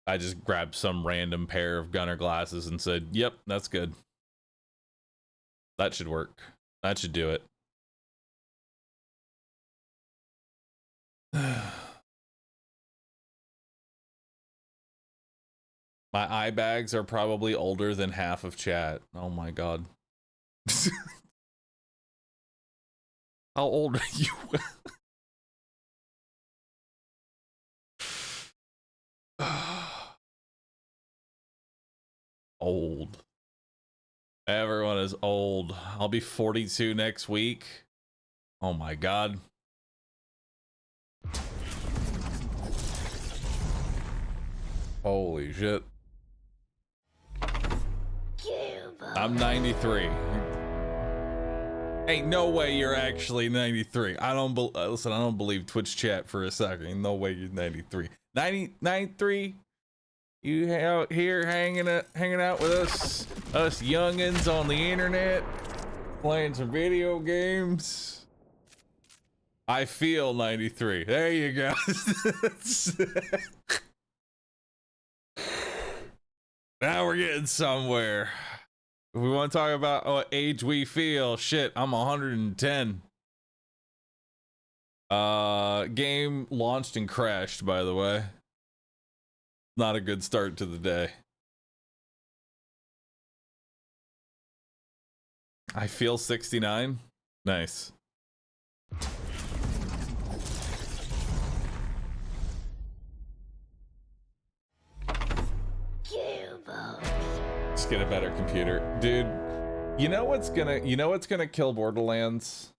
I just grabbed some random pair of gunner glasses and said, yep, that's good. That should work. That should do it. My eye bags are probably older than half of chat. Oh my god. How old are you? Old. Everyone is old. I'll be 42 next week. Oh my god. Holy shit. I'm 93. Ain't no way you're actually 93. I don't listen, I don't believe Twitch chat for a second. No way you're 93. 93? You out here hanging out with us youngins on the internet, playing some video games. I feel 93. There you go. Now we're getting somewhere. If we want to talk about what age we feel, shit, I'm 110. Game launched and crashed, by the way. Not a good start to the day. I feel 69. Nice. Just get a better computer, dude. You know what's gonna kill Borderlands?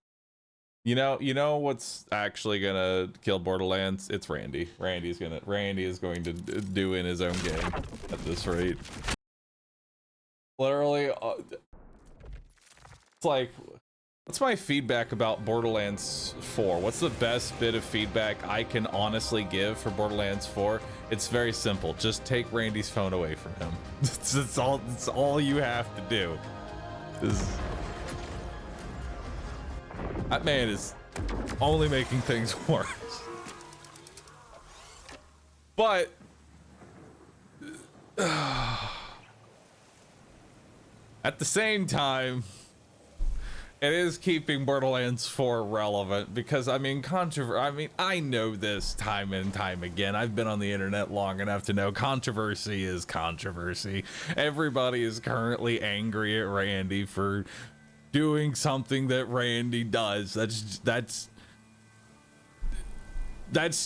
You know what's actually gonna kill Borderlands? It's Randy. Randy is going to do in his own game at this rate. Literally, it's like, what's my feedback about Borderlands 4? What's the best bit of feedback I can honestly give for Borderlands 4? It's very simple. Just take Randy's phone away from him. It's all you have to do. That man is only making things worse. But at the same time, it is keeping Borderlands 4 relevant because, I mean, I know this time and time again. I've been on the internet long enough to know controversy is controversy. Everybody is currently angry at Randy for doing something that Randy does. That's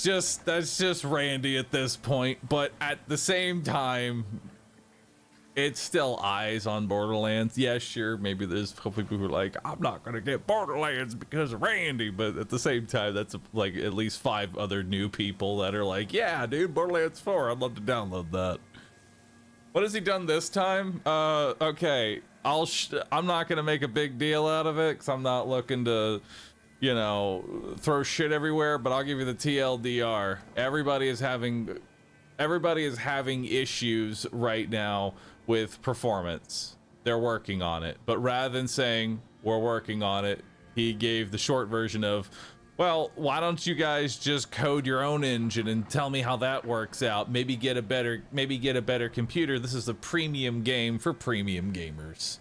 just Randy at this point. But at the same time, it's still eyes on Borderlands. Yeah, sure, maybe there's a couple people who are like, I'm not gonna get Borderlands because of Randy, but at the same time, that's like at least 5 other new people that are like, yeah, dude, Borderlands 4, I'd love to download that. What has he done this time? Okay, I'm not gonna make a big deal out of it because I'm not looking to, you know, throw shit everywhere, but I'll give you the TLDR. Everybody is having issues right now with performance. They're working on it, but rather than saying we're working on it, he gave the short version of, well, why don't you guys just code your own engine and tell me how that works out? Maybe get a better computer. This is a premium game for premium gamers.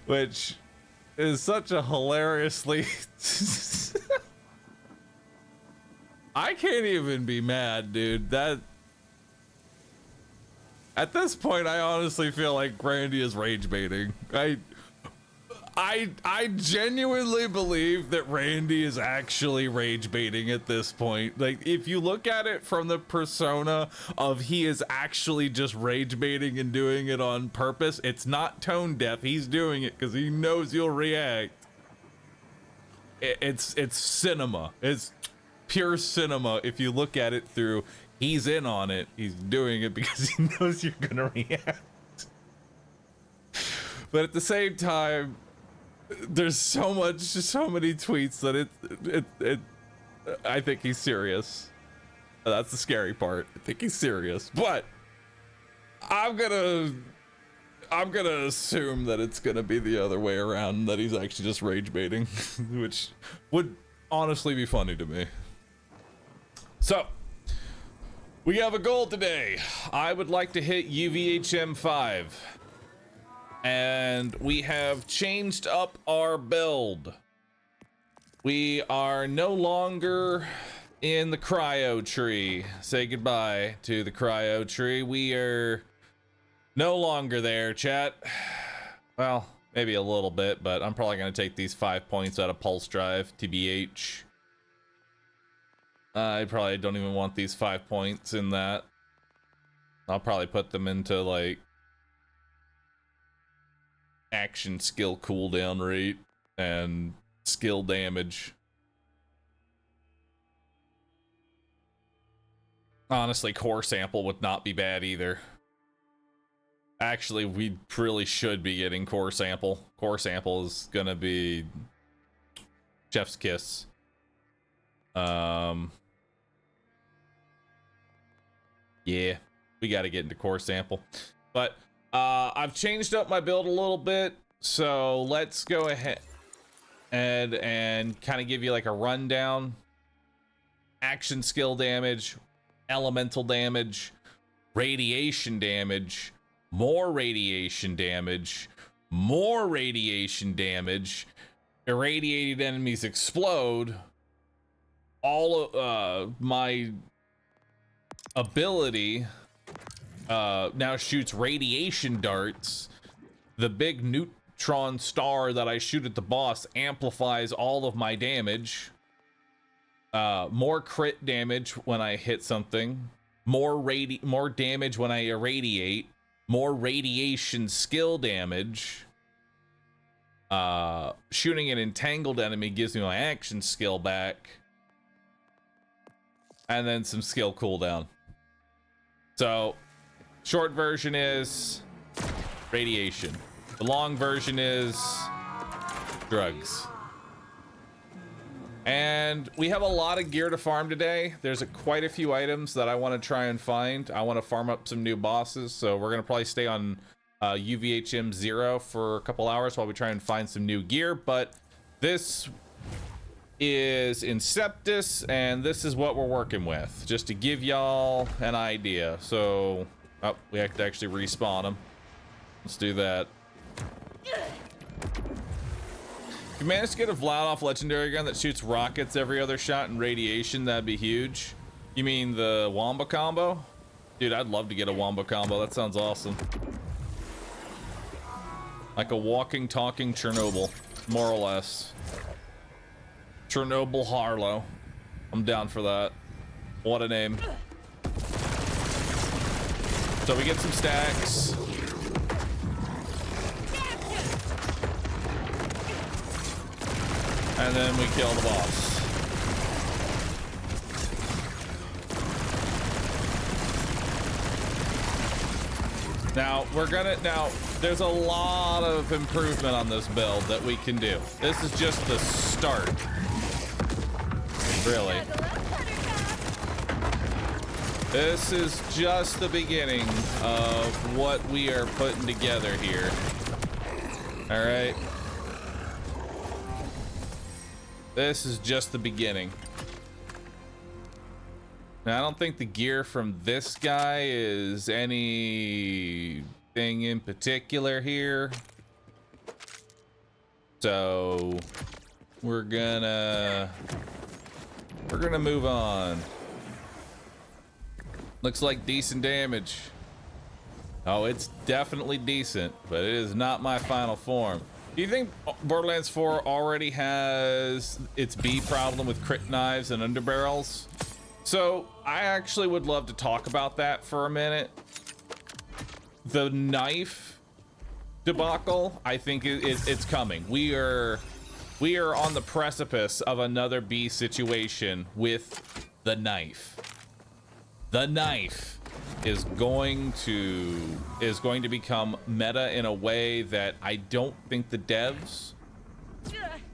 Which is such a hilariously I can't even be mad, dude. That at this point, I honestly feel like Randy is rage baiting. I genuinely believe that Randy is actually rage baiting at this point. Like, if you look at it from the persona of he is actually just rage baiting and doing it on purpose, it's not tone deaf. He's doing it because he knows you'll react. It's cinema. It's pure cinema. If you look at it through, he's in on it. He's doing it because he knows you're gonna react. But at the same time, there's so many tweets that I think he's serious. That's the scary part. I think he's serious, but I'm gonna assume that it's gonna be the other way around, that he's actually just rage baiting, which would honestly be funny to me. So, we have a goal today. I would like to hit UVHM 5. And we have changed up our build. We are no longer in the cryo tree. Say goodbye to the cryo tree. We are no longer there, chat. Well, maybe a little bit, but I'm probably going to take these 5 points out of pulse drive, TBH. I probably don't even want these 5 points in that. I'll probably put them into, like, action skill cooldown rate and skill damage. Honestly, core sample would not be bad either. Actually, we really should be getting core sample. Core sample is gonna be chef's kiss. Yeah, we got to get into core sample. But I've changed up my build a little bit, so let's go ahead and kind of give you like a rundown. Action skill damage, elemental damage, radiation damage, more radiation damage, more radiation damage, irradiated enemies explode. All of my ability now shoots radiation darts. The big neutron star that I shoot at the boss amplifies all of my damage. More crit damage when I hit something. More damage when I irradiate. More radiation skill damage. Shooting an entangled enemy gives me my action skill back. And then some skill cooldown. So, short version is radiation. The long version is drugs. And we have a lot of gear to farm today. There's quite a few items that I want to try and find. I want to farm up some new bosses, so we're going to probably stay on UVHM 0 for a couple hours while we try and find some new gear. But this is Inceptus, and this is what we're working with, just to give y'all an idea. So, oh, we have to actually respawn them. Let's do that. If you manage to get a Vladoff legendary gun that shoots rockets every other shot and radiation, that'd be huge. You mean the Wombo combo? Dude, I'd love to get a Wombo combo. That sounds awesome. Like a walking, talking Chernobyl, more or less. Chernobyl Harlowe. I'm down for that. What a name. So we get some stacks. And then we kill the boss. Now, there's a lot of improvement on this build that we can do. This is just the start. Really. This is just the beginning of what we are putting together here. All right. This is just the beginning. Now, I don't think the gear from this guy is anything in particular here. So we're gonna move on. Looks like decent damage. Oh, it's definitely decent, but it is not my final form. Do you think Borderlands 4 already has its B problem with crit knives and underbarrels? So I actually would love to talk about that for a minute. The knife debacle, I think it's coming. We are on the precipice of another B situation with the knife. The knife is going to become meta in a way that I don't think the devs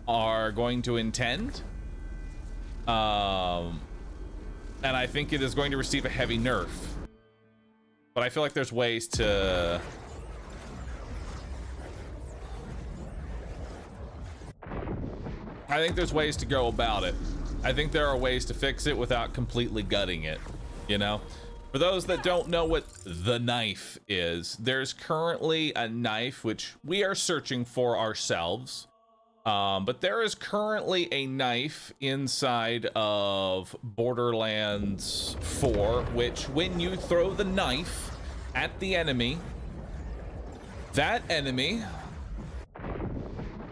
are going to intend. And I think it is going to receive a heavy nerf. But I feel like there's ways to go about it. I think there are ways to fix it without completely gutting it, you know? For those that don't know what the knife is, there's currently a knife which we are searching for ourselves. But there is currently a knife inside of Borderlands 4, which when you throw the knife at the enemy, that enemy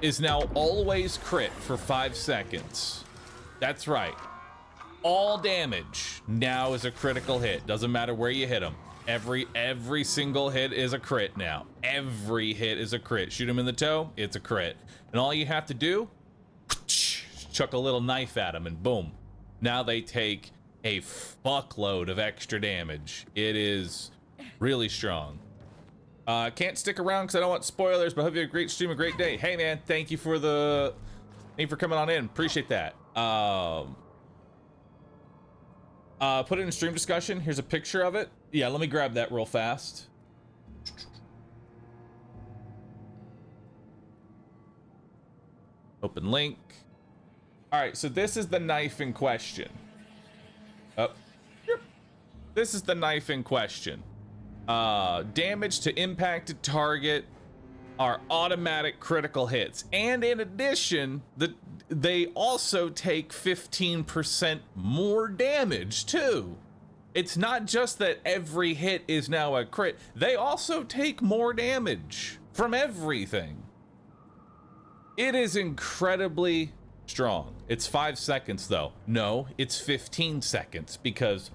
is now always crit for 5 seconds. That's right. All damage now is a critical hit. Doesn't matter where you hit them. Every single hit is a crit now. Every hit is a crit. Shoot him in the toe, it's a crit. And all you have to do, chuck a little knife at them and boom. Now they take a fuckload of extra damage. It is really strong. Can't stick around because I don't want spoilers, but hope you have a great stream, a great day. Hey man, thank you for coming on in. Appreciate that. Put it in stream discussion. Here's a picture of it. Yeah, let me grab that real fast. Open link. All right, so this is the knife in question. This is the knife in question. Damage to impacted target are automatic critical hits. And in addition, they also take 15% more damage too. It's not just that every hit is now a crit. They also take more damage from everything. It is incredibly strong. It's 5 seconds though. No, it's 15 seconds because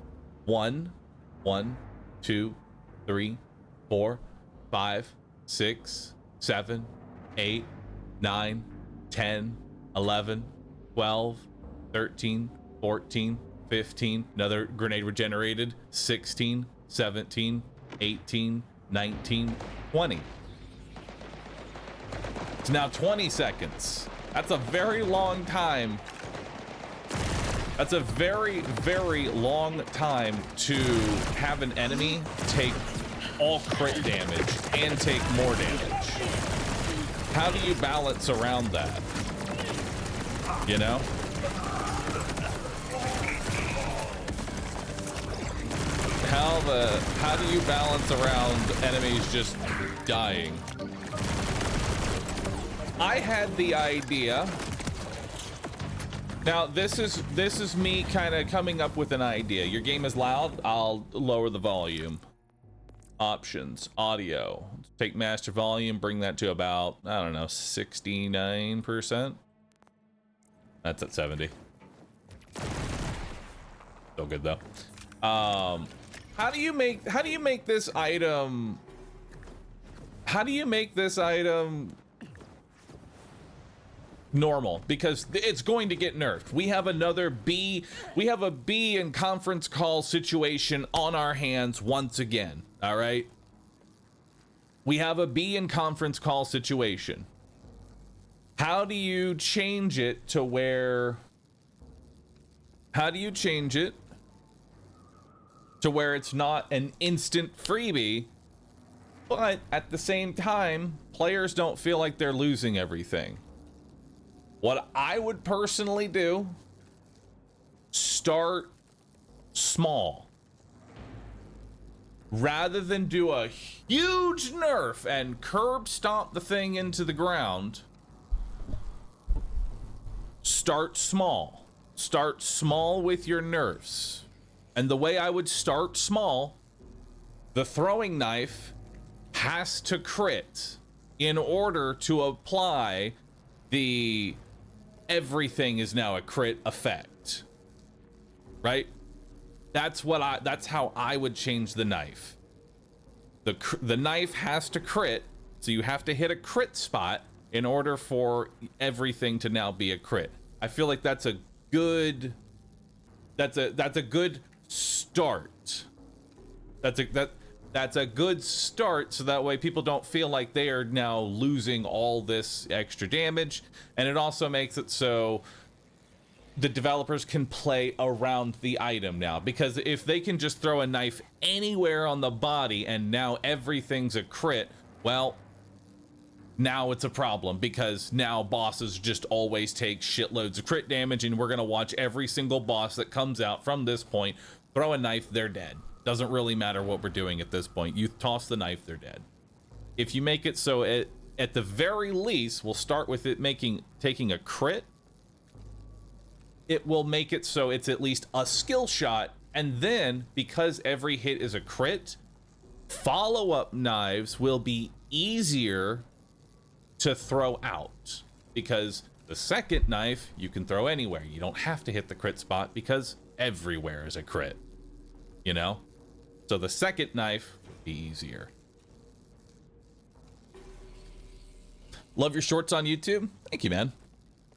1, 2, 3, 4, 5, 6, 7, 8, 9, 10, 11, 12, 13, 14, 15, another grenade regenerated, 16, 17, 18, 19, 20. It's now 20 seconds. That's a very long time. That's a very, very long time to have an enemy take all crit damage and take more damage. How do you balance around that? You know? How do you balance around enemies just dying? I had the idea. Now this is me kind of coming up with an idea. Your game is loud, I'll lower the volume. Options, audio. Take master volume, bring that to about, I don't know, 69%. That's at 70. Still good though. How do you make this item? How do you make this item normal? Because it's going to get nerfed. We have another B. We have a B in conference call situation on our hands once again. All right. We have a B in conference call situation. How do you change it to where? How do you change it to where it's not an instant freebie, but at the same time, players don't feel like they're losing everything? What I would personally do, start small. Rather than do a huge nerf and curb stomp the thing into the ground, start small. Start small with your nerfs. And the way I would start small, the throwing knife has to crit in order to apply the everything is now a crit effect, right? That's how I would change the knife. The knife has to crit, so you have to hit a crit spot in order for everything to now be a crit. I feel like that's a good start. That's a good start, so that way people don't feel like they are now losing all this extra damage, and it also makes it so the developers can play around the item now, because if they can just throw a knife anywhere on the body and now everything's a crit, well, now it's a problem because now bosses just always take shitloads of crit damage, and we're gonna watch every single boss that comes out from this point throw a knife, they're dead. Doesn't really matter what we're doing at this point. You toss the knife, they're dead. If you make it so at the very least, we'll start with it taking a crit. It will make it so it's at least a skill shot, and then because every hit is a crit, follow-up knives will be easier to throw out, because the second knife you can throw anywhere. You don't have to hit the crit spot because everywhere is a crit, you know? So the second knife would be easier. Love your shorts on YouTube. Thank you, man.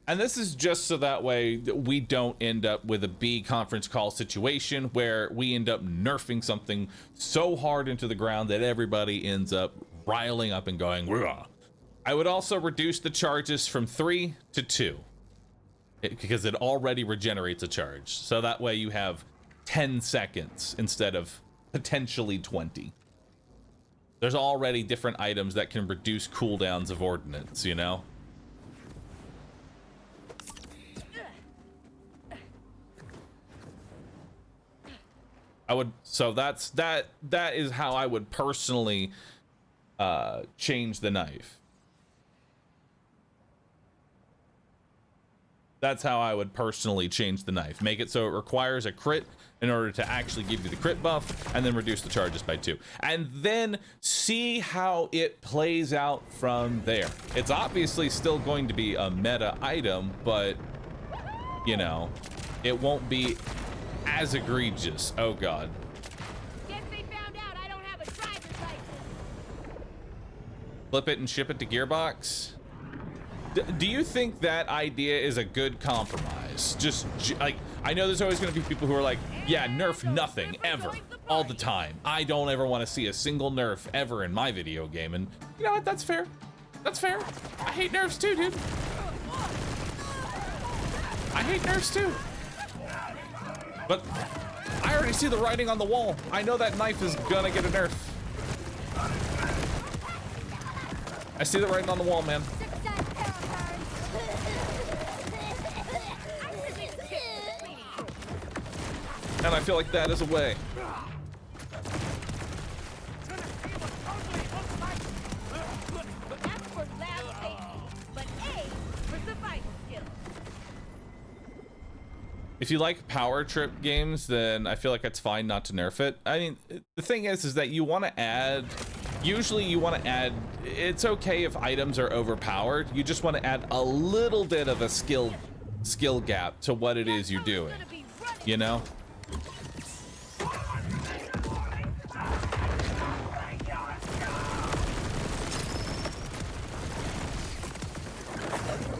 And this is just so that way we don't end up with a B conference call situation where we end up nerfing something so hard into the ground that everybody ends up riling up and going, "Rah." I would also reduce the charges from 3 to 2 because it already regenerates a charge. So that way you have 10 seconds instead of potentially 20. There's already different items that can reduce cooldowns of ordnance, you know? So that is how I would personally change the knife. That's how I would personally change the knife. Make it so it requires a crit in order to actually give you the crit buff, and then reduce the charges by 2. And then see how it plays out from there. It's obviously still going to be a meta item, but, you know, it won't be as egregious. Oh god. Guess they found out I don't have a driver's license. Flip it and ship it to Gearbox. Do you think that idea is a good compromise? Just like, I know there's always going to be people who are like, yeah, nerf nothing ever all the time. I don't ever want to see a single nerf ever in my video game. And you know what? That's fair. That's fair. I hate nerfs too, dude. I hate nerfs too. But I already see the writing on the wall. I know that knife is gonna get a nerf. I see the writing on the wall, man. And I feel like that is a way. If you like power trip games, then I feel like it's fine not to nerf it. I mean, the thing is that you want to add, usually you want to add, it's okay if items are overpowered. You just want to add a little bit of a skill gap to what it is you're doing, you know?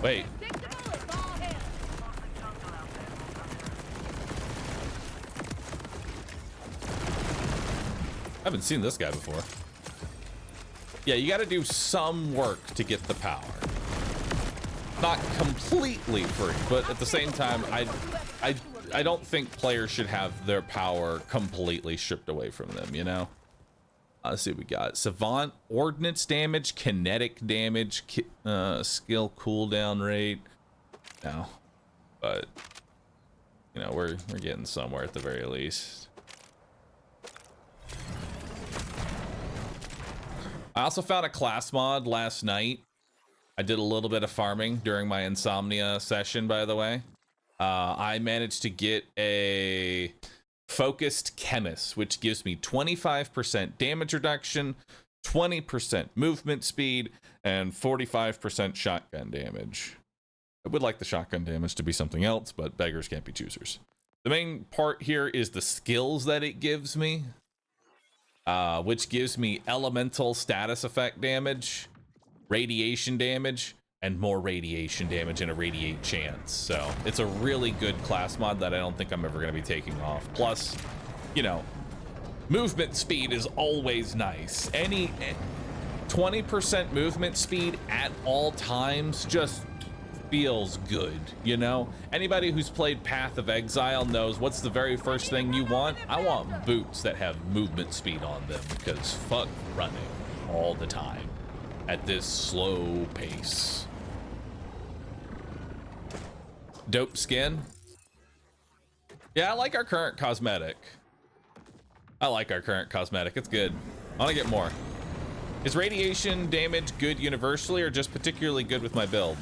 Wait. I haven't seen this guy before. Yeah, you got to do some work to get the power. Not completely free, but at the same time, I don't think players should have their power completely stripped away from them, you know? Let's see what we got. Savant, ordnance damage, kinetic damage, skill cooldown rate. No, but you know, we're getting somewhere at the very least. I also found a class mod last night. I did a little bit of farming during my insomnia session, by the way. I managed to get a focused chemist, which gives me 25% damage reduction, 20% movement speed, and 45% shotgun damage. I would like the shotgun damage to be something else, but beggars can't be choosers. The main part here is the skills that it gives me, which gives me elemental status effect damage, radiation damage, and more radiation damage and a radiate chance. So it's a really good class mod that I don't think I'm ever going to be taking off. Plus, you know, movement speed is always nice. Any 20% movement speed at all times just feels good, you know? Anybody who's played Path of Exile knows what's the very first thing you want? I want boots that have movement speed on them, because fuck running all the time. at this slow pace. Dope skin. Yeah, I like our current cosmetic. It's good. I want to get more. Is radiation damage good universally or just particularly good with my build?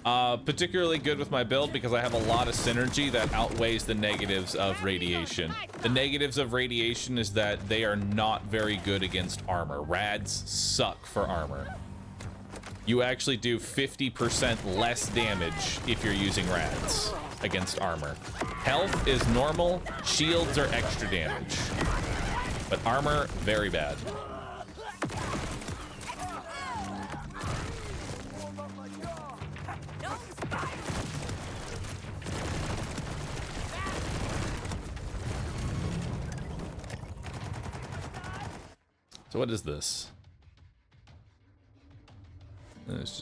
Particularly good with my build because I have a lot of synergy that outweighs the negatives of radiation. The negatives of radiation is that they are not very good against armor. Rads suck for armor. You actually do 50% less damage if you're using rads against armor. Health is normal, shields are extra damage. But armor, very bad. So what is this? It's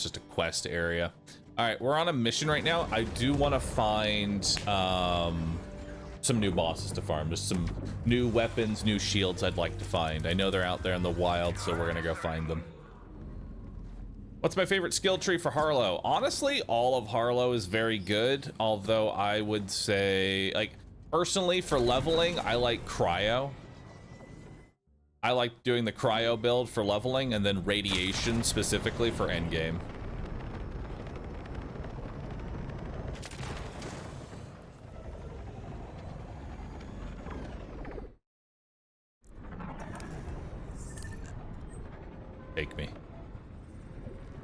just a quest area. All right, we're on a mission right now. I do want to find some new bosses to farm. Just some new weapons, new shields I'd like to find. I know they're out there in the wild, so we're gonna go find them. What's my favorite skill tree for Harlowe? Honestly, all of Harlowe is very good, although I would say, like, personally for leveling, I like cryo. I like doing the cryo build for leveling and then radiation specifically for endgame. Take me.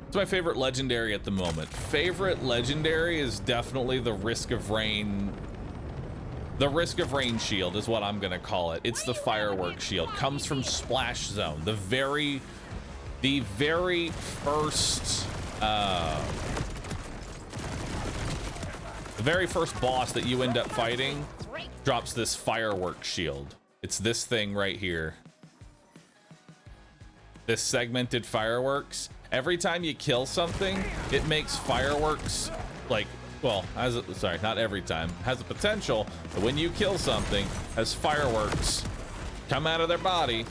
It's my favorite legendary at the moment. Favorite legendary is definitely the Risk of Rain. The Risk of Rain shield is what I'm gonna call it. It's the firework shield. Comes from Splash Zone. The very first boss that you end up fighting drops this firework shield. It's this thing right here. This segmented fireworks. Every time you kill something, it makes fireworks, like, well, sorry, not every time, has the potential that when you kill something, has fireworks come out of their body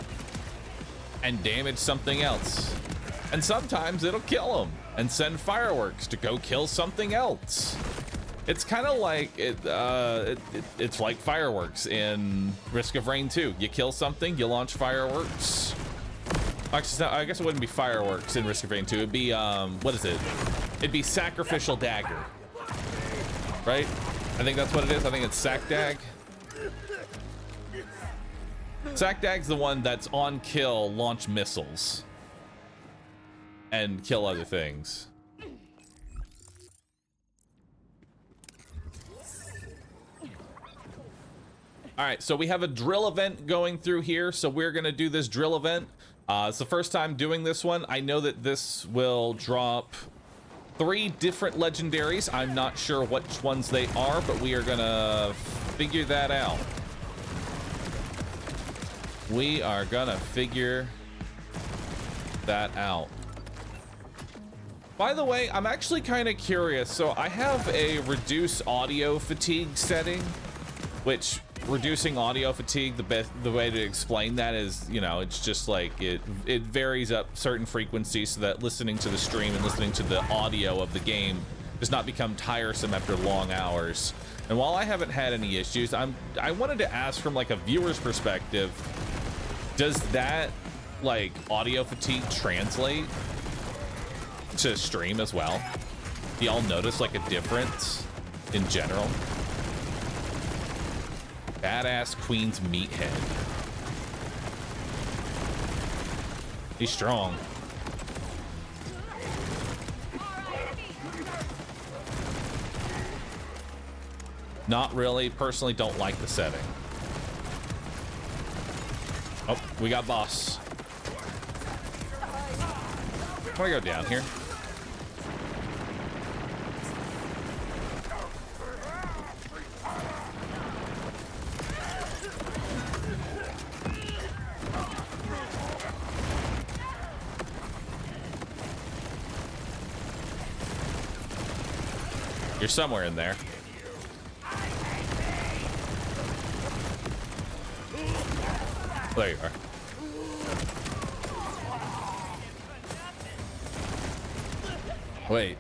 and damage something else. And sometimes it'll kill them and send fireworks to go kill something else. It's kind of like it's like fireworks in Risk of Rain 2. You kill something, you launch fireworks. Actually, I guess it wouldn't be fireworks in Risk of Rain 2. It'd be what is it? It'd be Sacrificial Dagger. Right? I think that's what it is. I think it's Sac-Dag. Sac-Dag's the one that's on kill, launch missiles and kill other things. All right, so we have a drill event going through here, so we're gonna do this drill event. It's the first time doing this one. I know that this will drop 3 different legendaries. I'm not sure which ones they are, but we are gonna figure that out. We are gonna figure that out. By the way, I'm actually kind of curious. So I have a reduce audio fatigue setting, which reducing audio fatigue, the way to explain that is, you know, it's just like it varies up certain frequencies so that listening to the stream and listening to the audio of the game does not become tiresome after long hours. And while I haven't had any issues, I wanted to ask from like a viewer's perspective, does that like audio fatigue translate to stream as well? Do y'all notice like a difference in general? Badass Queen's meathead. He's strong. Not really. Personally, don't like the setting. Oh, we got boss. I'm gonna go down here. You're somewhere in there. There you are. Wait,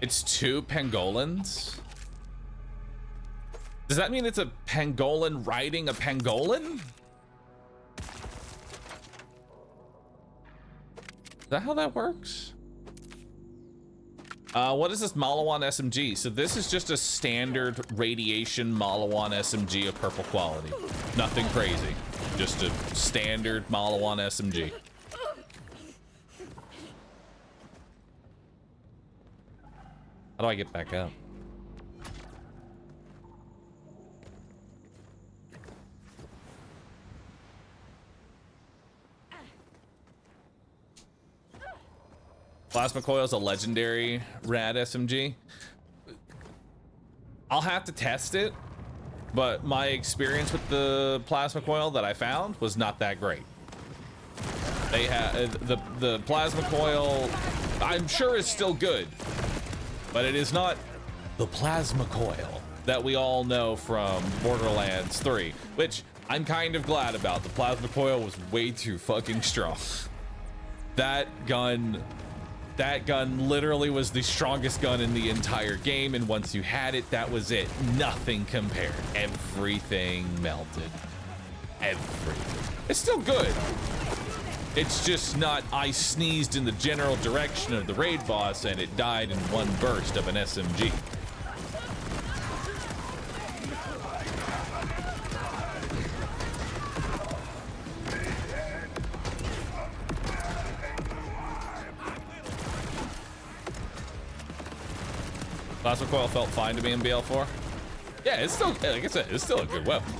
it's 2 pangolins? Does that mean it's a pangolin riding a pangolin? Is that how that works? What is this Malawan SMG? So this is just a standard radiation Malawan SMG of purple quality. Nothing crazy. Just a standard Malawan SMG. How do I get back up? Plasma coil is a legendary rad SMG. I'll have to test it, but my experience with the plasma coil that I found was not that great. They had the plasma coil, I'm sure is still good, but it is not the plasma coil that we all know from Borderlands 3, which I'm kind of glad about. The plasma coil was way too fucking strong. That gun literally was the strongest gun in the entire game, and once you had it, that was it. Nothing compared. Everything melted. Everything. It's still good. It's just not, I sneezed in the general direction of the raid boss and it died in one burst of an SMG. Plasma coil felt fine to me in BL4. Yeah, it's still, like I said, it's still a good weapon.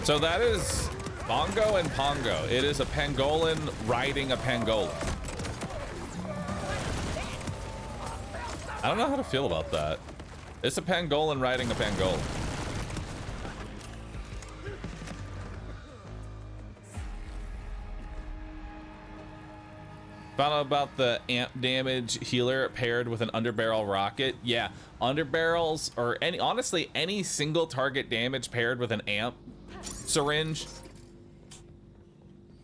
So that is Bongo and Pongo. It is a pangolin riding a pangolin. I don't know how to feel about that. It's a pangolin riding a pangolin. Found out about the amp damage healer paired with an underbarrel rocket. Yeah, underbarrels or honestly any single target damage paired with an amp syringe,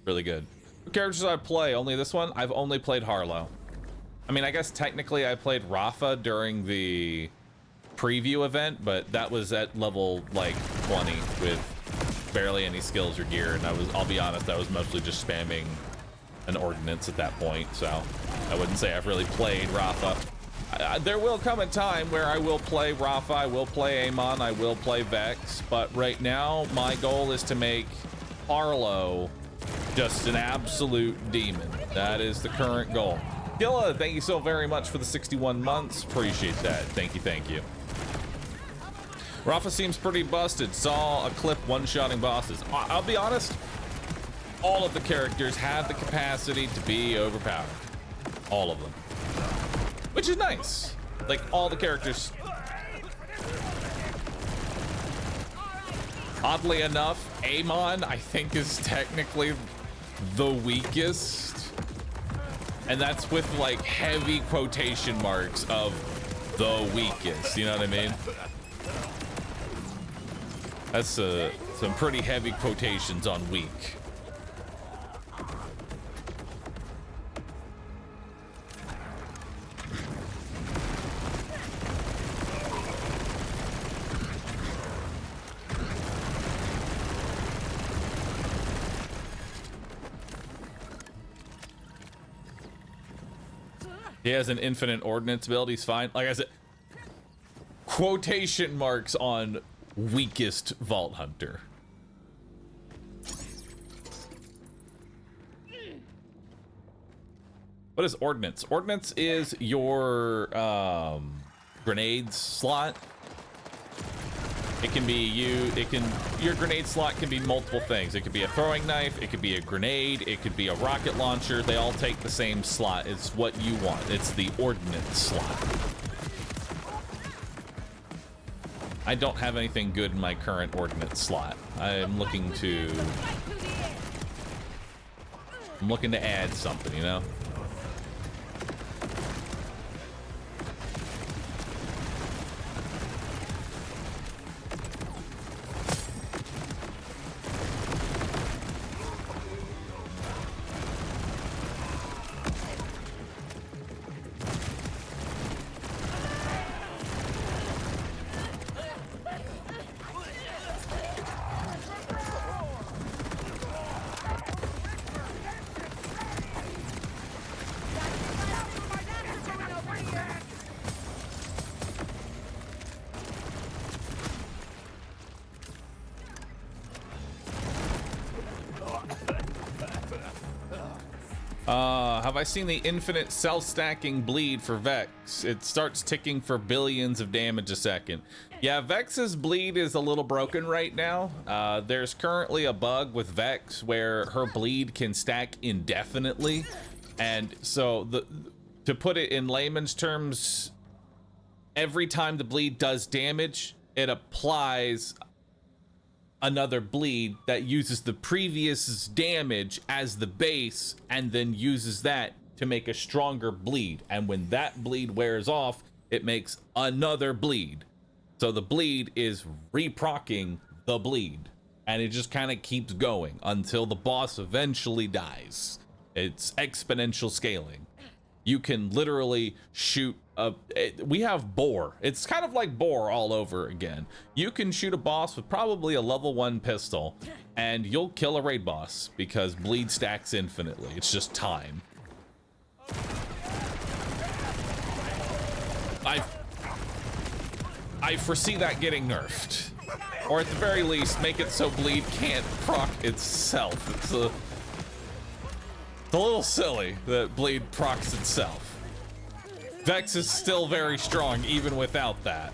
really good. What characters I play? Only this one? I've only played Harlowe. I mean, I guess technically I played Rafa during the preview event, but that was at level like 20 with barely any skills or gear, and I'll be honest, I was mostly just spamming an ordnance at that point, so I wouldn't say I've really played Rafa. There will come a time where I will play Rafa, I will play Amon, I will play Vex, but right now my goal is to make Harlowe just an absolute demon. That is the current goal. Gilla, thank you so very much for the 61 months. Appreciate that. Thank you, thank you. Rafa seems pretty busted. Saw a clip one-shotting bosses. I'll be honest, all of the characters have the capacity to be overpowered. All of them. Which is nice. Like, all the characters. Oddly enough, Amon, I think, is technically the weakest. And that's with, like, heavy quotation marks of the weakest. You know what I mean? That's some pretty heavy quotations on weak. He has an infinite ordnance build. He's fine. Like I said, quotation marks on weakest Vault Hunter. What is ordnance? Ordnance is your grenades slot. It can be your grenade slot can be multiple things. It could be a throwing knife, it could be a grenade, it could be a rocket launcher. They all take the same slot. It's what you want. It's the ordnance slot. I don't have anything good in my current ordnance slot. I'm looking to add something, you know? Have I seen the infinite self-stacking bleed for Vex? It starts ticking for billions of damage a second. Yeah, Vex's bleed is a little broken right now. There's currently a bug with Vex where her bleed can stack indefinitely. And so, to put it in layman's terms, every time the bleed does damage, it applies another bleed that uses the previous damage as the base and then uses that to make a stronger bleed. And when that bleed wears off, it makes another bleed. So the bleed is reprocking the bleed, and it just kind of keeps going until the boss eventually dies. It's exponential scaling. You can literally shoot we have Boar. It's kind of like Boar all over again. You can shoot a boss with probably a level 1 pistol, and you'll kill a raid boss because bleed stacks infinitely. It's just time. I foresee that getting nerfed, or at the very least, make it so bleed can't proc itself. It's a little silly that bleed procs itself. Vex is still very strong even without that.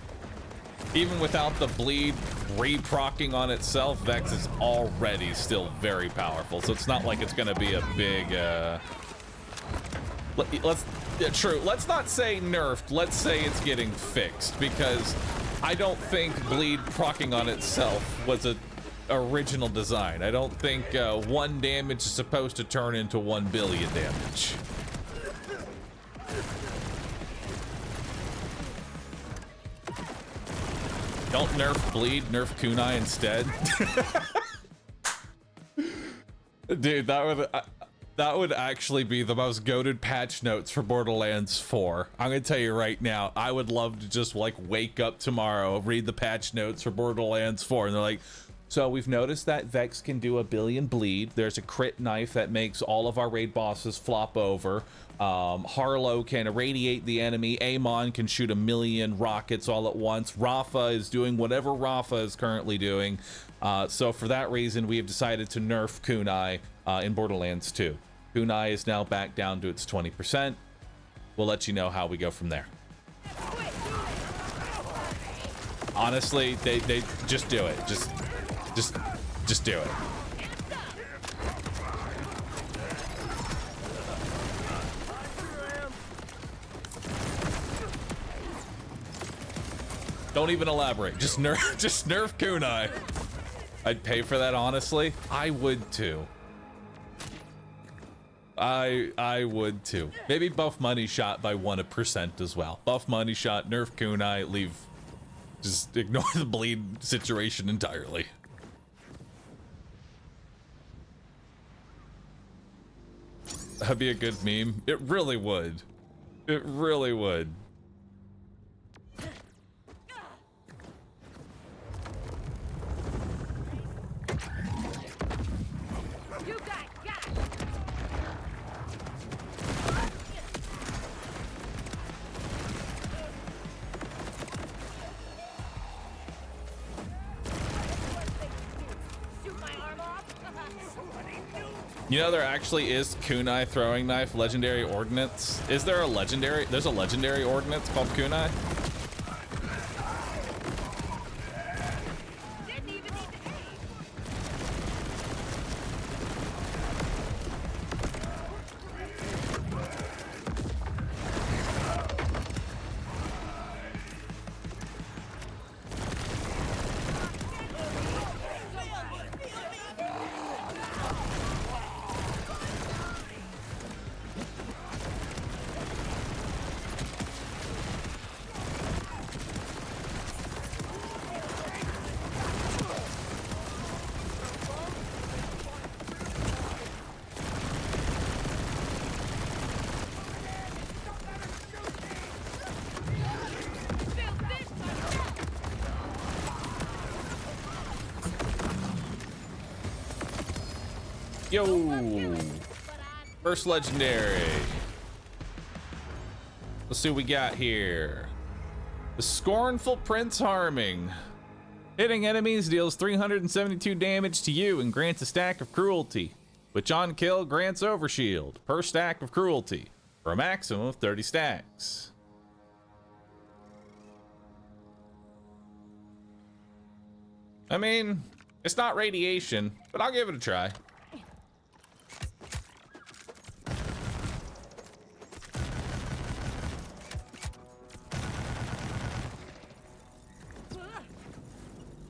Even without the bleed re-procking on itself, Vex is already still very powerful. So it's not like it's gonna be a big true, let's not say nerfed, let's say it's getting fixed, because I don't think bleed procking on itself was a original design. I don't think 1 damage is supposed to turn into 1 billion damage. Don't nerf bleed, nerf kunai instead. Dude, that would actually be the most goated patch notes for Borderlands 4. I'm gonna tell you right now, I would love to just like wake up tomorrow, read the patch notes for Borderlands 4, and they're like, so we've noticed that Vex can do 1 billion bleed. There's a crit knife that makes all of our raid bosses flop over. Harlowe can irradiate the enemy. Amon can shoot 1 million rockets all at once. Rafa is doing whatever Rafa is currently doing. So for that reason, we have decided to nerf kunai in Borderlands 2. Kunai is now back down to its 20%. We'll let you know how we go from there. Honestly, they just do it. Just do it. Don't even elaborate. Just nerf kunai. I'd pay for that, honestly. I would too. I would too. Maybe buff money shot by 1% as well. Buff money shot, nerf kunai, leave. Just ignore the bleed situation entirely. That'd be a good meme. It really would. It really would. You know, there actually is kunai throwing knife legendary ordnance. Is there a legendary? There's a legendary ordnance called kunai? Yo! First legendary. Let's see what we got here. The Scornful Prince Harming. Hitting enemies deals 372 damage to you and grants a stack of cruelty. which on kill grants overshield per stack of cruelty for a maximum of 30 stacks. I mean, it's not radiation, but I'll give it a try.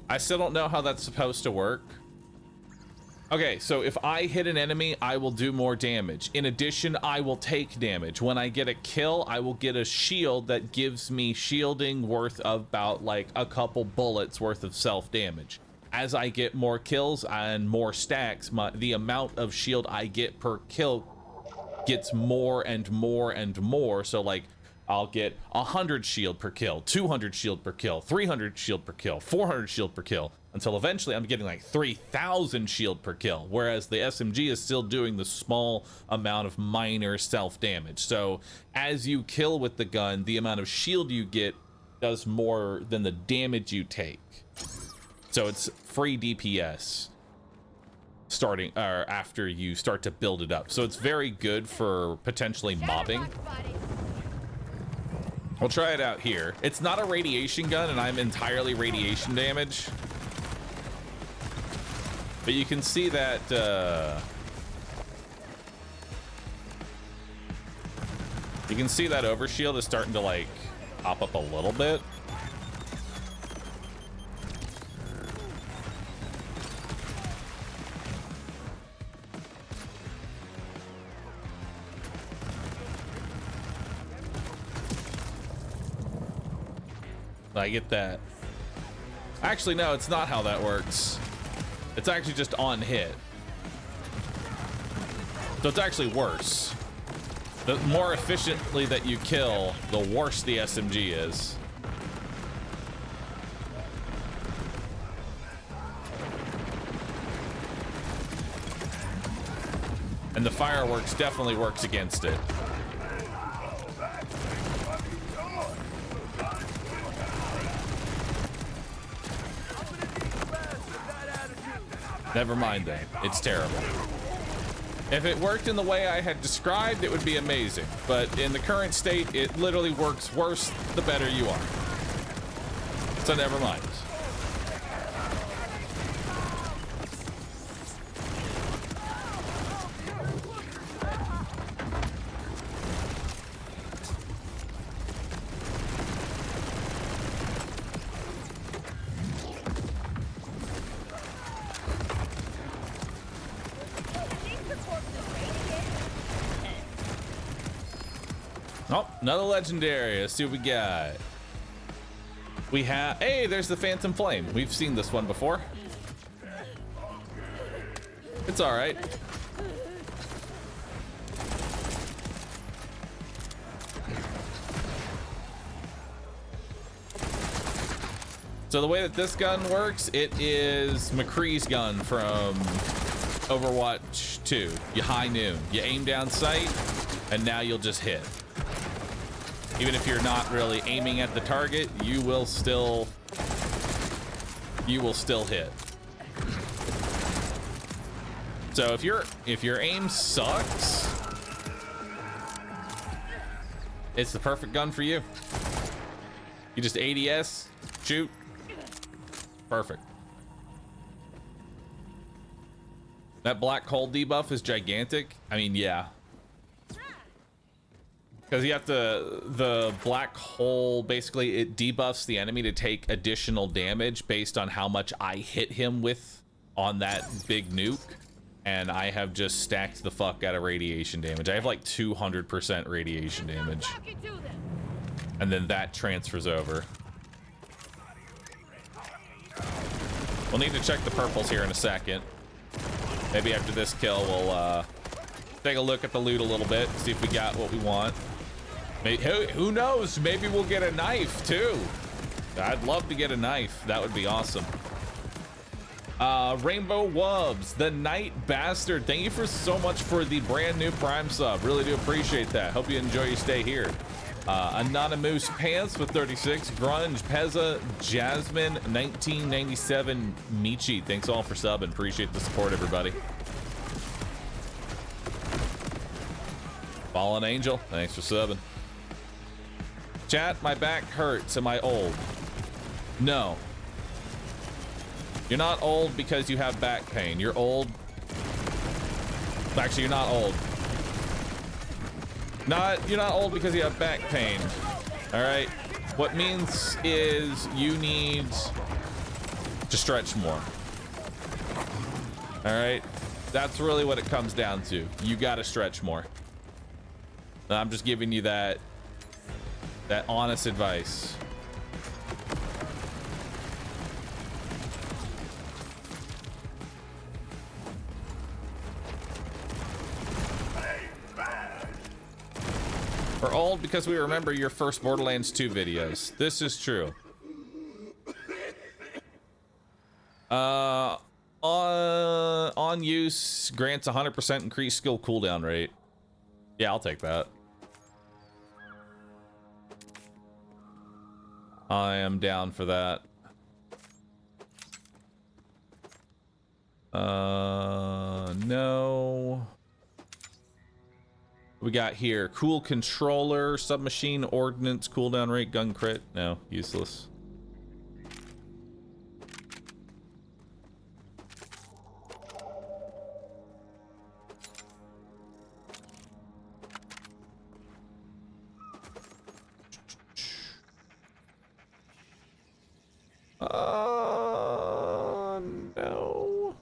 I still don't know how that's supposed to work. Okay, so if I hit an enemy, I will do more damage. In addition, I will take damage. When I get a kill, I will get a shield that gives me shielding worth about like a couple bullets worth of self damage. As I get more kills and more stacks, the amount of shield I get per kill gets more and more and more. So like I'll get 100 shield per kill, 200 shield per kill, 300 shield per kill, 400 shield per kill, until eventually I'm getting like 3,000 shield per kill, whereas the SMG is still doing the small amount of minor self damage. So as you kill with the gun, the amount of shield you get does more than the damage you take. So it's free DPS starting or after you start to build it up. So it's very good for potentially mobbing. We'll try it out here. It's not a radiation gun, and I'm entirely radiation damage. But you can see that you can see that overshield is starting to like pop up a little bit. I get that. Actually, no, it's not how that works. It's actually just on hit. So it's actually worse. The more efficiently that you kill, the worse the SMG is. And the fireworks definitely works against it. Never mind that. It's terrible. If it worked in the way I had described, it would be amazing. But in the current state, it literally works worse the better you are. So never mind. Oh, another legendary. Let's see what we got. We have, hey, there's the Phantom Flame. We've seen this one before. It's all right. So the way that this gun works, it is McCree's gun from Overwatch 2. You high noon. You aim down sight, and now you'll just hit. Even if you're not really aiming at the target, you will still hit. So if your aim sucks, it's the perfect gun for you. You just ADS, shoot, perfect. That black hole debuff is gigantic. I mean, yeah. Because you have to, the black hole, basically it debuffs the enemy to take additional damage based on how much I hit him with on that big nuke. And I have just stacked the fuck out of radiation damage. I have like 200% radiation damage. And then that transfers over. We'll need to check the purples here in a second. Maybe after this kill, we'll take a look at the loot a little bit, see if we got what we want. Who knows? Maybe we'll get a knife too. I'd love to get a knife. That would be awesome. Rainbow Wubs, the Night Bastard. Thank you for so much for the brand new Prime sub. Really do appreciate that. Hope you enjoy your stay here. Anonymous Pants with 36. Grunge, Pezza, Jasmine, 1997, Michi. Thanks all for subbing. Appreciate the support, everybody. Fallen Angel, thanks for subbing. Chat, my back hurts. Am I old? No. You're not old because you have back pain. You're old. Actually, you're not old. You're not old because you have back pain. All right. What means is you need to stretch more. All right. That's really what it comes down to. You got to stretch more. And I'm just giving you that honest advice. We're old because we remember your first Borderlands 2 videos. This is true. On use grants 100% increased skill cooldown rate. Yeah, I'll take that. I am down for that. No. We got here cool controller, submachine ordnance, cooldown rate, gun crit. No, useless. No.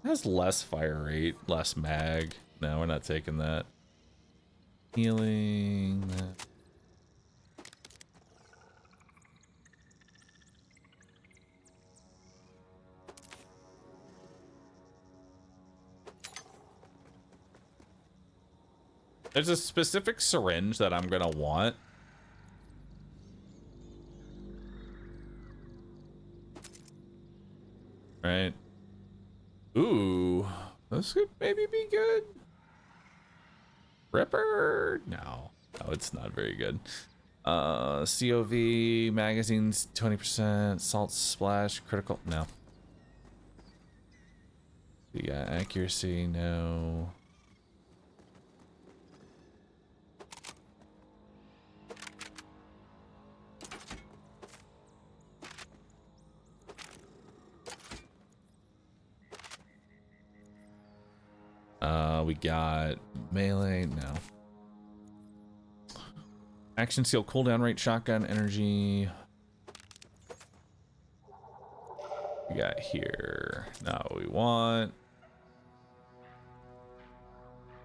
It has less fire rate, less mag. No, we're not taking that. Healing. There's a specific syringe that I'm gonna want. Right. Ooh, this could maybe be good. Ripper? No, it's not very good. COV, magazines, 20%, salt splash, critical, no. Yeah, accuracy, no. We got melee, no. Action seal, cooldown rate, shotgun, energy. We got here. Not what we want.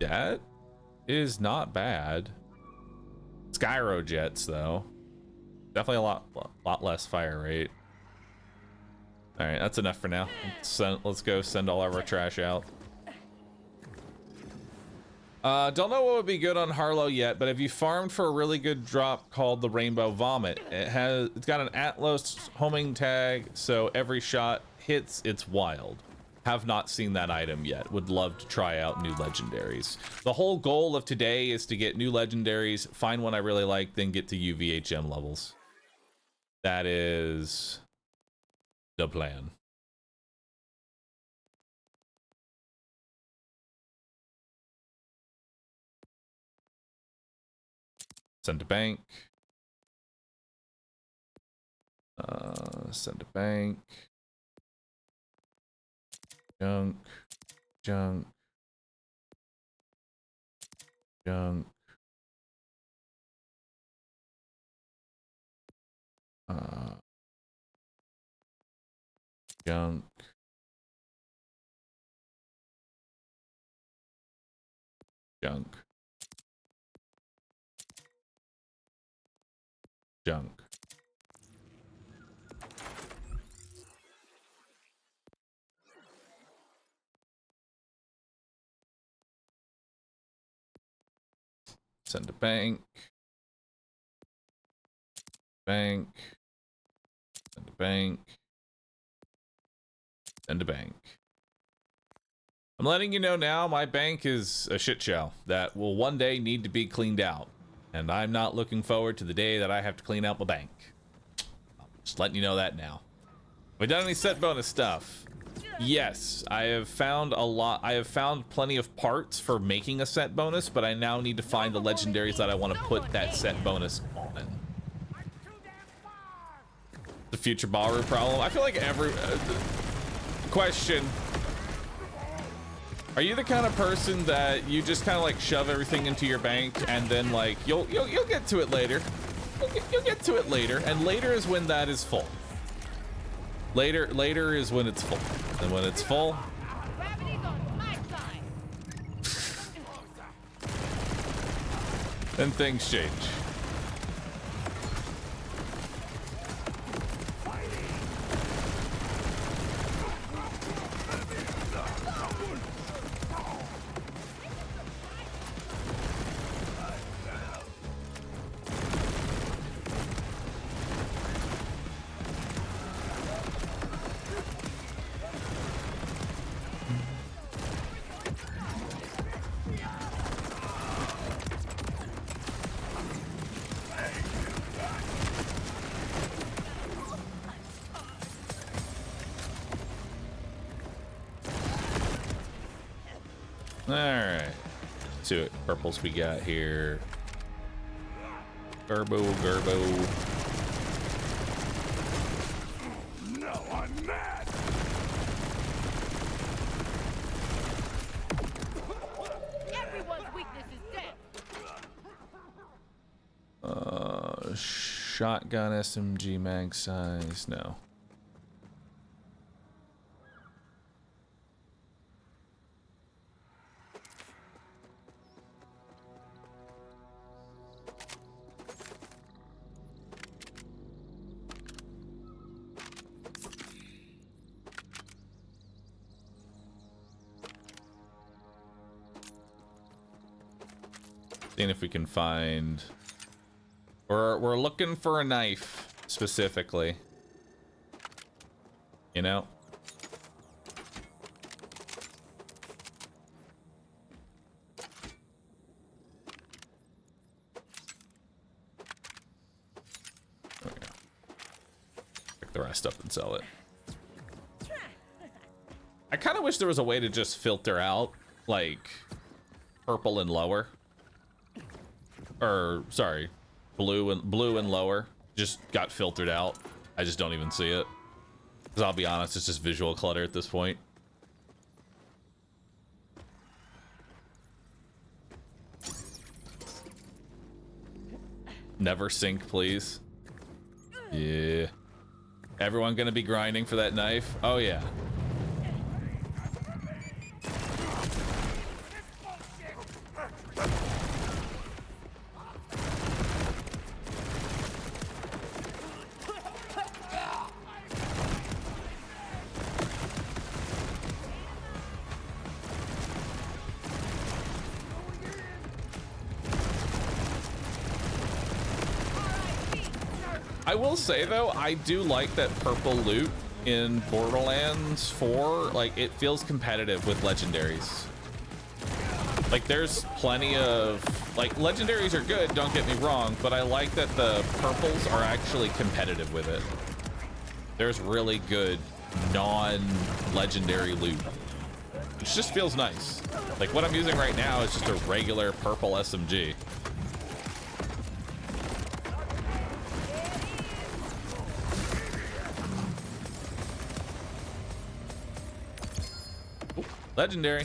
That is not bad. Skyro jets, though. Definitely a lot less fire rate. All right, that's enough for now. Let's go send all of our trash out. Don't know what would be good on Harlowe yet, but if you farmed for a really good drop called the Rainbow Vomit, it's got an Atlas homing tag, so every shot hits, it's wild. Have not seen that item yet. Would love to try out new legendaries. The whole goal of today is to get new legendaries, find one I really like, then get to UVHM levels. That is the plan. Send to bank. Send to bank. Junk. Junk. Junk. Junk. Junk. Junk. Send to bank. Bank. Send to bank. Send to bank. I'm letting you know now, my bank is a shit show that will one day need to be cleaned out. And I'm not looking forward to the day that I have to clean out my bank. Just letting you know that now. We done any set bonus stuff? Yes, I have found a lot. I have found plenty of parts for making a set bonus, but I now need to find the legendaries that I want to put that set bonus on. The future Bahroo problem. I feel like every question. Are you the kind of person that you just kind of like shove everything into your bank and then like you'll get to it later? You'll get to it later, and later is when that is full. Later is when it's full. And when it's full, Gravity's on my side. then things change. Alright. See what purples we got here. Gerbo. No, I'm mad. Everyone's weakness is death. Shotgun SMG mag size. No. Seeing if we can find. We're looking for a knife specifically. You know. There we go. Pick the rest up and sell it. I kind of wish there was a way to just filter out like purple and lower. Or sorry, blue and lower just got filtered out. I just don't even see it. Because I'll be honest, it's just visual clutter at this point. Never sync, please. Yeah. Everyone gonna be grinding for that knife? Oh yeah. I will say though, I do like that purple loot in Borderlands 4. Like, it feels competitive with legendaries. Like, there's plenty of like legendaries are good, don't get me wrong, but I like that the purples are actually competitive with it. There's really good non-legendary loot, which just feels nice. Like, what I'm using right now is just a regular purple SMG. Legendary.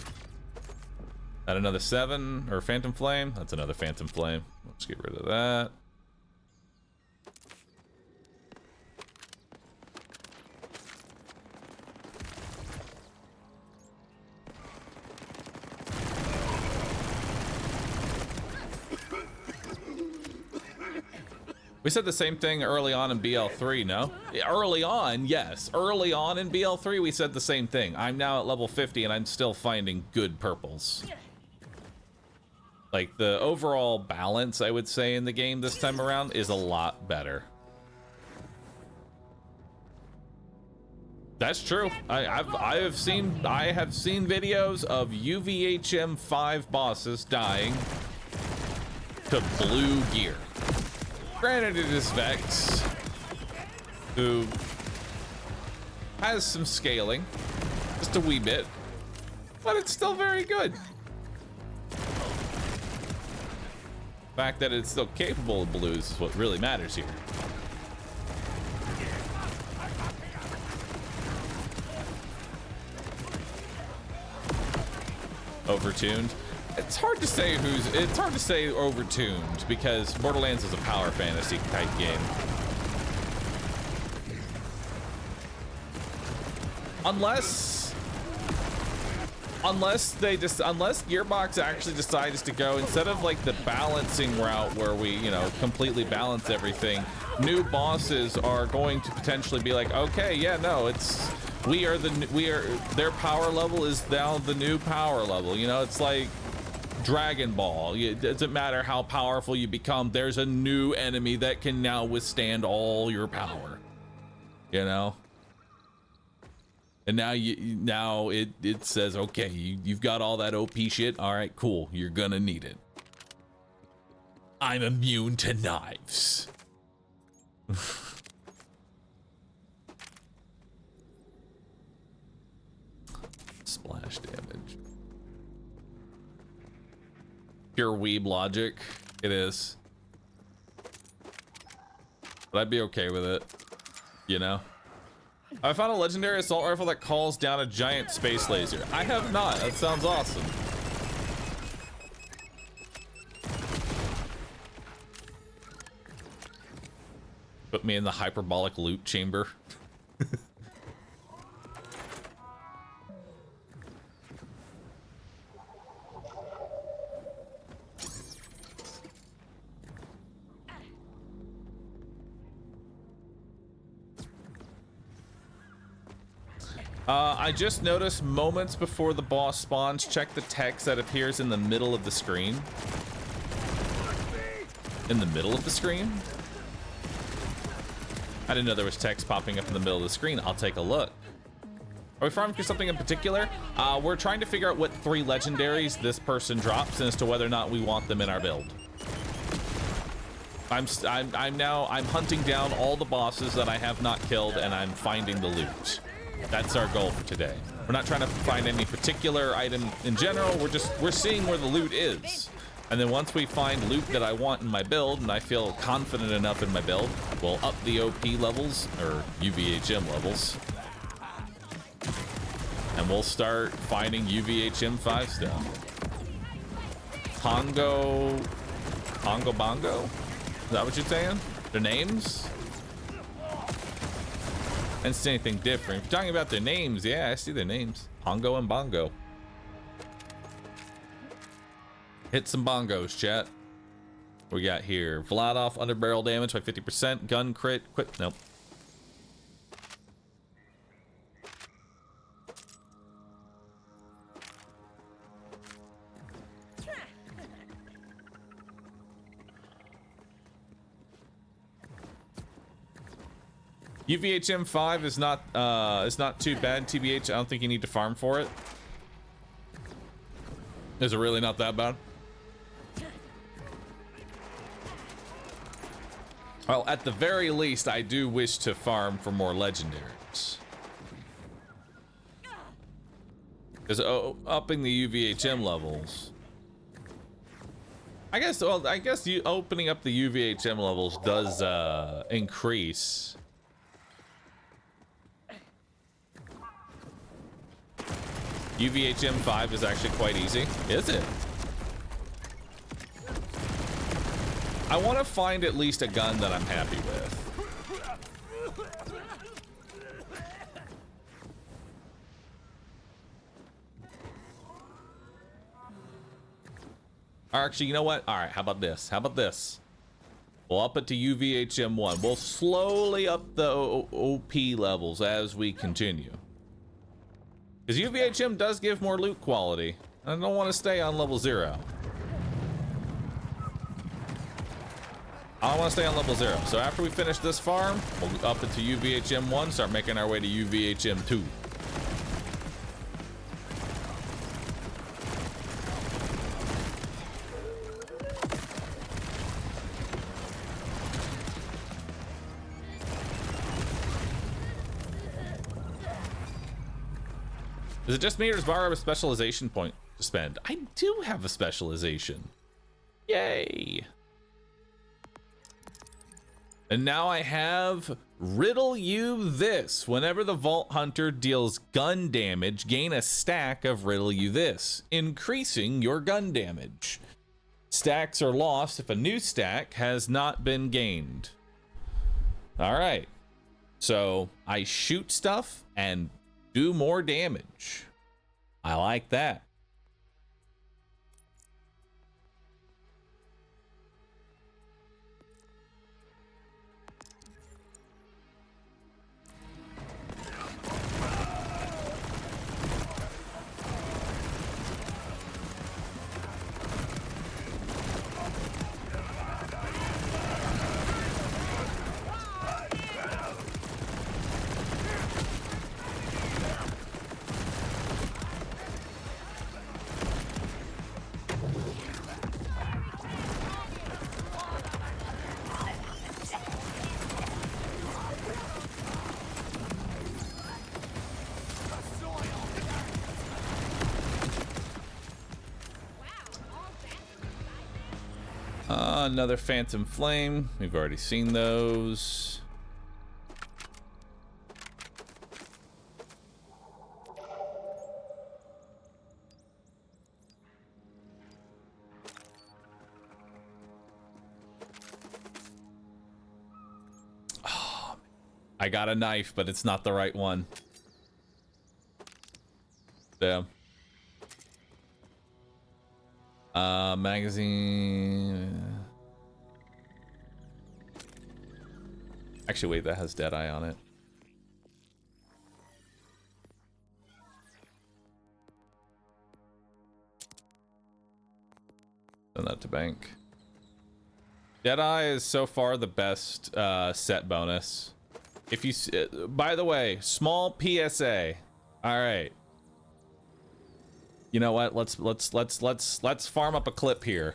That another 7 or Phantom Flame? That's another Phantom Flame. Let's get rid of that. We said the same thing early on in BL3, no? Early on, yes. Early on in BL3, we said the same thing. I'm now at level 50 and I'm still finding good purples. Like, the overall balance, I would say, in the game this time around is a lot better. That's true. I have seen videos of UVHM 5 bosses dying to blue gear. Granted, it is Vex, who has some scaling. Just a wee bit. But it's still very good. The fact that it's still capable of blues is what really matters here. Overtuned. It's hard to say overtuned because Borderlands is a power fantasy type game. Unless Gearbox actually decides to go, instead of like the balancing route where we, you know, completely balance everything, new bosses are going to potentially be like, okay, yeah, no, their power level is now the new power level. You know, it's like Dragon Ball. It doesn't matter how powerful you become, there's a new enemy that can now withstand all your power, you know. And now it says, okay, you've got all that OP shit. All right, cool. You're gonna need it. I'm immune to knives. Splash damage. Pure weeb logic. It is. But I'd be okay with it. You know? I found a legendary assault rifle that calls down a giant space laser. I have not. That sounds awesome. Put me in the hyperbolic loot chamber. I just noticed moments before the boss spawns, check the text that appears in the middle of the screen. In the middle of the screen? I didn't know there was text popping up in the middle of the screen. I'll take a look. Are we farming for something in particular? We're trying to figure out what 3 legendaries this person drops and as to whether or not we want them in our build. I'm hunting down all the bosses that I have not killed, and I'm finding the loot. That's our goal for today. We're not trying to find any particular item in general. We're seeing where the loot is. And then once we find loot that I want in my build, and I feel confident enough in my build, we'll up the OP levels, or UVHM levels. And we'll start finding UVHM 5 stuff. Hongo Bongo? Is that what you're saying? Their names? I didn't see anything different. If you're talking about their names, yeah, I see their names. Hongo and Bongo. Hit some bongos, chat. What we got here? Vladoff under barrel damage by 50%. Gun crit. Quit. Nope. UVHM 5 is not too bad. TBH, I don't think you need to farm for it. Is it really not that bad? Well, at the very least, I do wish to farm for more legendaries. Because upping the UVHM levels. I guess you opening up the UVHM levels does increase. UVHM 5 is actually quite easy. Is it? I want to find at least a gun that I'm happy with. Or actually, you know what? All right, how about this? How about this? We'll up it to UVHM 1. We'll slowly up the OP levels as we continue. Because UVHM does give more loot quality. I don't want to stay on level 0. I don't want to stay on level 0. So after we finish this farm, we'll up it to UVHM 1, start making our way to UVHM 2. Is it just me or does Bahroo have a specialization point to spend? I do have a specialization. Yay. And now I have riddle you this. Whenever the Vault Hunter deals gun damage, gain a stack of riddle you this, increasing your gun damage. Stacks are lost if a new stack has not been gained. All right. So I shoot stuff and do more damage. I like that. Another Phantom Flame. We've already seen those. Oh, I got a knife, but it's not the right one. Damn. Magazine. Actually, wait, that has Deadeye on it. Send that to bank. Deadeye is so far the best set bonus. If you, by the way, small PSA. All right. You know what? Let's farm up a clip here.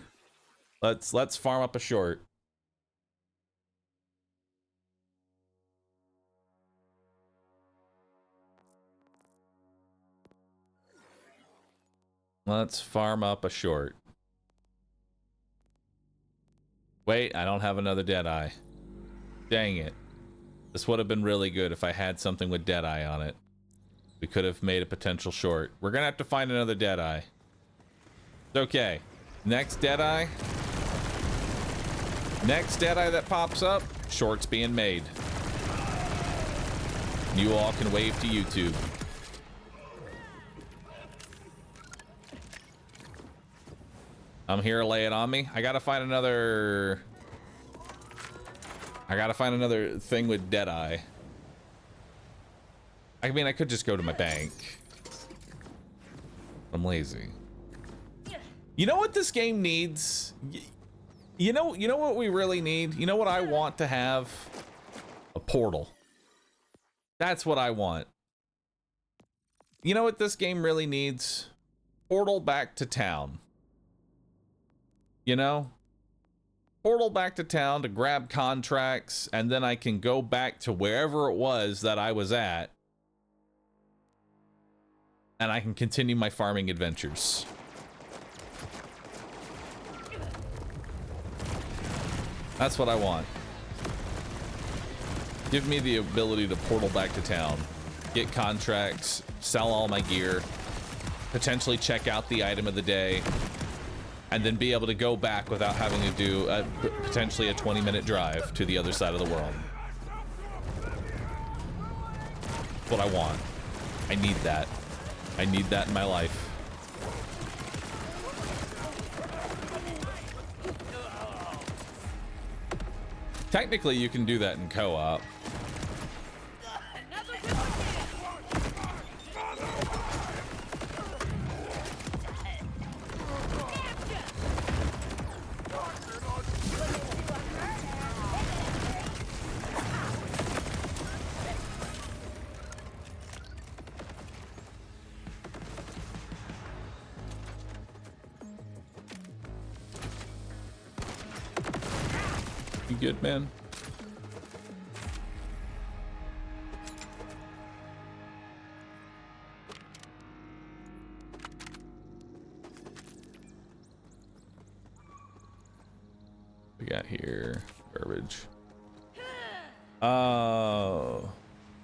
Let's farm up a short. Let's farm up a short. Wait, I don't have another Deadeye. Dang it. This would have been really good if I had something with Deadeye on it. We could have made a potential short. We're gonna have to find another Deadeye. It's okay. Next Deadeye. Next Deadeye that pops up, short's being made. You all can wave to YouTube. I'm here, lay it on me. I gotta find another thing with Deadeye. I mean, I could just go to my bank. I'm lazy. You know what this game needs? You know what we really need? You know what I want to have? A portal. That's what I want. You know what this game really needs? Portal back to town. You know? Portal back to town to grab contracts, and then I can go back to wherever it was that I was at. And I can continue my farming adventures. That's what I want. Give me the ability to portal back to town, get contracts, sell all my gear, potentially check out the item of the day, and then be able to go back without having to do potentially a 20-minute drive to the other side of the world. That's what I want. I need that. I need that in my life. Technically, you can do that in co-op. You good, man?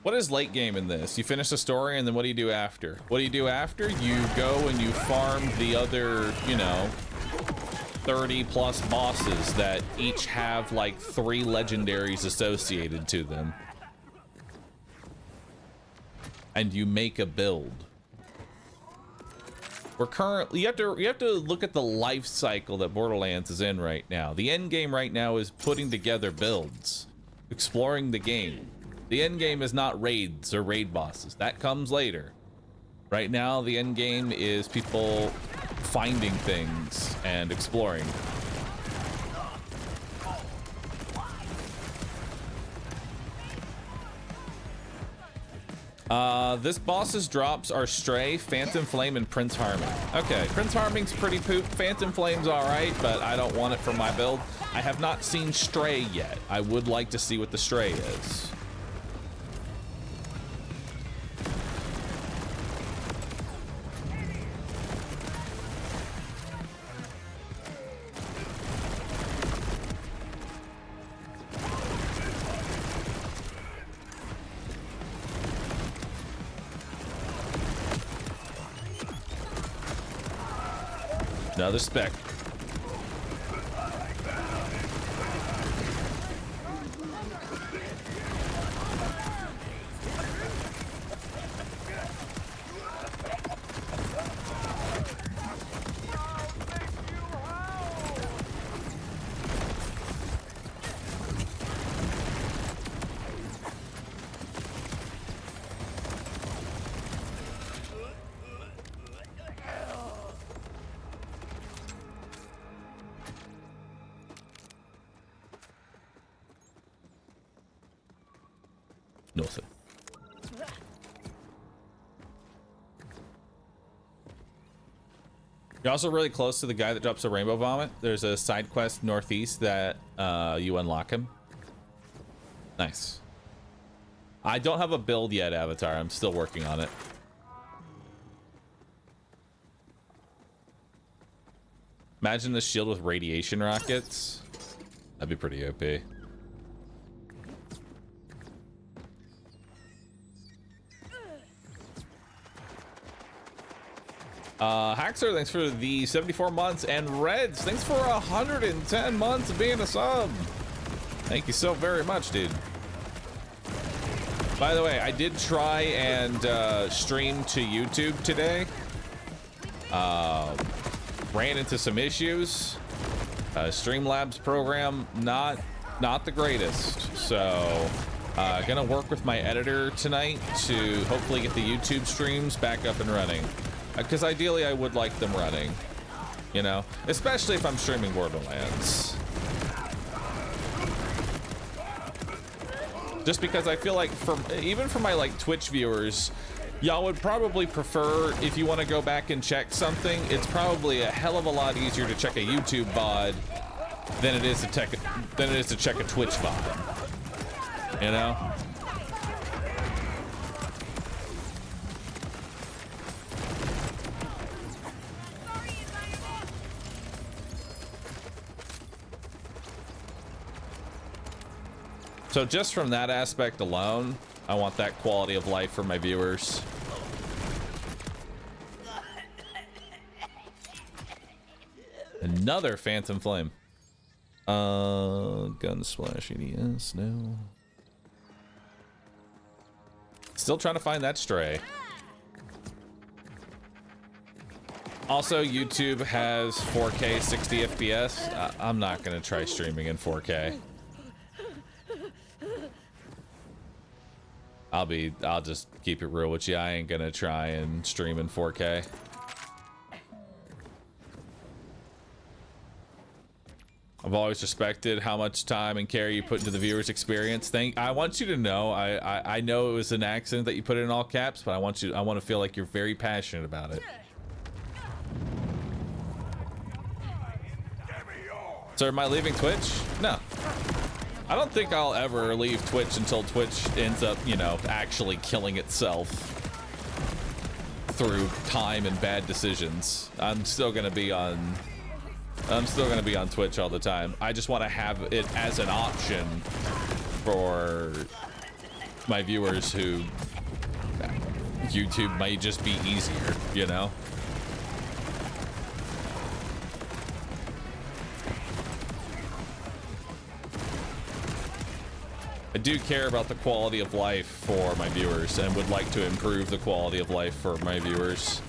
What is late game in this? You finish the story and then what do you do after? What do you do after? You go and you farm the other, you know, 30 plus bosses that each have like 3 legendaries associated to them. And you make a build. We're currently, you have to look at the life cycle that Borderlands is in right now. The end game right now is putting together builds, exploring the game. The end game is not raids or raid bosses. That comes later. Right now, the end game is people finding things and exploring. This boss's drops are Stray, Phantom Flame, and Prince Harming. Okay, Prince Harming's pretty poop. Phantom Flame's alright, but I don't want it for my build. I have not seen Stray yet. I would like to see what the Stray is. Another spec. Nothing. You're also really close to the guy that drops a rainbow vomit. There's a side quest northeast that you unlock him. Nice. I don't have a build yet, Avatar. I'm still working on it. Imagine the shield with radiation rockets. That'd be pretty OP. Haxer, thanks for the 74 months, and Reds, thanks for 110 months of being a sub. Thank you so very much, dude. By the way, I did try and stream to YouTube today. Ran into some issues. Streamlabs program, not the greatest. So, gonna work with my editor tonight to hopefully get the YouTube streams back up and running. Because ideally I would like them running, you know, especially if I'm streaming Borderlands. Just because I feel like even for my like Twitch viewers, y'all would probably prefer, if you want to go back and check something, it's probably a hell of a lot easier to check a YouTube VOD than it is to check a Twitch VOD, you know? So just from that aspect alone, I want that quality of life for my viewers. Another Phantom Flame. Gunsplash EDS, no. Still trying to find that Stray. Also, YouTube has 4K 60 FPS. I'm not gonna try streaming in 4K. I'll just keep it real with you. I ain't gonna try and stream in 4K. I've always respected how much time and care you put into the viewer's experience. I want you to know, I know it was an accident that you put it in all caps, but I want to feel like you're very passionate about it. So am I leaving Twitch? No. I don't think I'll ever leave Twitch until Twitch ends up, you know, actually killing itself through time and bad decisions. I'm still gonna be on Twitch all the time. I just want to have it as an option for my viewers who YouTube might just be easier, you know? I do care about the quality of life for my viewers and would like to improve the quality of life for my viewers.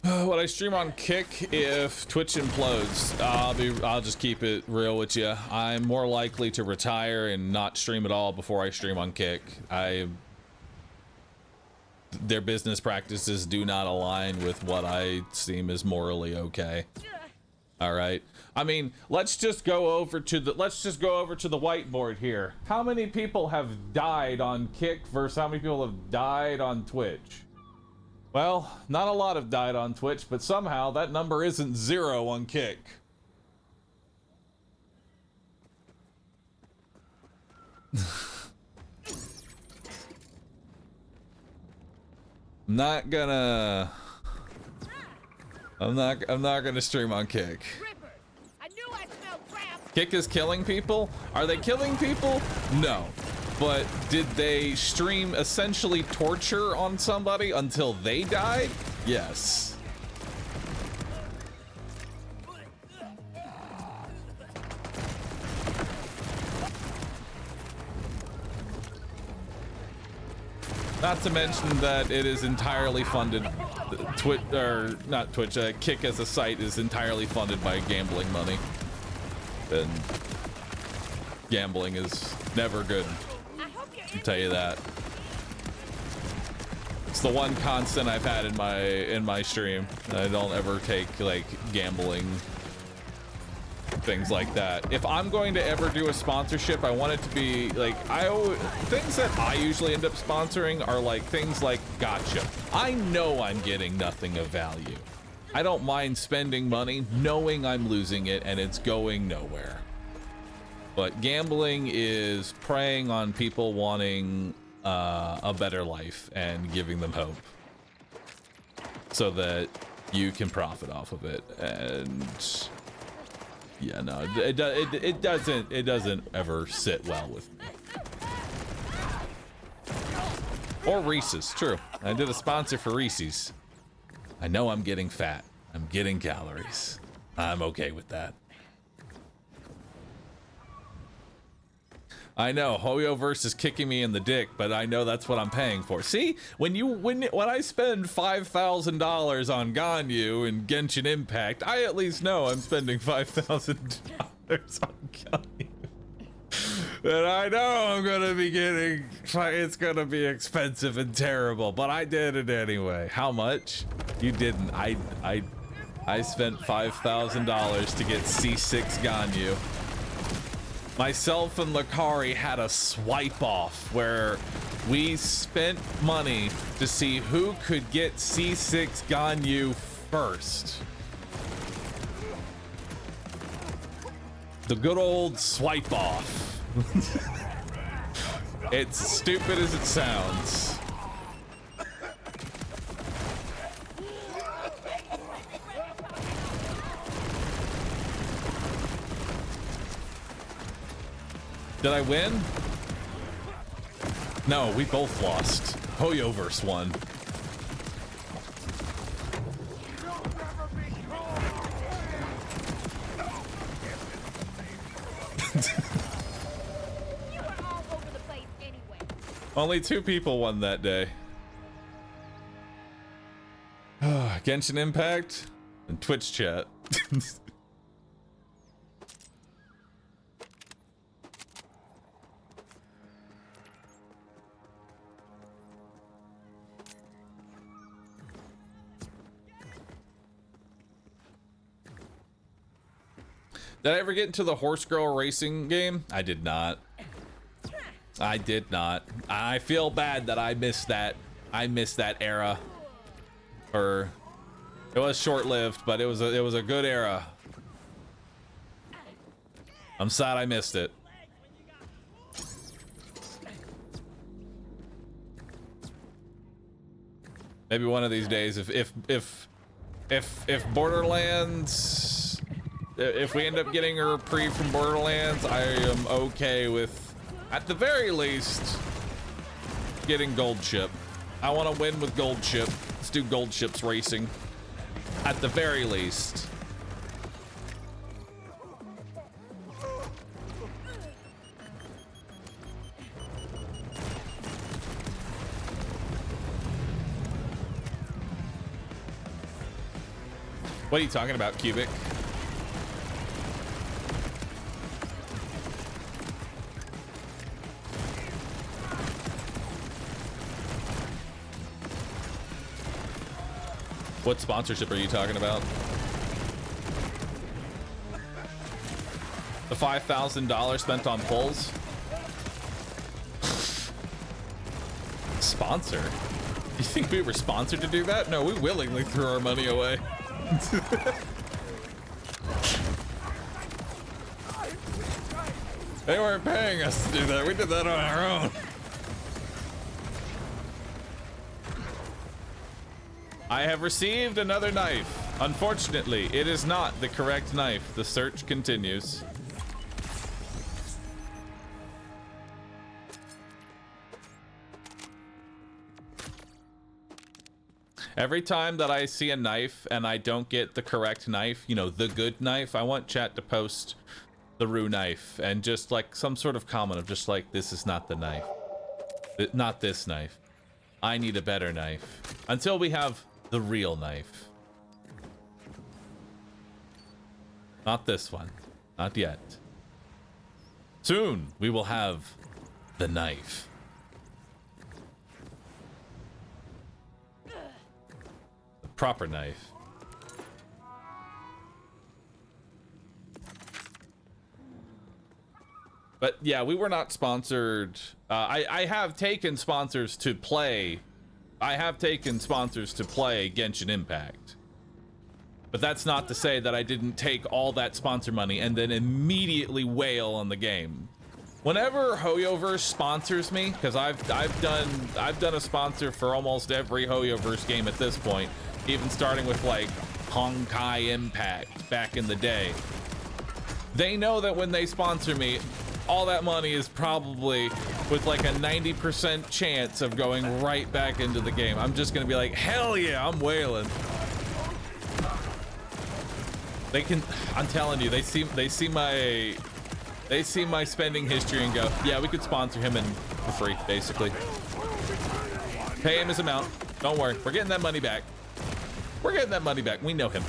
Would I stream on Kick if Twitch implodes? I'll just keep it real with you. I'm more likely to retire and not stream at all before I stream on Kick. Their business practices do not align with what I seem as morally okay. All right. I mean, let's just go over to the whiteboard here. How many people have died on Kick versus how many people have died on Twitch? Well, not a lot have died on Twitch, but somehow that number isn't 0 on Kick. I'm not gonna stream on Kick. I knew I smelled crap. Kick is killing people? Are they killing people? No. But did they stream essentially torture on somebody until they died? Yes. Not to mention that it is entirely funded. Twitch, or not Twitch, Kick as a site is entirely funded by gambling money. And gambling is never good. I'll tell you that. It's the one constant I've had in my stream. I don't ever take like gambling things like that. If I'm going to ever do a sponsorship, I want it to be like things that I usually end up sponsoring are like things like gotcha. I know I'm getting nothing of value. I don't mind spending money knowing I'm losing it and it's going nowhere. But gambling is preying on people wanting a better life and giving them hope so that you can profit off of it. And yeah, no, it doesn't ever sit well with me. Or Reese's, true. I did a sponsor for Reese's. I know I'm getting fat. I'm getting calories. I'm okay with that. I know Hoyoverse is kicking me in the dick, but I know that's what I'm paying for. See, when I spend $5,000 on Ganyu and Genshin Impact, I at least know I'm spending $5,000 on Ganyu. And I know I'm gonna be getting, it's gonna be expensive and terrible, but I did it anyway. How much? You didn't. I spent $5,000 to get C6 Ganyu. Myself and Lakari had a swipe off where we spent money to see who could get C6 Ganyu first. The good old swipe off. It's as stupid as it sounds. Did I win? No, we both lost. Hoyoverse won. You were all over the place anyway. Only 2 people won that day. Genshin Impact and Twitch chat. Did I ever get into the horse girl racing game? I did not. I did not. I feel bad that I missed that. I missed that era. Or it was short-lived, but it was a good era. I'm sad I missed it. Maybe one of these days, if Borderlands, if we end up getting a reprieve from Borderlands, I am okay with, at the very least, getting Gold Ship. I want to win with Gold Ship. Let's do Gold Ships racing. At the very least. What are you talking about, Cubic? What sponsorship are you talking about? The $5,000 spent on polls? Sponsor? You think we were sponsored to do that? No, we willingly threw our money away. They weren't paying us to do that. We did that on our own. I have received another knife. Unfortunately, it is not the correct knife. The search continues. Every time that I see a knife and I don't get the correct knife, you know, the good knife, I want chat to post the Rue knife and just like some sort of comment of just like, this is not the knife. Not this knife. I need a better knife. Until we have the real knife. Not this one. Not yet. Soon we will have the knife. The proper knife. But yeah, we were not sponsored. I have taken sponsors to play. I have taken sponsors to play Genshin Impact. But that's not to say that I didn't take all that sponsor money and then immediately wail on the game. Whenever HoYoverse sponsors me, because I've done a sponsor for almost every HoYoverse game at this point, even starting with like Honkai Impact back in the day. They know that when they sponsor me, all that money is probably with like a 90% chance of going right back into the game. I'm just gonna be like, hell yeah, I'm wailing. They can, I'm telling you, they see my spending history and go, yeah, we could sponsor him for free, basically. Pay him his amount. Don't worry, we're getting that money back. We're getting that money back. We know him.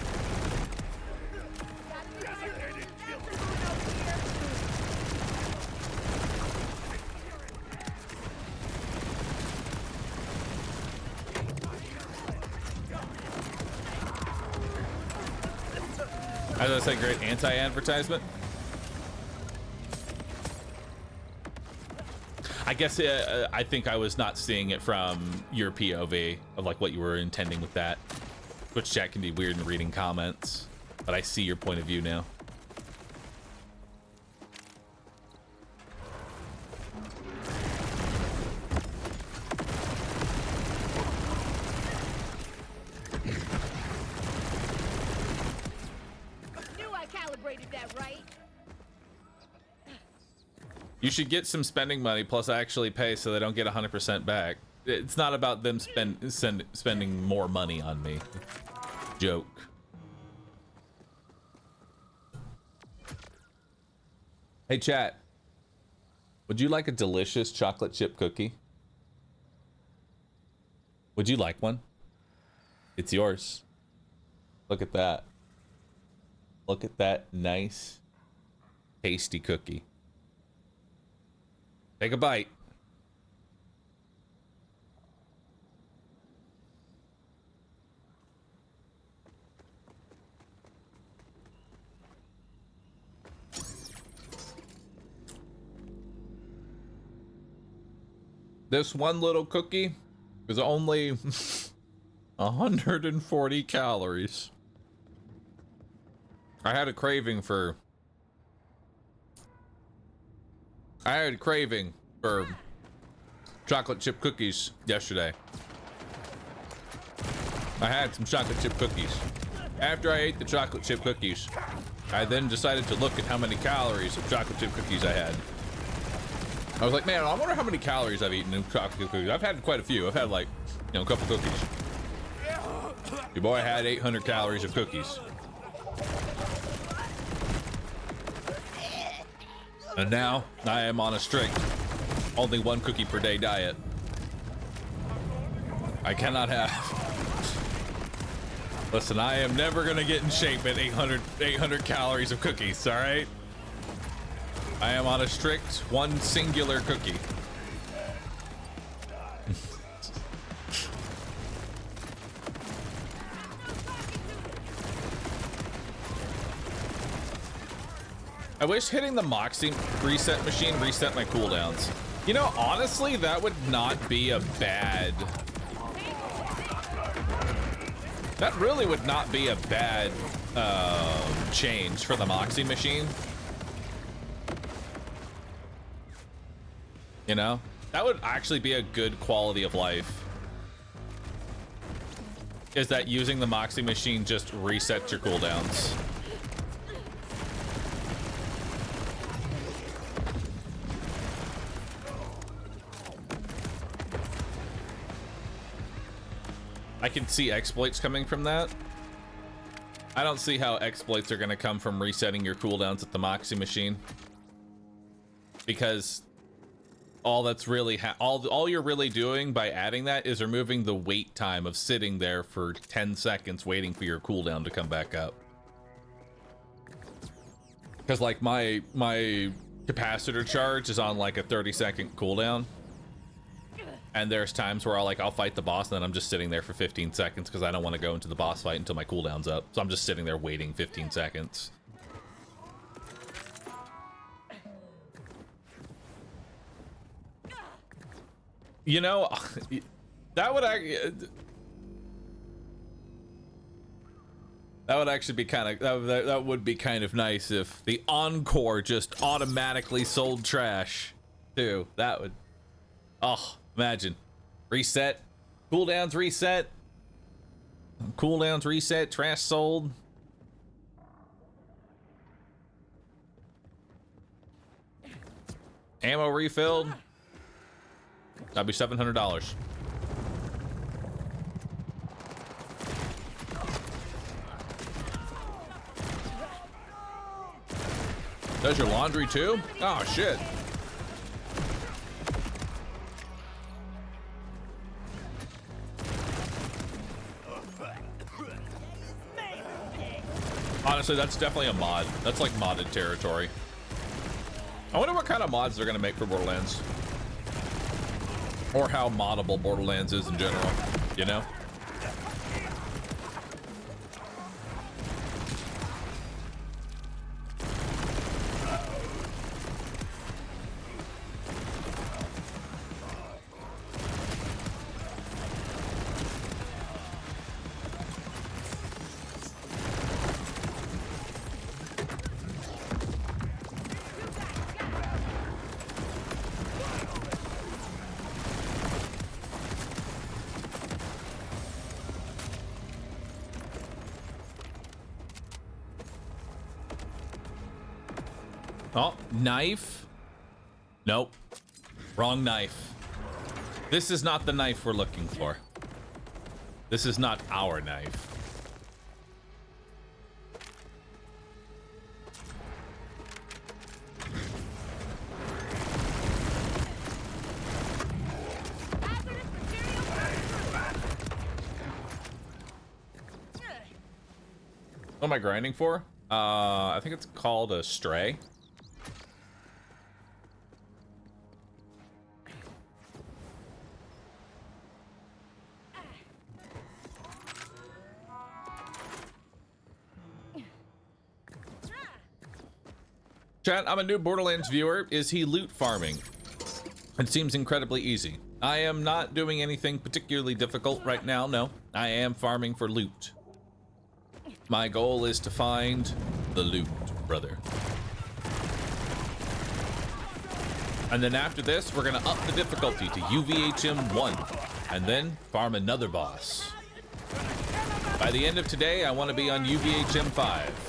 As I say, great anti-advertisement. I guess I think I was not seeing it from your POV of like what you were intending with that. Which chat can be weird in reading comments, but I see your point of view now. You should get some spending money plus actually pay so they don't get 100% back. It's not about them spending more money on me. Joke. Hey chat, would you like a delicious chocolate chip cookie? Would you like one? It's yours. Look at that. Look at that nice, tasty cookie. Take a bite. This one little cookie is only 140 calories. I had a craving for chocolate chip cookies yesterday. I had some chocolate chip cookies. After I ate the chocolate chip cookies, I then decided to look at how many calories of chocolate chip cookies I had. I was like, man, I wonder how many calories I've eaten in chocolate chip cookies. I've had quite a few. I've had like, you know, a couple cookies. Your boy had 800 calories of cookies. And now I am on a strict only one cookie per day diet. I cannot have. Listen, I am never gonna get in shape at 800 calories of cookies, all right? I am on a strict one singular cookie. I wish hitting the Moxie reset machine reset my cooldowns. You know, honestly, that would not be a bad... That really would not be a bad change for the Moxie machine. You know? That would actually be a good quality of life. Is that using the Moxie machine just resets your cooldowns. I can see exploits coming from that. I don't see how exploits are going to come from resetting your cooldowns at the Moxie machine, because all that's really all you're really doing by adding that is removing the wait time of sitting there for 10 seconds waiting for your cooldown to come back up. Because like my capacitor charge is on like a 30-second cooldown. And there's times where I'll fight the boss and then I'm just sitting there for 15 seconds because I don't want to go into the boss fight until my cooldown's up. So I'm just sitting there waiting 15 seconds. You know, that would actually be kind of that would be kind of nice if the Encore just automatically sold trash too. That would, oh. Imagine. Reset. Cooldowns reset. Cooldowns reset. Trash sold. Ammo refilled. That'd be $700. Does your laundry too? Oh shit. Honestly, that's definitely a mod. That's like modded territory. I wonder what kind of mods they're gonna make for Borderlands. Or how moddable Borderlands is in general, you know? Oh, knife? Nope. Wrong knife. This is not the knife we're looking for. This is not our knife. What am I grinding for? I think it's called a stray. Chat, I'm a new Borderlands viewer. Is he loot farming? It seems incredibly easy. I am not doing anything particularly difficult right now, no. I am farming for loot. My goal is to find the loot, brother. And then after this, we're gonna up the difficulty to UVHM 1, and then farm another boss. By the end of today, I want to be on UVHM 5.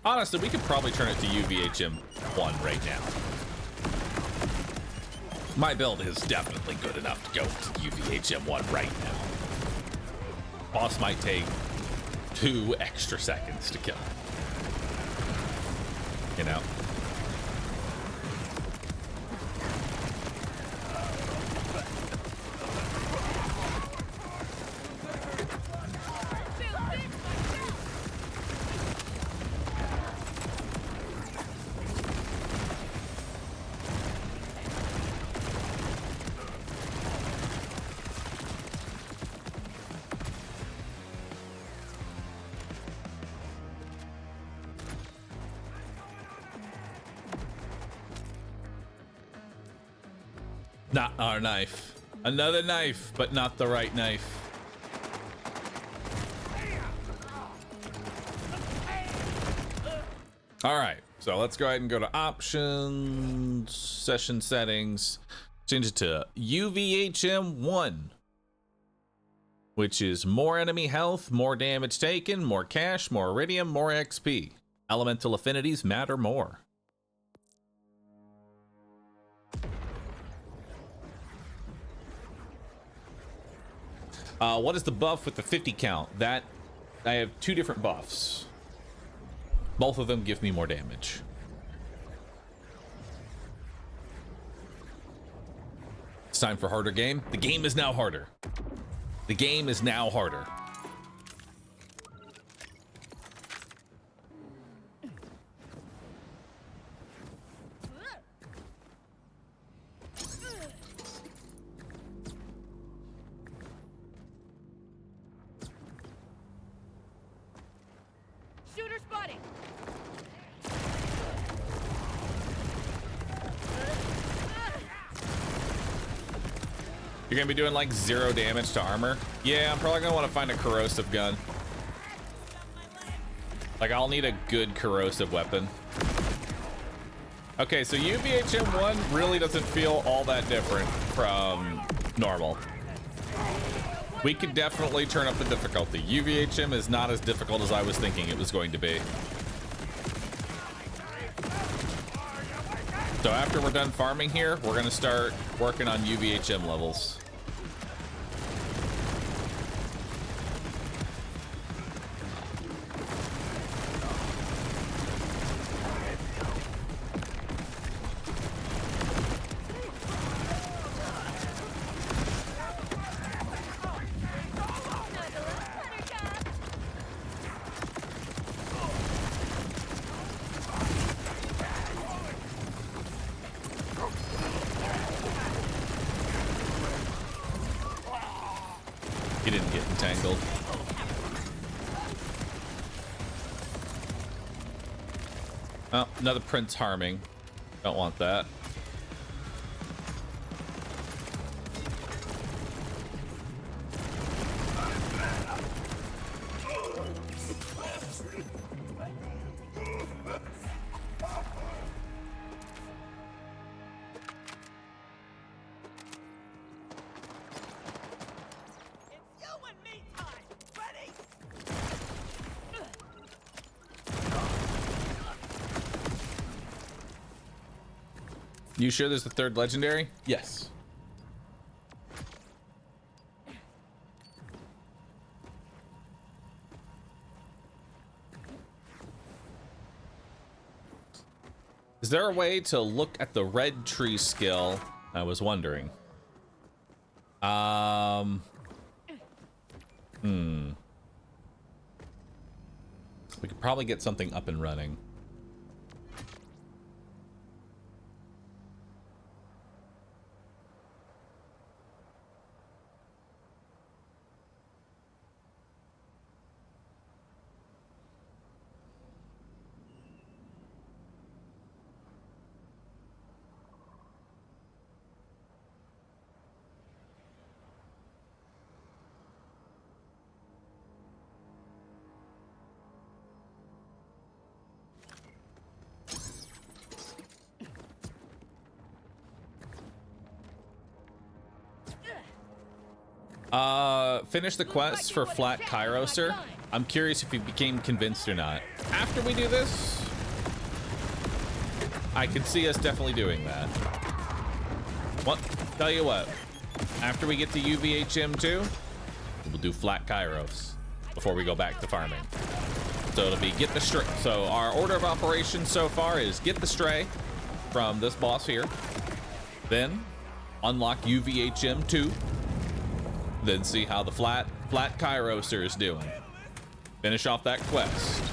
Honestly, we could probably turn it to UVHM 1 right now. My build is definitely good enough to go to UVHM 1 right now. Boss might take 2 extra seconds to kill. You know? Not our knife. Another knife, but not the right knife. All right, so let's go ahead and go to options, session settings, change it to UVHM 1, which is more enemy health, more damage taken, more cash, more iridium, more XP. Elemental affinities matter more. What is the buff with the 50 count? That I have 2 different buffs. Both of them give me more damage. It's time for harder game. The game is now harder. The game is now harder. Shooter spotted. You're gonna be doing like 0 damage to armor? Yeah, I'm probably gonna want to find a corrosive gun. Like, I'll need a good corrosive weapon. Okay, so UVHM 1 really doesn't feel all that different from normal. We could definitely turn up the difficulty. UVHM is not as difficult as I was thinking it was going to be. So after we're done farming here, we're gonna start working on UVHM levels. He didn't get entangled. Oh, another prince harming. Don't want that. You sure there's a 3rd legendary? Yes. Is there a way to look at the red tree skill? I was wondering. We could probably get something up and running. Finish the quest for Flat Kairoser. I'm curious if you became convinced or not. After we do this, I could see us definitely doing that. Well, tell you what, after we get to UVHM 2, we'll do Flat Kairos before we go back to farming. So it'll be get the stray. So our order of operations so far is get the stray from this boss here, then unlock UVHM 2, then see how the Flat Kairoser is doing. Finish off that quest.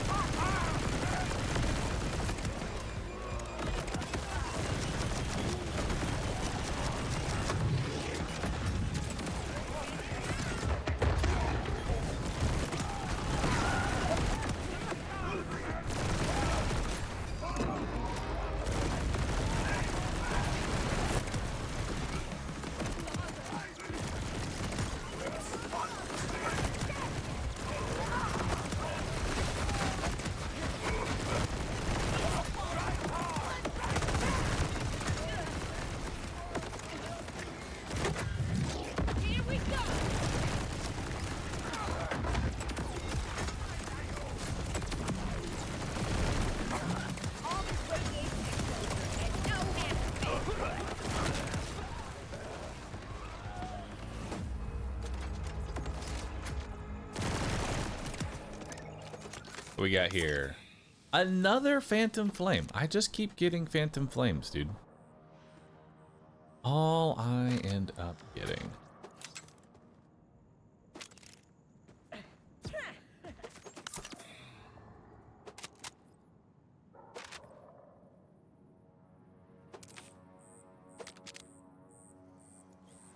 What we got here? Another Phantom Flame. I just keep getting Phantom Flames, dude. All I end up getting.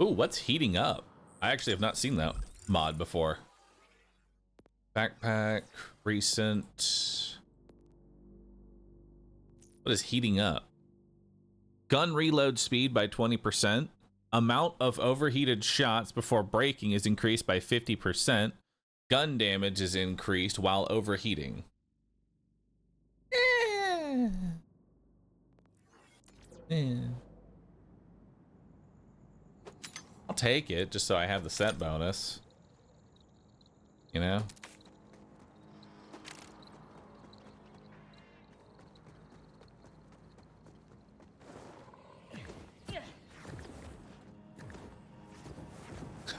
Ooh, what's heating up? I actually have not seen that mod before. Backpack, recent. What is heating up? Gun reload speed by 20%. Amount of overheated shots before breaking is increased by 50%. Gun damage is increased while overheating. I'll take it just so I have the set bonus. You know?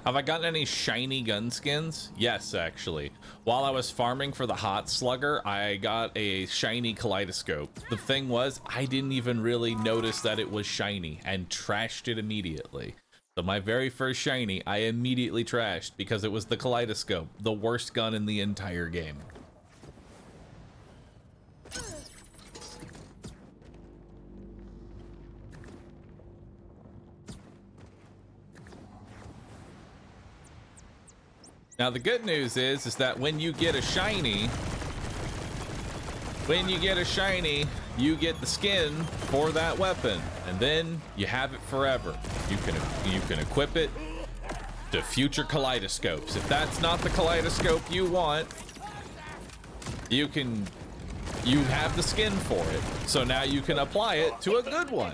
Have I gotten any shiny gun skins? Yes, actually. While I was farming for the Hot Slugger, I got a shiny kaleidoscope. The thing was, I didn't even really notice that it was shiny and trashed it immediately. So my very first shiny, I immediately trashed because it was the kaleidoscope, the worst gun in the entire game. Now the good news is that when you get a shiny, you get the skin for that weapon, and then you have it forever. You can equip it to future kaleidoscopes. If that's not the kaleidoscope you want, you have the skin for it. So now you can apply it to a good one.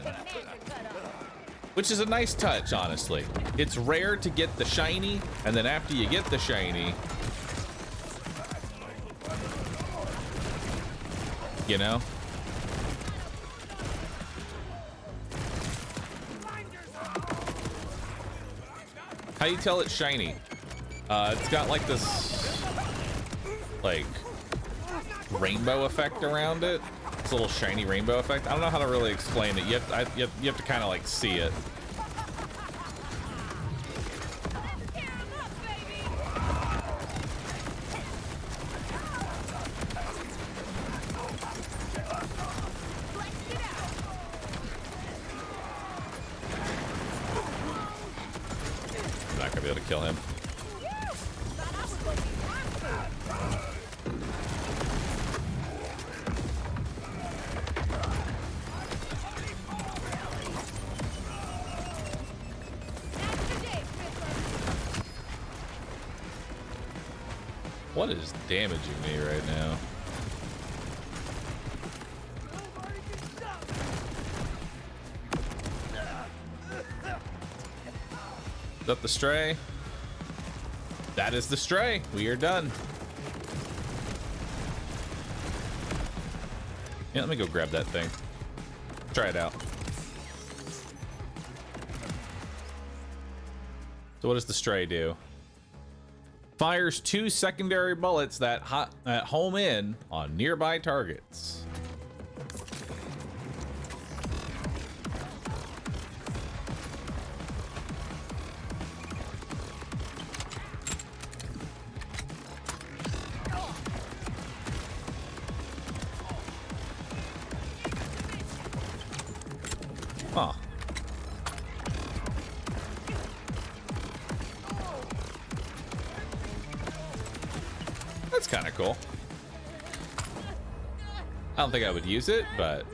Which is a nice touch, honestly. It's rare to get the shiny, and then after you get the shiny, you know? How you tell it's shiny? It's got like this, like, rainbow effect around it. It's a little shiny rainbow effect. I don't know how to really explain it. You have to kind of like see it. I'm not gonna be able to kill him. What is damaging me right now? Is that the stray? That is the stray. We are done. Yeah, let me go grab that thing. Try it out. So what does the stray do? Fires 2 secondary bullets that home in on nearby targets. Huh. That's kind of cool. I don't think I would use it, but...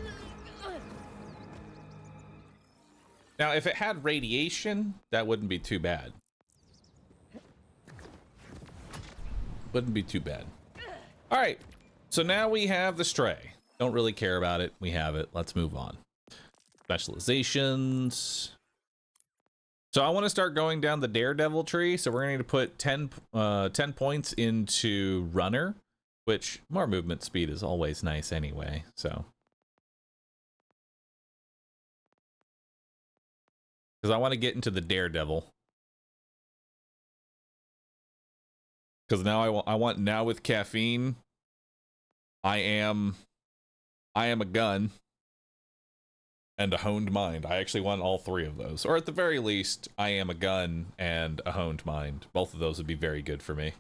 Now, if it had radiation, that wouldn't be too bad. Wouldn't be too bad. All right, so now we have the stray. Don't really care about it. We have it. Let's move on. Specializations. So I want to start going down the daredevil tree. So we're going to need to put 10 points into runner, which more movement speed is always nice anyway. So because I want to get into the daredevil. Because now I want now with caffeine. I am a gun. And a honed mind. I actually want all 3 of those. Or at the very least, I am a gun and a honed mind. Both of those would be very good for me.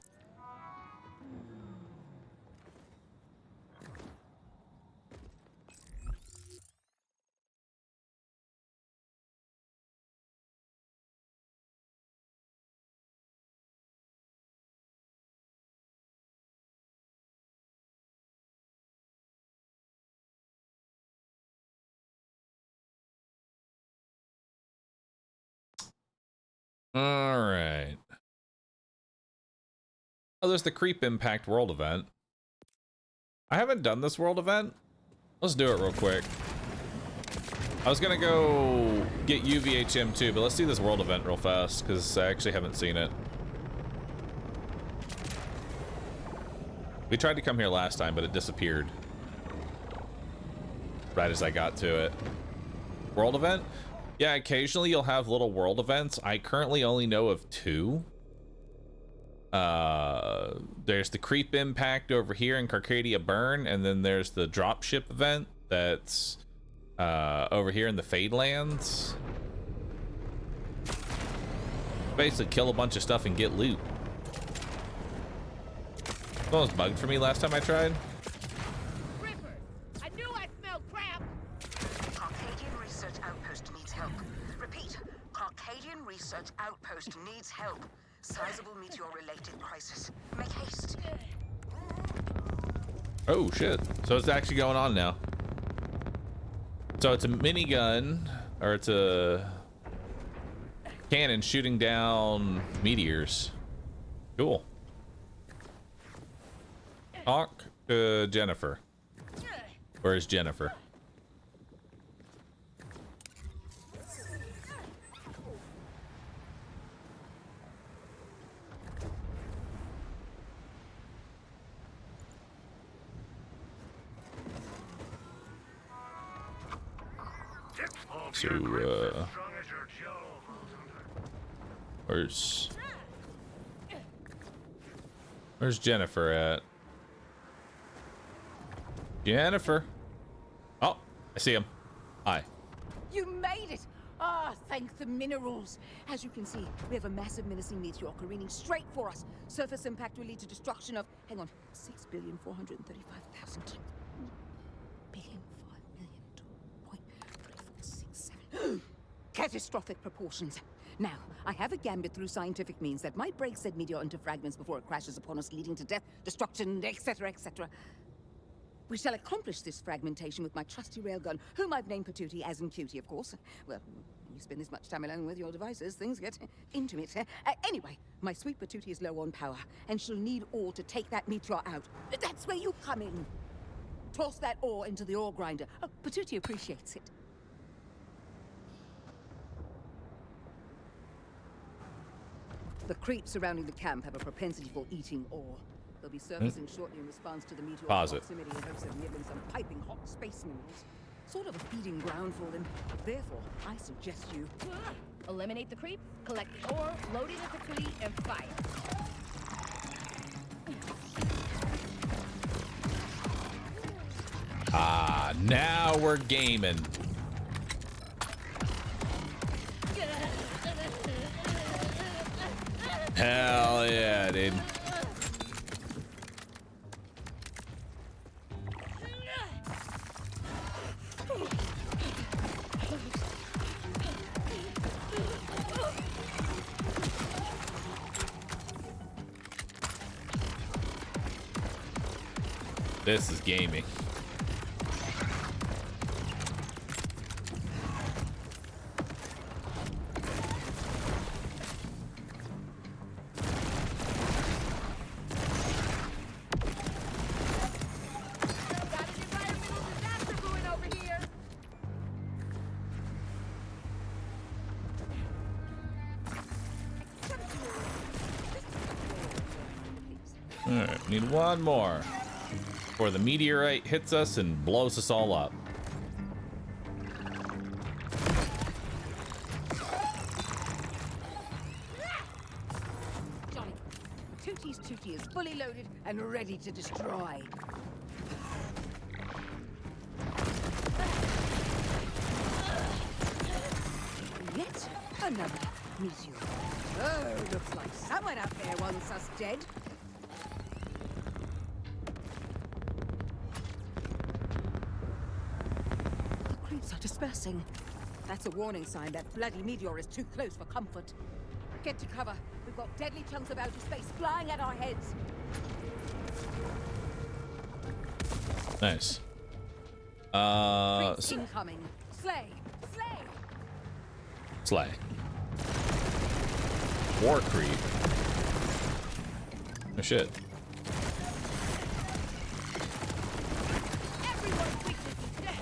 All right. Oh, there's the Creep Impact World event. I haven't done this world event. Let's do it real quick. I was gonna go get UVHM too, but let's do this world event real fast because I actually haven't seen it. We tried to come here last time, but it disappeared right as I got to it. World event? Yeah, occasionally you'll have little world events. I currently only know of 2. There's the Creep Impact over here in Carcadia Burn, and then there's the Dropship event that's over here in the Fadelands. Basically kill a bunch of stuff and get loot. It was bugged for me last time I tried. Research outpost needs help. Sizable meteor-related crisis. Make haste. Oh shit! So it's actually going on now. So it's a minigun, or it's a cannon shooting down meteors. Cool. Talk to Jennifer. Where is Jennifer? So, where's Jennifer at? Jennifer. Oh, I see him. Hi. You made it! Ah, thank the minerals. As you can see, we have a massive menacing meteor careening straight for us. Surface impact will lead to destruction of, hang on, 6,435,000. Catastrophic proportions. Now, I have a gambit through scientific means that might break said meteor into fragments before it crashes upon us, leading to death, destruction, etc., etc. We shall accomplish this fragmentation with my trusty railgun, whom I've named Patootie, as in cutie, of course. Well, you spend this much time alone with your devices, things get intimate. Anyway, my sweet Patootie is low on power, and she'll need ore to take that meteor out. That's where you come in. Toss that ore into the ore grinder. Oh, Patootie appreciates it. The creeps surrounding the camp have a propensity for eating ore. They'll be surfacing shortly in response to the meteor's Pause it. proximity in hopes of nibbling some piping hot space minerals. Sort of a feeding ground for them. Therefore, I suggest you... Eliminate the creep, collect the ore, load it into tree, and fire. Ah, now we're gaming. Hell yeah, dude. This is gaming. Got an environmental disaster brewing over here. All right, need one more before the meteorite hits us and blows us all up. Johnny, Tootie's Tootie is fully loaded and ready to destroy. Yet another meteor. Oh, looks like someone out there wants us dead. The creeps are dispersing. That's a warning sign that bloody meteor is too close for comfort. Get to cover. We've got deadly chunks of outer space flying at our heads. Nice. Creeps incoming. Slay! Slay! Slay. War creep. Oh shit. Everyone's weakness is dead.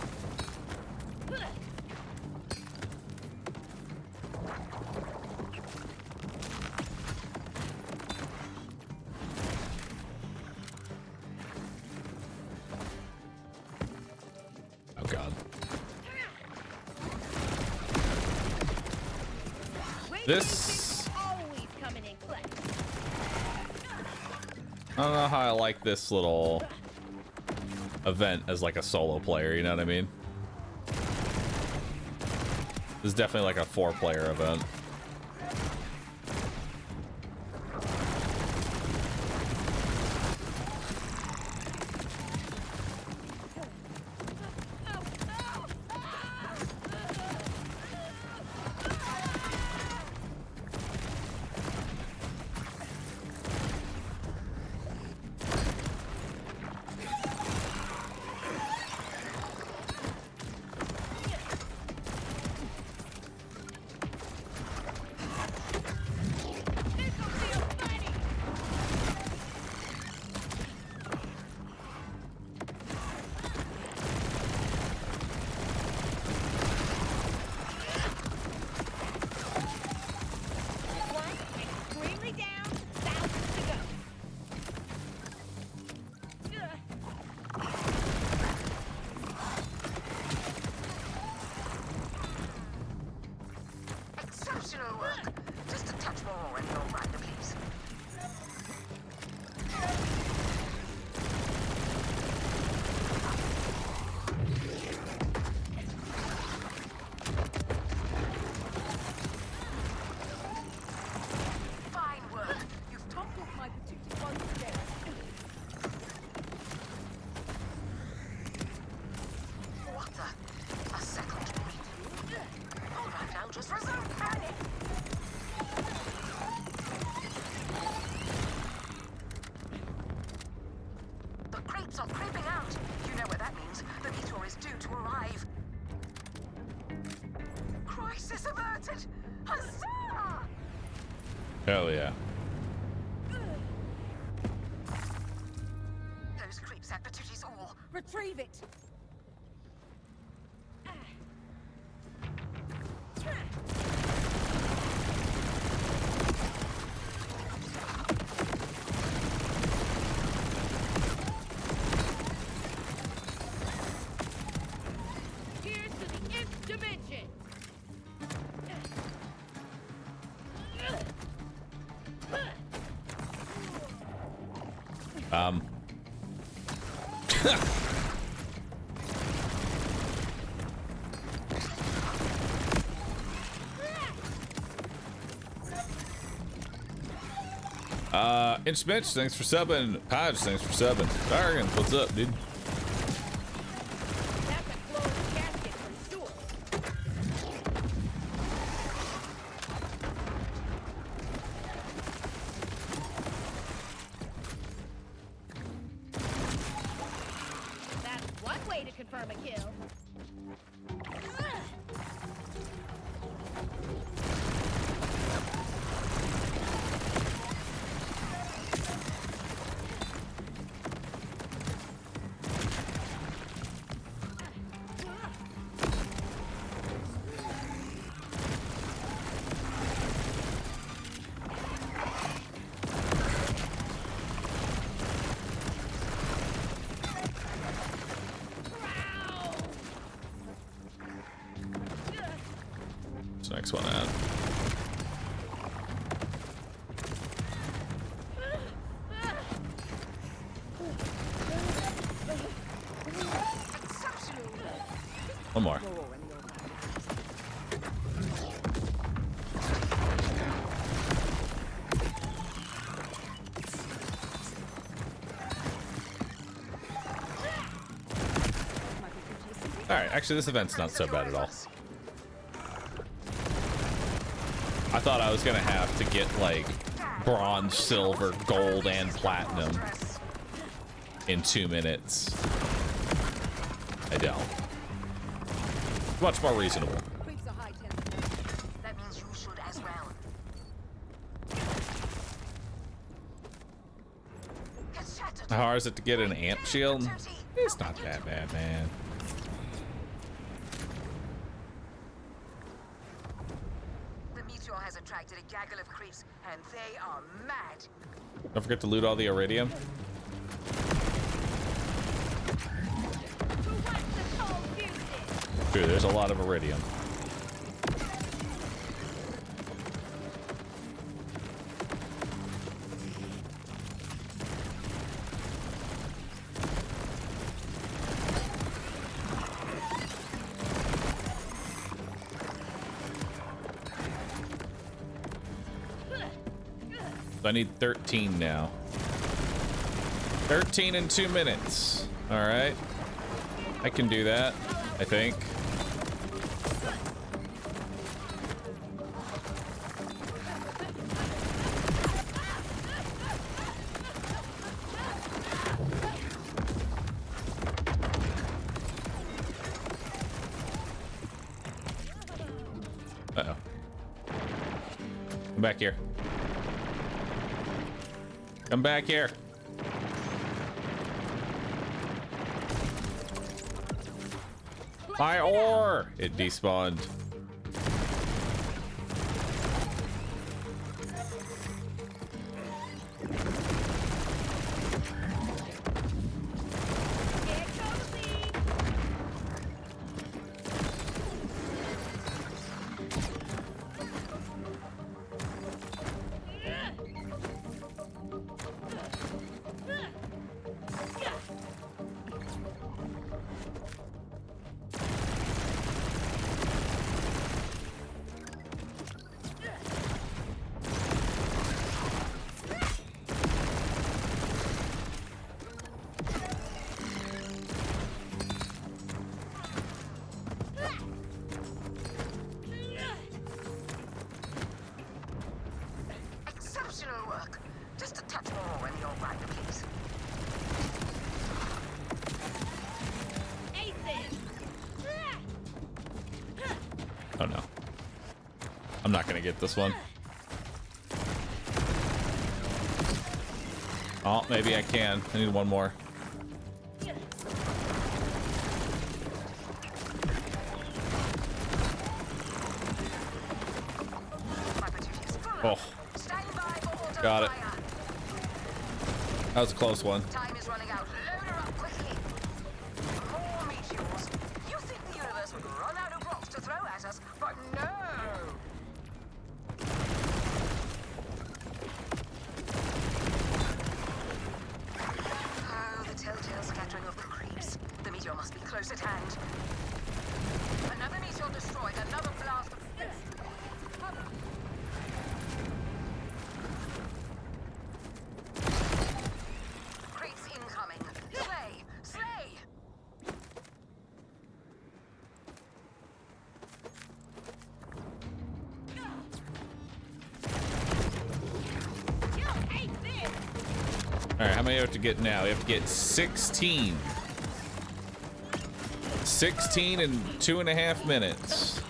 Oh god. This, Always coming in clutch. I don't know how I like this little event as like a solo player, you know what I mean? This is definitely like a 4-player event. Extremely down, thousands to go. Exceptional work. Just a touch more and you'll find the please. Fine work. You've Topped off my patootie once again. what the? A second point. All right, now just resume panic. The creeps are creeping out. You know what that means. The meteor is due to arrive. Crisis averted! Huzzah! Hell yeah. Those creeps at Patooty's ore. Retrieve it! Inchmitch, thanks for subbing. Podge, thanks for subbing. Bargains, what's up, dude? That's a closed casket for sure. That's one way to confirm a kill. What's the next one at? One more. Alright, actually this event's not so bad at all. I thought I was gonna have to get like bronze, silver, gold, and platinum in 2 minutes. I don't. Much more reasonable. That means you should as well. It's shattered. How hard is it to get an amp shield? It's not that bad, man. The meteor has attracted a gaggle of creeps, and they are mad. Don't forget to loot all the iridium. Who wants the cold music? Dude, there's a lot of iridium. I need 13 now. 13 in 2 minutes. All right. I can do that, I think. Uh-oh. Come back here. Come back here. My ore! It despawned. Get cozy. Exceptional work. Just a touch more when you're right, please. Aces. Oh no. I'm not gonna get this one. Oh, maybe I can. I need one more. Oh, got it. That was a close one. Time is running out. Load her up quickly. More meteors. You think the universe would run out of rocks to throw at us, but no. All right, how many do you have to get now? You have to get 16. 16 in 2.5 minutes.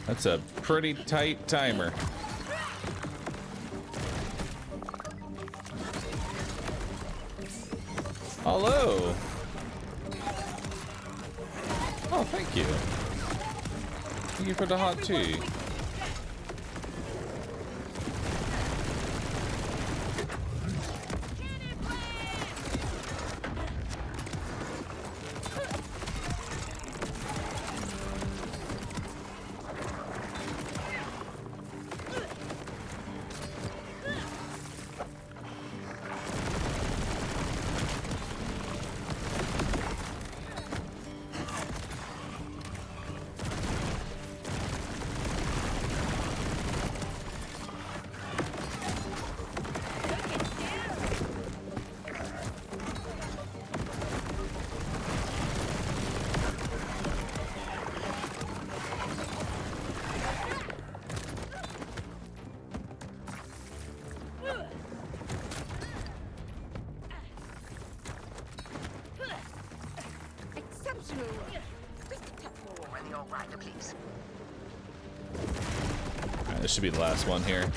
That's a pretty tight timer. Hello. Oh, thank you. Thank you for the hot tea. Exceptional. Just a touch more in the old grinder, please. All right, this should be the last one here.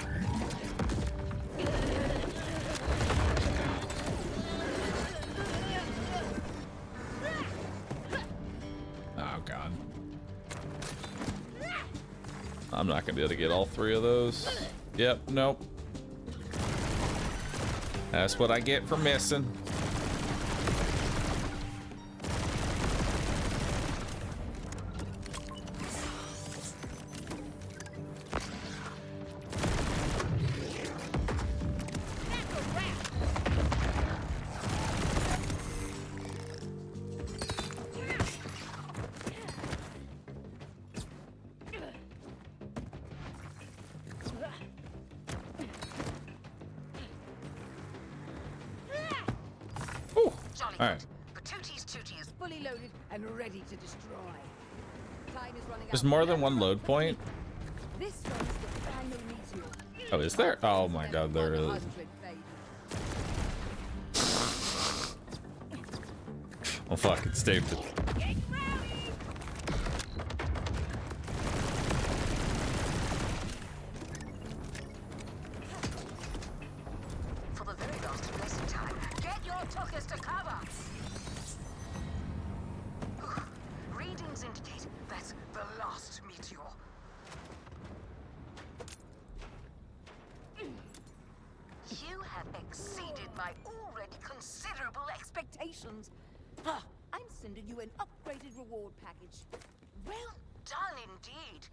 Oh, God. I'm not gonna be able to get all 3 of those. Yep, nope. That's what I get for missing. Jolly All right. good. Patooty's tooty is fully loaded and ready to destroy. Time is running out. There's more than one load point. This one's the final meteor. Oh, is there? Oh my God, there is. 100, baby. Oh fuck, it's David. For the very last blessed time, get your tuckers to cover! Readings indicate that's the last meteor. You have exceeded my already considerable Expectations. Ah, I'm sending you an upgraded reward package. Well done indeed.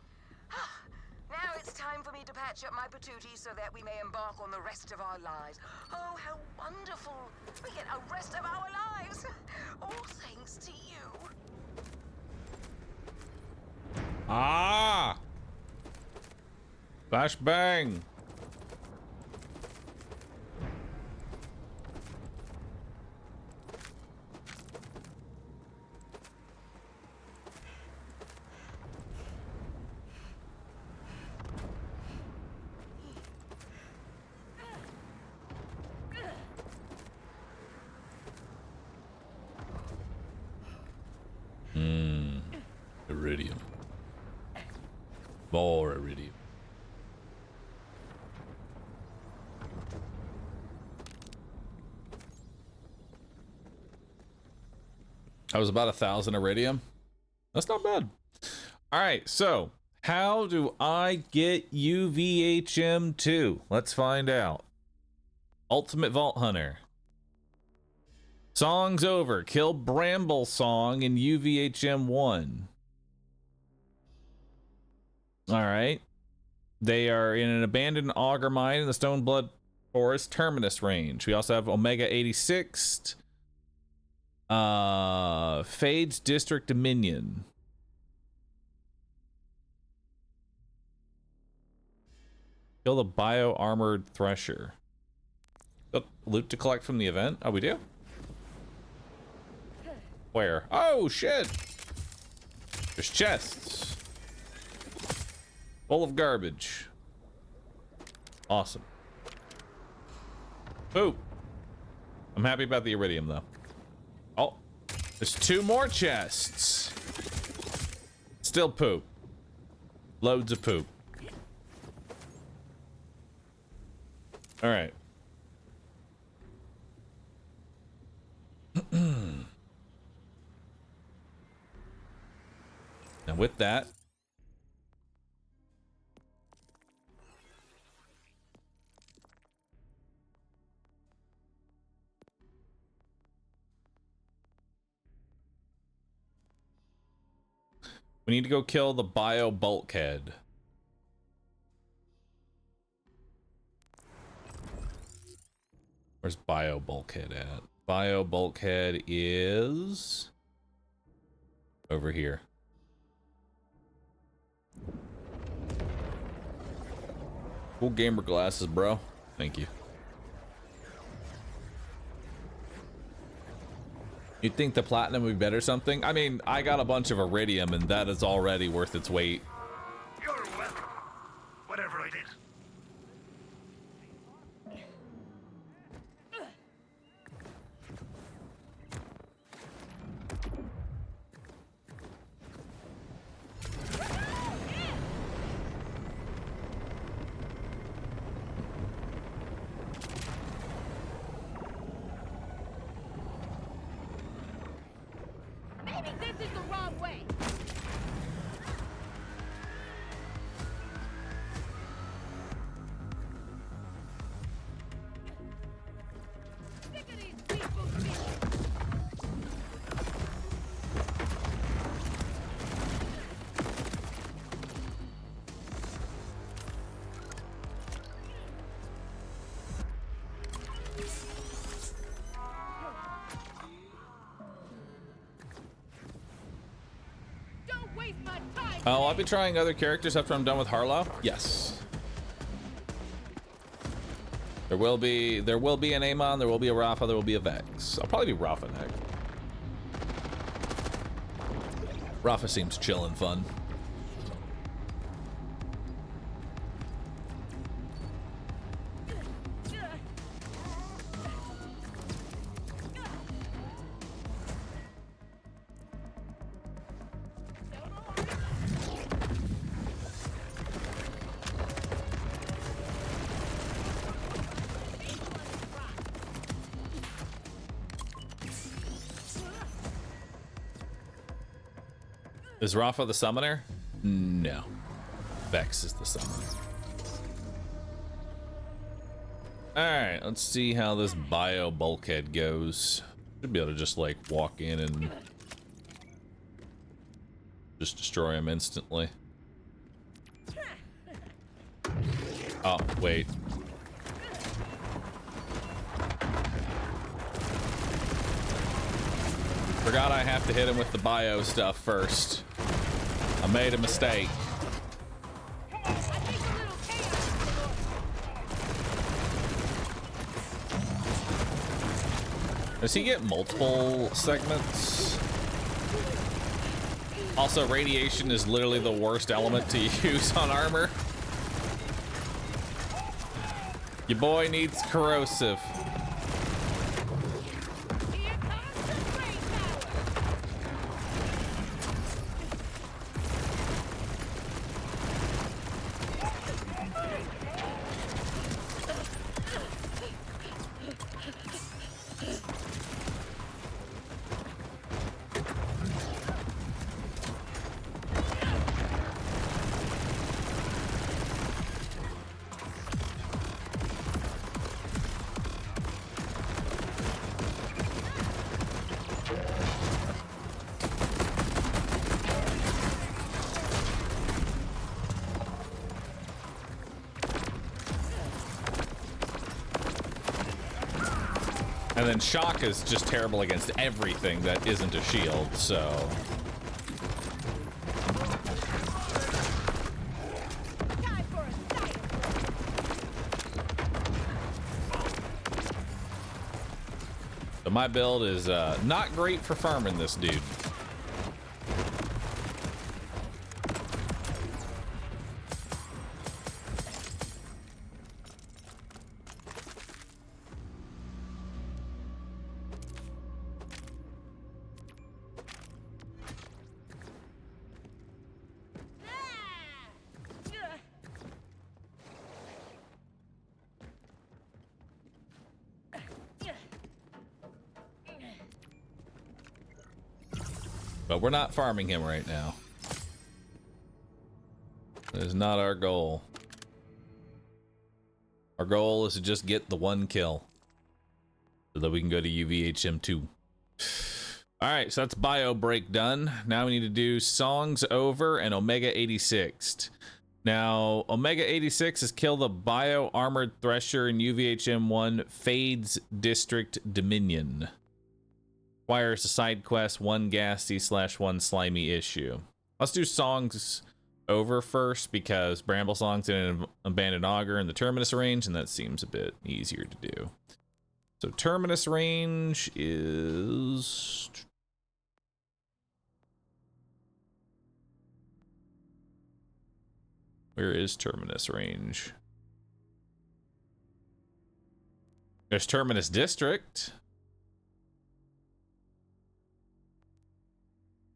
Now it's time for me to patch up my patootie so that we may embark on the rest of our lives. Oh, how wonderful! We get a rest of our lives! All thanks to you. Ah! Flash bang! Iridium. More iridium. I was about 1,000 iridium. That's not bad. All right, so how do I get UVHM 2? Let's find out. Ultimate Vault Hunter. Song's over. Kill Bramble Song in UVHM 1. All right. They are in an abandoned auger mine in the Stoneblood Forest Terminus range. We also have Omega 86. Fades District Dominion. Kill the bio-armored Thresher. Oh, loot to collect from the event? Oh, we do? Where? Oh, shit! There's chests. Full of garbage. Awesome. Boop. I'm happy about the iridium, though. Oh, there's 2 more chests. Still poop. Loads of poop. All right. Now with that, we need to go kill the bio bulkhead. Where's bio bulkhead at? Bio bulkhead is over here. Cool gamer glasses, bro. Thank you. You'd think the platinum would be better something? I mean, I got a bunch of iridium and that is already worth its weight. You're welcome. Whatever I did. Maybe this is the wrong way. Sick of these peaceful people. Don't waste my time. Oh, I'll be trying other characters after I'm done with Harlowe. Yes. There will be an Amon, there will be a Rafa, there will be a Vex. I'll probably be Rafa next. Rafa seems chill and fun. Is Rafa the summoner? No. Vex is the summoner. Alright, let's see how this bio bulkhead goes. Should be able to just like walk in and just destroy him instantly. Oh, wait. Forgot I have to hit him with the bio stuff first. I made a mistake. I think a little chaos. Does he get multiple segments? Also, radiation is literally the worst element to use on armor. Your boy needs corrosive. Here comes the brain power. And then shock is just terrible against everything that isn't a shield, so. Time for a sight. So my build is not great for farming this dude. But we're not farming him right now. That is not our goal. Our goal is to just get the one kill so that we can go to UVHM 2. Alright, so that's bio break done. Now we need to do songs over and Omega 86. Now, Omega 86 is kill the bio armored thresher in UVHM 1 Fades District Dominion. Requires a side quest, 1 Gasty/1 Slimy issue. Let's do songs over first because Bramble Song's in an abandoned auger in the Terminus range, and that seems a bit easier to do. So Terminus range is... Where is Terminus range? There's Terminus District.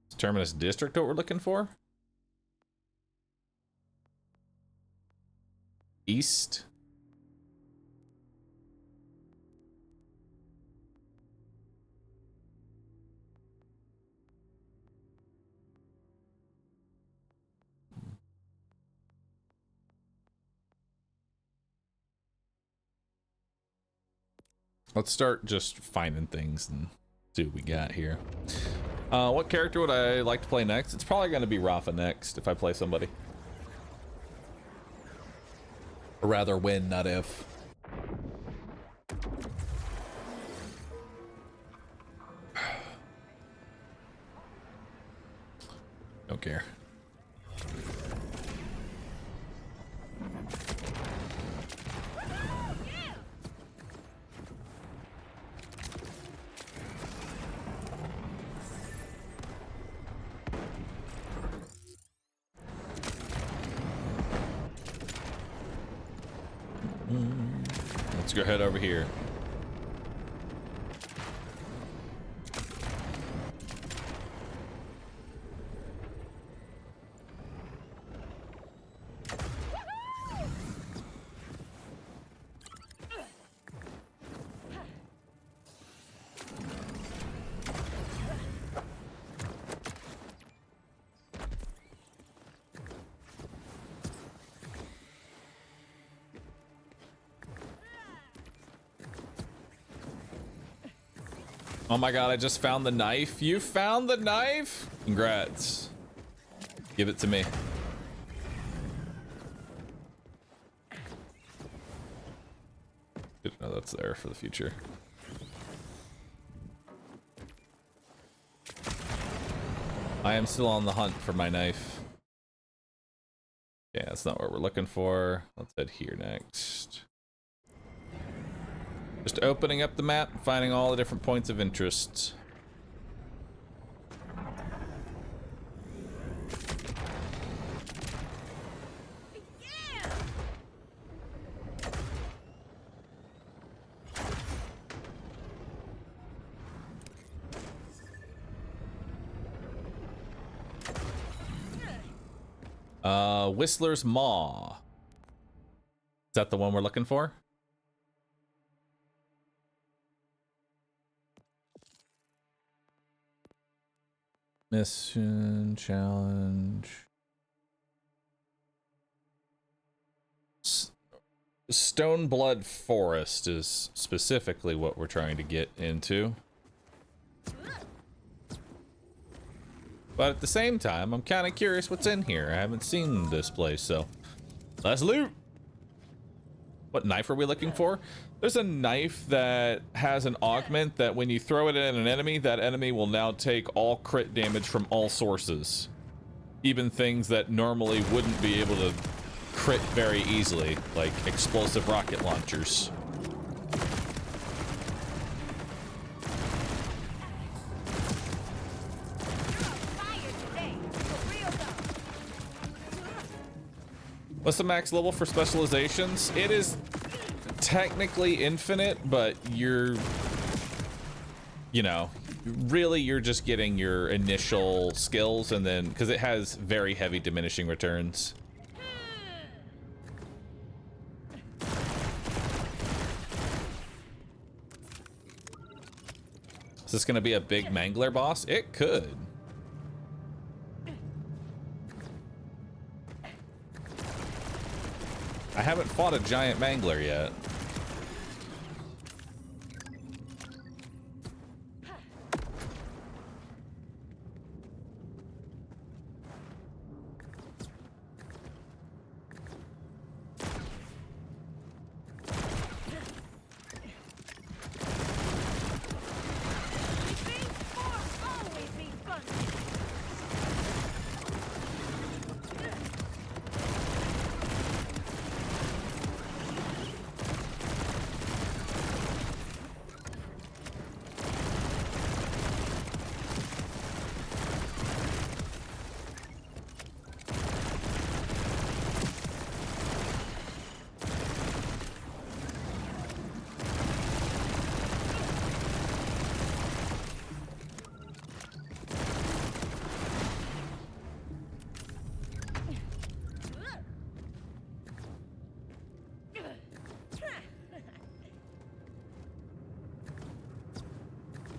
Is Terminus District what we're looking for? East. Let's start just finding things and see what we got here. What character would I like to play next? It's probably going to be Rafa next if I play somebody. Or rather when, not if. Don't care. Let's go head over here. Oh my god, I just found the knife. You found the knife? Congrats. Give it to me. Good to know that's there for the future. I am still on the hunt for my knife. Yeah, that's not what we're looking for. Let's head here next. Just opening up the map and finding all the different points of interest. Whistler's Maw. Is that the one we're looking for? Mission challenge. Stoneblood Forest is specifically what we're trying to get into. But at the same time, I'm kind of curious what's in here. I haven't seen this place, so let's loot. What knife are we looking for? There's a knife that has an augment that when you throw it at an enemy, that enemy will now take all crit damage from all sources. Even things that normally wouldn't be able to crit very easily, like explosive rocket launchers. What's the max level for specializations? It is technically infinite, but you're, you know, really you're just getting your initial skills, and then because it has very heavy diminishing returns. Is this gonna be a big mangler boss? It could. I haven't fought a giant mangler yet.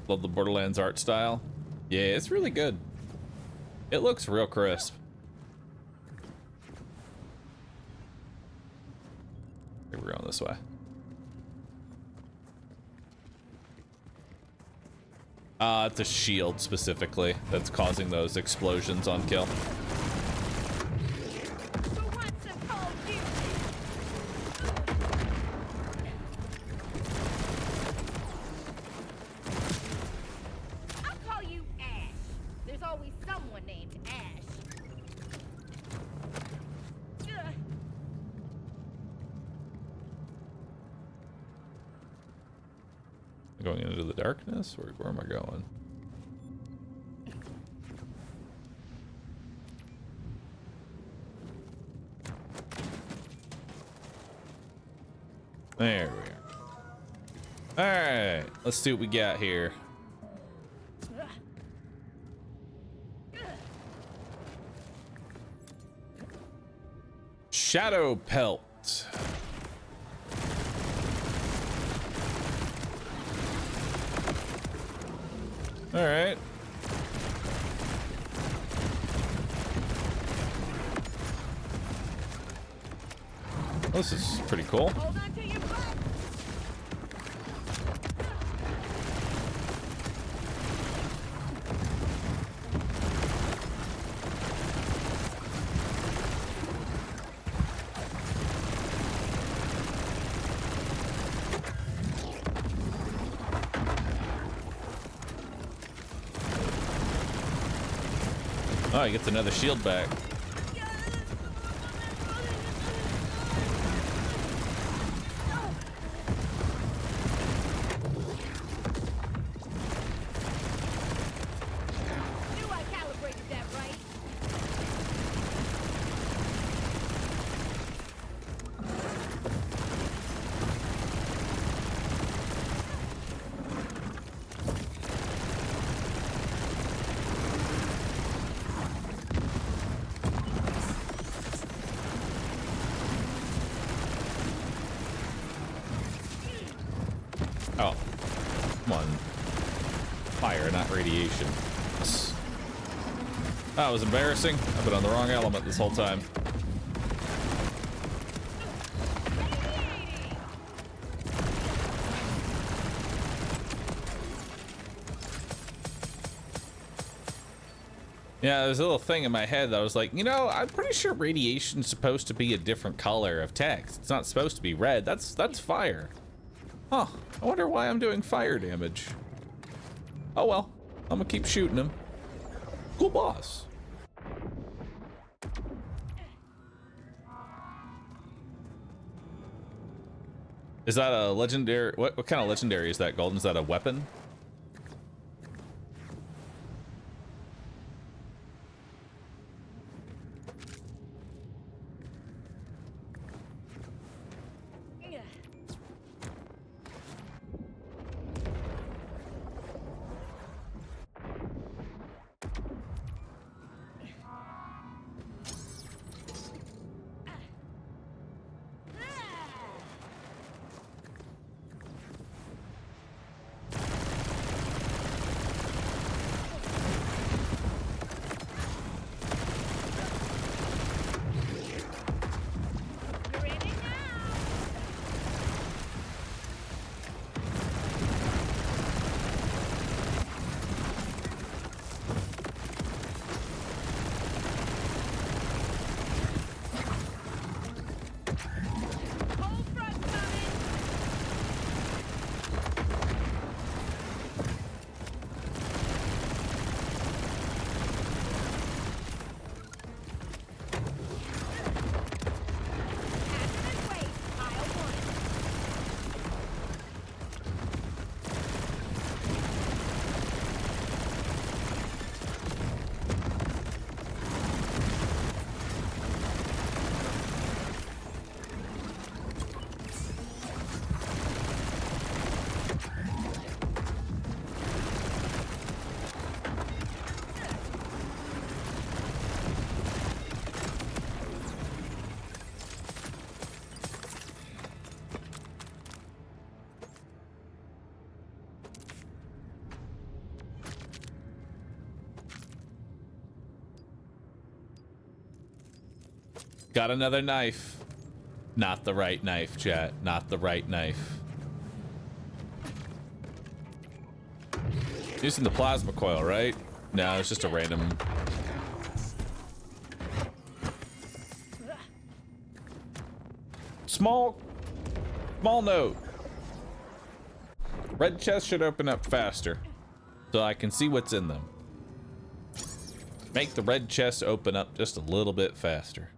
Love the Borderlands art style. Yeah, it's really good. It looks real crisp. Here we're going this way. It's a shield specifically that's causing those explosions on kill. Going into the darkness? Where am I going? There we are. Alright, let's see what we got here. Shadow pelt. All right. This is pretty cool. Hold on to your butt. Oh, he gets another shield back. Knew I calibrated that right. Oh, come on. Fire, not radiation. That was embarrassing. I've been on the wrong element this whole time. Yeah, there's a little thing in my head that I was like, you know, I'm pretty sure radiation's supposed to be a different color of text. It's not supposed to be red. That's fire. Huh. I wonder why I'm doing fire damage. Oh well. I'm gonna keep shooting him. Cool boss. Is that a legendary? What kind of legendary is that, Golden? Is that a weapon? Got another knife. Not the right knife, chat. Not the right knife. Using the plasma coil, right? No, it's just a random. Small note. Red chests should open up faster, so I can see what's in them. Make the red chest open up just a little bit faster.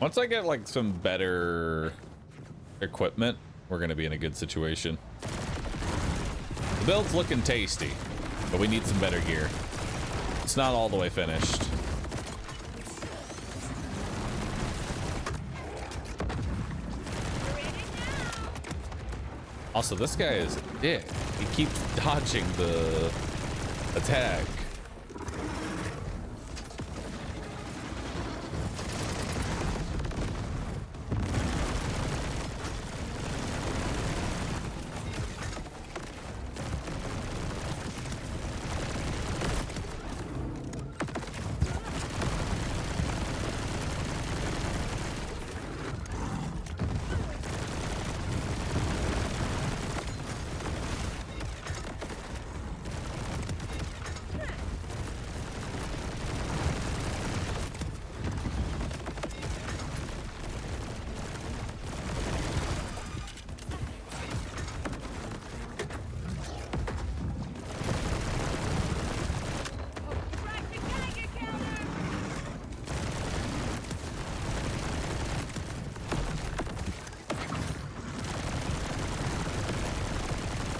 Once I get like some better equipment, we're gonna be in a good situation. The build's looking tasty, but we need some better gear. It's not all the way finished. Also, this guy is a dick. He keeps dodging the attack.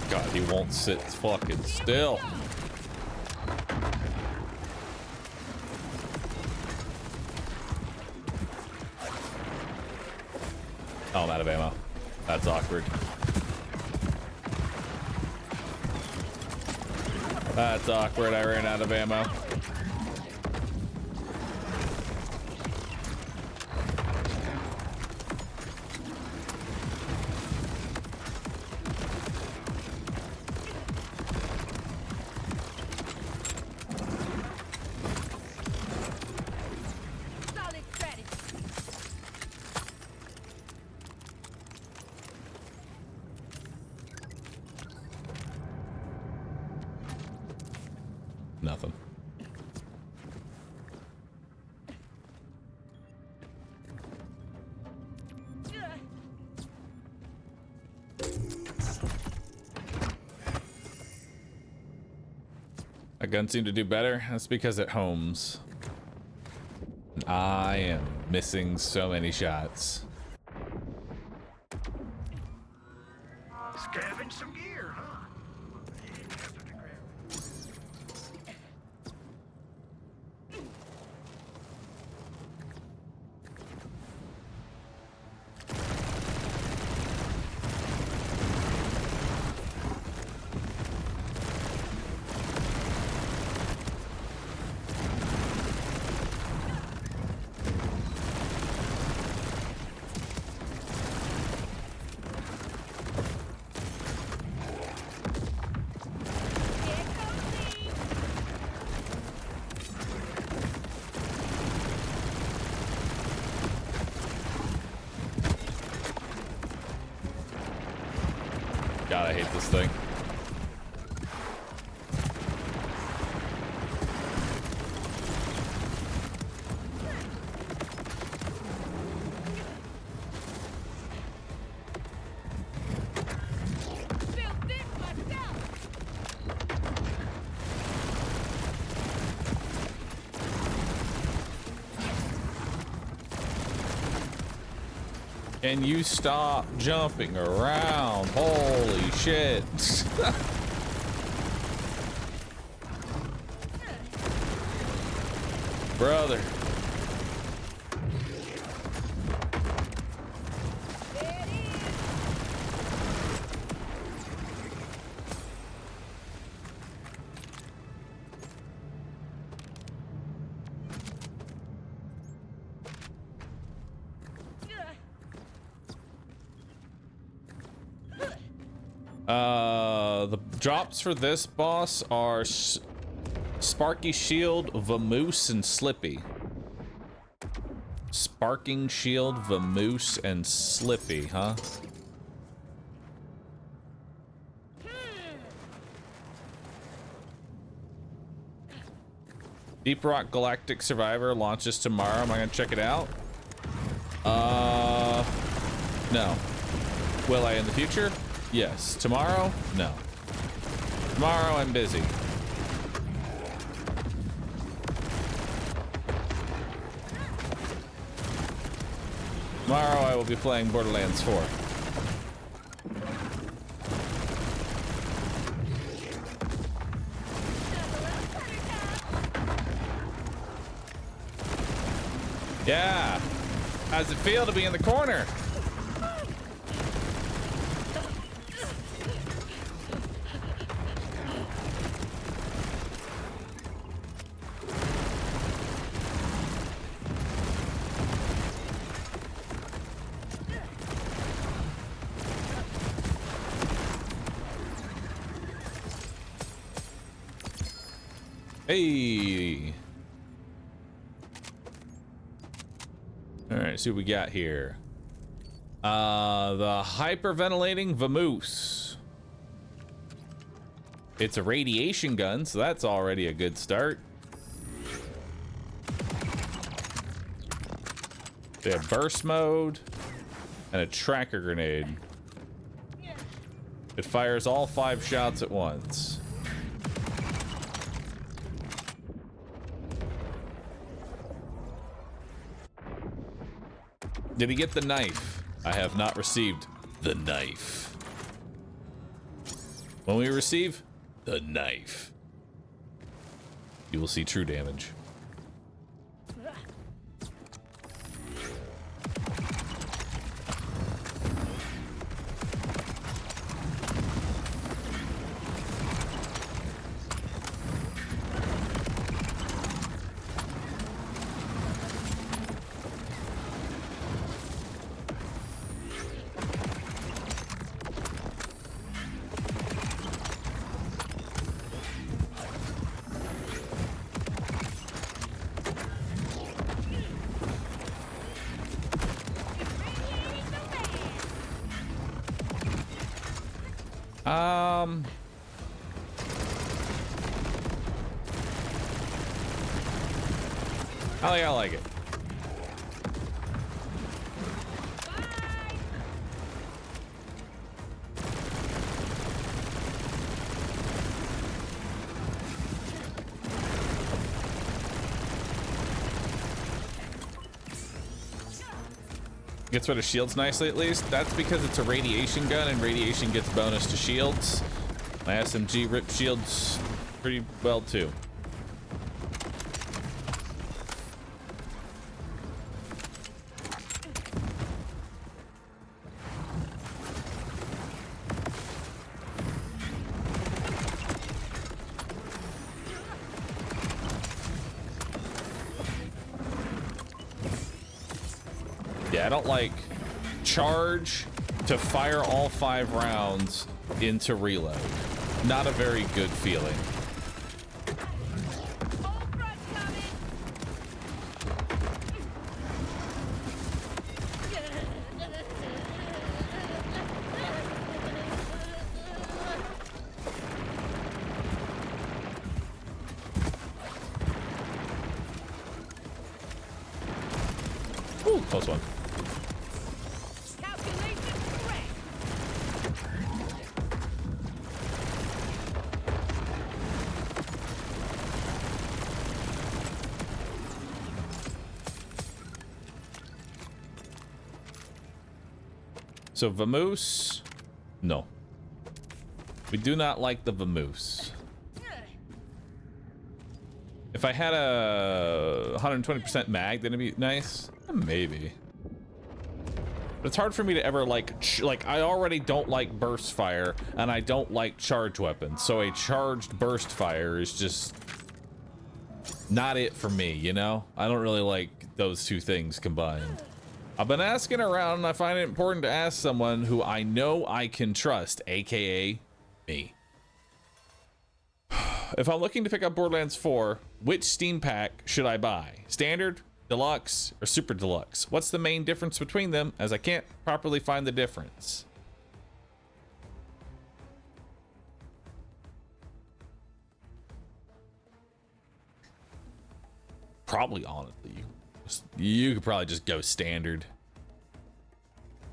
God, he won't sit fucking still. Oh, I'm out of ammo. That's awkward. That's awkward. I ran out of ammo. Nothing. My gun seemed to do better. That's because it homes. I am missing so many shots. Scavenge some gear, huh? You didn't have to grab it. God, I hate this thing. Can you stop jumping around? Holy shit. Brother. The drops for this boss are Sparky Shield, Vamoose, and Slippy. Sparking Shield, Vamoose, and Slippy, huh? Deep Rock Galactic Survivor launches tomorrow. Am I gonna check it out? No. Will I in the future? Yes. Tomorrow? No. Tomorrow I'm busy. Tomorrow I will be playing Borderlands 4. Yeah. How's it feel to be in the corner? Hey. All right, see what we got here. The hyperventilating Vamoose. It's a radiation gun, so that's already a good start. They have burst mode and a tracker grenade. It fires all 5 shots at once. Did he get the knife? I have not received the knife. When we receive the knife, you will see true damage. I like it. Gets rid of shields nicely, at least. That's because it's a radiation gun, and radiation gets bonus to shields. My SMG rips shields pretty well, too. I don't like charge to fire all 5 rounds into reload. Not a very good feeling. close one. Calculation correct. So vamoose, no. We do not like the vamoose. If I had a 120% mag, then it'd be nice. Maybe. But it's hard for me to ever like I already don't like burst fire, and I don't like charge weapons. So a charged burst fire is just not it for me, you know? I don't really like those two things combined. I've been asking around, and I find it important to ask someone who I know I can trust, aka me. If I'm looking to pick up Borderlands 4, which Steam pack should I buy? Standard, Deluxe, or Super Deluxe? What's the main difference between them, as I can't properly find the difference? Probably, honestly, you could probably just go Standard.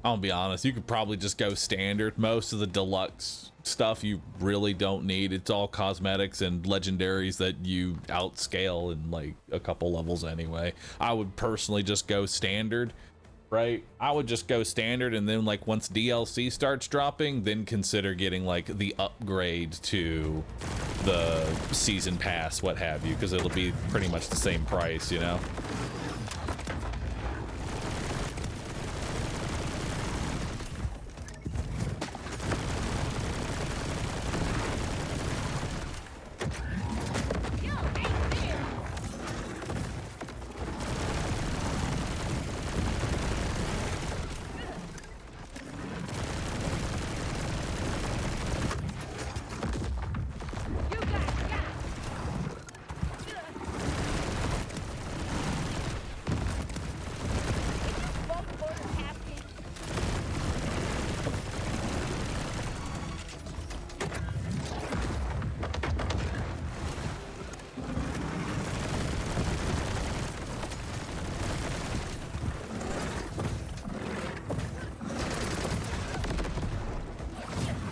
I'll be honest, you could probably just go Standard. Most of the Deluxe stuff you really don't need. It's all cosmetics and legendaries that you outscale in like a couple levels anyway. I would personally just go Standard, right? I would just go Standard, and then like once DLC starts dropping, then consider getting like the upgrade to the season pass, what have you, because it'll be pretty much the same price, you know?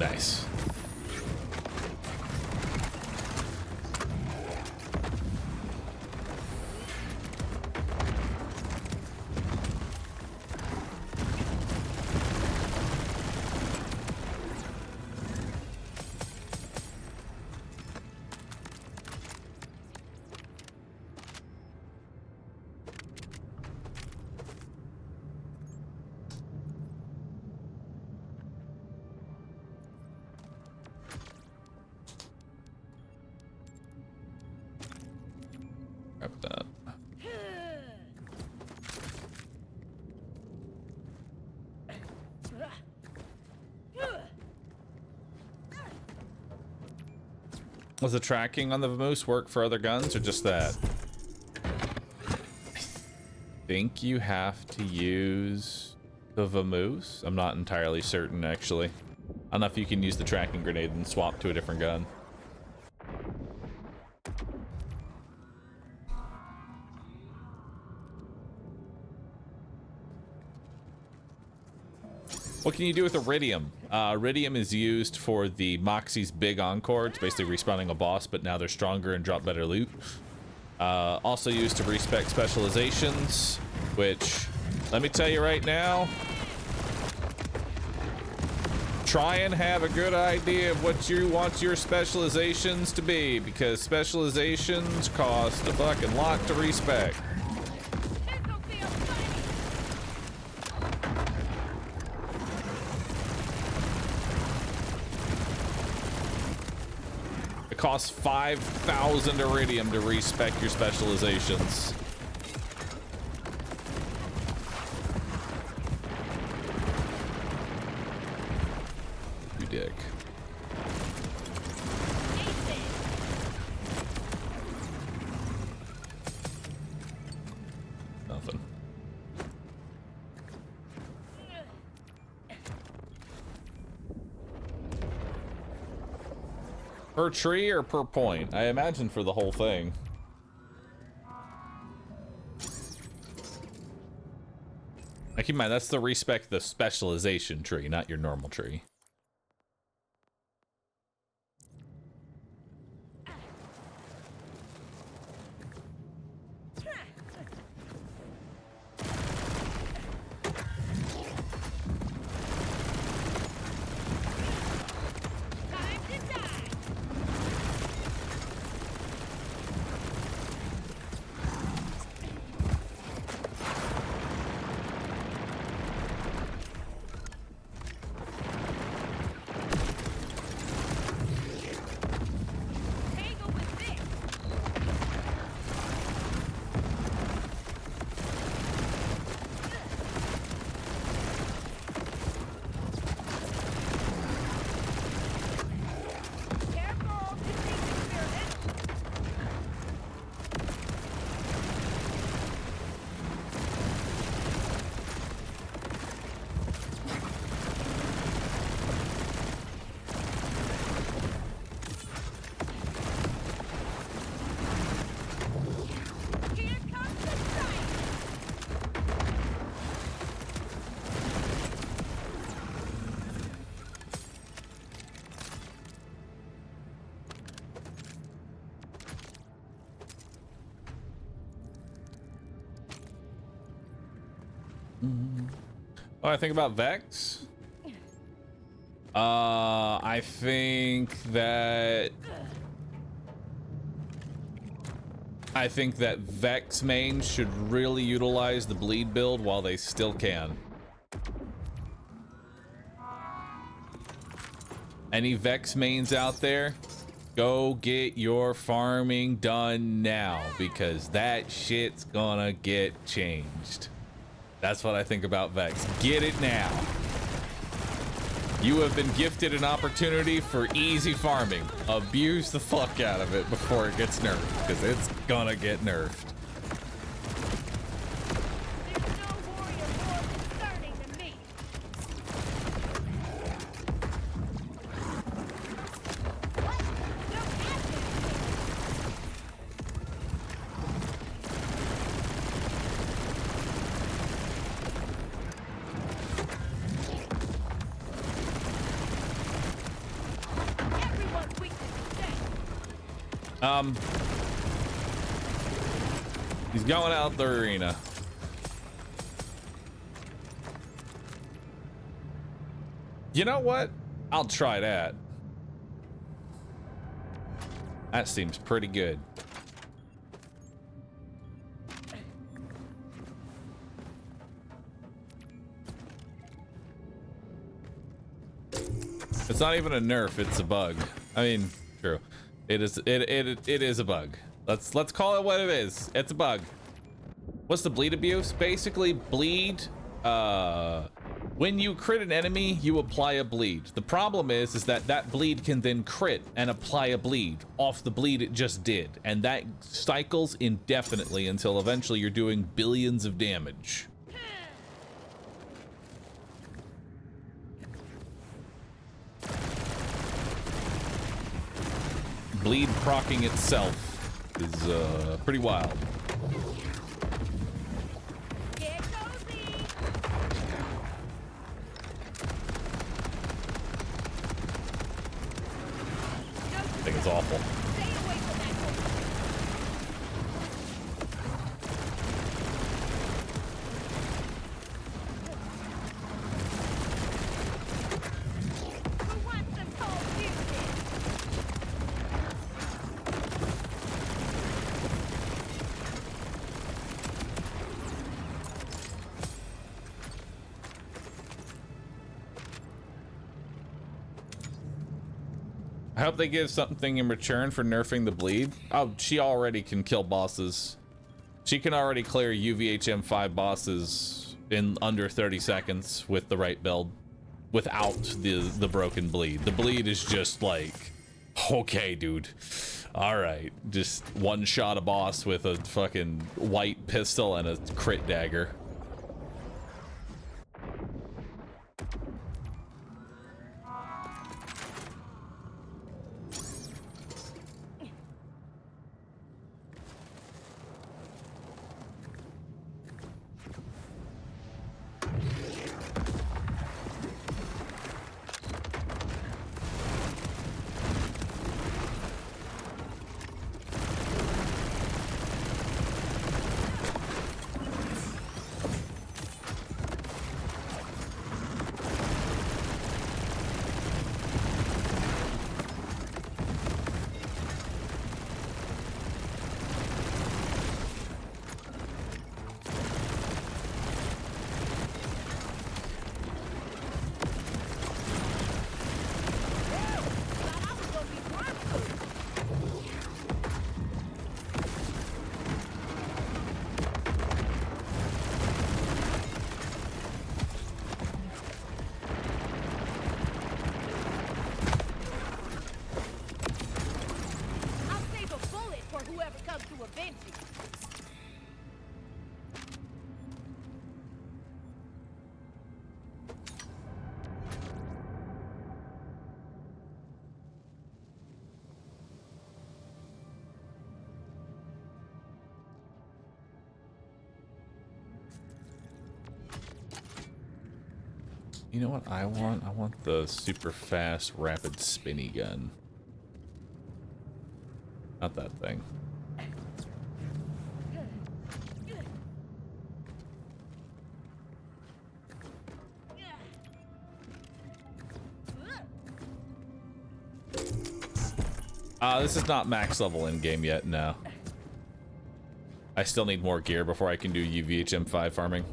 Nice. Grab that. Does the tracking on the Vamoose work for other guns, or just that? I think you have to use the Vamoose. I'm not entirely certain, actually. I don't know if you can use the tracking grenade and swap to a different gun. What can you do with Iridium? Iridium is used for the Moxie's Big Encore. It's basically respawning a boss, but now they're stronger and drop better loot. Also used to respec specializations, which, let me tell you right now, try and have a good idea of what you want your specializations to be, because specializations cost a fucking lot to respec. It costs 5,000 Iridium to respec your specializations. You dick. Nothing. Per tree or per point? I imagine for the whole thing. keep in mind, that's the respect the specialization tree, not your normal tree. Oh, I think about Vex. I think that Vex mains should really utilize the bleed build while they still can. Any Vex mains out there, go get your farming done now, because that shit's gonna get changed. That's what I think about Vex. Get it now. You have been gifted an opportunity for easy farming. Abuse the fuck out of it before it gets nerfed, because it's gonna get nerfed. There's no warrior more concerning than me. What? No admin. Everyone's weakness is dead. He's going out the arena. You know what? I'll try that. That seems pretty good. It's not even a nerf, it's a bug. I mean, true. It is a bug. Let's call it what it is. It's a bug. What's the bleed abuse? Basically, bleed, when you crit an enemy, you apply a bleed. The problem is that bleed can then crit and apply a bleed off the bleed it just did. And that cycles indefinitely until eventually you're doing billions of damage. Bleed proccing itself is pretty wild. Get cozy. I think it's awful. Stay away from that hole. Who wants some cold music? I hope they give something in return for nerfing the bleed. Oh, she already can kill bosses. She can already clear UVHM 5 bosses in under 30 seconds with the right build without the broken bleed. The bleed is just like, okay, dude. All right, just one shot a boss with a fucking white pistol and a crit dagger. You know what I want? I want the super fast, rapid spinny gun. Not that thing. This is not max level in game yet, no. I still need more gear before I can do UVHM 5 farming.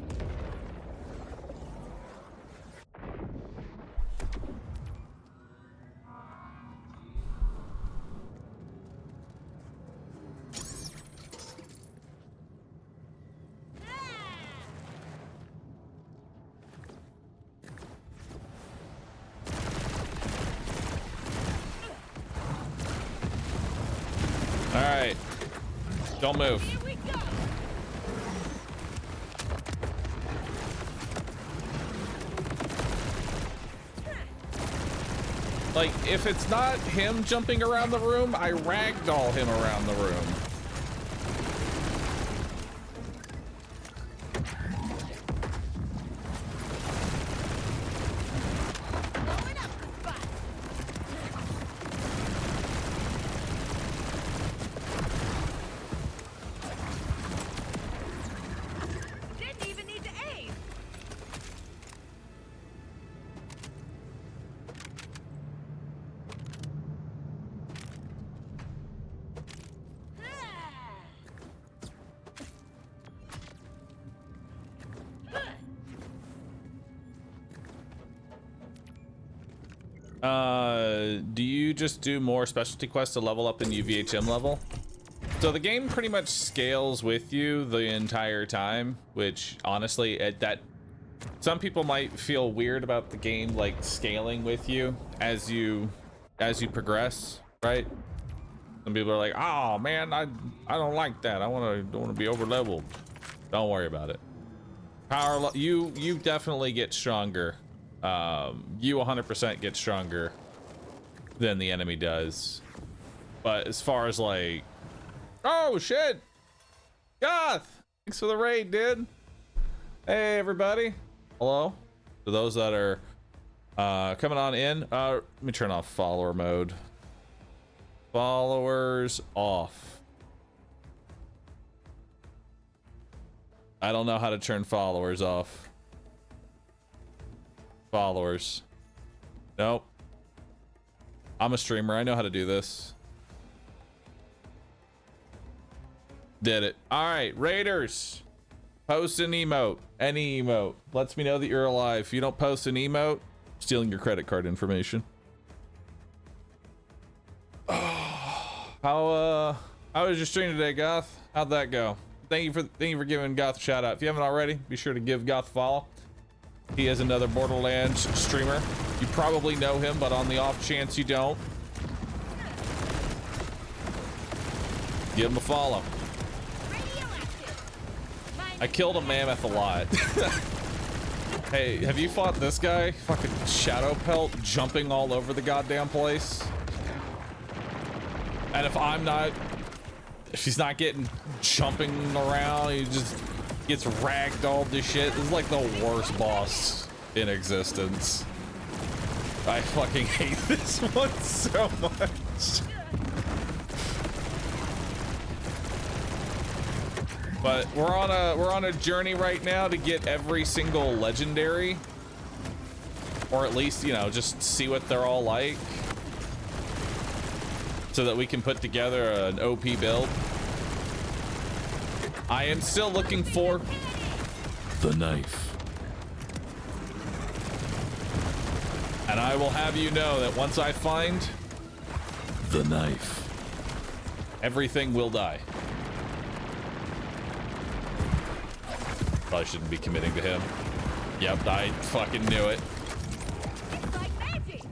Alright. Don't move. Here we go. Like, if it's not him jumping around the room, I ragdoll him around the room. Blowing up the spot. Didn't even need to aim. Do you just do more specialty quests to level up in UVHM level? So the game pretty much scales with you the entire time, which honestly, some people might feel weird about the game like scaling with you as you progress, right? Some people are like, "Oh man, I don't like that. I don't want to be over leveled." Don't worry about it. You definitely get stronger. You 100% get stronger than the enemy does. But as far as like, oh shit, Goth, thanks for the raid, dude. Hey everybody, hello. For those that are coming on in, let me turn off follower mode. Followers off. I don't know how to turn followers off. Followers. Nope. I'm a streamer. I know how to do this. Did it. All right, Raiders. Post an emote. Any emote. Lets me know that you're alive. If you don't post an emote, stealing your credit card information. How was your stream today, Goth? How'd that go? Thank you for giving Goth a shout out. If you haven't already, be sure to give Goth a follow. He is another Borderlands streamer. You probably know him, but on the off chance you don't, give him a follow. I killed a mammoth a lot. Hey, have you fought this guy? Fucking Shadow Pelt jumping all over the goddamn place. And if he's not getting jumping around, he just gets ragdolled to shit. This is like the worst boss in existence. I fucking hate this one so much. But we're on a journey right now to get every single legendary, or at least, you know, just see what they're all like, so that we can put together an OP build. I am still looking for the knife. And I will have you know that once I find the knife, everything will die. Probably shouldn't be committing to him. Yep, I fucking knew it. It's like magic.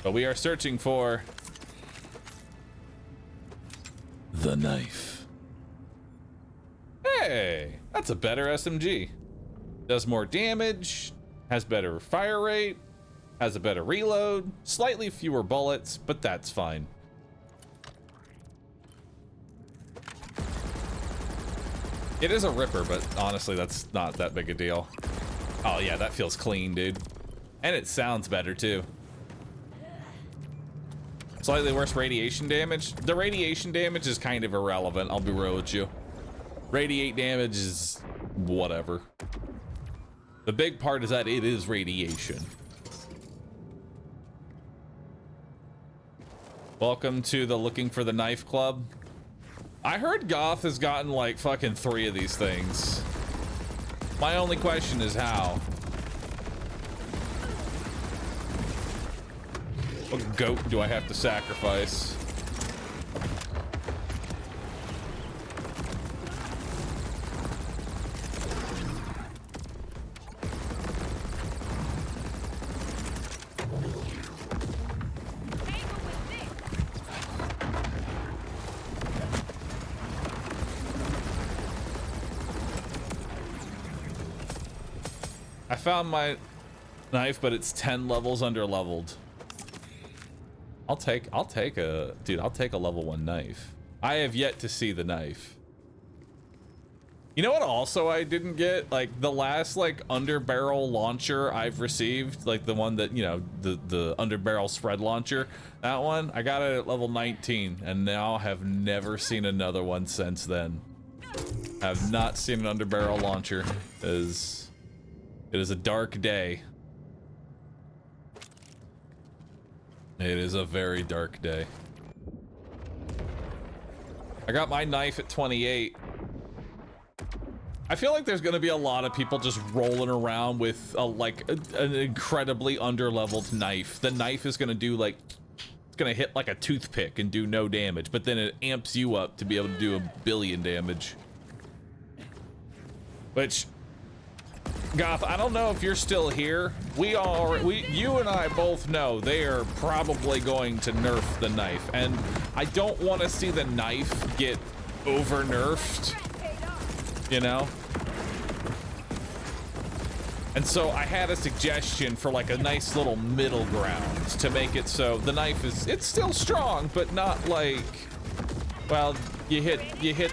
But we are searching for the knife. Hey, that's a better SMG. Does more damage, has better fire rate, has a better reload, slightly fewer bullets, but that's fine. It is a ripper, but honestly, that's not that big a deal. Oh yeah, that feels clean, dude. And it sounds better too. Slightly worse radiation damage. The radiation damage is kind of irrelevant, I'll be real with you. Radiate damage is whatever. The big part is that it is radiation. Welcome to the Looking for the Knife Club. I heard Goth has gotten like fucking 3 of these things. My only question is how. What goat do I have to sacrifice? I found my knife, but it's 10 levels under leveled. I'll take a level 1 knife. I have yet to see the knife. You know what also I didn't get? Like the last like underbarrel launcher I've received, like the one that, you know, the underbarrel spread launcher, that one, I got it at level 19 and now have never seen another one since then. Have not seen an underbarrel launcher. It is a dark day. It is a very dark day. I got my knife at 28. I feel like there's gonna be a lot of people just rolling around with an incredibly underleveled knife. The knife is gonna do like, it's gonna hit like a toothpick and do no damage, but then it amps you up to be able to do 1 billion damage. Which, Goth, I don't know if you're still here. You and I both know they are probably going to nerf the knife, and I don't want to see the knife get over nerfed, you know? And so I had a suggestion for like a nice little middle ground to make it so the knife it's still strong, but not like, well, you hit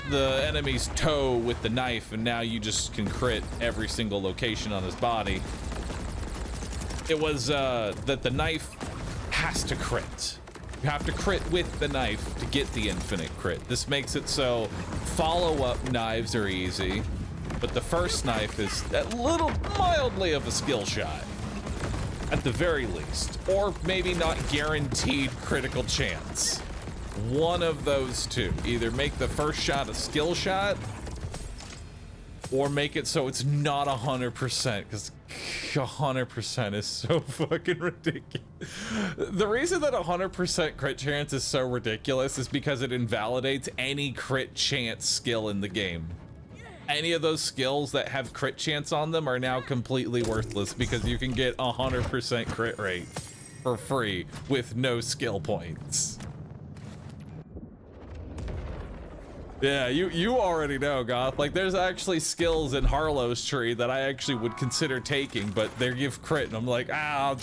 the enemy's toe with the knife and now you just can crit every single location on his body. It was that the knife has to crit. You have to crit with the knife to get the infinite crit. This makes it so follow-up knives are easy, but the first knife is a little mildly of a skill shot, at the very least, or maybe not guaranteed critical chance. One of those two. Either make the first shot a skill shot, or make it so it's not 100%, because 100% is so fucking ridiculous. The reason that 100% crit chance is so ridiculous is because it invalidates any crit chance skill in the game. Any of those skills that have crit chance on them are now completely worthless because you can get 100% crit rate for free with no skill points. Yeah, you already know, Goth. Like, there's actually skills in Harlowe's tree that I actually would consider taking, but they give crit, and I'm like, I'll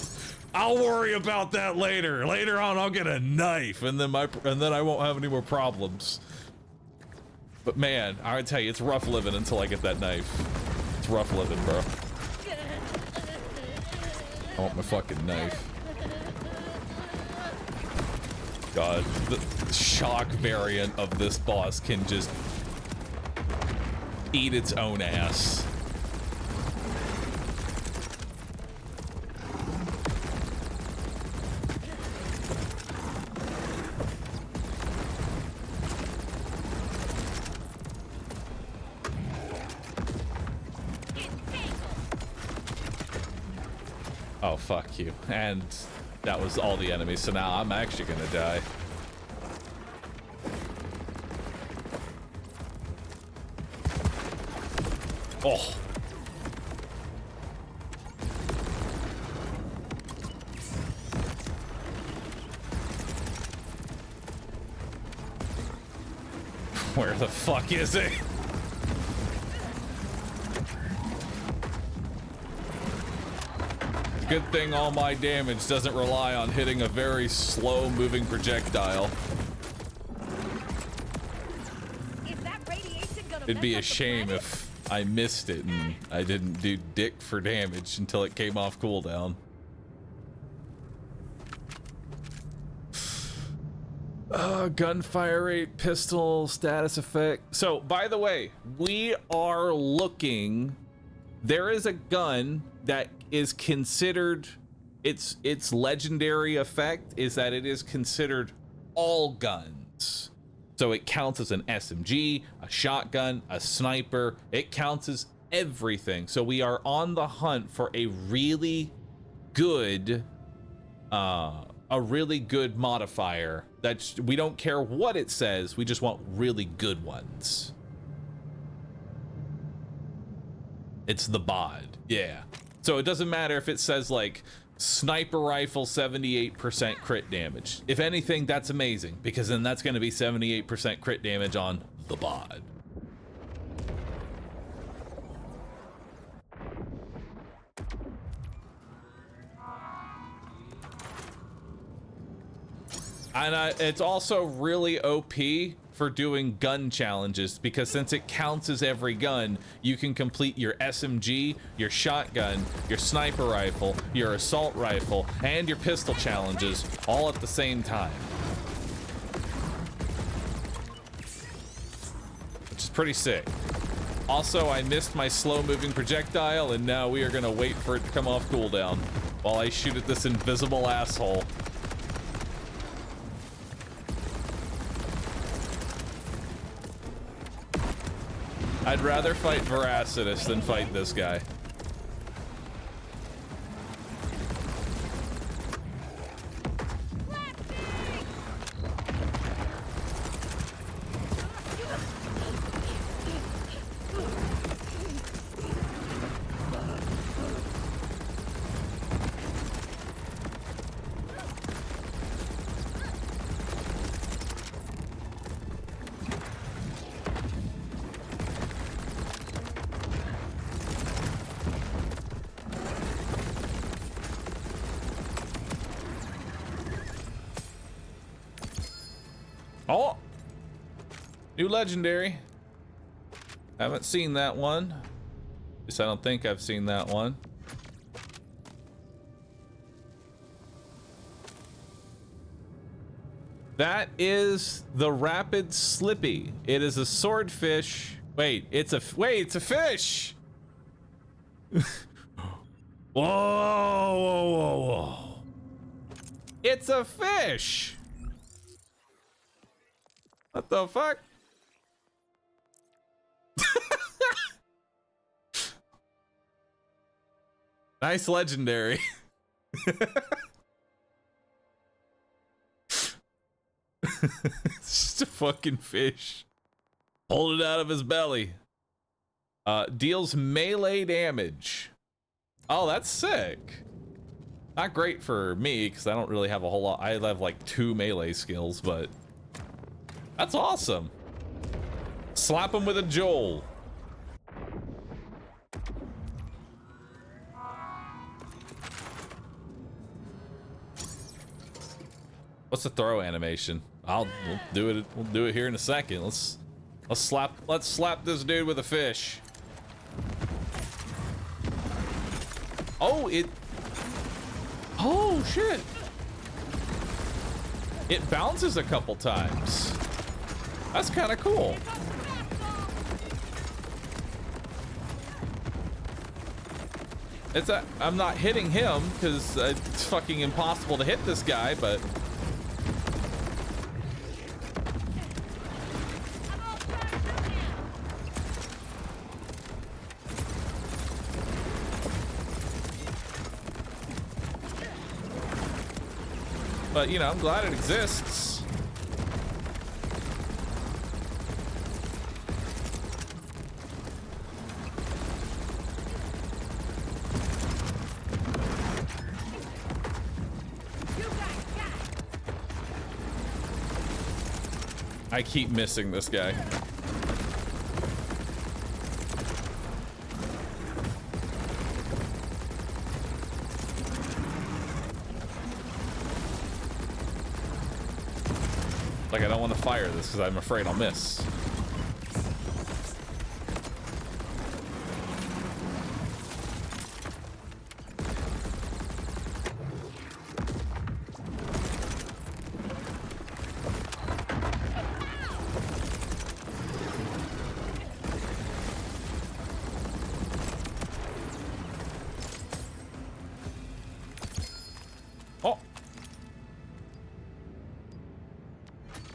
worry about that later. Later on, I'll get a knife, and then I won't have any more problems. But man, I would tell you, it's rough living until I get that knife. It's rough living, bro. I want my fucking knife. God, the shock variant of this boss can just eat its own ass. Oh, fuck you. And that was all the enemies, so now I'm actually gonna die. Oh. Where the fuck is it? Good thing all my damage doesn't rely on hitting a very slow-moving projectile. Is that radiation gonna It'd be a shame if I missed it and I didn't do dick for damage until it came off cooldown. Gunfire rate, pistol, status effect. So, by the way, we are looking. There is a gun that is considered, its legendary effect is that it is considered all guns. So it counts as an SMG, a shotgun, a sniper. It counts as everything. So we are on the hunt for a really good modifier that we don't care what it says. We just want really good ones. It's the bod. Yeah. So it doesn't matter if it says like sniper rifle 78% crit damage. If anything, that's amazing, because then that's going to be 78% crit damage on the bod. And it's also really OP for doing gun challenges, because since it counts as every gun, you can complete your SMG, your shotgun, your sniper rifle, your assault rifle, and your pistol challenges all at the same time. Which is pretty sick. Also, I missed my slow-moving projectile, and now we are gonna wait for it to come off cooldown while I shoot at this invisible asshole. I'd rather fight Veracitus than fight this guy. Oh! New legendary. Haven't seen that one. At least I don't think I've seen that one. That is the Rapid Slippy. It is a swordfish. Wait, it's a fish! Whoa, whoa, whoa, whoa. It's a fish! What the fuck? Nice legendary. It's just a fucking fish. Hold it out of his belly. Deals melee damage. Oh, that's sick. Not great for me, because I don't really have a whole lot. I have like 2 melee skills, but that's awesome. Slap him with a Joel. What's the throw animation? We'll do it. We'll do it here in a second. Let's slap this dude with a fish. Oh, oh shit. It bounces a couple times. That's kind of cool. I'm not hitting him because it's fucking impossible to hit this guy, but you know, I'm glad it exists. I keep missing this guy. Like, I don't want to fire this because I'm afraid I'll miss.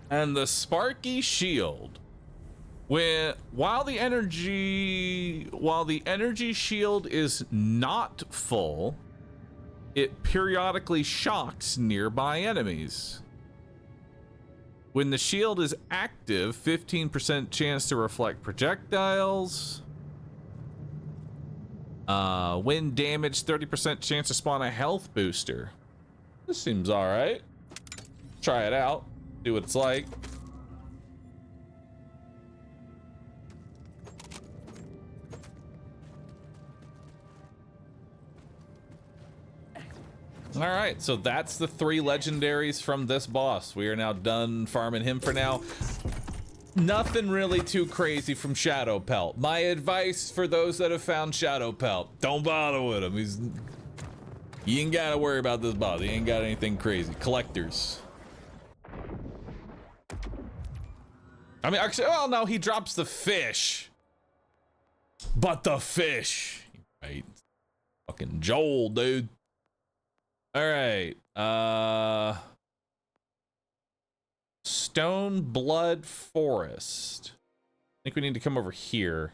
And the Sparky Shield. While the energy shield is not full, it periodically shocks nearby enemies. When the shield is active, 15% chance to reflect projectiles. When damaged, 30% chance to spawn a health booster. This seems all right. Try it out, see what it's like. All right, so that's the 3 legendaries from this boss. We are now done farming him for now. Nothing really too crazy from Shadow Pelt. My advice for those that have found Shadow Pelt, don't bother with him. You ain't gotta worry about this boss. He ain't got anything crazy. Collectors. I mean, actually, well, no, he drops the fish. But the fish. Right. Fucking Joel, dude. All right. Stone Blood Forest. I think we need to come over here.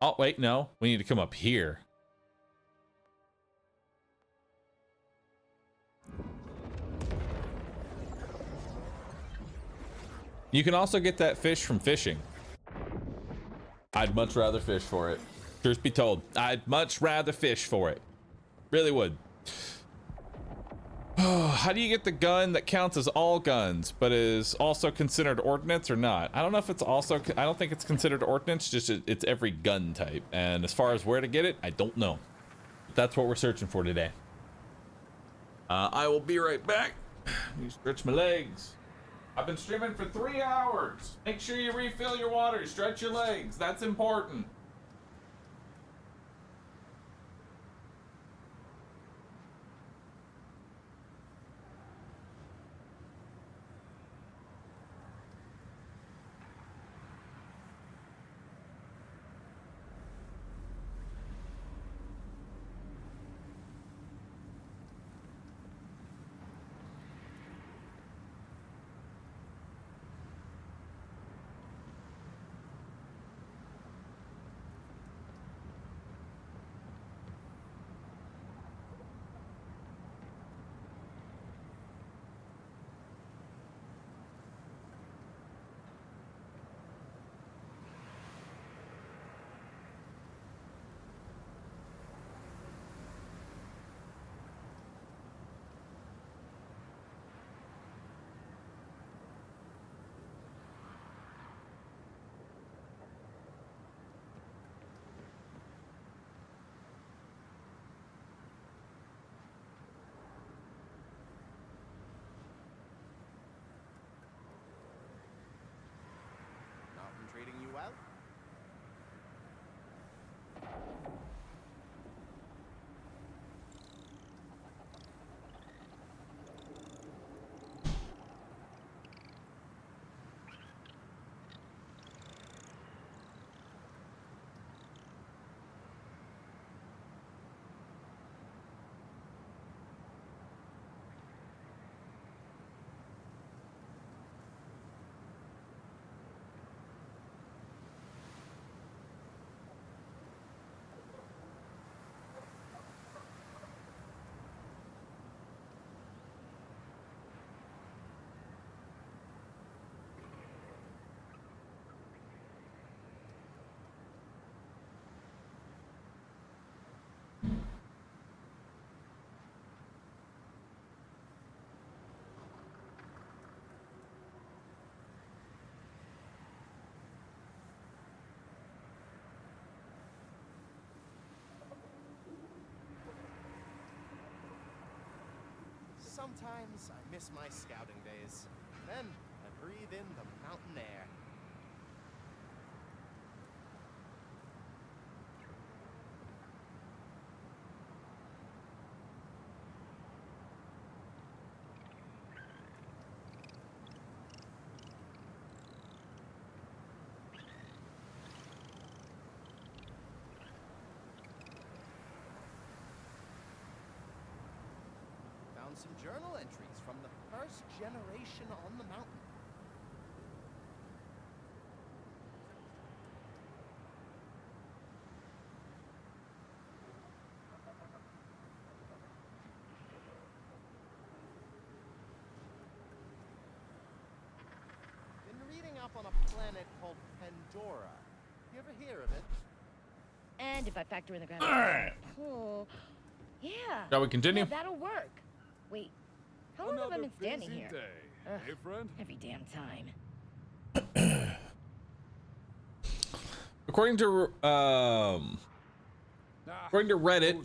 Oh, wait, no. We need to come up here. You can also get that fish from fishing. I'd much rather fish for it. Truth be told, I'd much rather fish for it. Really would. How do you get the gun that counts as all guns, but is also considered ordnance or not? I don't know if it's also, I don't think it's considered ordnance, just it's every gun type. And as far as where to get it, I don't know. That's what we're searching for today. I will be right back. Let me stretch my legs. I've been streaming for 3 hours. Make sure you refill your water, stretch your legs. That's important. Treating you well? Sometimes I miss my scouting days. Then I breathe in the mountain air. found some journal entries from the first generation on the mountain. Been reading up on a planet called Pandora. You ever hear of it? And if I factor in the ground. Alright. Oh, yeah. Shall we continue? Yeah, that'll work. Wait, how long have I been standing here? Ugh, Hey, friend. every damn time. According to Reddit,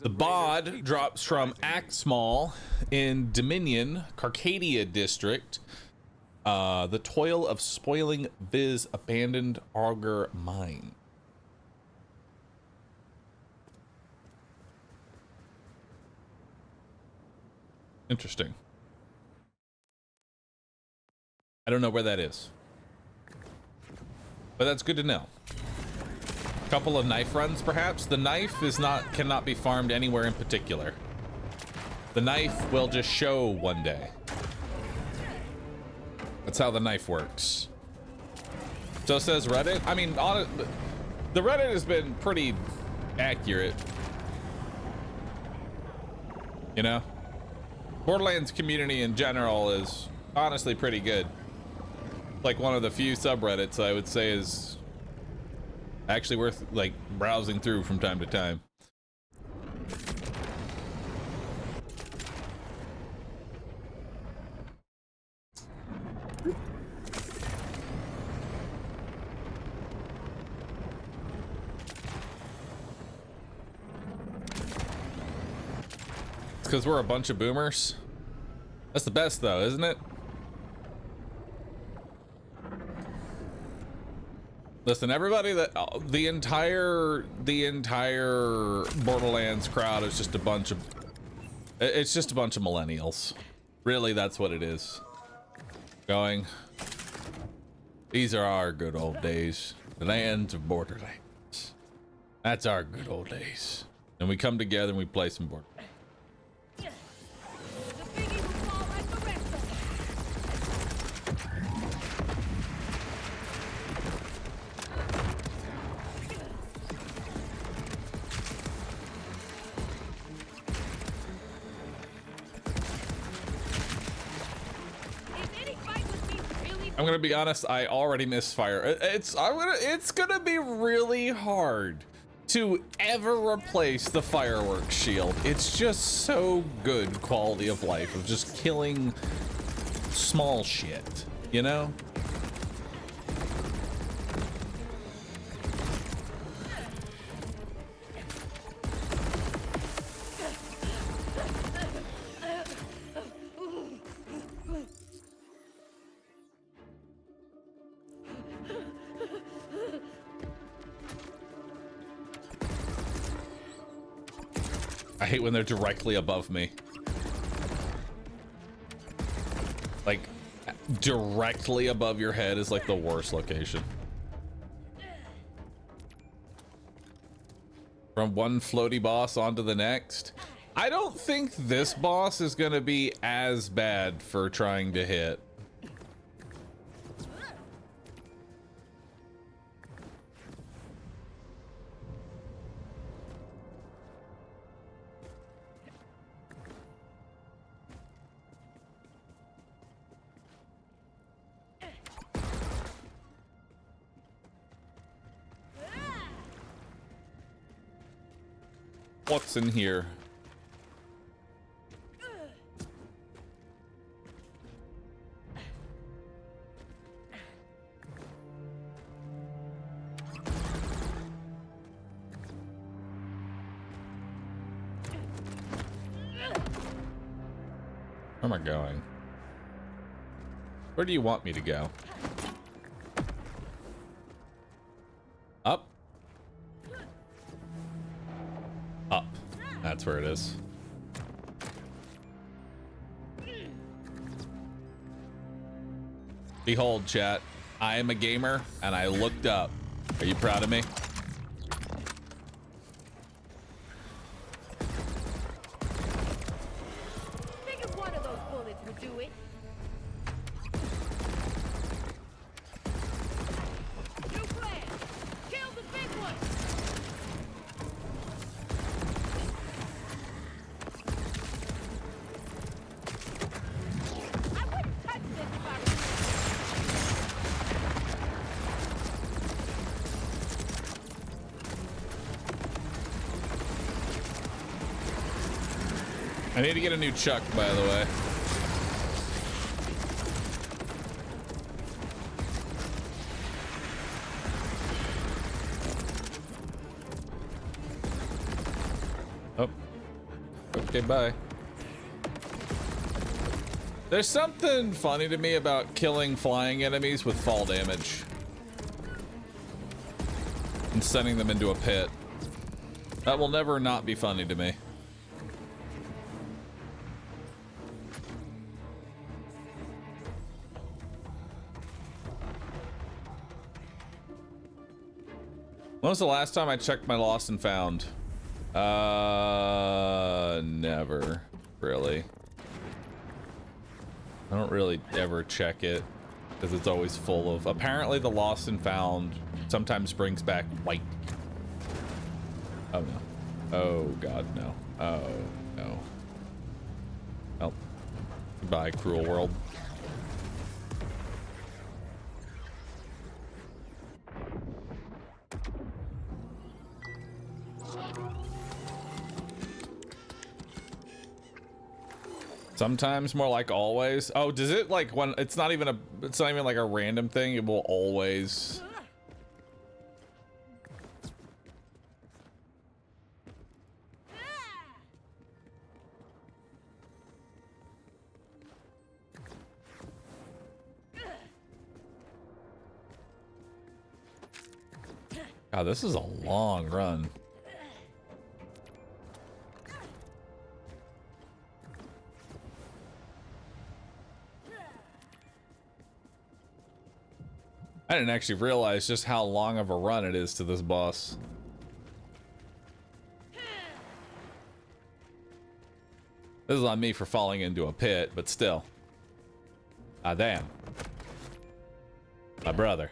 the bod drops from Axmal in Dominion, Carcadia district. The toil of spoiling Viz abandoned auger mine. Interesting. I don't know where that is, but that's good to know. Couple of knife runs, perhaps. The knife cannot be farmed anywhere in particular. The knife will just show one day. That's how the knife works. So says Reddit. I mean, the Reddit has been pretty accurate. You know? Borderlands community in general is honestly pretty good. Like one of the few subreddits I would say is actually worth like browsing through from time to time. Because we're a bunch of boomers. That's the best though, isn't it? Listen, everybody, that the entire Borderlands crowd is just a bunch of, it's just a bunch of millennials. Really, that's what it is. Going, these are our good old days. The lands of Borderlands. That's our good old days. And we come together and we play some Borderlands. I'm gonna be honest, I already miss fire. It's gonna be really hard to ever replace the fireworks shield. It's just so good quality of life of just killing small shit, you know? I hate when they're directly above me. Like, directly above your head is like the worst location. From one floaty boss onto the next. I don't think this boss is gonna be as bad for trying to hit. What's in here? Where am I going? Where do you want me to go? Up? Up. That's where it is. Behold, chat. I am a gamer, and I looked up. Are you proud of me? I need to get a new chuck, by the way. Oh. Okay, bye. There's something funny to me about killing flying enemies with fall damage and sending them into a pit. That will never not be funny to me. When was the last time I checked my lost and found? Never really. I don't really ever check it because it's always full of. Apparently, the lost and found sometimes brings back white. Oh no! Oh god, no! Oh no! Oh, goodbye, cruel world. Sometimes, more like always. Oh, does it like when it's not even like a random thing, it will always. God, this is a long run. I didn't actually realize just how long of a run it is to this boss. This is on me for falling into a pit, but still. Ah, damn. My brother.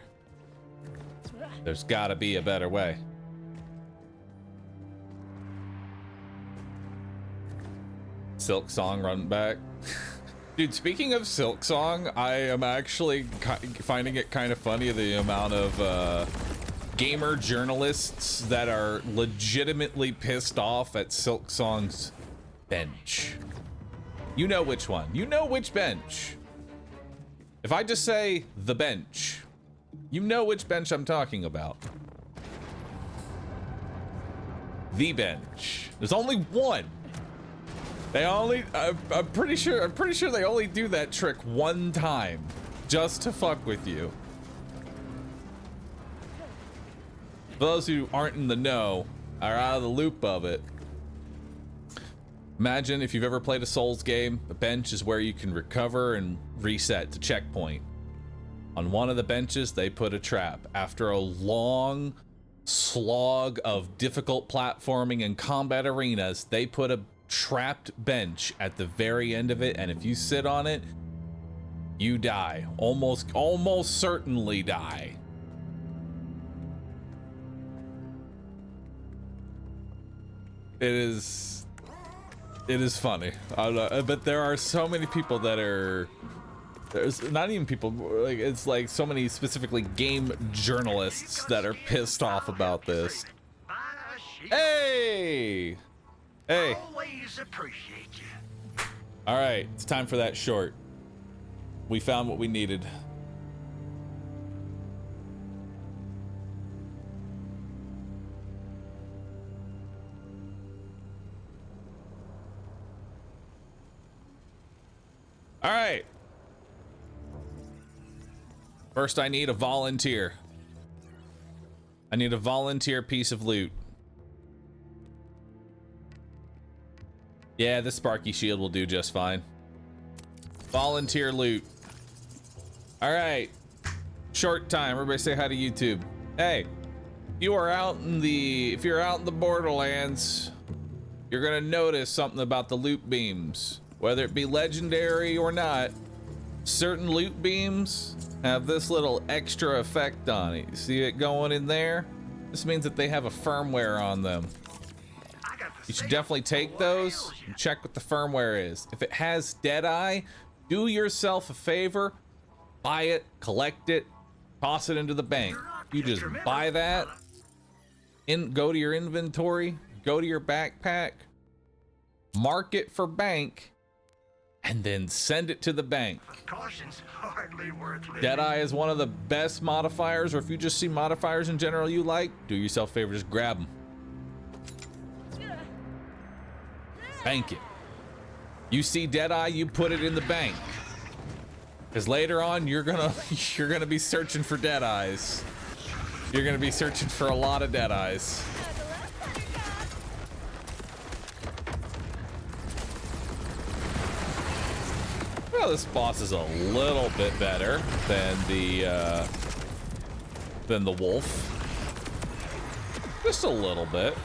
There's gotta be a better way. Silk Song run back. Dude, speaking of Silk Song, I am actually finding it kind of funny the amount of gamer journalists that are legitimately pissed off at Silk Song's bench. You know which one. You know which bench. If I just say the bench, you know which bench I'm talking about. The bench. There's only one. They only, I'm pretty sure they only do that trick one time, just to fuck with you. For those who aren't in the know, are out of the loop of it. Imagine if you've ever played a Souls game, a bench is where you can recover and reset to checkpoint. On one of the benches, they put a trap. After a long slog of difficult platforming and combat arenas, they put a trapped bench at the very end of it, and if you sit on it, you die. Almost certainly die. It is funny. I don't know, but there are so many people that are, there's not even people, like, it's like so many specifically game journalists that are pissed off about this. Hey! Hey. Always appreciate you. All right, it's time for that short. We found what we needed. All right. First, I need a volunteer. I need a volunteer piece of loot. Yeah, the Sparky Shield will do just fine. Volunteer loot. All right. Short time. Everybody say hi to YouTube. Hey, if you're out in the Borderlands, you're gonna notice something about the loot beams. Whether it be legendary or not, certain loot beams have this little extra effect on it. You see it going in there? This means that they have a firmware on them. You should definitely take those and check what the firmware is. If it has Deadeye, do yourself a favor, buy it, collect it, toss it into the bank. You just buy that, go to your inventory, go to your backpack, mark it for bank, and then send it to the bank. Caution's hardly worth living. Deadeye is one of the best modifiers, or if you just see modifiers in general you like, do yourself a favor, just grab them. Bank it. You see Deadeye, you put it in the bank. Because later on, you're gonna be searching for Deadeyes. You're gonna be searching for a lot of Deadeyes. Well, this boss is a little bit better than the wolf. Just a little bit.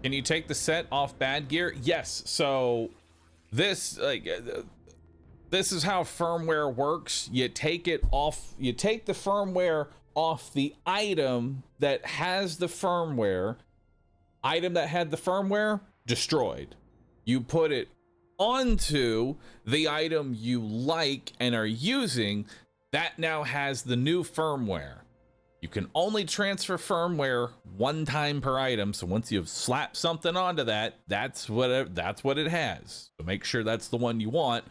Can you take the set off bad gear? Yes. So this this is how firmware works. You take it off, you take the firmware off the item that has the firmware. Item that had the firmware destroyed. You put it onto the item you like and are using that now has the new firmware. You can only transfer firmware one time per item, so once you've slapped something onto that, that's what it has. So make sure that's the one you want.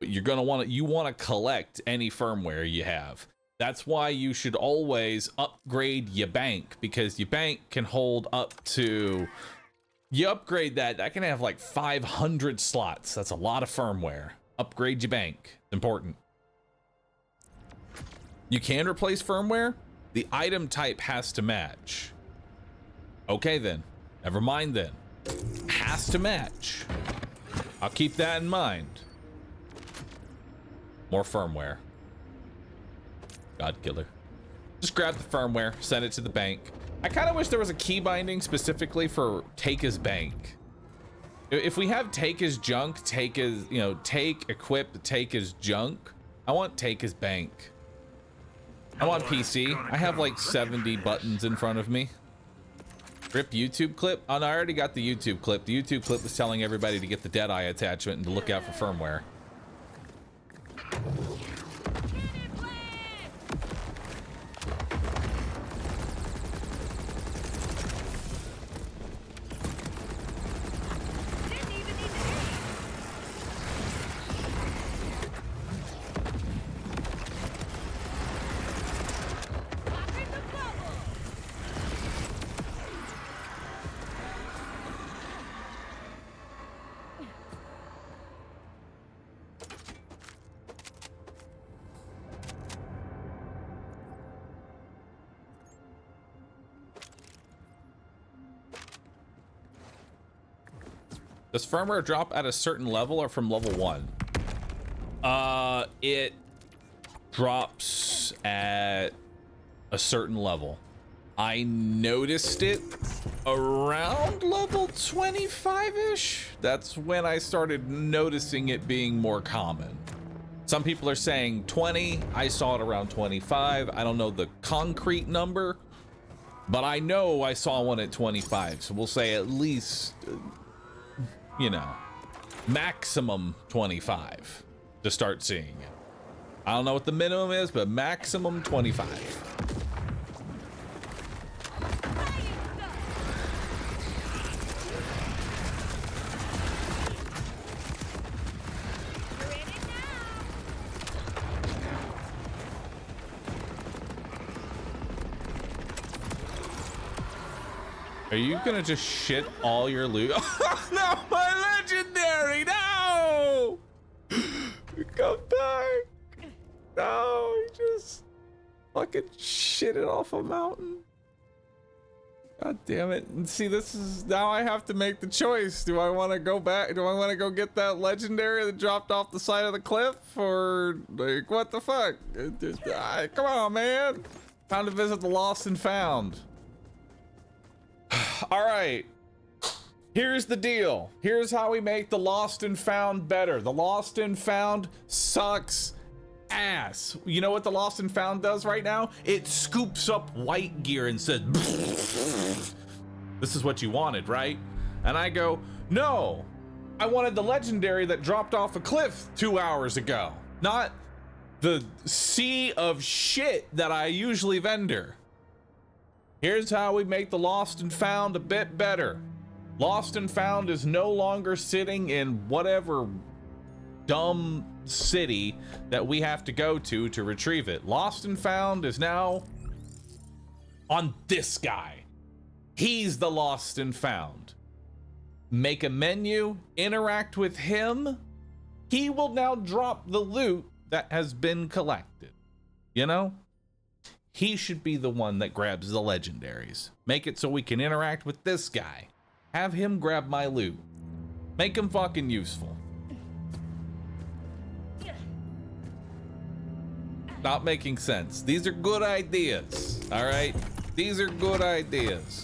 But you're gonna want to collect any firmware you have. That's why you should always upgrade your bank, because your bank can hold up to. You upgrade that can have like 500 slots. That's a lot of firmware. Upgrade your bank. It's important. You can replace firmware. The item type has to match. Okay then. Never mind then. Has to match. I'll keep that in mind. More firmware. God killer. Just grab the firmware, send it to the bank. I kind of wish there was a key binding specifically for take his bank. If we have take his junk, take his, take, equip, take his junk. I want take his bank. I'm on PC. I have like 70 buttons in front of me. Rip YouTube clip. Oh no, I already got the YouTube clip. The YouTube clip was telling everybody to get the Deadeye attachment and to look out for firmware. Does firmware drop at a certain level or from level 1? It drops at a certain level. I noticed it around level 25-ish. That's when I started noticing it being more common. Some people are saying 20. I saw it around 25. I don't know the concrete number, but I know I saw one at 25. So we'll say at least, maximum 25 to start seeing it. I don't know what the minimum is, but maximum 25. Are you gonna just shit all your loot? No, my legendary, no! Come back. No, he just fucking shit it off a mountain. God damn it. And see, this is, now I have to make the choice. Do I want to go back? Do I want to go get that legendary that dropped off the side of the cliff? Or, like, what the fuck? Come on, man. Time to visit the Lost and Found. All right, here's the deal. Here's how we make the Lost and Found better. The Lost and Found sucks ass. You know what the Lost and Found does right now? It scoops up white gear and says, This is what you wanted, right? And I go, no, I wanted the legendary that dropped off a cliff 2 hours ago, not the sea of shit that I usually vendor. Here's how we make the Lost and Found a bit better. Lost and Found is no longer sitting in whatever dumb city that we have to go to retrieve it. Lost and Found is now on this guy. He's the Lost and Found. Make a menu, interact with him. He will now drop the loot that has been collected. You know? He should be the one that grabs the legendaries. Make it so we can interact with this guy. Have him grab my loot. Make him fucking useful. Not making sense. These are good ideas, all right? These are good ideas.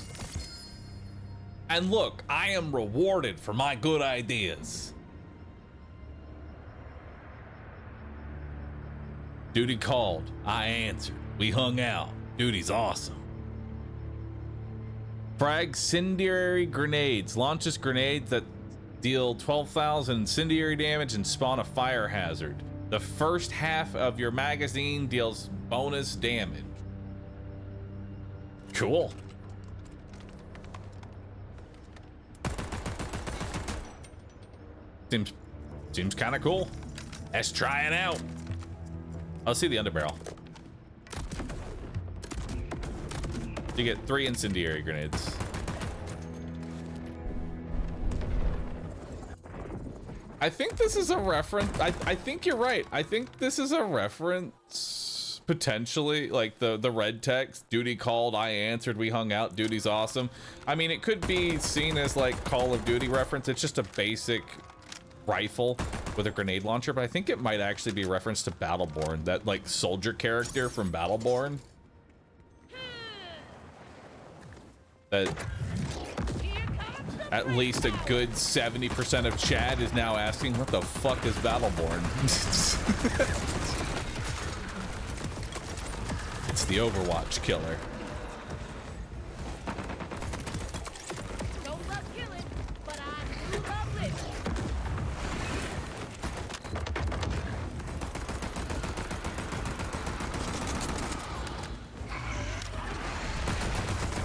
And look, I am rewarded for my good ideas. Duty called. I answered. We hung out. Duty's awesome. Frag incendiary grenades. Launches grenades that deal 12,000 incendiary damage and spawn a fire hazard. The first half of your magazine deals bonus damage. Cool. Seems kind of cool. Let's try it out. I'll see the underbarrel. You get 3 incendiary grenades. I think this is a reference. I think you're right. I think this is a reference, potentially, like the red text. Duty called, I answered, we hung out, duty's awesome. I mean, it could be seen as like Call of Duty reference. It's just a basic rifle with a grenade launcher, but I think it might actually be reference to Battleborn, that like soldier character from Battleborn. That at least a good 70% of chat is now asking, what the fuck is Battleborn? It's the Overwatch killer. Don't love killing, but I do love living.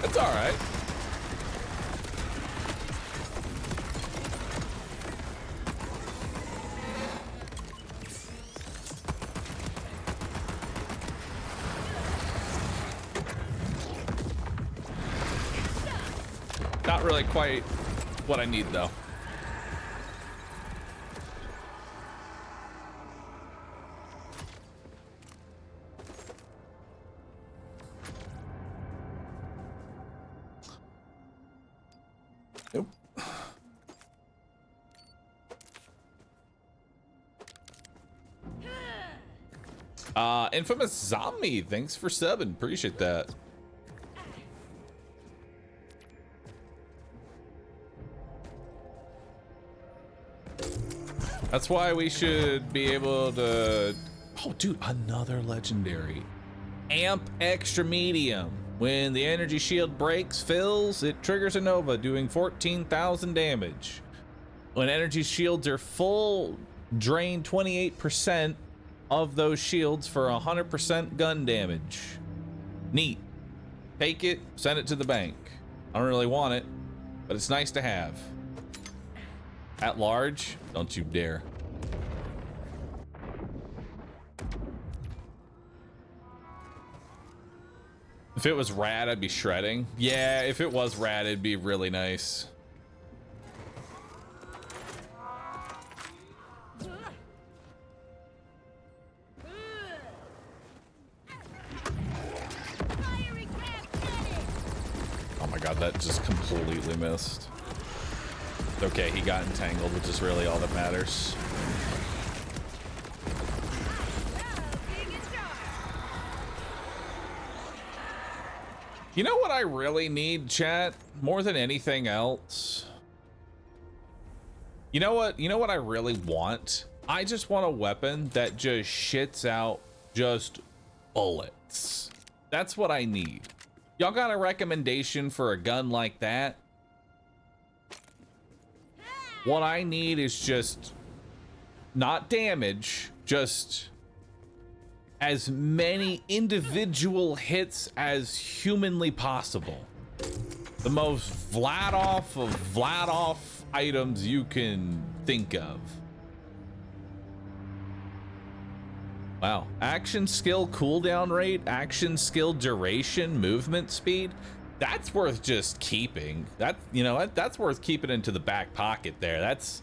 It's all right. Not really quite what I need, though. Nope. Infamous Zombie, thanks for subbing. Appreciate that. That's why we should be able to... Oh, dude, another legendary. Amp Extra Medium. When the energy shield breaks, fills, it triggers a Nova, doing 14,000 damage. When energy shields are full, drain 28% of those shields for 100% gun damage. Neat. Take it, send it to the bank. I don't really want it, but it's nice to have. At large, don't you dare. If it was rad, I'd be shredding. Yeah, if it was rad, it'd be really nice. Oh my god, that just completely missed. Okay, he got entangled, which is really all that matters. You know what I really need, chat? More than anything else? You know what I really want? I just want a weapon that just shits out just bullets. That's what I need. Y'all got a recommendation for a gun like that? What I need is just not damage, just as many individual hits as humanly possible. The most Vladoff of Vladoff items you can think of. Wow. Action skill cooldown rate, action skill duration, movement speed. That's worth just keeping. That, you know, that's worth keeping into the back pocket there. That's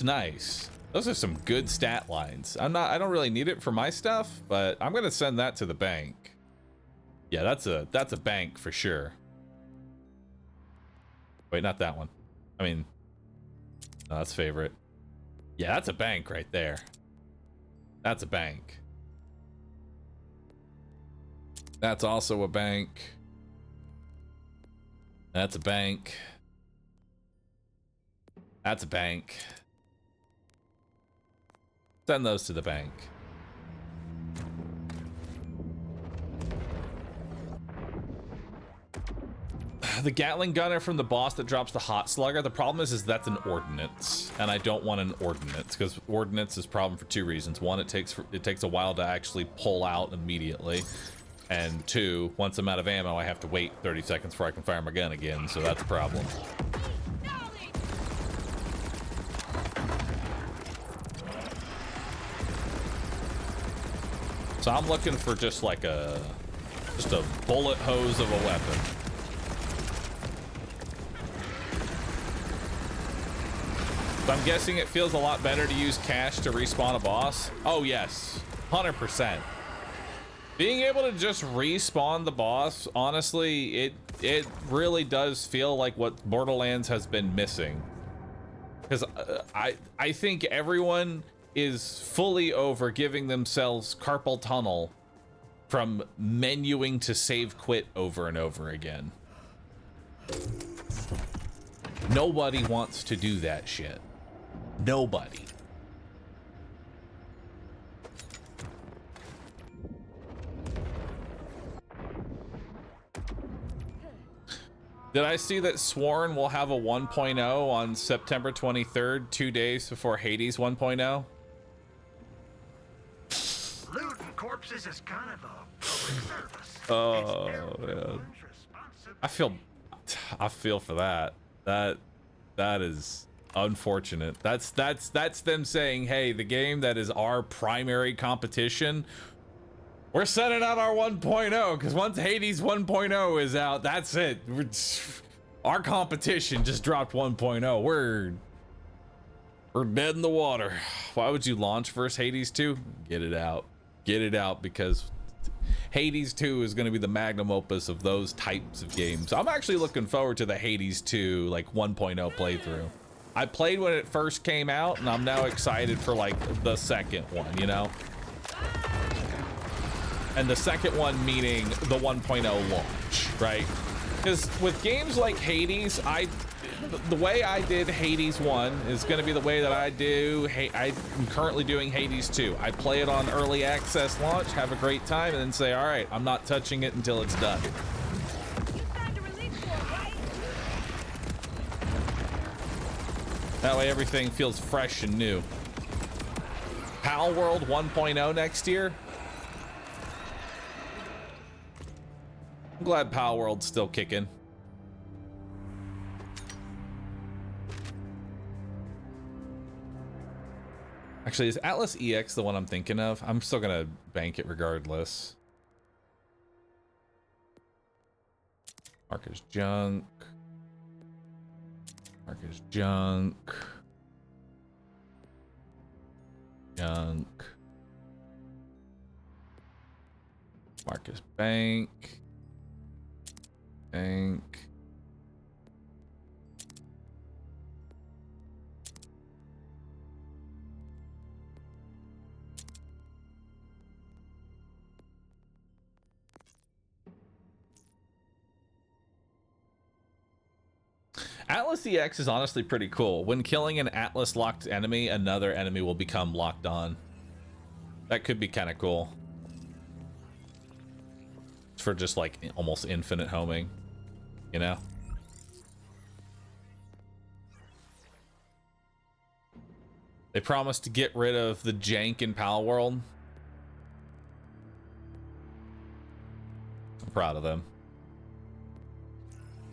nice. Those are some good stat lines. I don't really need it for my stuff, but I'm gonna send that to the bank. Yeah, that's a bank for sure. Wait, not that one. I mean, no, that's favorite. Yeah, that's a bank right there. That's a bank. That's also a bank. That's a bank. That's a bank. Send those to the bank. The Gatling gunner from the boss that drops the hot slugger. The problem is that's an ordnance, and I don't want an ordnance because ordnance is a problem for two reasons. One, it takes a while to actually pull out immediately, and two, once I'm out of ammo, I have to wait 30 seconds before I can fire my gun again. So that's a problem. So I'm looking for just like a bullet hose of a weapon. So I'm guessing it feels a lot better to use cash to respawn a boss. Oh yes, 100%. Being able to just respawn the boss, honestly, it really does feel like what Borderlands has been missing. Because I think everyone is fully over giving themselves carpal tunnel from menuing to save quit over and over again. Nobody wants to do that shit. Nobody. Did I see that Sworn will have a 1.0 on September 23rd, 2 days before Hades 1.0? Looting corpses is kind of a public service. Oh, It's yeah. everyone's responsibility. I feel for that. That is unfortunate. That's them saying, hey, the game that is our primary competition, we're sending out our 1.0 because once Hades 1.0 is out, that's it. Our competition just dropped 1.0. We're dead in the water. Why would you launch versus Hades 2? Get it out. Get it out, because Hades 2 is going to be the magnum opus of those types of games. I'm actually looking forward to the Hades 2 like 1.0 playthrough. I played when it first came out, and I'm now excited for like the second one, you know? And the second one meaning the 1.0 launch, right? Because with games like Hades, the way I did Hades 1 is going to be the way that I'm currently doing Hades 2. I play it on early access launch, have a great time, and then say, all right, I'm not touching it until it's done. That way everything feels fresh and new. Pal World 1.0 next year. I'm glad Pal World's still kicking. Actually, is Atlas EX the one I'm thinking of? I'm still gonna bank it regardless. Mark is junk. Mark is junk. Junk. Mark is bank. Bank. Atlas EX is honestly pretty cool. When killing an Atlas locked enemy, another enemy will become locked on. That could be kind of cool. For just like almost infinite homing, you know? They promised to get rid of the jank in Pal World. I'm proud of them.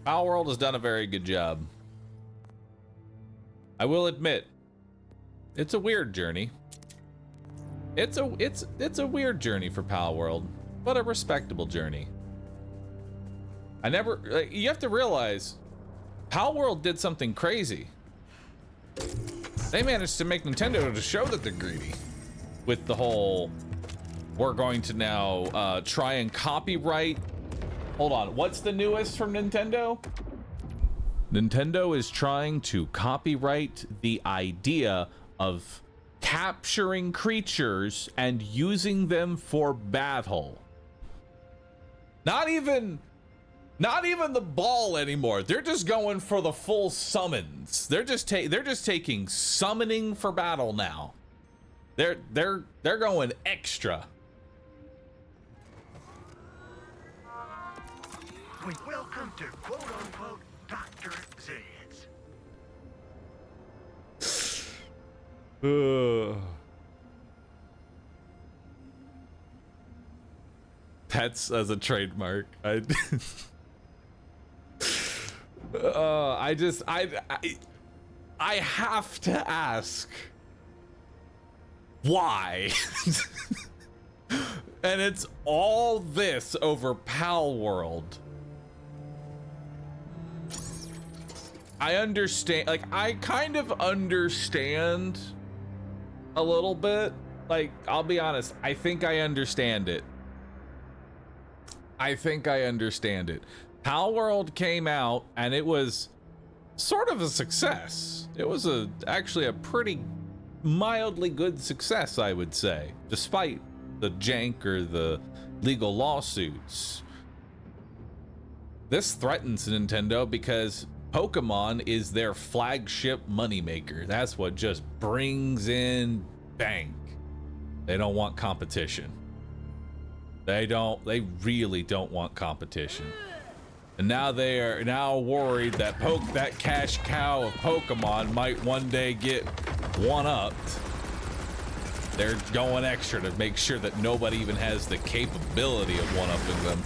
Pal World has done a very good job. I will admit, it's a weird journey. It's a weird journey for Pal World, but a respectable journey. You have to realize, Pal World did something crazy. They managed to make Nintendo to show that they're greedy with the whole, we're going to now try and copyright. Hold on, what's the newest from Nintendo? Nintendo is trying to copyright the idea of capturing creatures and using them for battle. Not even the ball anymore. They're just going for the full summons. They're just taking summoning for battle now. They're going extra. Welcome to quote-unquote Dr. Zed's. That's as a trademark. I have to ask why. And it's all this over Pal World. I understand, like, I kind of understand a little bit. Like, I'll be honest, I think I understand it. Pal World came out and it was sort of a success. It was actually a pretty mildly good success, I would say, despite the jank or the legal lawsuits. This threatens Nintendo because Pokemon is their flagship moneymaker. That's what just brings in bank. They don't want competition. They really don't want competition. And now they are now worried that that cash cow of Pokemon might one day get one-upped. They're going extra to make sure that nobody even has the capability of one-upping them.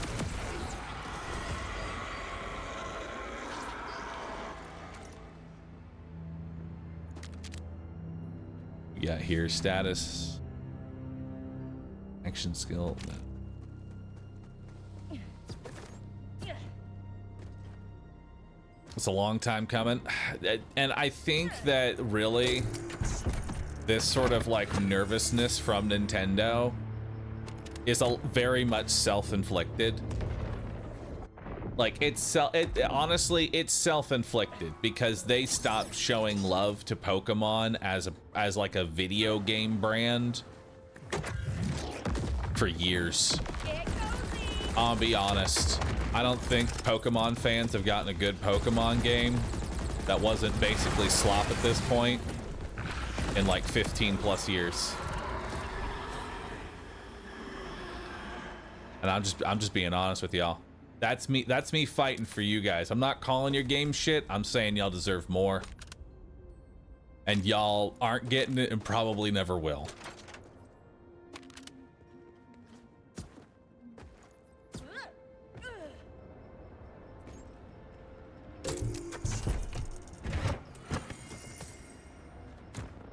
We got here status, action skill. It's a long time coming, and I think that really this sort of like nervousness from Nintendo is very much self-inflicted. Like honestly, it's self-inflicted because they stopped showing love to Pokemon as like a video game brand for years. I'll be honest, I don't think Pokemon fans have gotten a good Pokemon game that wasn't basically slop at this point in like 15 plus years. And I'm just being honest with y'all. That's me fighting for you guys. I'm not calling your game shit. I'm saying y'all deserve more. And y'all aren't getting it and probably never will.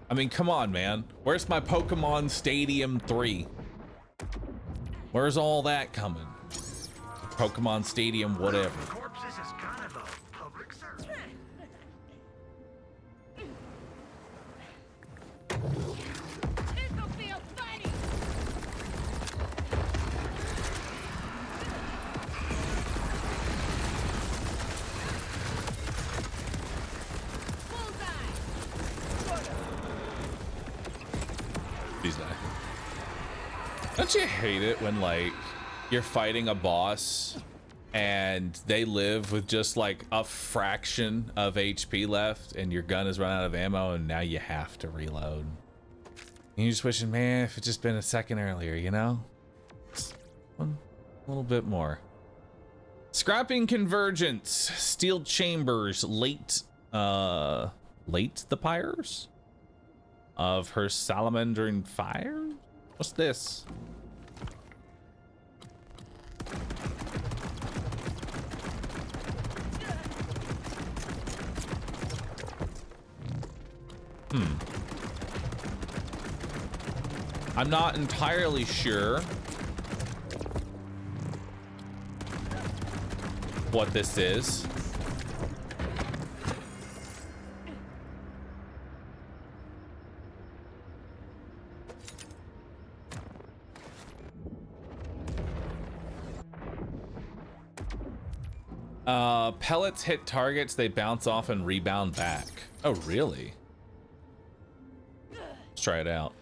I mean, come on, man. Where's my Pokemon Stadium 3? Where's all that coming? Pokemon Stadium, whatever. Corpses is kind of a public service. This'll feel funny. He's dying. Don't you hate it when like you're fighting a boss and they live with just like a fraction of HP left and your gun has run out of ammo and now you have to reload? And you're just wishing, man, if it's just been a second earlier, you know? Just one little bit more. Scrapping Convergence, Steel Chambers, late the Pyres? of her salamandering fire. What's this? I'm not entirely sure what this is. Pellets hit targets, they bounce off and rebound back. Oh, really? Let's try it out.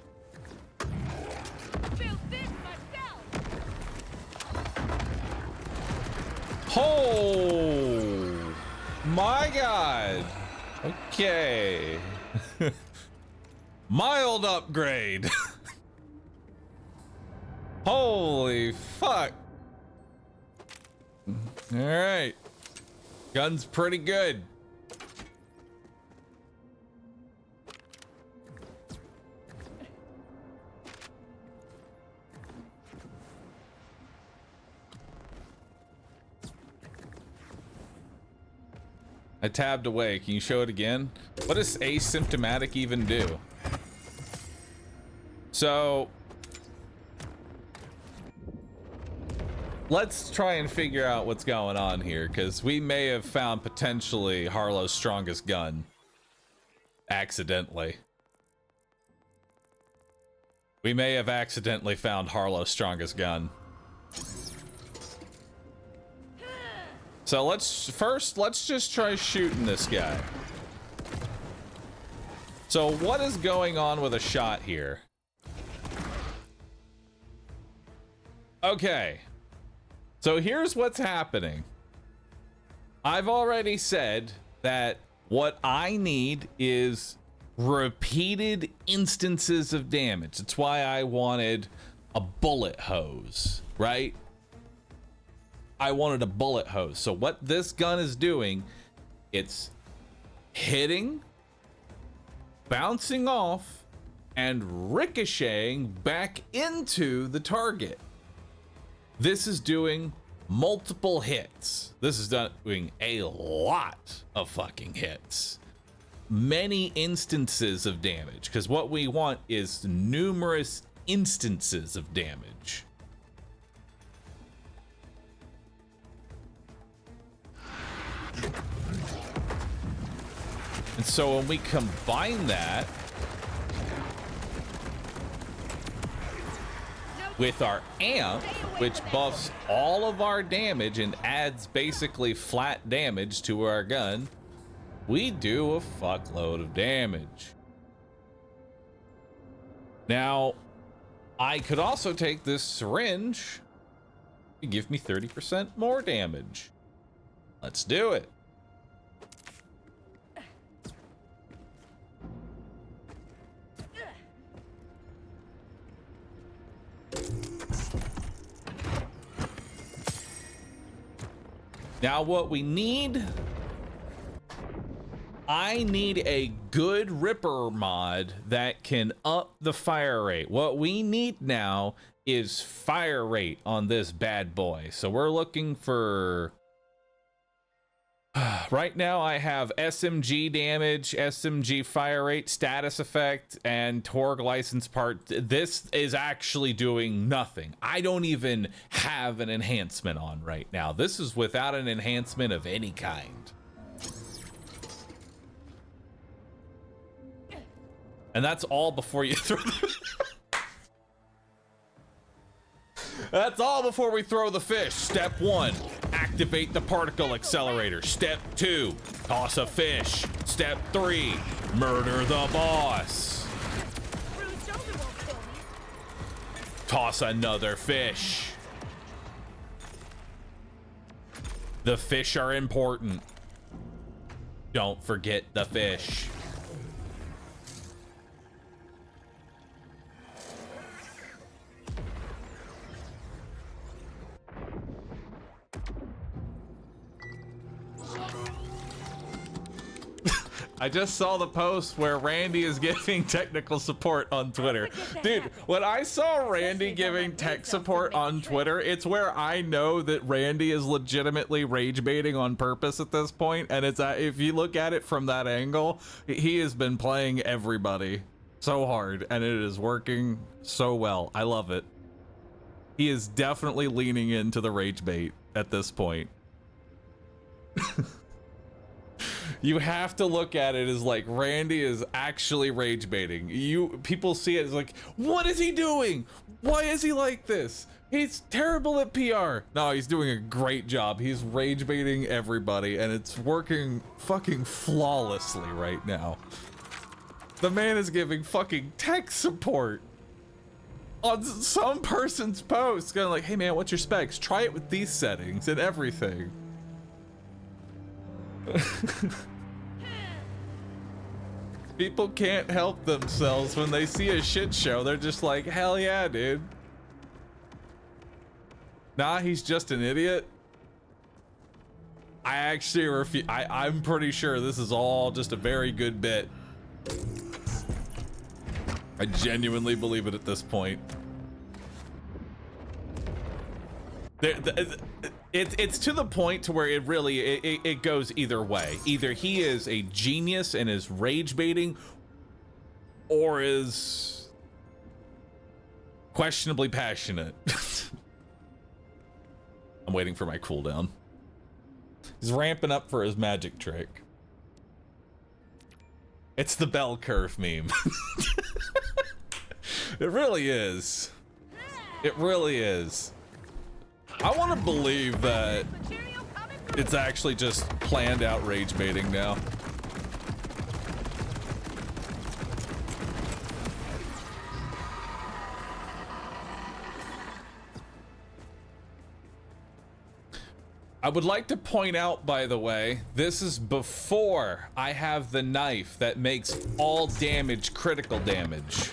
Oh my god. Okay. Mild upgrade. Holy fuck. All right. Gun's pretty good. I tabbed away. Can you show it again? What does asymptomatic even do? So let's try and figure out what's going on here, because we may have found potentially Harlowe's strongest gun accidentally. We may have accidentally found Harlowe's strongest gun. So let's just try shooting this guy. So what is going on with a shot here? Okay. So here's what's happening. I've already said that what I need is repeated instances of damage. That's why I wanted a bullet hose, right? I wanted a bullet hose. So what this gun is doing, it's hitting, bouncing off, and ricocheting back into the target. This is doing multiple hits. This is doing a lot of fucking hits. Many instances of damage, because what we want is numerous instances of damage. And so when we combine that with our amp, which buffs all of our damage and adds basically flat damage to our gun, we do a fuckload of damage. Now, I could also take this syringe and give me 30% more damage. Let's do it. Now what we need, I need a good Ripper mod that can up the fire rate. What we need now is fire rate on this bad boy. So we're looking for, right now I have SMG damage, SMG fire rate, status effect, and Torg license part. This is actually doing nothing. I don't even have an enhancement on right now. This is without an enhancement of any kind. And that's all before you throw the That's all before we throw the fish. Step 1, activate the particle accelerator. Step 2, toss a fish. Step 3, murder the boss. Toss another fish. The fish are important. Don't forget the fish. I just saw the post where Randy is giving technical support on Twitter. Dude, when I saw Randy giving tech support on Twitter, it's where I know that Randy is legitimately rage baiting on purpose at this point. And it's if you look at it from that angle, he has been playing everybody so hard and it is working so well. I love it. He is definitely leaning into the rage bait at this point. You have to look at it as like Randy is actually rage baiting. People see it as like, what is he doing? Why is he like this? He's terrible at PR. No, he's doing a great job. He's rage baiting everybody and it's working fucking flawlessly right now. The man is giving fucking tech support on some person's post. Going like, hey man, what's your specs? Try it with these settings and everything. People can't help themselves when they see a shit show. They're just like, hell yeah, dude. Nah, he's just an idiot. I actually refuse. I'm pretty sure this is all just a very good bit. I genuinely believe it at this point. It's to the point to where it really it goes either way. Either he is a genius and is rage baiting, or is questionably passionate. I'm waiting for my cooldown. He's ramping up for his magic trick. It's the bell curve meme. It really is. It really is. I want to believe that it's actually just planned out rage baiting now. I would like to point out, by the way, this is before I have the knife that makes all damage critical damage.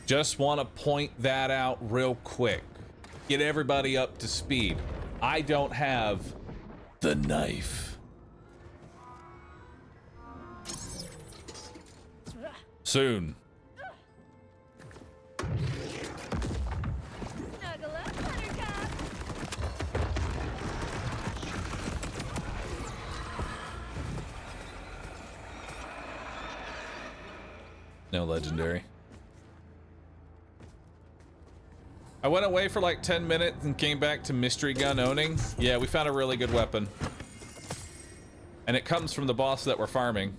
Just want to point that out real quick. Get everybody up to speed. I don't have the knife. Soon. Snuggle up, Buttercup. No legendary. I went away for like 10 minutes and came back to mystery gun owning. Yeah, we found a really good weapon. And it comes from the boss that we're farming.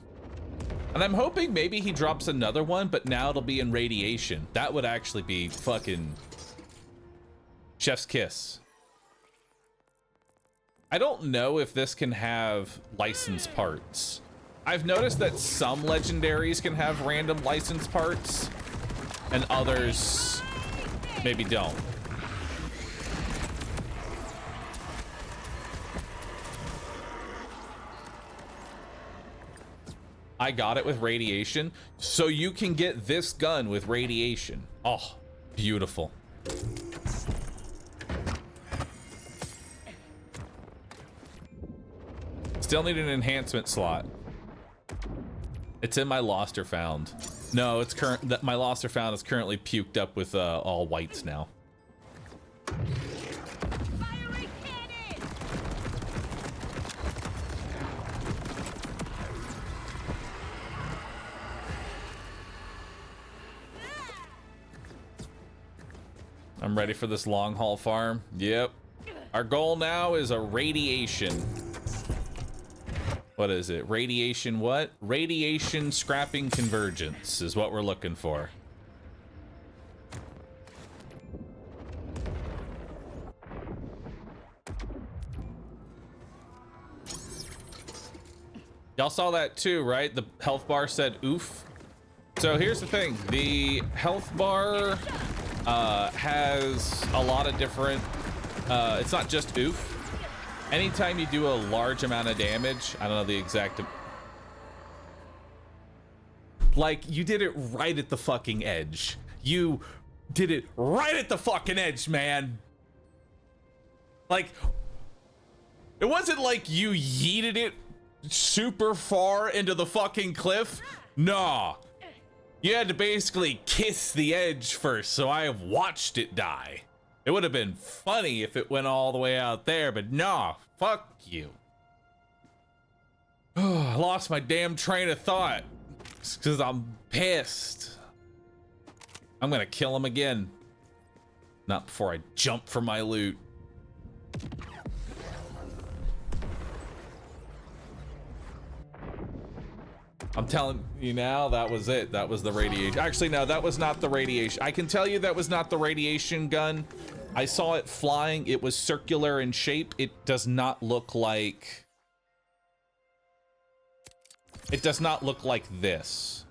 And I'm hoping maybe he drops another one, but now it'll be in radiation. That would actually be fucking chef's kiss. I don't know if this can have licensed parts. I've noticed that some legendaries can have random licensed parts and others maybe don't. I got it with radiation, so you can get this gun with radiation. Oh, beautiful. Still need an enhancement slot. It's in my lost or found. No, it's current. My lost or found is currently puked up with all whites now. Fiery cannon! I'm ready for this long haul farm. Yep. Our goal now is a radiation. What is it? Radiation what? Radiation scrapping convergence is what we're looking for. Y'all saw that too, right? The health bar said oof. So here's the thing. The health bar has a lot of different, it's not just oof. Anytime you do a large amount of damage, I don't know the exact, like you did it right at the fucking edge. You did it right at the fucking edge, man. Like, it wasn't like you yeeted it super far into the fucking cliff? Nah. You had to basically kiss the edge first, so I have watched it die. It would have been funny if it went all the way out there, but nah, fuck you. I lost my damn train of thought because I'm pissed. I'm gonna kill him again. Not before I jump for my loot. I'm telling you now, that was it. That was the radiation. Actually, no, that was not the radiation. I can tell you that was not the radiation gun. I saw it flying. It was circular in shape. It does not look like... It does not look like this.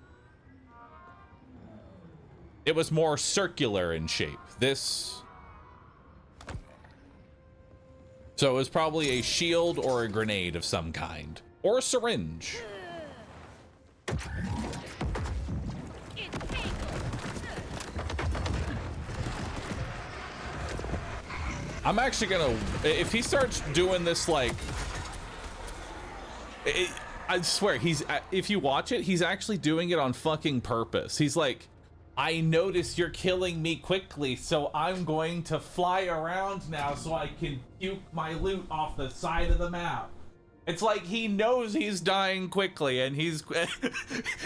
It was more circular in shape. This... So it was probably a shield or a grenade of some kind. Or a syringe. I'm actually gonna, if he starts doing this, like, I swear, if you watch it, he's actually doing it on fucking purpose. He's like, I notice you're killing me quickly, so I'm going to fly around now so I can puke my loot off the side of the map. It's like he knows he's dying quickly, and he's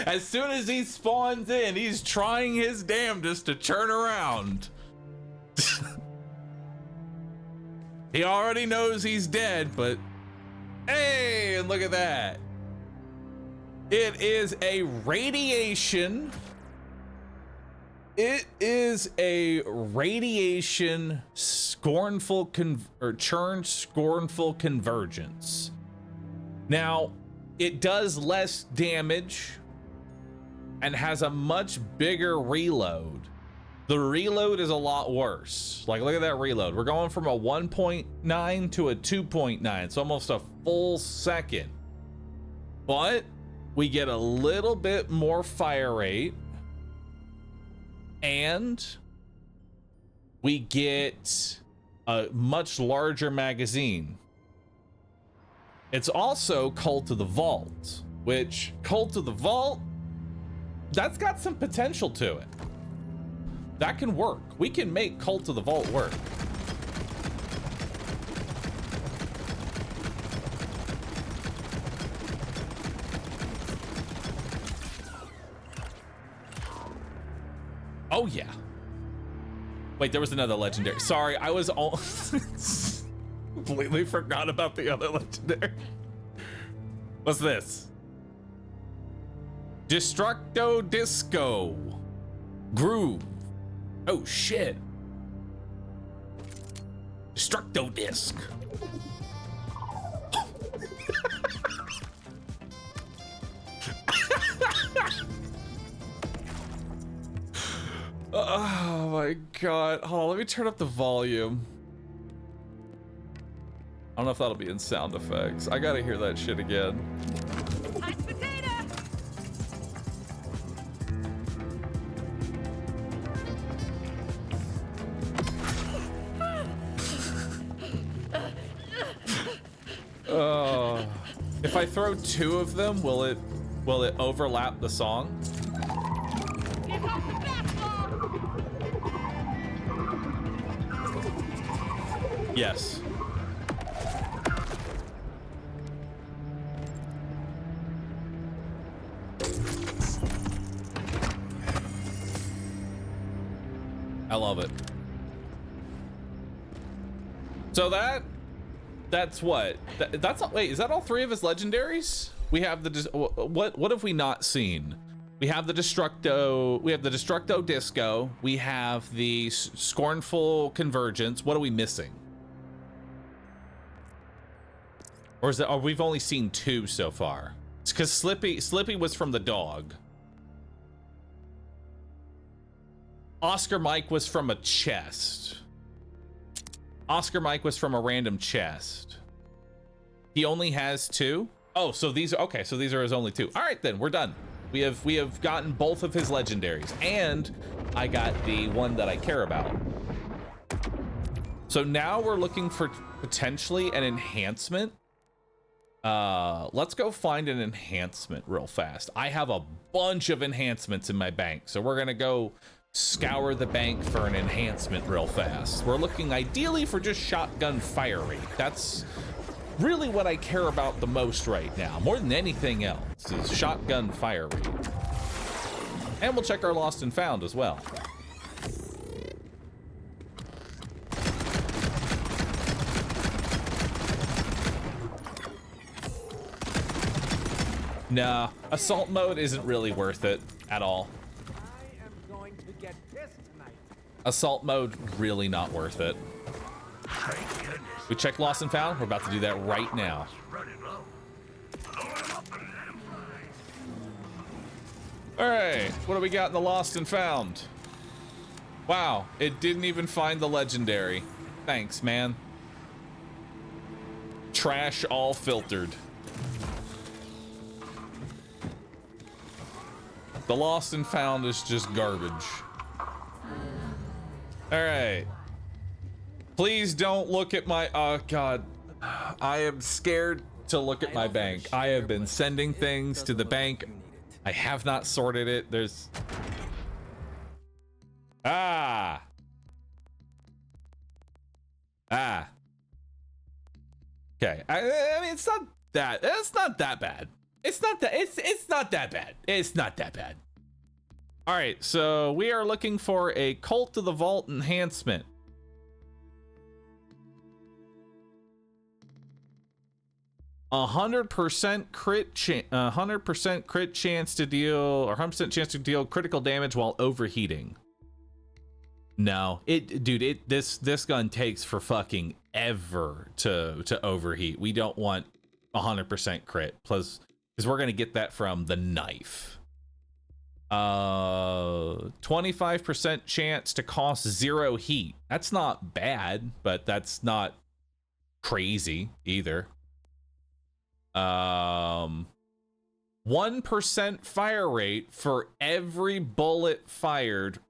as soon as he spawns in, he's trying his damnedest to turn around. He already knows he's dead, but hey, and look at that. It is a radiation. It is a radiation scornful churn scornful convergence. Now, it does less damage and has a much bigger reload. The reload is a lot worse. Like, look at that reload. We're going from a 1.9 to a 2.9. It's almost a full second. But we get a little bit more fire rate. And we get a much larger magazine. It's also Cult of the Vault, which Cult of the Vault, that's got some potential to it. That can work. We can make Cult of the Vault work. Oh yeah. Wait, there was another legendary. Sorry, I was all completely forgot about the other legendary. What's this? Destructo Disco. Groove. Oh shit. Destructo Disc. Oh my god. Hold on, let me turn up the volume. I don't know if that'll be in sound effects. I gotta hear that shit again. Hot potato! Oh. If I throw two of them, will it overlap the song? Here comes the basketball! Yes. I love it. So that's what? That's wait, is that all three of his legendaries? We have the what have we not seen? We have the Destructo Disco, we have the Scornful Convergence. What are we missing? Or is that, or we've only seen two so far? It's because Slippy was from the dog. Oscar Mike was from a chest. Oscar Mike was from a random chest. He only has two? Oh, so these are okay, so these are his only two. All right then, we're done. We have gotten both of his legendaries, and I got the one that I care about. So now we're looking for potentially an enhancement Let's go find an enhancement real fast. I have a bunch of enhancements in my bank, so we're gonna go scour the bank for an enhancement real fast. We're looking ideally for just shotgun fire rate. That's really what I care about the most right now, more than anything else, is shotgun fire rate. And we'll check our lost and found as well. Nah, assault mode isn't really worth it at all. I am going to get pissed tonight. Assault mode, really not worth it. Thank goodness. We checked lost and found. We're about to do that right now. Running low. Load 'em up and let 'em fly. All right, what do we got in the lost and found? Wow, it didn't even find the legendary. Thanks, man. Trash all filtered. The lost and found is just garbage. All right. Please don't look at my, oh God. I am scared to look at my bank. I have been sending things to the bank. I have not sorted it. There's, ah. Okay, I mean, it's not that bad. It's not that bad. It's not that bad. It's not that bad. All right, so we are looking for a Cult to the Vault enhancement. A 100% crit 100% crit chance to deal, or 100% chance to deal critical damage while overheating. No, this gun takes for fucking ever to overheat. We don't want 100% crit, plus because we're gonna get that from the knife. 25% chance to cost 0 heat. That's not bad, but that's not crazy either. 1% fire rate for every bullet fired.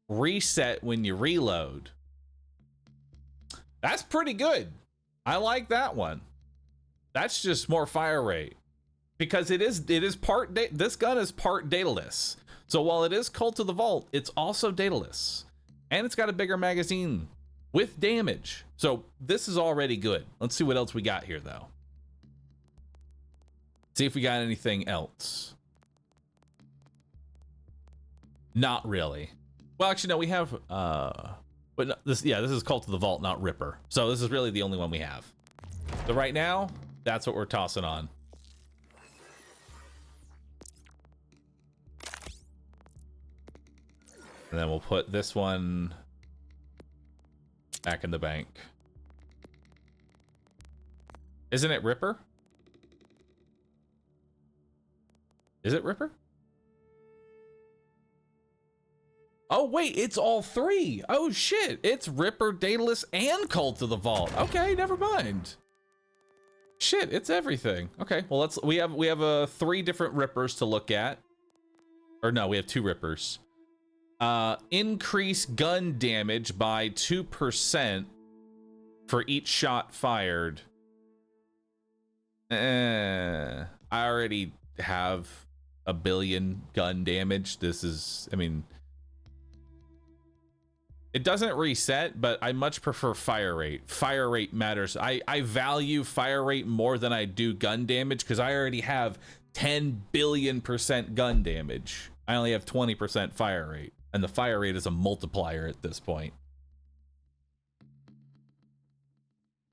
Reset when you reload. That's pretty good. I like that one. That's just more fire rate, because it is part this gun is part dataless. So while it is Cult of the Vault, it's also dataless, and it's got a bigger magazine with damage. So this is already good. Let's see what else we got here though. See if we got anything else. Not really. Well, actually no, we have but no, this is Cult of the Vault, not Ripper. So this is really the only one we have. So right now, that's what we're tossing on. And then we'll put this one back in the bank. Isn't it Ripper? Is it Ripper? Oh wait, it's all three. Oh shit, it's Ripper, Daedalus, and Cult of the Vault. Okay, never mind. Shit, it's everything. Okay, well we have 3 different Rippers to look at. Or no, we have 2 Rippers. Increase gun damage by 2% for each shot fired. I already have 1 billion gun damage. This is, I mean, it doesn't reset, but I much prefer fire rate. Fire rate matters. I value fire rate more than I do gun damage, because I already have 10 billion% gun damage. I only have 20% fire rate, and the fire rate is a multiplier at this point.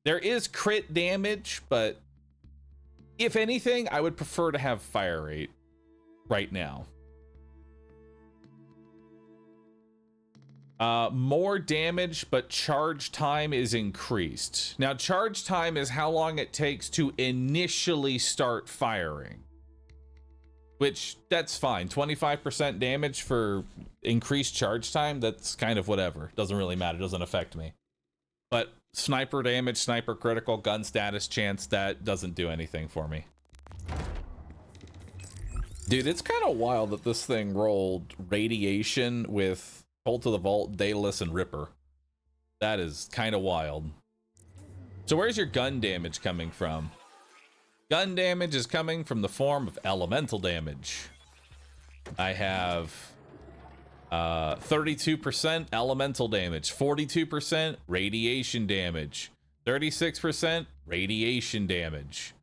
There is crit damage, but if anything, I would prefer to have fire rate right now. More damage, but charge time is increased. Now, charge time is how long it takes to initially start firing. Which, that's fine. 25% damage for increased charge time, that's kind of whatever. Doesn't really matter, doesn't affect me. But sniper damage, sniper critical, gun status chance, that doesn't do anything for me. Dude, it's kind of wild that this thing rolled radiation with Cult of the Vault, Daedalus, and Ripper. That is kind of wild. So where's your gun damage coming from? Gun damage is coming from the form of elemental damage. I have 32% elemental damage, 42% radiation damage, 36% radiation damage,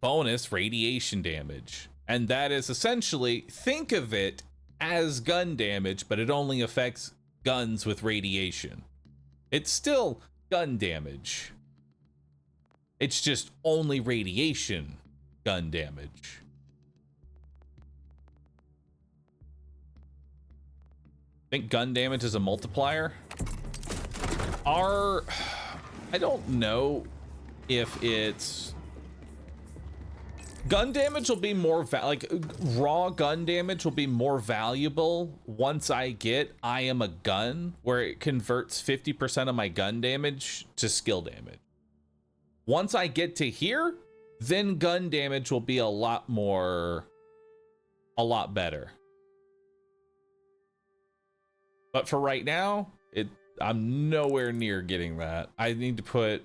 bonus radiation damage. And that is essentially, think of it as gun damage, but it only affects guns with radiation. It's still gun damage. It's just only radiation gun damage. I think gun damage is a multiplier. I don't know if it's gun damage will be more like raw gun damage will be more valuable once I get I am a gun, where it converts 50% of my gun damage to skill damage. Once I get to here, then gun damage will be a lot better. But for right now, I'm nowhere near getting that. I need to put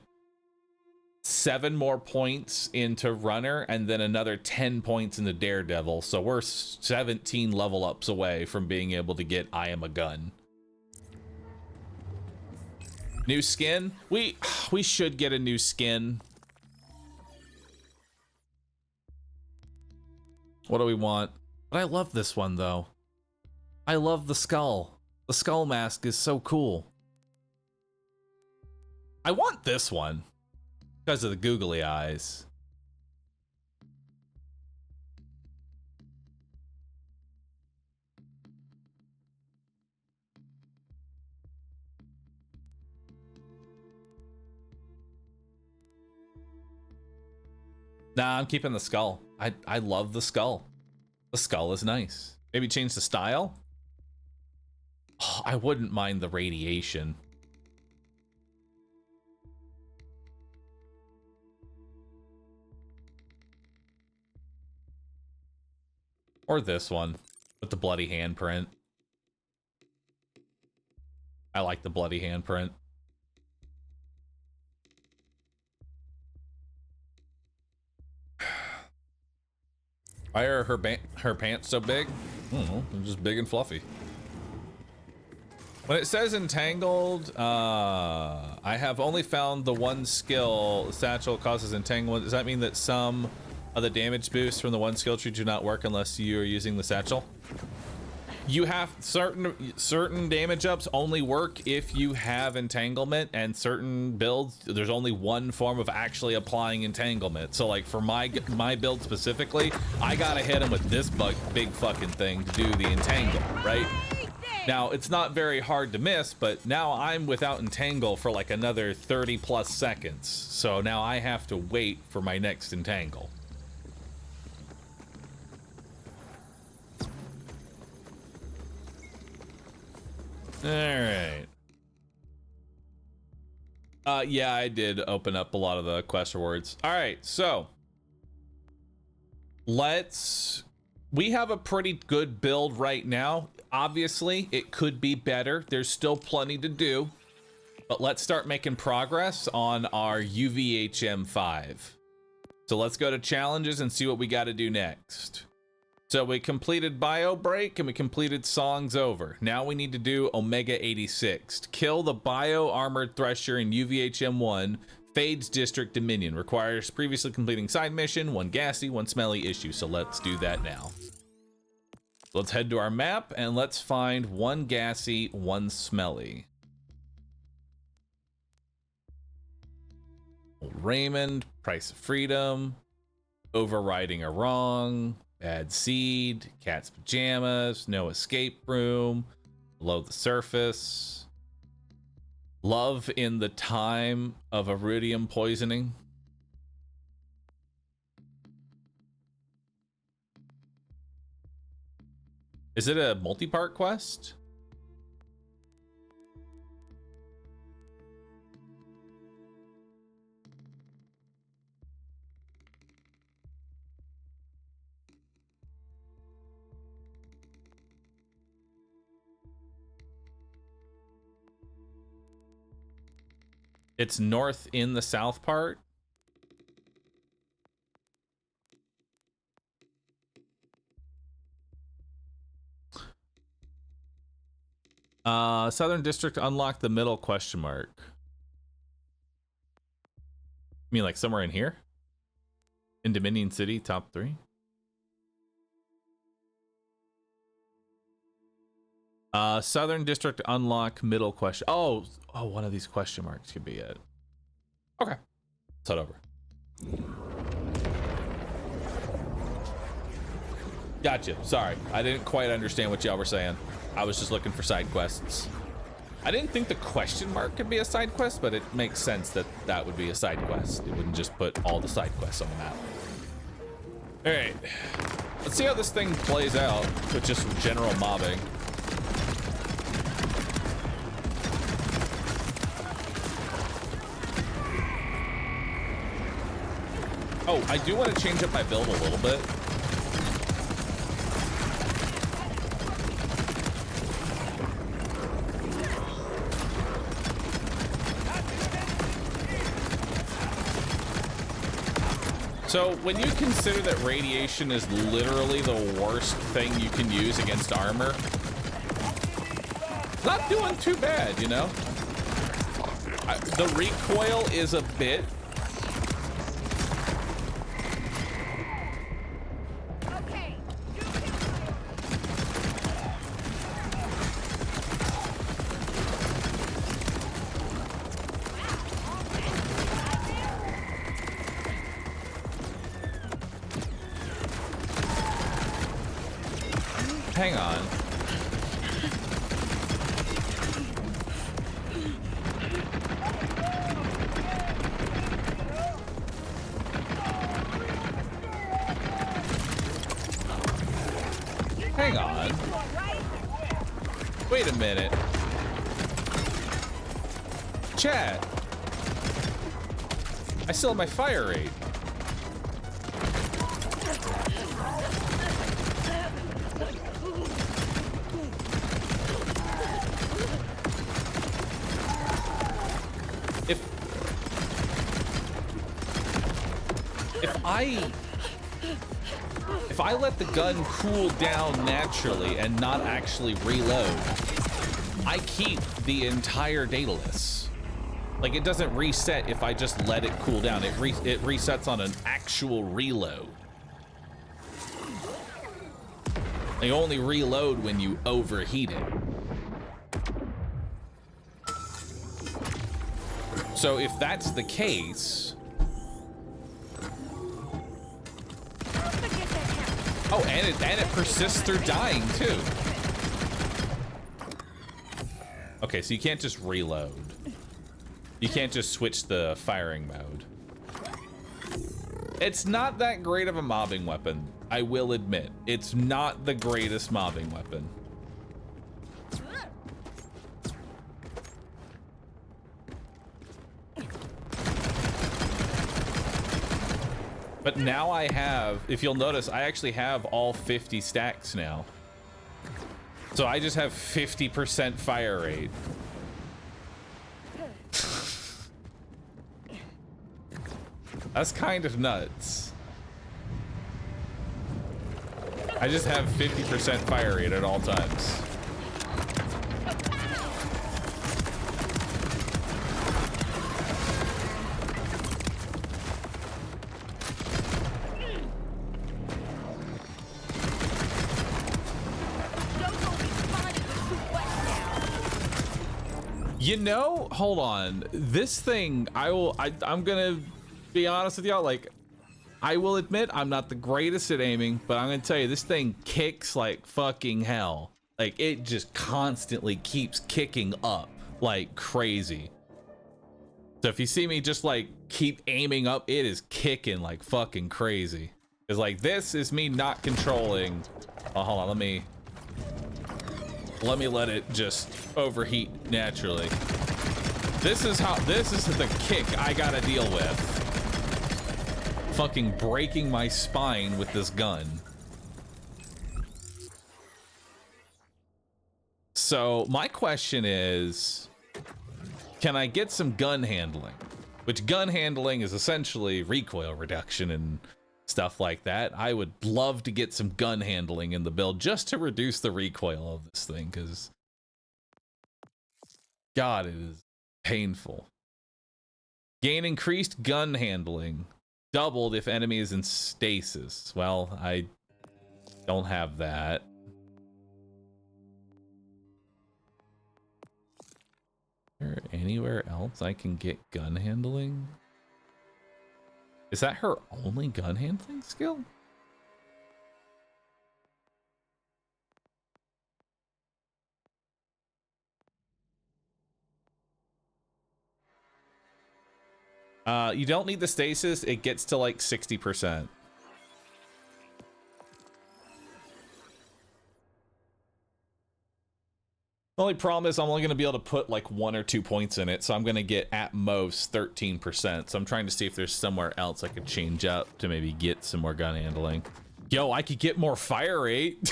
7 more points into Runner and then another 10 points into Daredevil. So we're 17 level ups away from being able to get I am a gun. New skin? We should get a new skin. What do we want? But I love this one though. I love the skull. The skull mask is so cool. I want this one because of the googly eyes. Nah, I'm keeping the skull. I love the skull. The skull is nice. Maybe change the style. Oh, I wouldn't mind the radiation. Or this one with the bloody handprint. I like the bloody handprint. Why are her pants so big? I don't know, they're just big and fluffy. When it says entangled, I have only found the one skill satchel causes entanglement. Does that mean that some of the damage boosts from the one skill tree do not work unless you are using the satchel? You have certain damage ups only work if you have entanglement, and certain builds there's only one form of actually applying entanglement. So like for my build specifically, I gotta hit him with this big fucking thing to do the entangle, right? Now it's not very hard to miss, but now I'm without entangle for like another 30 plus seconds. So now I have to wait for my next entangle. All right. Yeah, I did open up a lot of the quest rewards. All right, so we have a pretty good build right now. Obviously, it could be better. There's still plenty to do, but let's start making progress on our UVHM 5. So let's go to challenges and see what we got to do next. So we completed Bio Break and we completed Songs Over. Now we need to do Omega 86. Kill the Bio Armored Thresher in UVHM 1, Fades District Dominion. Requires previously completing side mission, 1 gassy, 1 smelly issue. So let's do that now. Let's head to our map and let's find 1 gassy, 1 smelly. Raymond, Price of Freedom, Overriding a Wrong, Bad Seed, Cat's Pajamas, No Escape Room, Below the Surface, Love in the Time of Iridium Poisoning. Is it a multi-part quest? It's north in the south part. Southern District unlock the middle question mark. You mean like somewhere in here? In Dominion City, top 3? Southern District unlock middle question. Oh, one of these question marks could be it. Okay. Let's head over. Gotcha. Sorry. I didn't quite understand what y'all were saying. I was just looking for side quests. I didn't think the question mark could be a side quest, but it makes sense that that would be a side quest. It wouldn't just put all the side quests on the map. All right. Let's see how this thing plays out with just general mobbing. Oh, I do want to change up my build a little bit. So when you consider that radiation is literally the worst thing you can use against armor, not doing too bad, you know? The recoil is a bit. Hang on. Hang on. Wait a minute. Chat. I still have my fire rate. If I let the gun cool down naturally and not actually reload, I keep the entire dataless. Like, it doesn't reset if I just let it cool down. It resets on an actual reload. They only reload when you overheat it. So if that's the case, oh, and it persists through dying too. Okay, so you can't just reload. You can't just switch the firing mode. It's not that great of a mobbing weapon, I will admit. It's not the greatest mobbing weapon. But now I have, if you'll notice, I actually have all 50 stacks now. So I just have 50% fire rate. That's kind of nuts. I just have 50% fire rate at all times. You know, hold on. This thing, I'm gonna be honest with y'all. Like, I will admit I'm not the greatest at aiming, but I'm gonna tell you, this thing kicks like fucking hell. Like, it just constantly keeps kicking up like crazy. So if you see me just like keep aiming up, it is kicking like fucking crazy. It's like, this is me not controlling. Oh, hold on, let me let it just overheat naturally. This is the kick I gotta deal with. Fucking breaking my spine with this gun. So my question is, can I get some gun handling? Which gun handling is essentially recoil reduction and stuff like that. I would love to get some gun handling in the build just to reduce the recoil of this thing, because God, it is painful. Gain increased gun handling. Doubled if enemy is in stasis. Well, I don't have that. Is there anywhere else I can get gun handling? Is that her only gun handling skill? You don't need the stasis. It gets to like 60%. The only problem is I'm only going to be able to put like 1 or 2 points in it, so I'm going to get at most 13%. So I'm trying to see if there's somewhere else I could change up to maybe get some more gun handling. Yo, I could get more fire rate.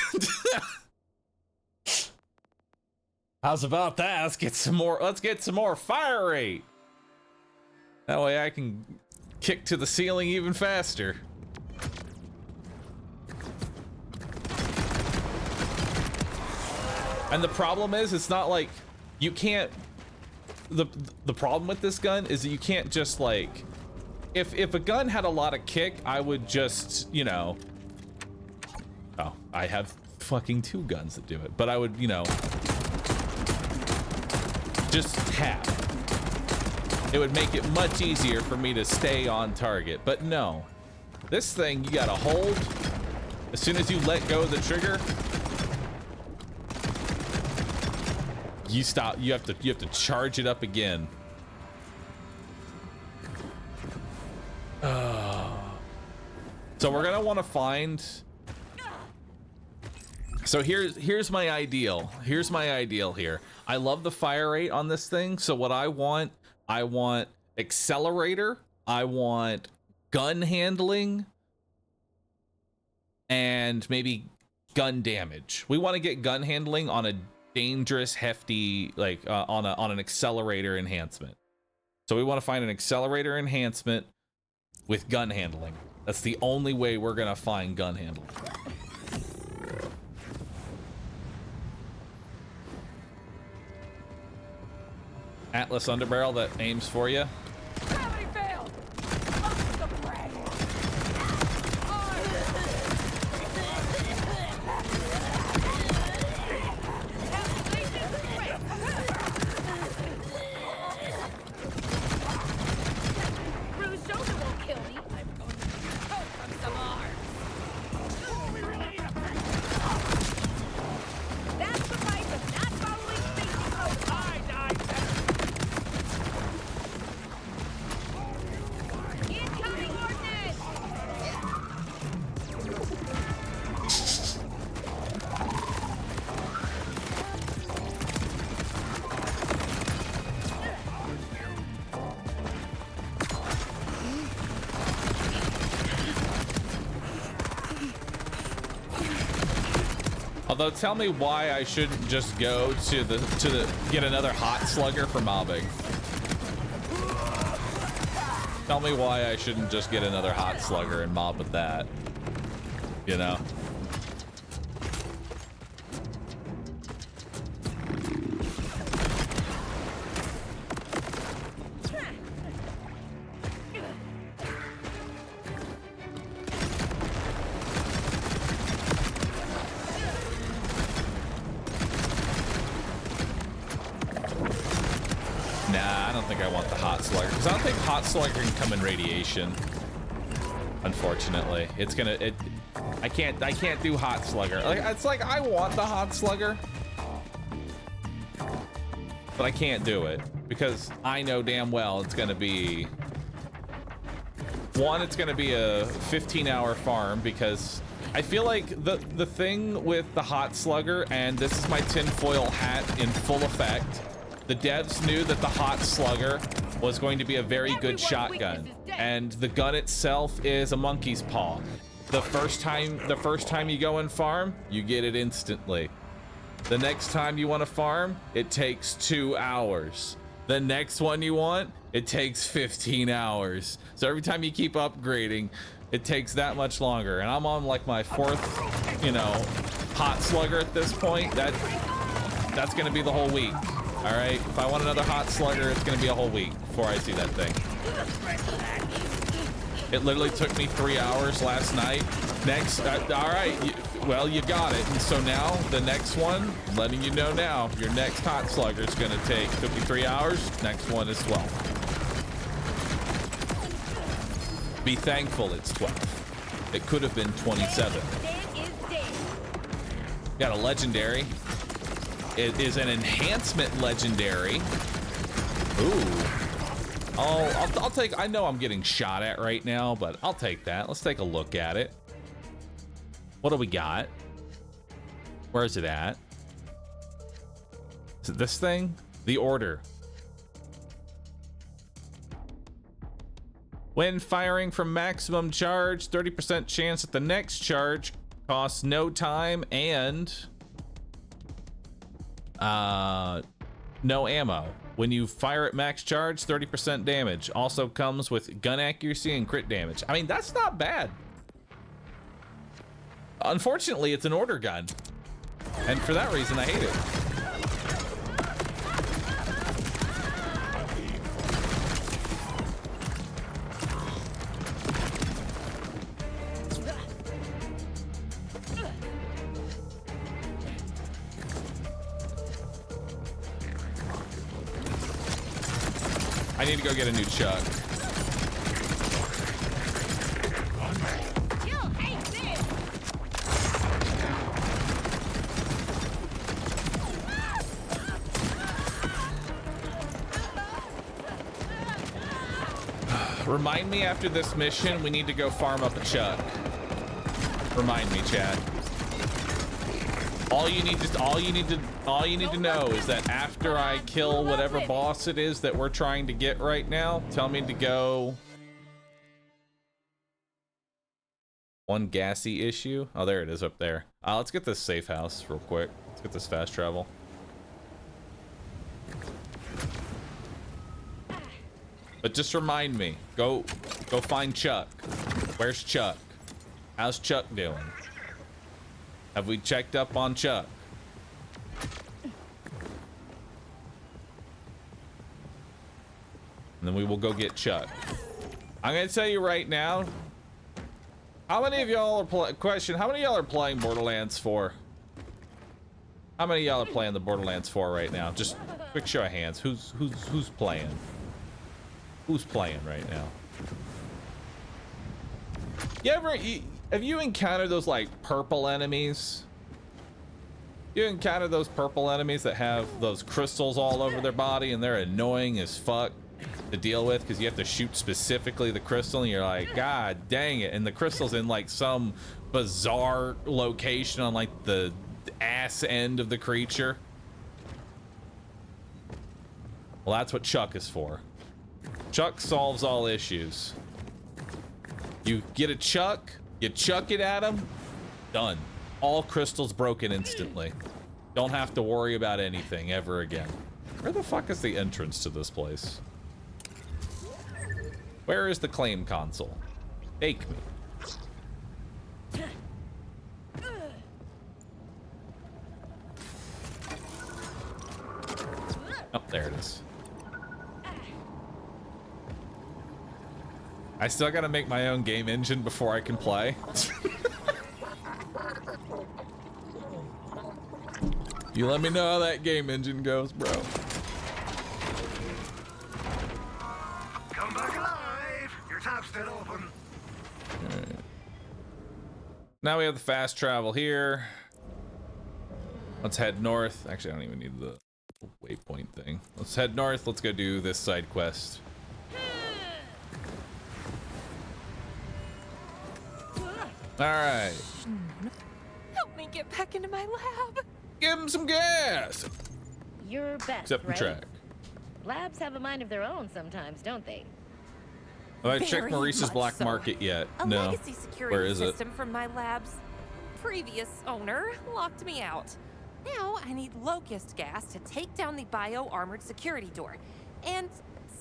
How's about that? Let's get some more fire rate. That way I can kick to the ceiling even faster. And the problem is, it's not like you can't. The problem with this gun is that you can't just like, if a gun had a lot of kick, I would just, you know. Oh, I have fucking 2 guns that do it, but I would, you know, just tap. It would make it much easier for me to stay on target, but no. This thing, you gotta hold. As soon as you let go of the trigger, you stop. You have to charge it up again. So we're gonna want to find. So here's my ideal. Here's my ideal here. I love the fire rate on this thing. So what I want accelerator. I want gun handling, and maybe gun damage. We want to get gun handling on a dangerous, hefty, like on an accelerator enhancement. So we want to find an accelerator enhancement with gun handling. That's the only way we're gonna find gun handling. Atlas underbarrel that aims for you. Gravity failed! Up the brag! Bruce shoulder won't kill me. I'm going to coat from some arms. That's the price of not following safety protocols. I died better. Incoming ordnance! Although, tell me why I shouldn't just go to the get another hot slugger for mobbing. Tell me why I shouldn't just get another hot slugger and mob with that. You know? Nah, I don't think I want the hot slugger, because I don't think hot slugger can come in radiation. Unfortunately, I can't do hot slugger. Like, it's like I want the hot slugger, but I can't do it because I know damn well it's gonna be it's gonna be a 15-hour farm, because I feel like the thing with the hot slugger, and this is my tinfoil hat in full effect, the devs knew that the hot slugger was going to be a very good shotgun, and the gun itself is a monkey's paw. The first time you go and farm, you get it instantly. The next time you want to farm, it takes 2 hours. The next one you want, it takes 15 hours. So every time you keep upgrading, it takes that much longer. And I'm on like my 4th, you know, hot slugger at this point. That's gonna be the whole week. All right, if I want another hot slugger, it's gonna be a whole week before I see that thing. It literally took me 3 hours last night. Next, all right, well, you got it. And so now the next one, letting you know now, your next hot slugger is gonna take 53 hours. Next one is 12. Be thankful it's 12. It could have been 27. Got a legendary. It is an enhancement legendary. Ooh. Oh, I'll take, I know I'm getting shot at right now, but I'll take that. Let's take a look at it. What do we got? Where is it at? Is it this thing? The order. When firing from maximum charge, 30% chance that the next charge costs no time and no ammo. When you fire at max charge, 30% damage. Also comes with gun accuracy and crit damage. I mean, that's not bad. Unfortunately, it's an order gun. And for that reason, I hate it. I need to go get a new Chuck. Remind me after this mission, we need to go farm up a Chuck. Remind me, chat. All you need to know is that after I kill whatever boss it is that we're trying to get right now, tell me to go. One gassy issue. Oh, there it is up there. Let's get this safe house real quick. Let's get this fast travel. But just remind me, go find Chuck. Where's Chuck? How's Chuck doing? Have we checked up on Chuck? And then we will go get Chuck. I'm gonna tell you right now. How many of y'all are how many of y'all are playing Borderlands 4? How many of y'all are playing the Borderlands 4 right now? Just quick show of hands. Who's playing? Who's playing right now? Have you encountered those like purple enemies? You encounter those purple enemies that have those crystals all over their body and they're annoying as fuck to deal with because you have to shoot specifically the crystal and you're like, God dang it. And the crystal's in like some bizarre location on like the ass end of the creature. Well, that's what Chuck is for. Chuck solves all issues. You get a Chuck, you chuck it at him, done. All crystals broken instantly. Don't have to worry about anything ever again. Where the fuck is the entrance to this place? Where is the claim console? Take me. Oh, there it is. I still gotta make my own game engine before I can play. You let me know how that game engine goes, bro. Come back alive! Your tab's still open. All right. Now we have the fast travel here. Let's head north. Actually, I don't even need the waypoint thing. Let's head north. Let's go do this side quest. All right. Help me get back into my lab. Give him some gas. You're best, Except right? track. Labs have a mind of their own sometimes, don't they? Have I checked Very Maurice's much black so. market yet? A No. legacy security Where is it? system from my lab's previous owner locked me out. Now I need locust gas to take down the bio-armored security door. And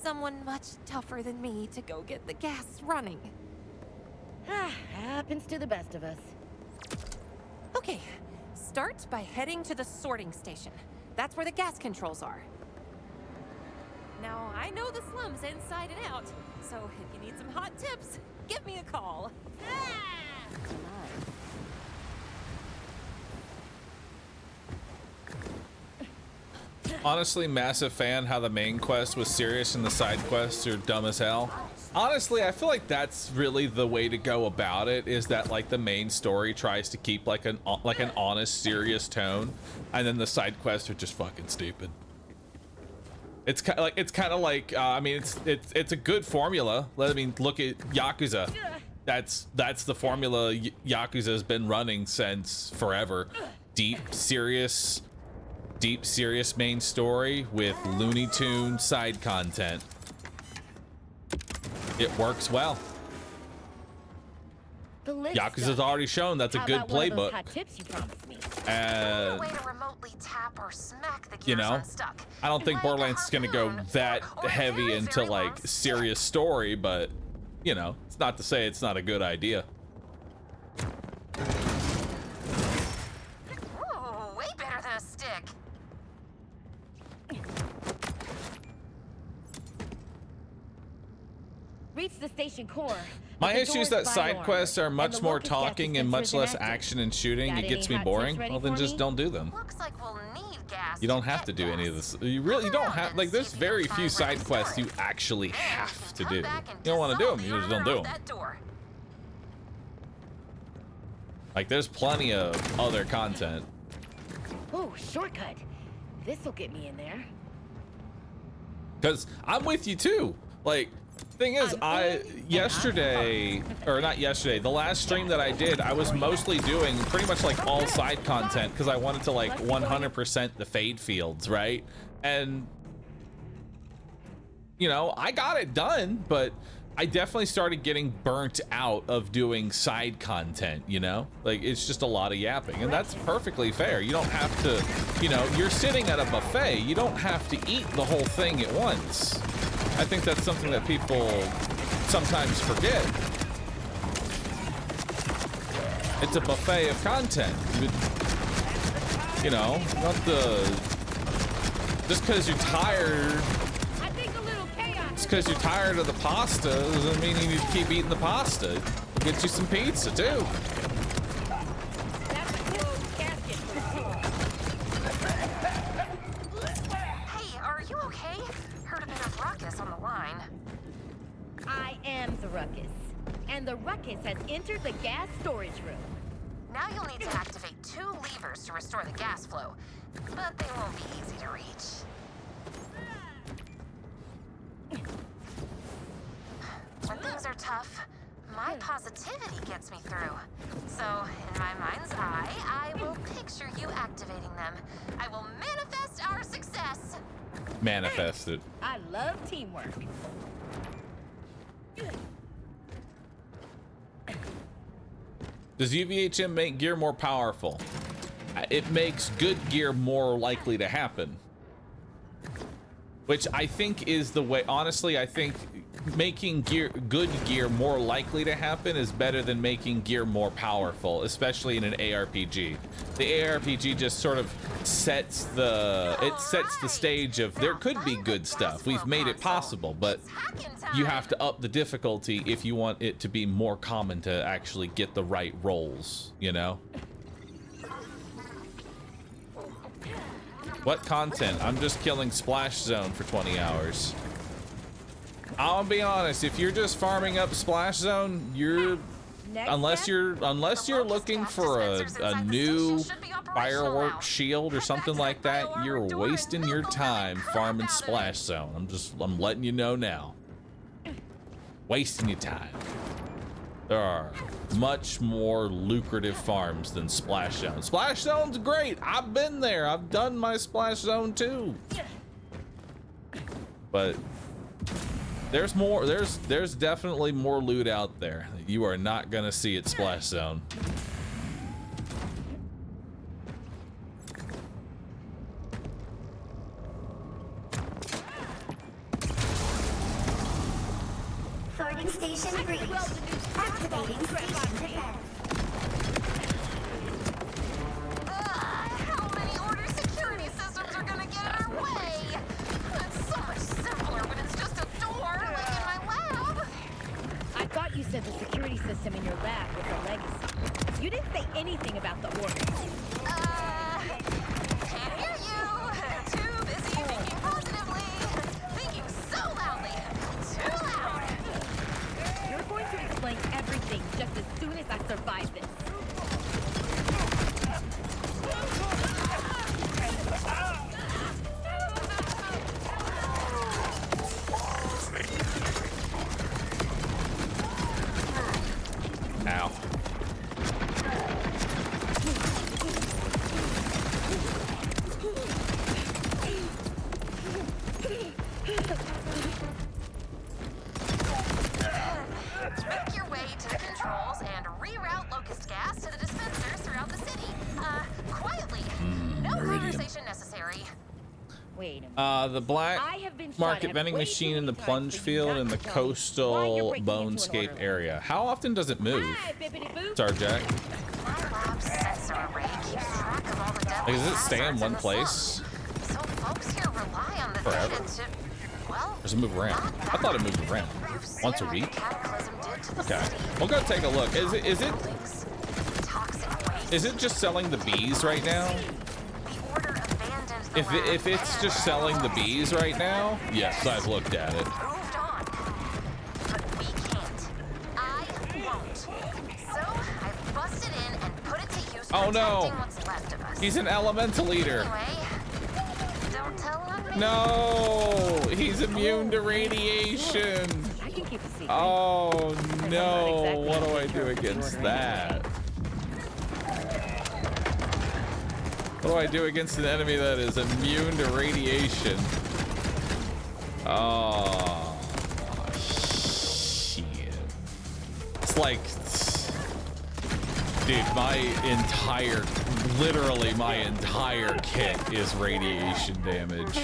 someone much tougher than me to go get the gas running. Happens to the best of us. Okay, start by heading to the sorting station. That's where the gas controls are. Now, I know the slums inside and out, so if you need some hot tips, give me a call. Honestly, massive fan how the main quest was serious and the side quests are dumb as hell. Honestly, I feel like that's really the way to go about it, is that like the main story tries to keep like an honest, serious tone, and then the side quests are just fucking stupid. It's kind of like I mean, it's a good formula. I mean, look at Yakuza. That's the formula Yakuza has been running since forever. Deep, serious main story with Looney Tune side content. It works well. Yakuza's already shown that's a good playbook. Hot tips you promised me? And Way to remotely tap or smack the gears you know, unstuck. I don't think Invite a Borderlands is gonna go harpoon that or heavy very into like long serious story, but you know, it's not to say it's not a good idea. Ooh, way better than a stick. Reach the station core. My but the issue is door's that side bioarmored, quests are and much the more locust gas talking and much dispenser less is inactive. action and shooting. Got It gets any me hot boring. tips ready Well, then for just me? don't do them. Looks like we'll need gas. You don't to have get to do any of gas. this. You really, you don't have, like, there's very few side quests you actually have to do. You don't want to do them, you just don't do them. Like, there's plenty of other content. Oh, shortcut. This'll get me in there. Because I'm with you too. Like, thing is, yesterday, or not yesterday, the last stream that I did, I was mostly doing pretty much like all side content because I wanted to like 100% the fade fields, right? And you know, I got it done, but I definitely started getting burnt out of doing side content, you know? Like, it's just a lot of yapping, and that's perfectly fair. You don't have to, you know, you're sitting at a buffet. You don't have to eat the whole thing at once. I think that's something that people sometimes forget. It's a buffet of content. You know, not just because you're tired. Just because you're tired of the pasta doesn't mean you need to keep eating the pasta. We'll get you some pizza too. Hey, are you okay? Heard a bit of ruckus on the line. I am the ruckus. And the ruckus has entered the gas storage room. Now you'll need to activate 2 levers to restore the gas flow, but they won't be easy to reach. When things are tough, my positivity gets me through. So, in my mind's eye, I will picture you activating them. I will manifest our success. Manifest it. I love teamwork. Does UVHM make gear more powerful? It makes good gear more likely to happen. Which I think is the way, honestly, I think making good gear more likely to happen is better than making gear more powerful, especially in an ARPG. The ARPG just sort of sets the stage of there could be good stuff. We've made it possible, but you have to up the difficulty if you want it to be more common to actually get the right rolls, you know? What content? I'm just killing Splash Zone for 20 hours. I'll be honest, if you're just farming up Splash Zone, you're unless you're looking for a new fireworks shield or something like that, you're wasting your time farming Splash Zone. I'm letting you know now. Wasting your time. There are much more lucrative farms than Splash Zone. Splash Zone's great. I've been there. I've done my Splash Zone too. But there's more. There's definitely more loot out there that you are not gonna see at Splash Zone. Sorting station breach. Activating station defense. How many order security systems are gonna get in our way? It's so much simpler anything about the order. Can't hear you. Too busy thinking positively. Thinking so loudly. Too loud. You're going to explain everything just as soon as I survive this. Ow. Make your way to the controls and reroute locust gas to the dispensers throughout the city. Quietly. No conversation necessary. Wait a minute. The black I have been shot market at vending way machine too in the many times plunge for you field not in the to tell me why you're coastal breaking into an bonescape order. area. How often does it move? Hi, bippity-boop. Sorry, Jack. My lab's sensor array keeps track of all the deadly Like, does it stay in hazards one the place? slum. So folks here rely on the Forever? data to, well, Or does it move around? I thought it moved around. you've seen Once a what week? the cataclysm did to the Okay. city. We'll go take a look. Is it Toxic waste. is it just selling the bees right now? The order abandoned the lab If it's just selling the bees right now, yes, I've looked at it. moved on. But we can't. I won't. So I've busted in and put it to use Oh, no. protecting what's left of us. He's an elemental eater. Anyway, don't tell on me. No, he's immune to radiation. I can keep a secret. Oh no, exactly what do how I to do control against the order that? What do I do against an enemy that is immune to radiation? Oh, shit. It's like, dude, literally my entire kit is radiation damage.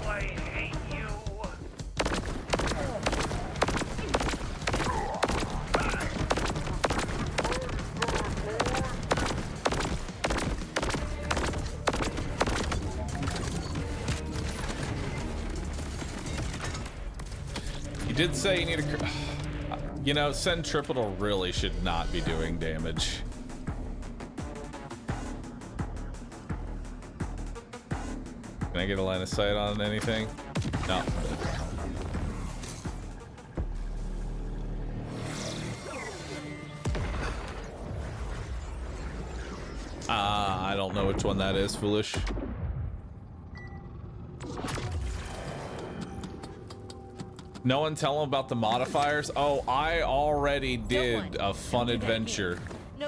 I hate you. You did say you need a... You know, Centripetal really should not be doing damage. Can I get a line of sight on anything? No. I don't know which one that is, foolish. No one tell him about the modifiers? Oh, I already did a fun adventure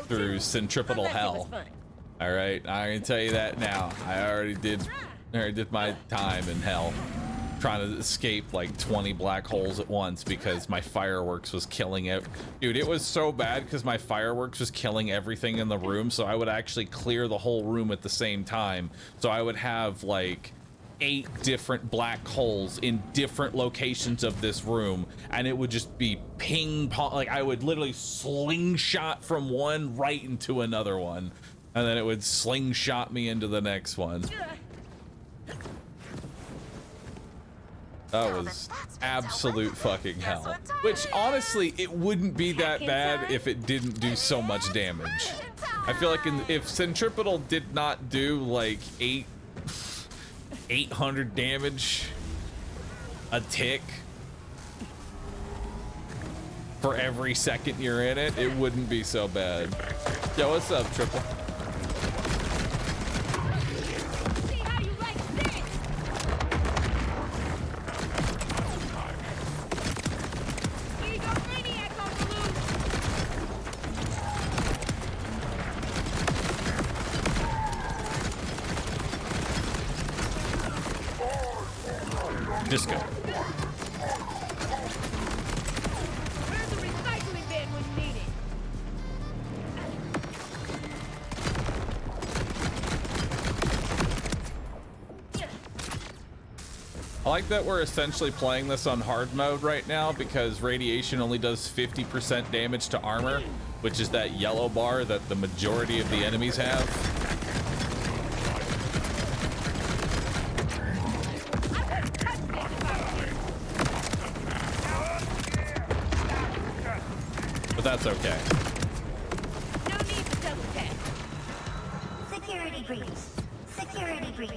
through Centripetal Hell. All right, I can tell you that now. I already did my time in hell, trying to escape like 20 black holes at once because my fireworks was killing it. Dude, it was so bad because my fireworks was killing everything in the room, so I would actually clear the whole room at the same time. So I would have like 8 different black holes in different locations of this room, and it would just be ping pong. Like I would literally slingshot from one right into another one, and then it would slingshot me into the next one. That was absolute fucking hell. Which honestly, it wouldn't be that bad if it didn't do so much damage. I feel like if Centripetal did not do like 800 damage a tick for every second you're in it, it wouldn't be so bad. Yo, what's up, Triple? See how you like this? Here you go, Maniac on the loose. Just go. Where's the recycling bin when you need it? I like that we're essentially playing this on hard mode right now because radiation only does 50% damage to armor. which is that yellow bar that the majority of the enemies have. But that's okay. No need to double tap. Security breach. Security breach.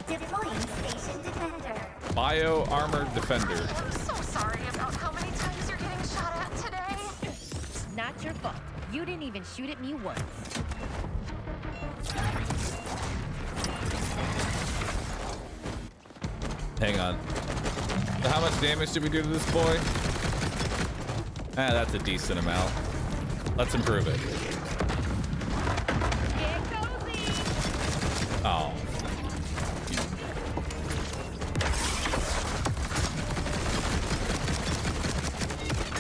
Deploying station defender. Bio armored defender. I'm so sorry about how many times you're getting shot at today. Not your fault. You didn't even shoot at me once. Hang on. So how much damage did we do to this boy? Ah, that's a decent amount. Let's improve it. Get cozy. Oh.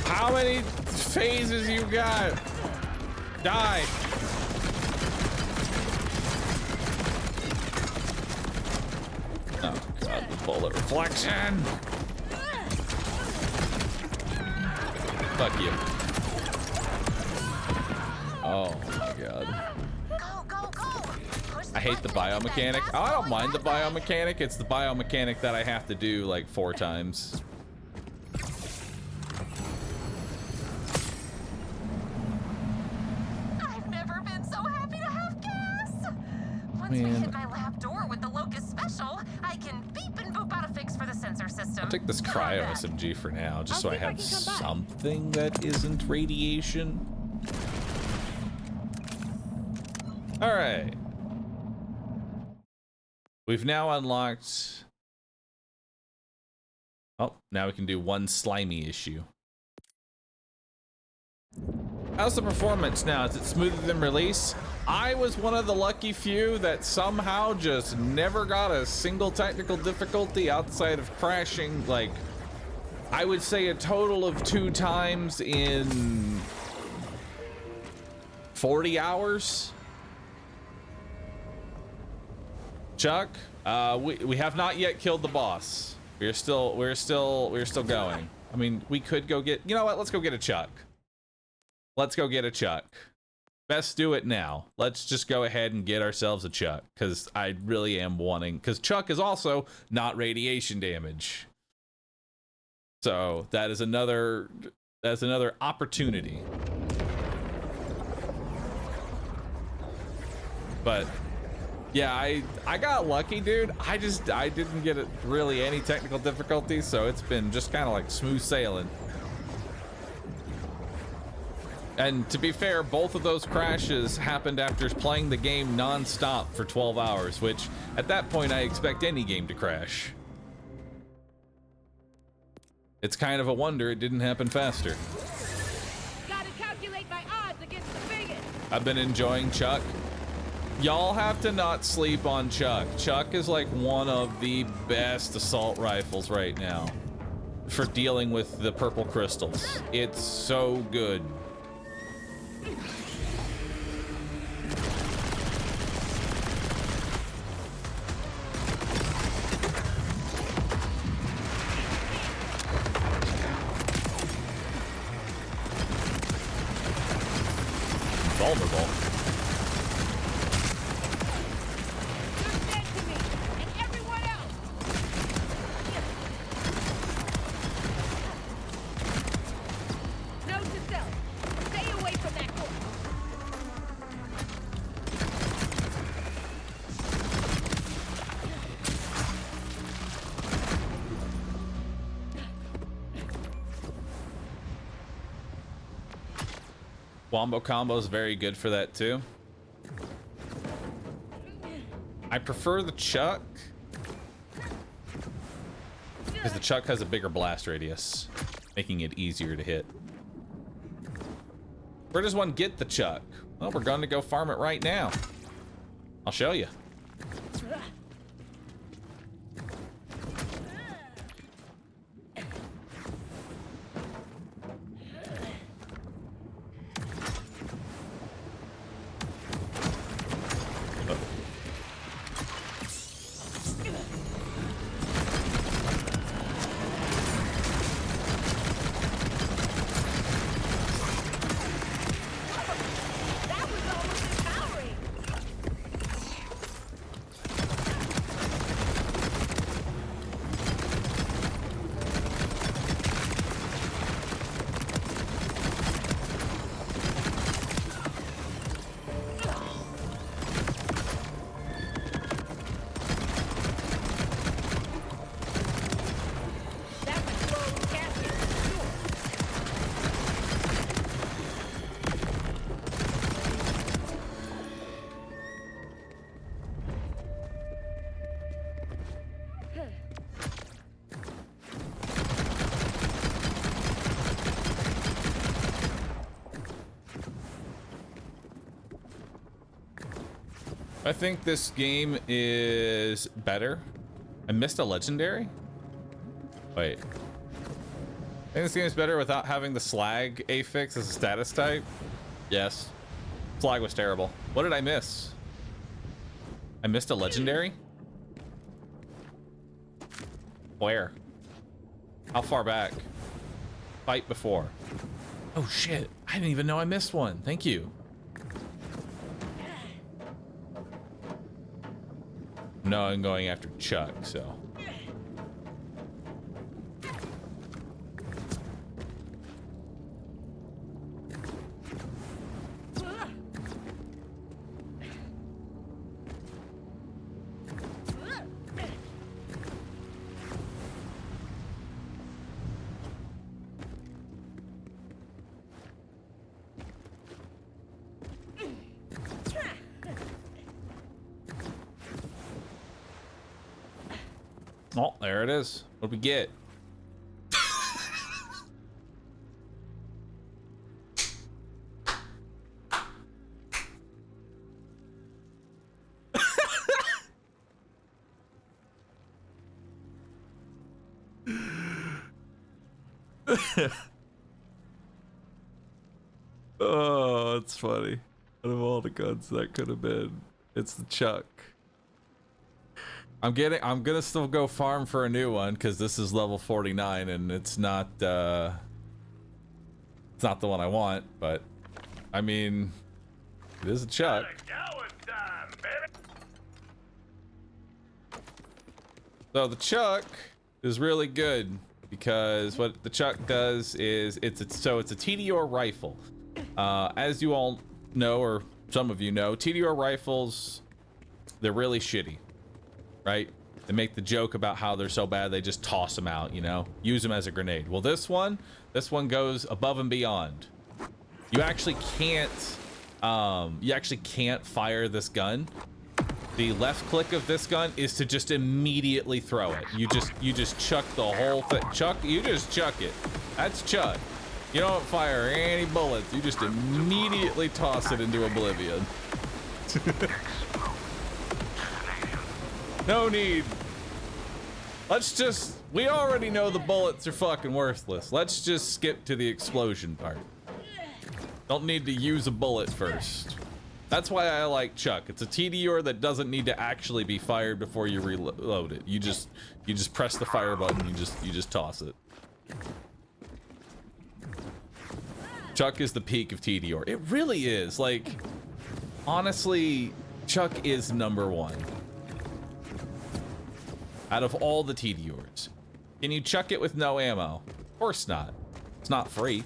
How many phases you got? Die. Oh god, the bullet reflection. Fuck you. Oh my god. Go, go, go! Push the I hate the button to get that biomechanic. gas Oh, I don't going mind the back up. biomechanic. It's the biomechanic that I have to do like 4 times. I've never been so happy to have gas. Once we Man. hit my lab door with the Locust Special, I can beep and boop out a fix for the sensor system. I'll take this Not cryo bad. SMG for now, just I'll so I see if I have can come by. something that isn't radiation. All right. We've now unlocked. Oh, now we can do one slimy issue. How's the performance now? Is it smoother than release? I was one of the lucky few that somehow just never got a single technical difficulty outside of crashing, like, I would say a total of 2 times in 40 hours. Chuck, we have not yet killed the boss. We're still going. I mean, we could go get, you know what? Let's go get a Chuck. Let's go get a Chuck. Best do it now. Let's just go ahead and get ourselves a Chuck, because I really am wanting, because Chuck is also not radiation damage. So that's another opportunity. But yeah, I got lucky, dude. I didn't get really any technical difficulties, so it's been just kind of like smooth sailing. And to be fair, both of those crashes happened after playing the game non-stop for 12 hours, which at that point I expect any game to crash. It's kind of a wonder it didn't happen faster. Gotta calculate my odds against the biggest. I've been enjoying Chuck. Y'all have to not sleep on Chuck. Chuck is like one of the best assault rifles right now for dealing with the purple crystals. It's so good. Vulnerable. You're dead to me, and everyone else. Note to self: stay away from that corpse. Wombo combo is very good for that too. I prefer the Chuck because the Chuck has a bigger blast radius, making it easier to hit. Where does one get the Chuck? Well, we're going to go farm it right now. I'll show you. I think this game is better. I missed a legendary? Wait. I think this game is better without having the slag affix as a status type? Yes. Slag was terrible. What did I miss? I missed a legendary? Where? How far back? Fight before. Oh shit, I didn't even know I missed one. Thank you. No, I'm going after Chuck, so. Oh, there it is. What'd we get? Oh, it's funny. Out of all the guns that could have been, it's the Chuck. I'm gonna still go farm for a new one because this is level 49 and it's not the one I want, but I mean, it is a Chuck. So the Chuck is really good because what the Chuck does is it's a TDR rifle. As you all know, or some of you know, TDR rifles, they're really shitty, right? They make the joke about how they're so bad they just toss them out, you know, use them as a grenade. Well, this one goes above and beyond. You actually can't fire this gun. The left click of this gun is to just immediately throw it. You just chuck the whole thing. You just chuck it. That's Chuck. You don't fire any bullets. You just immediately toss it into oblivion. No need. We already know the bullets are fucking worthless. Let's just skip to the explosion part. Don't need to use a bullet first. That's why I like Chuck. It's a TDR that doesn't need to actually be fired before you reload it. You just press the fire button, you just toss it. Chuck is the peak of TDR. It really is. Like, honestly, Chuck is #1 out of all the TDRs. Can you chuck it with no ammo? Of course not. It's not free.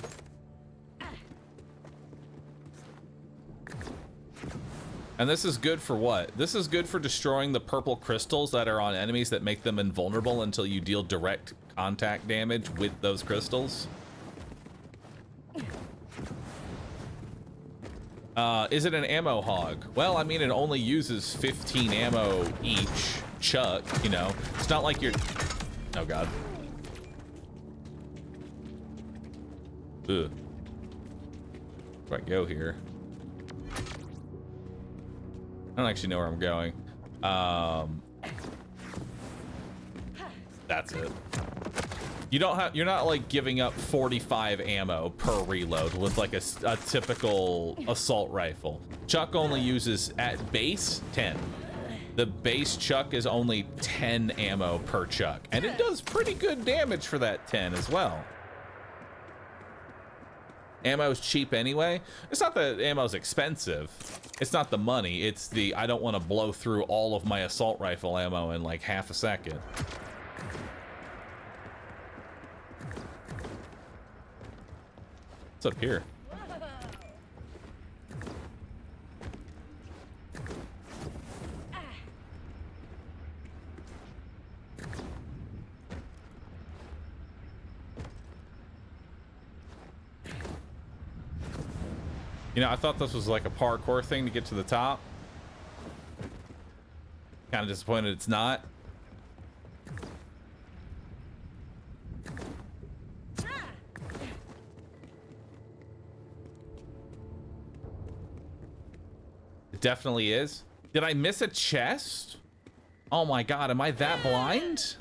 And this is good for what? This is good for destroying the purple crystals that are on enemies that make them invulnerable until you deal direct contact damage with those crystals. Is it an ammo hog? Well, I mean, it only uses 15 ammo each Chuck, you know. It's not like you're... Oh, God. Ugh. Where do I go here? I don't actually know where I'm going. That's it. You're not like giving up 45 ammo per reload with like a typical assault rifle. Chuck only uses at base 10. The base Chuck is only 10 ammo per Chuck, and it does pretty good damage for that 10 as well. Ammo's cheap anyway. It's not that ammo's expensive. It's not the money. It's the I don't want to blow through all of my assault rifle ammo in like half a second. What's up here? You know, I thought this was like a parkour thing to get to the top. Kind of disappointed it's not. It definitely is. Did I miss a chest? Oh my god, am I that blind?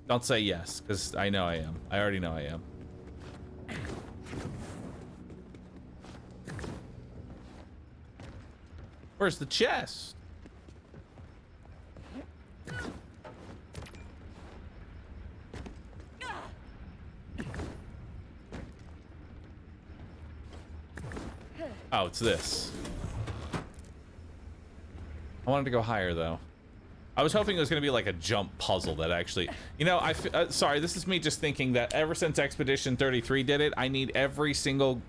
Don't say yes, because I know I am. I already know I am. Where's the chest? Oh, it's this. I wanted to go higher, though. I was hoping it was going to be like a jump puzzle that actually... You know, sorry, this is me just thinking that ever since Expedition 33 did it, I need every single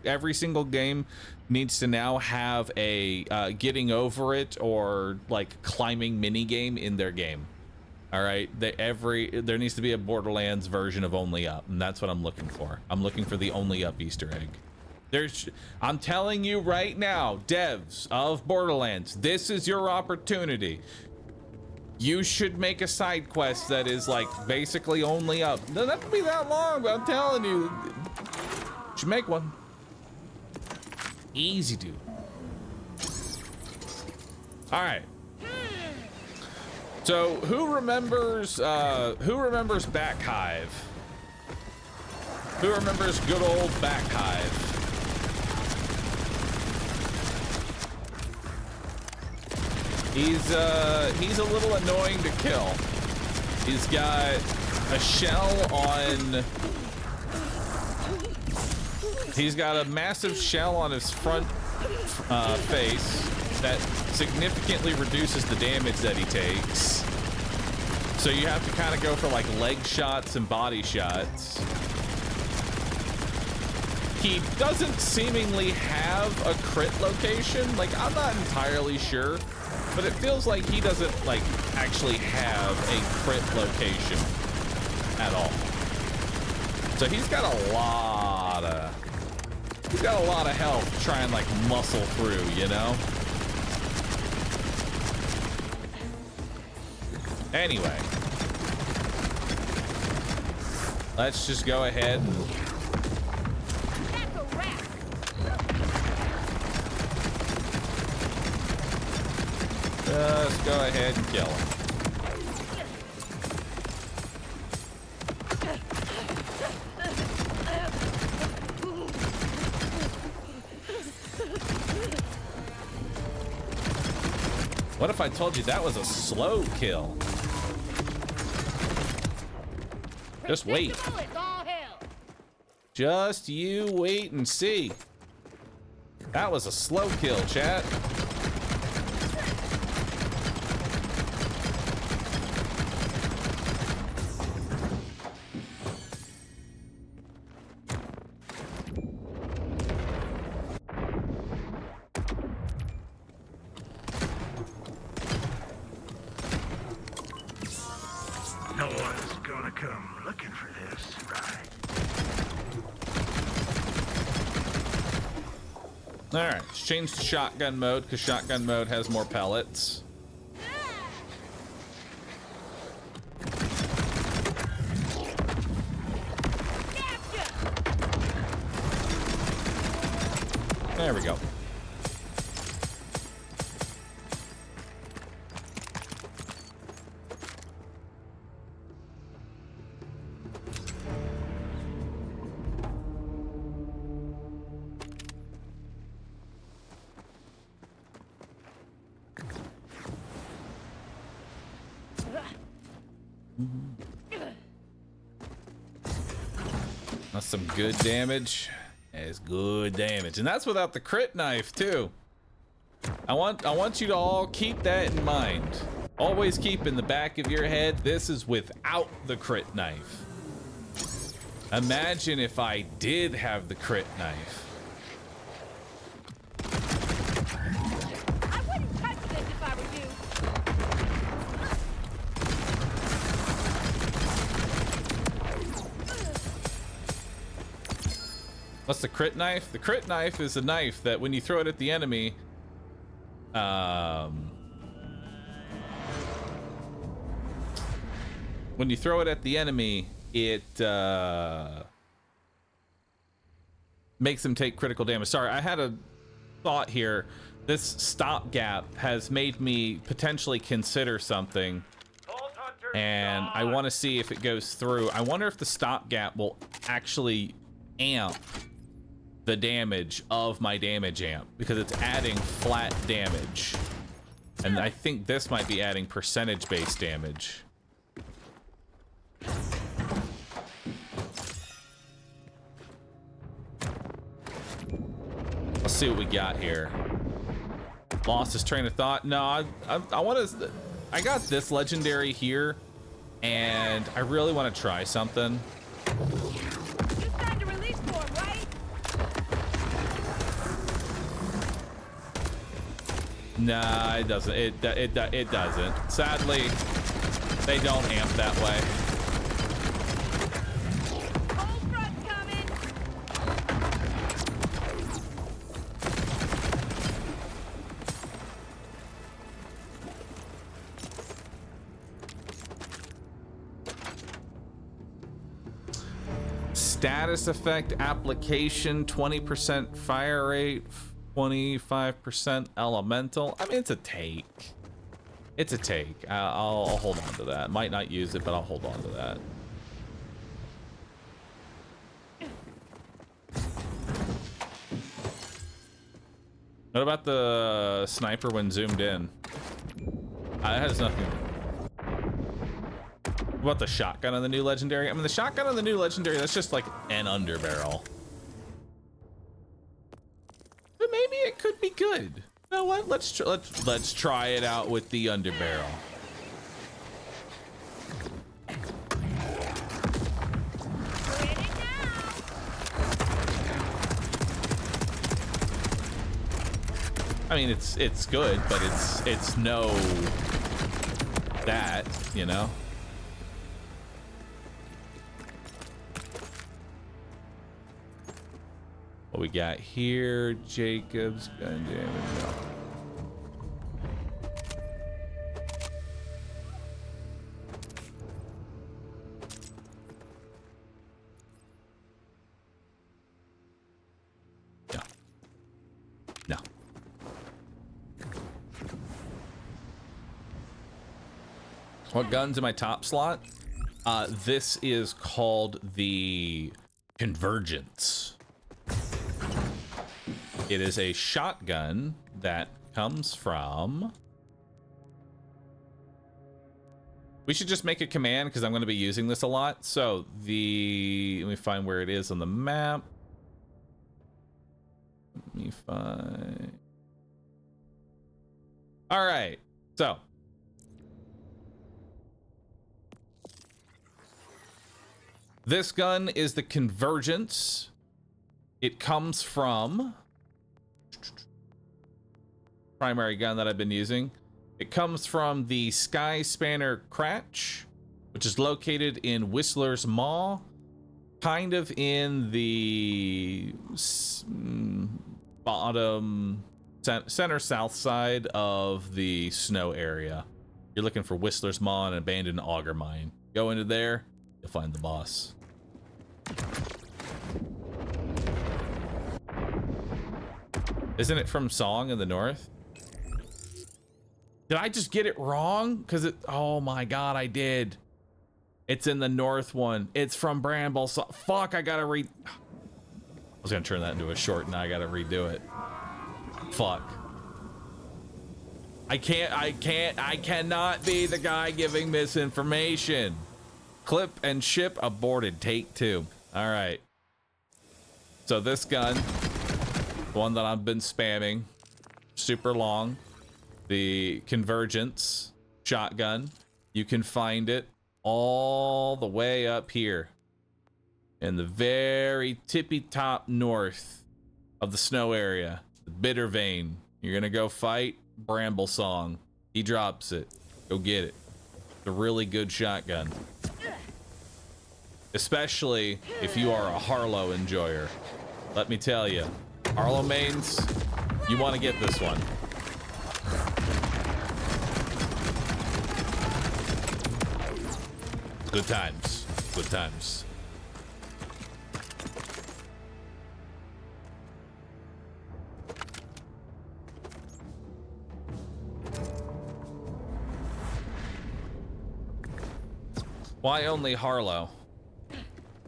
game needs to now have a getting over it or like climbing mini game in their game. All right, there needs to be a Borderlands version of Only Up, and that's what I'm looking for. I'm looking for the Only Up Easter egg. I'm telling you right now, devs of Borderlands, this is your opportunity. You should make a side quest that is like basically Only Up. Doesn't have to be that long, but I'm telling you, you should make one. Easy, dude. All right. So who remembers Back Hive? Who remembers good old Back Hive? He's a little annoying to kill. He's got a shell on... He's got a massive shell on his front face that significantly reduces the damage that he takes. So you have to kind of go for like leg shots and body shots. He doesn't seemingly have a crit location. Like, I'm not entirely sure, but it feels like he doesn't like actually have a crit location at all. So he's got a lot of health to try and like muscle through, you know? Anyway, let's just go ahead and just go ahead and kill him. What if I told you that was a slow kill? Just wait. Just you wait and see. That was a slow kill, chat. No one's gonna come looking for this, right? All right, let's change to shotgun mode because shotgun mode has more pellets. There we go. That's some good damage. It's good damage, and that's without the crit knife too. I want you to all keep that in mind. Always keep in the back of your head, this is without the crit knife. Imagine if I did have the crit knife. I wouldn't touch this if I were you. What's the crit knife? The crit knife is a knife that when you throw it at the enemy, when you throw it at the enemy, it makes them take critical damage. Sorry, I had a thought here. this stopgap has made me potentially consider something, and I want to see if it goes through. I wonder if the stopgap will actually amp the damage of my damage amp, because it's adding flat damage, and I think this might be adding percentage-based damage. Let's see what we got here. Lost his train of thought. No, I want to. I got this legendary here, and I really want to try something. You signed a release form, right? Nah, it doesn't. It doesn't. Sadly, they don't amp that way. Cold front's coming. Status effect application, 20% fire rate, 25% elemental. I mean, it's a take. It's a take. I'll hold on to that. Might not use it, but I'll hold on to that. What about the sniper when zoomed in? That has nothing. What about the shotgun on the new legendary? I mean, the shotgun on the new legendary, that's just like an underbarrel. But maybe it could be good. You know what? Let's try it out with the underbarrel. I mean, it's good, but it's no that, you know. What we got here? Jacob's gun damage. No. No. What gun's in my top slot? This is called the Convergence. It is a shotgun that comes from... We should just make a command because I'm going to be using this a lot. So let me find where it is on the map. Let me find... All right, so... This gun is the Convergence. It comes from... primary gun that I've been using. It comes from the Sky Spanner Cratch, which is located in Whistler's Maw, kind of in the bottom center south side of the snow area. You're looking for Whistler's Maw and an abandoned auger mine. Go into there, you'll find the boss. Isn't it from Song in the north? Did I just get it wrong? Because it... Oh my god, I did. It's in the north one. It's from Bramble. So, fuck, I gotta read... I was gonna turn that into a short, and I gotta redo it. Fuck. I cannot be the guy giving misinformation. Clip and ship aborted. Take 2. All right. So this gun, the one that I've been spamming, super long, the Convergence shotgun, you can find it all the way up here in the very tippy top north of the snow area, the Bitter Vein. You're gonna go fight Bramble Song. He drops it. Go get it. It's a really good shotgun, especially if you are a Harlowe enjoyer. Let me tell you, Harlowe mains, you want to get this one. Good times. Good times. Why only Harlowe?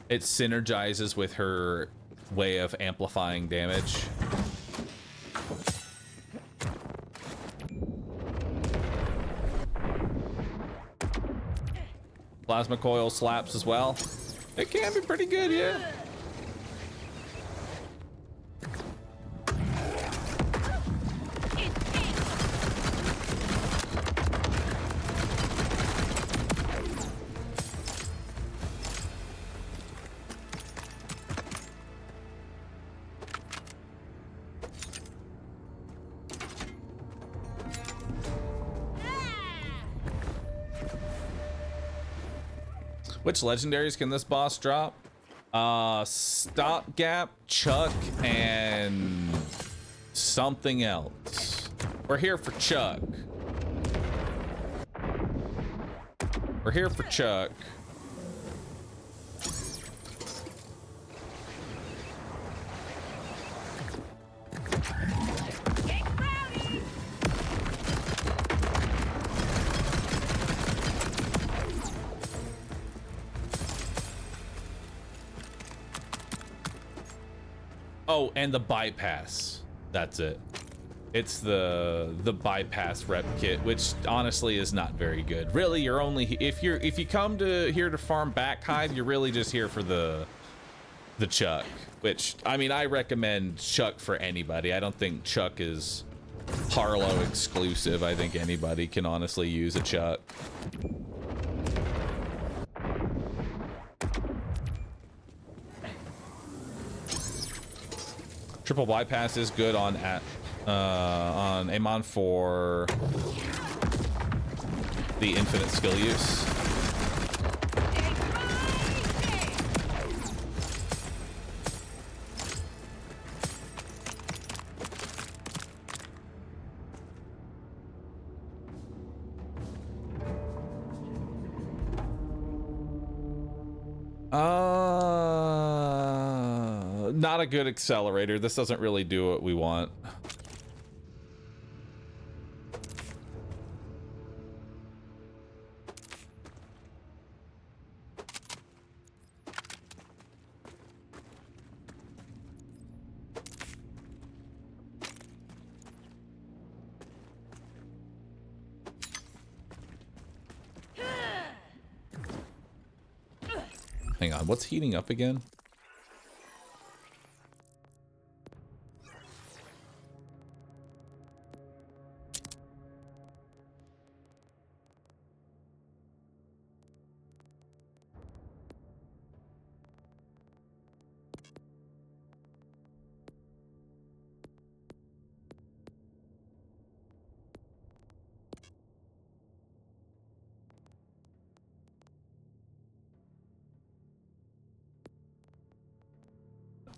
It synergizes with her way of amplifying damage. Plasma coil slaps as well. It can be pretty good, yeah. Which legendaries can this boss drop? Stopgap, Chuck, and something else. We're here for Chuck. We're here for Chuck. Oh, and the bypass. That's it. It's the bypass rep kit, which honestly is not very good. Really, you're only if you come to here to farm back hide, you're really just here for the Chuck. Which I mean, I recommend Chuck for anybody. I don't think Chuck is Harlowe exclusive. I think anybody can honestly use a Chuck. Triple bypass is good on Amon for the infinite skill use. Not a good accelerator. This doesn't really do what we want. Hang on, what's heating up again?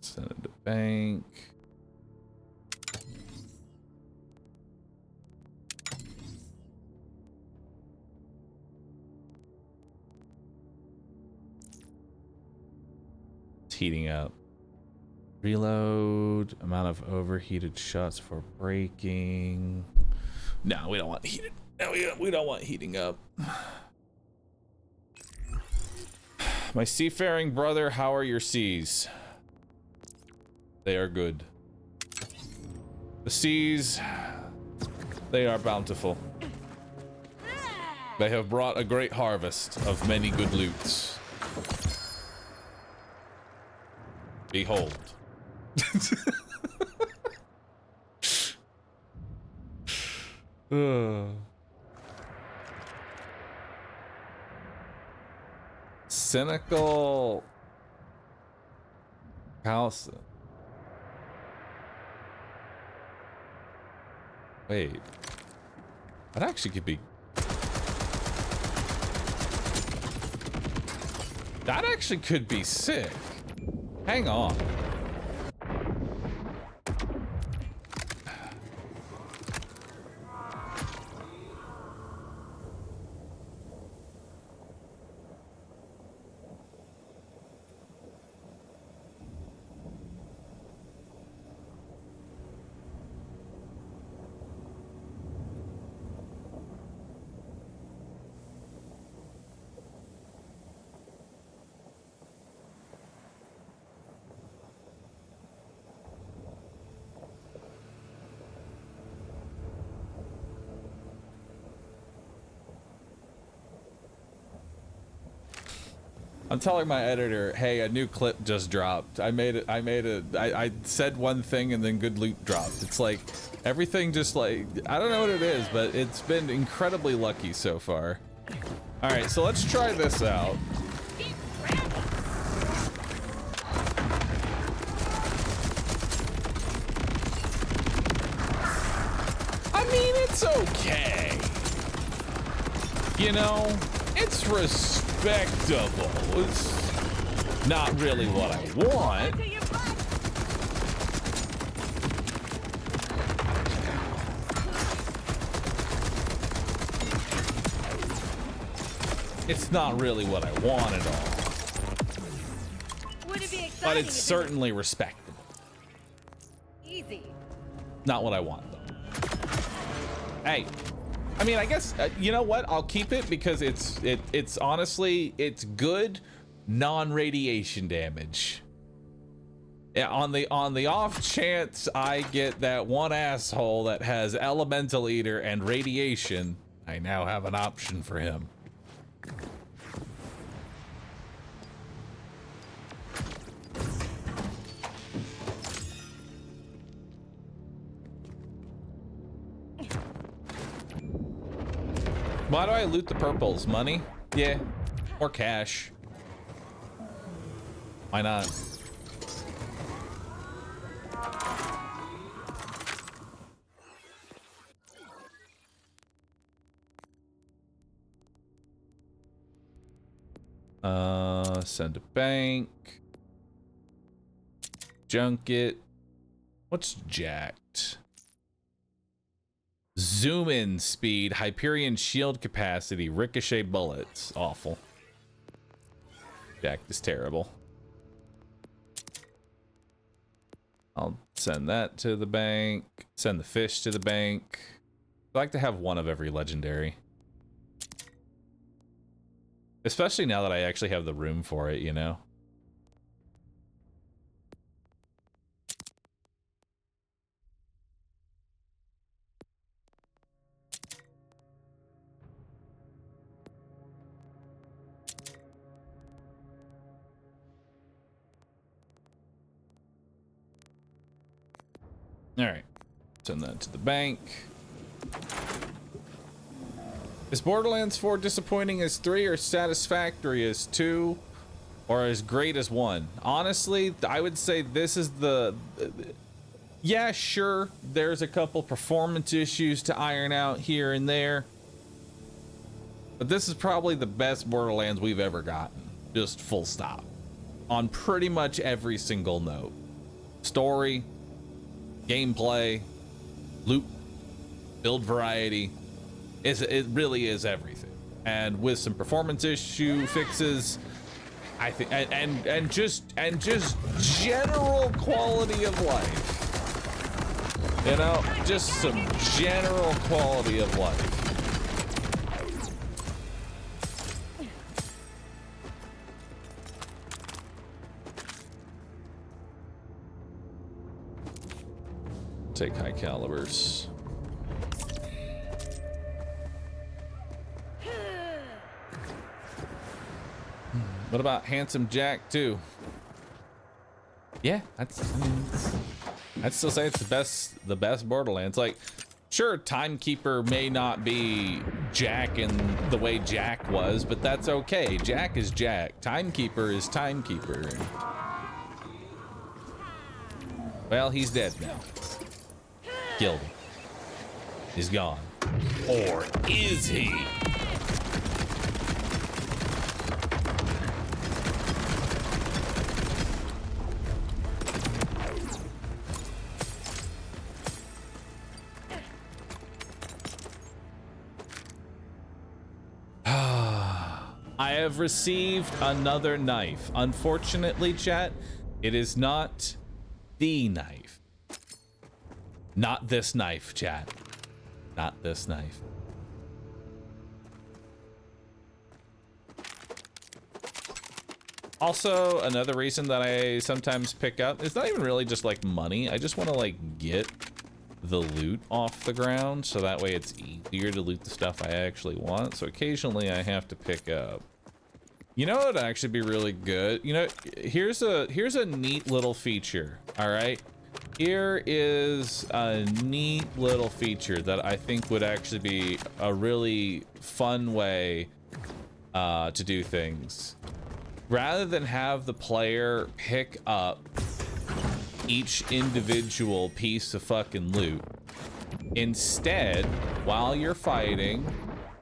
Send it to bank. It's heating up. Reload. Amount of overheated shots for braking. No, we don't want heated. No, we don't want heating up. My seafaring brother, how are your seas? They are good. The seas, they are bountiful. They have brought a great harvest of many good loots. Behold. Cynical house. Wait, that actually could be. That actually could be sick. Hang on. I'm telling my editor, hey, a new clip just dropped. I said one thing and then good loot dropped. It's like everything just like, I don't know what it is, but it's been incredibly lucky so far. All right, so let's try this out. I mean, it's okay. You know, it's respectable. It's not really what I want. It's not really what I want at all. Would it be exciting? But it's certainly respectable. Easy. Not what I want, though. Hey, I mean, I guess, you know what? I'll keep it because it's honestly, it's good non-radiation damage. Yeah, on the off chance I get that one asshole that has elemental eater and radiation, I now have an option for him. Why do I loot the purples? Money? Yeah. Or cash. Why not? Send a bank. Junket. What's jacked? Zoom in speed, Hyperion shield capacity, ricochet bullets. Awful. Jacked is terrible. I'll send that to the bank. Send the fish to the bank. I like to have one of every legendary. Especially now that I actually have the room for it, you know? All right, send that to the bank. Is Borderlands 4 disappointing as 3 or satisfactory as 2 or as great as 1? Honestly, I would say this is the... Yeah, sure, there's a couple performance issues to iron out here and there. But this is probably the best Borderlands we've ever gotten. Just full stop. On pretty much every single note. Story, gameplay, loot, build variety. It really is everything. And with some performance issue fixes, I think, and just general quality of life. You know, just some general quality of life. Take high calibers. What about Handsome Jack too? Yeah, that's, I mean, I'd still say it's the best Borderlands. Like, sure, Timekeeper may not be Jack in the way Jack was, but that's okay. Jack is Jack. Timekeeper is Timekeeper. Well, he's dead now. Killed him. He's gone. Or is he? I have received another knife. Unfortunately, chat, it is not the knife. Not this knife, chat. Not this knife. Also, another reason that I sometimes pick up, it's not even really just like money. I just want to like get the loot off the ground so that way it's easier to loot the stuff I actually want. So occasionally I have to pick up You know what would actually be really good? You know, here's a neat little feature. All right, here is a neat little feature that I think would actually be a really fun way to do things. Rather than have the player pick up each individual piece of fucking loot, instead, while you're fighting,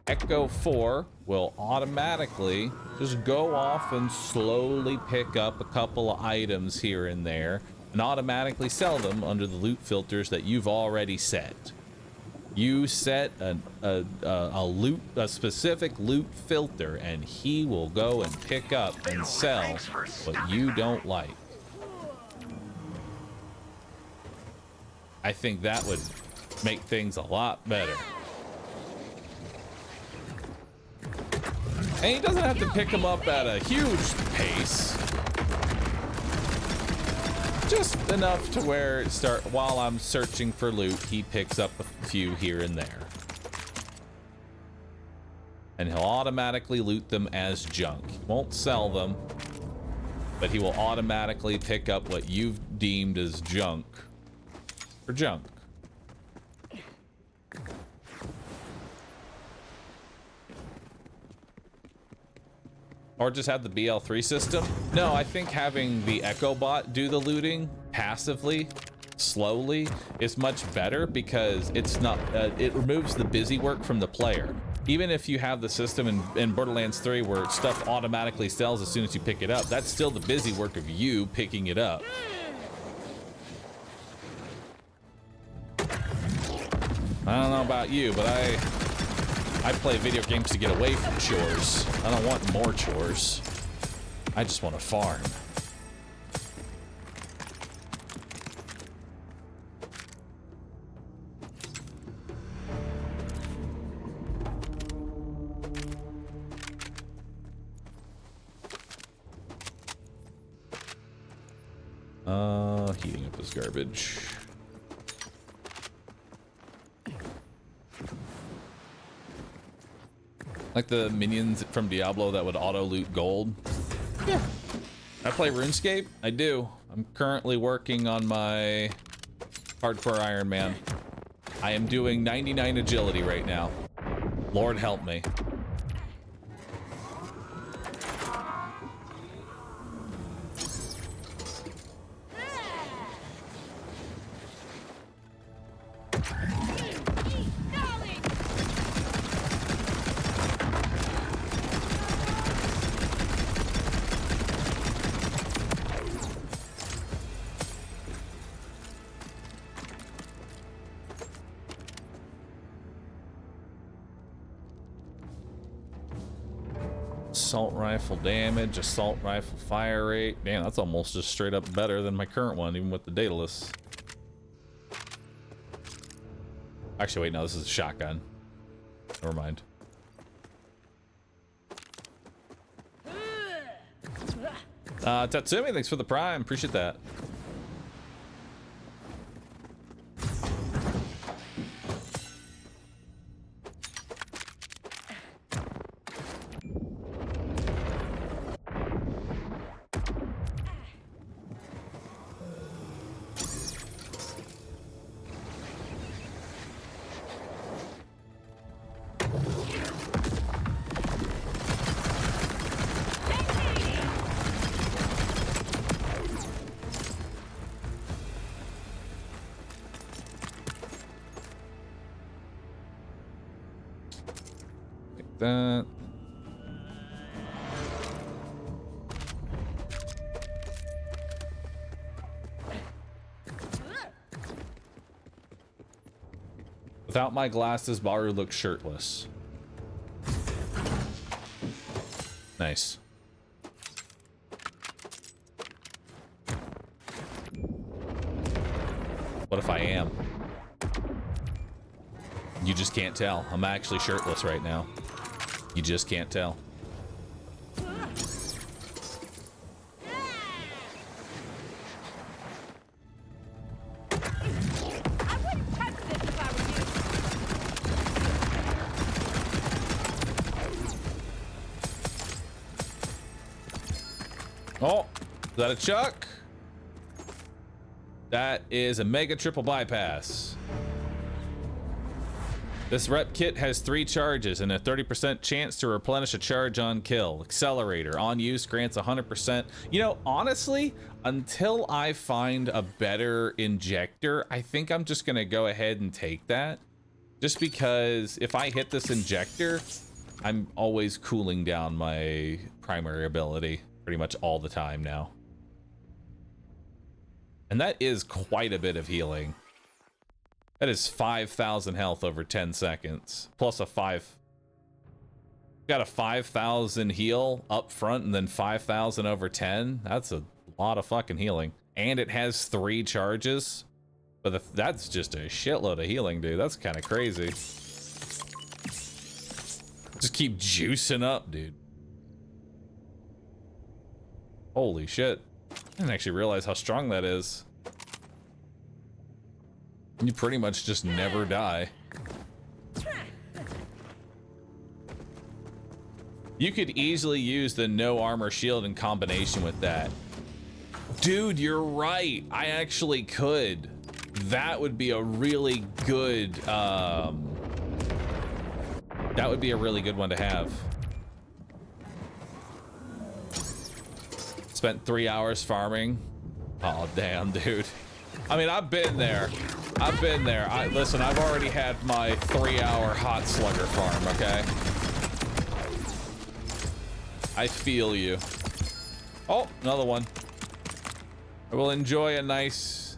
Echo 4 will automatically just go off and slowly pick up a couple of items here and there and automatically sell them under the loot filters that you've already set. You set a specific loot filter, and he will go and pick up and sell what you don't like. I think that would make things a lot better. And he doesn't have to pick them up at a huge pace. Just enough to where while I'm searching for loot, he picks up a few here and there. And he'll automatically loot them as junk. He won't sell them, but he will automatically pick up what you've deemed as junk for junk. Or just have the BL3 system? No, I think having the Echo Bot do the looting passively, slowly, is much better because it's not, it removes the busy work from the player. Even if you have the system in Borderlands 3 where stuff automatically sells as soon as you pick it up, that's still the busy work of you picking it up. I don't know about you, but I play video games to get away from chores. I don't want more chores. I just want to farm. Heating up this garbage. Like the minions from Diablo that would auto loot gold. Yeah. I play RuneScape? I do. I'm currently working on my hardcore Iron Man. I am doing 99 agility right now. Lord help me. Assault rifle damage, assault rifle fire rate. Damn, that's almost just straight up better than my current one, even with the dataless. Actually, wait, no, this is a shotgun. Never mind. Tatsumi, thanks for the prime. Appreciate that. That. Without my glasses, Bahroo looks shirtless. Nice. What if I am? You just can't tell. I'm actually shirtless right now. You just can't tell. Oh, is that a Chuck? That is a mega triple bypass. This rep kit has 3 charges and a 30% chance to replenish a charge on kill. Accelerator on use grants 100%. You know, honestly, until I find a better injector, I think I'm just gonna go ahead and take that. Just because if I hit this injector, I'm always cooling down my primary ability pretty much all the time now. And that is quite a bit of healing. That is 5,000 health over 10 seconds. Plus a 5. Got a 5,000 heal up front and then 5,000 over 10. That's a lot of fucking healing. And it has 3 charges. But that's just a shitload of healing, dude. That's kind of crazy. Just keep juicing up, dude. Holy shit. I didn't actually realize how strong that is. You pretty much just never die. You could easily use the no armor shield in combination with that. Dude, you're right. I actually could. That would be a really good, that would be a really good one to have. Spent 3 hours farming. Oh, damn, dude. I mean, I've been there. I've been there. Listen, I've already had my 3-hour hot slugger farm, okay? I feel you. Oh, another one. I will enjoy a nice...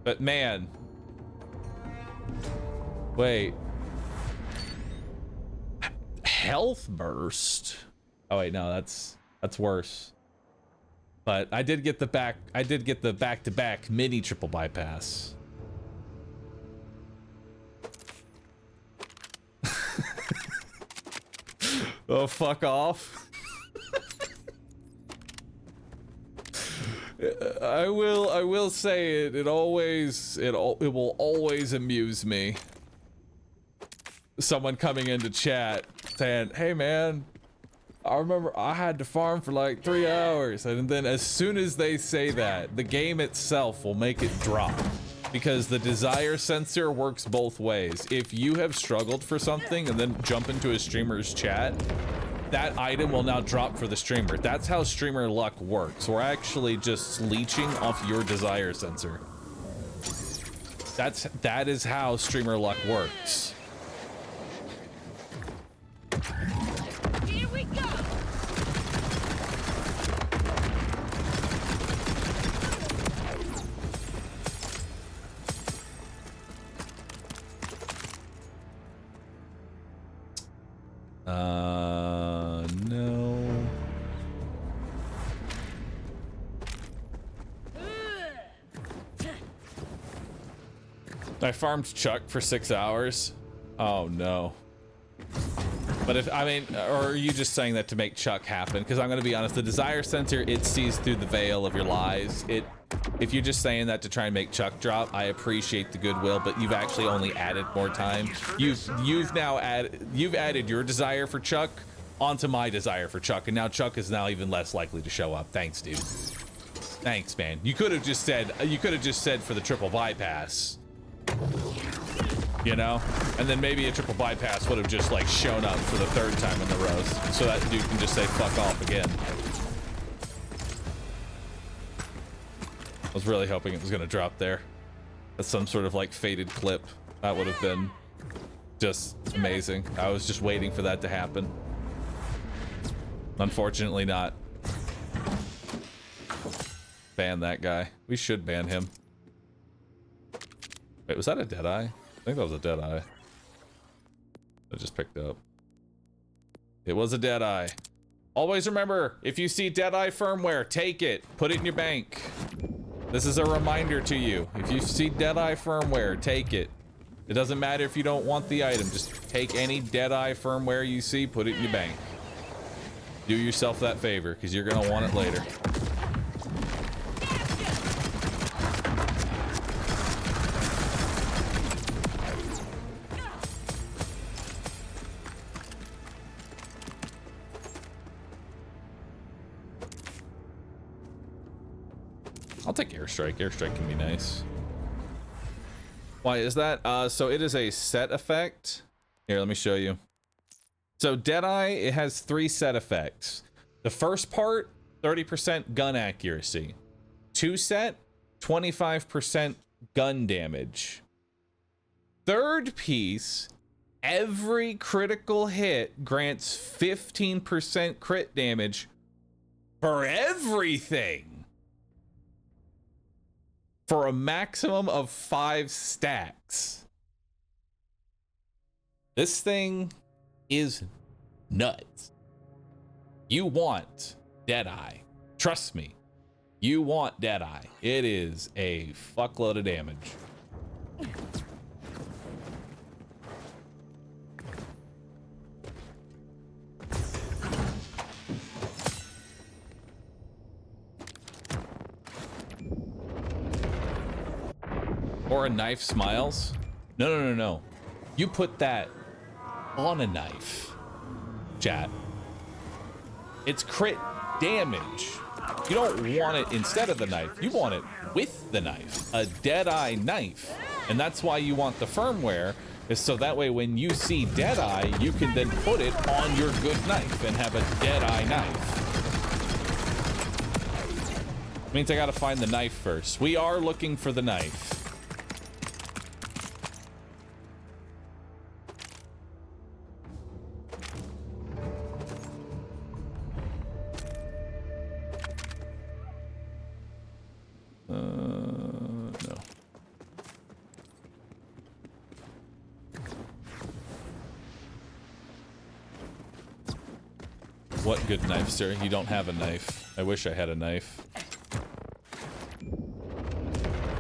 But man. Wait. Health burst? Oh wait, no, that's worse. But I did get the back-to-back mini triple bypass. Oh, fuck off. I will say it will always amuse me. Someone coming into chat saying, "Hey man, I remember I had to farm for like 3 hours," and then as soon as they say that, the game itself will make it drop. Because the desire sensor works both ways. If you have struggled for something and then jump into a streamer's chat, that item will now drop for the streamer. That's how streamer luck works. We're actually just leeching off your desire sensor. That is how streamer luck works. Here we go. No. I farmed Chuck for 6 hours. Oh no. But if, I mean, or are you just saying that to make Chuck happen? Because I'm gonna be honest, the desire sensor, it sees through the veil of your lies. If you're just saying that to try and make Chuck drop, I appreciate the goodwill, but you've actually only added more time. You've added your desire for Chuck onto my desire for Chuck, and now Chuck is now even less likely to show up. Thanks, dude. Thanks, man. You could have just said for the triple bypass. You know? And then maybe a triple bypass would have just like shown up for the 3rd time in the row, so that dude can just say fuck off again. I was really hoping it was gonna drop there. That's some sort of like faded clip. That would have been just amazing. I was just waiting for that to happen. Unfortunately not. Ban that guy. We should ban him. Wait, was that a Deadeye? I think that was a Deadeye. I just picked up. It was a Deadeye. Always remember, if you see Deadeye firmware, take it. Put it in your bank. This is a reminder to you. If you see Deadeye firmware, take it. It doesn't matter if you don't want the item. Just take any Deadeye firmware you see, put it in your bank. Do yourself that favor, because you're gonna want it later. I'll take airstrike. Airstrike can be nice. Why is that? So it is a set effect. Here, let me show you. So Deadeye, it has 3 set effects. The first part, 30% gun accuracy. 2 set, 25% gun damage. Third piece, every critical hit grants 15% crit damage for everything. For a maximum of 5 stacks. This thing is nuts. You want Deadeye. Trust me. You want Deadeye. It is a fuckload of damage. Or a knife smiles. No. You put that on a knife, chat. It's crit damage. You don't want it instead of the knife. You want it with the knife. A Deadeye knife. And that's why you want the firmware, is so that way when you see Deadeye, you can then put it on your good knife and have a Deadeye knife. Means I gotta find the knife first. We are looking for the knife. No. What good knife, sir? You don't have a knife. I wish I had a knife.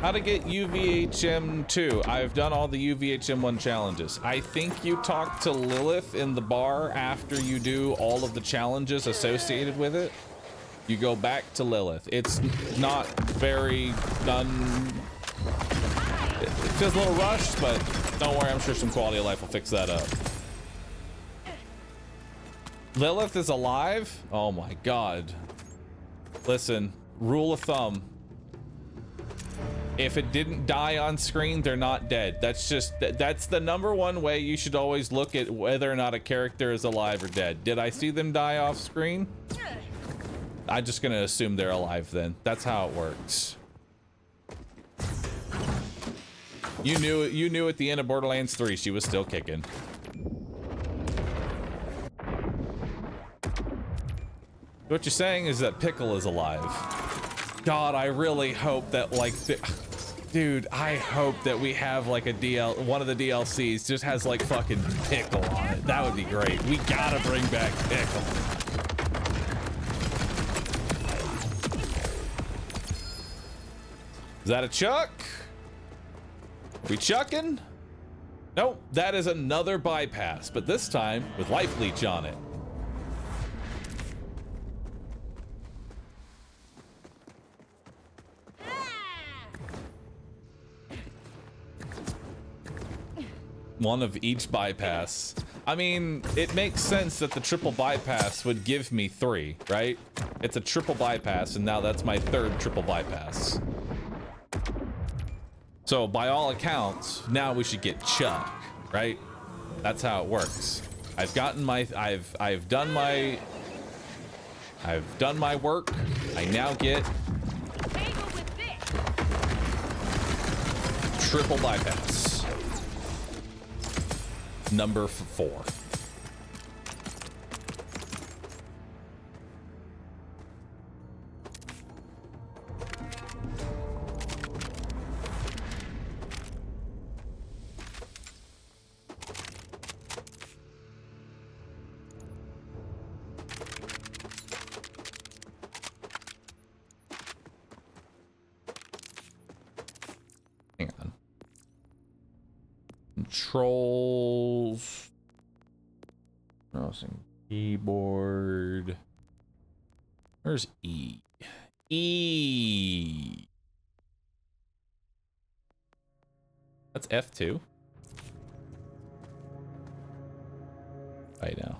How to get UVHM 2? I've done all the UVHM 1 challenges. I think you talk to Lilith in the bar after you do all of the challenges associated with it. You go back to Lilith. It's not very done. It feels a little rushed, but don't worry, I'm sure some quality of life will fix that up. Lilith is alive? Oh my god. Listen, rule of thumb. If it didn't die on screen, they're not dead. That's the #1 way you should always look at whether or not a character is alive or dead. Did I see them die off screen? I'm just gonna assume they're alive then. That's how it works. You knew at the end of Borderlands 3 she was still kicking. What you're saying is that Pickle is alive. God, I really hope that, like, dude, I hope that we have like one of the DLCs just has like fucking Pickle on it. That would be great. We gotta bring back Pickle. Is that a chuck? Are we chucking? Nope, that is another bypass, but this time with life leech on it. One of each bypass. I mean, it makes sense that the triple bypass would give me 3, right? It's a triple bypass, and now that's my 3rd triple bypass. So by all accounts, now we should get Chuck, right? That's how it works. I've done my work. I now get triple bypass. Number 4. Hang on. Controls. Browsing keyboard. Where's E? E. That's F2. Right now.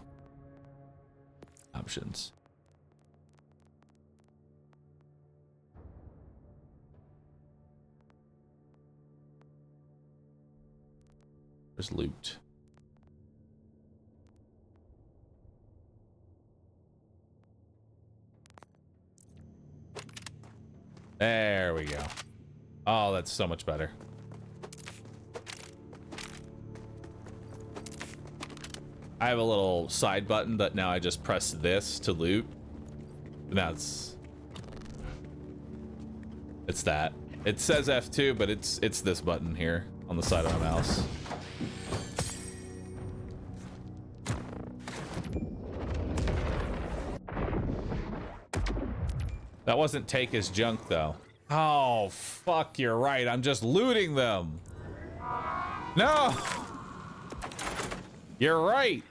Options. There's loot. There we go. Oh, that's so much better. I have a little side button that now I just press this to loot. Now it's that. It says F2, but it's this button here on the side of my mouse. That wasn't take his junk though. Oh, fuck, you're right. I'm just looting them. No! You're right.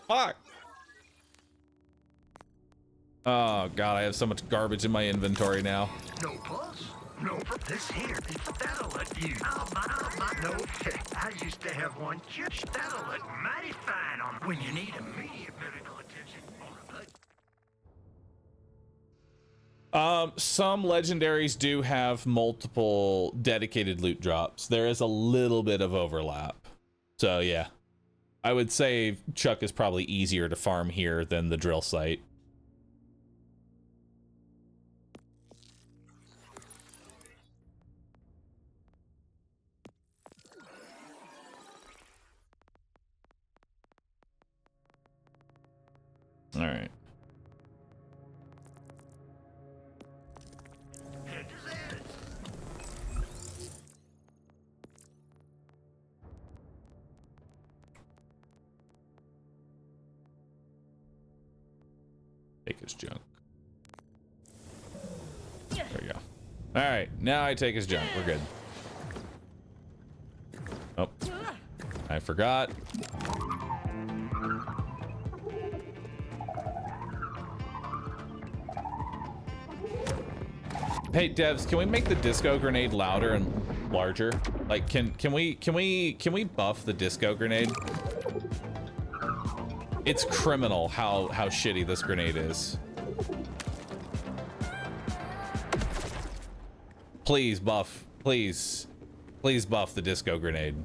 Fuck. Oh, God, I have so much garbage in my inventory now. No pulse? No, this here, that'll let you. No, I used to have one just that'll look mighty fine on when you need immediate medical attention on a budget. Some legendaries do have multiple dedicated loot drops. There is a little bit of overlap. So, yeah. I would say Chuck is probably easier to farm here than the drill site. All right. Take his junk. There we go. All right, now I take his junk. We're good. Oh, I forgot. Hey devs, can we make the disco grenade louder and larger? Like, can we buff the disco grenade? It's criminal how shitty this grenade is. Please buff, please buff the disco grenade.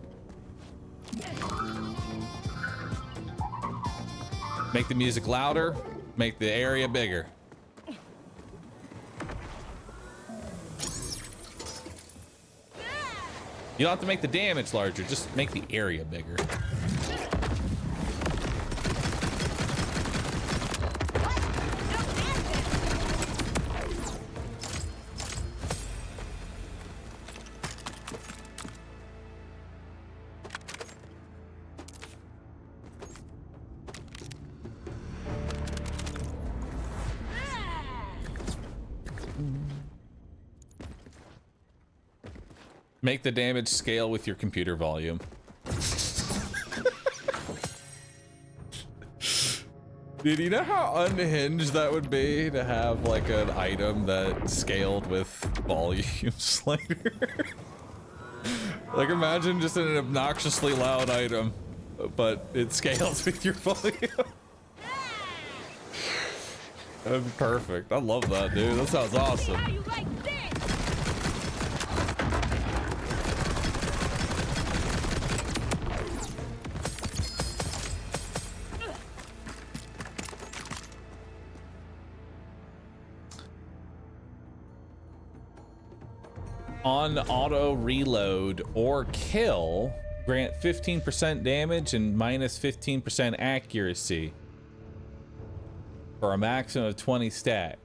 Make the music louder, make the area bigger. You don't have to make the damage larger, just make the area bigger. Make the damage scale with your computer volume. Dude, you know how unhinged that would be to have like an item that scaled with volume slider? Like imagine just an obnoxiously loud item, but it scales with your volume. That'd be perfect. I love that, dude. That sounds awesome. How you like this? On auto reload or kill, grant 15% damage and minus 15% accuracy for a maximum of 20 stacks,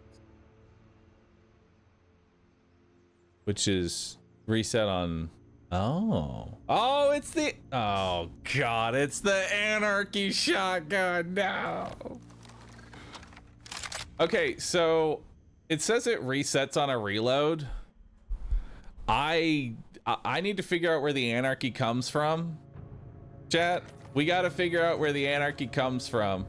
which is reset on. Oh, it's the, oh God, it's the anarchy shotgun. No. Okay, so it says it resets on a reload. I need to figure out where the anarchy comes from. Chat, we got to figure out where the anarchy comes from.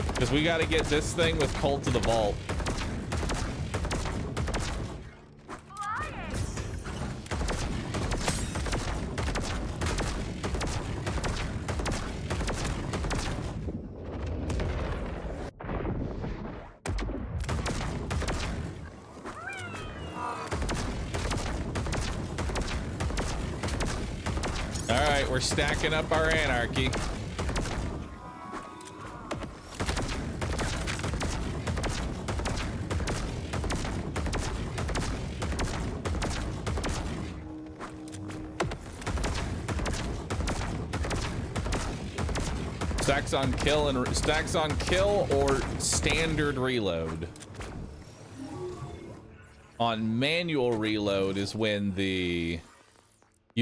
Because we got to get this thing with Cult to the Vault. right, we're stacking up our anarchy. Stacks on kill or standard reload. On manual reload is when you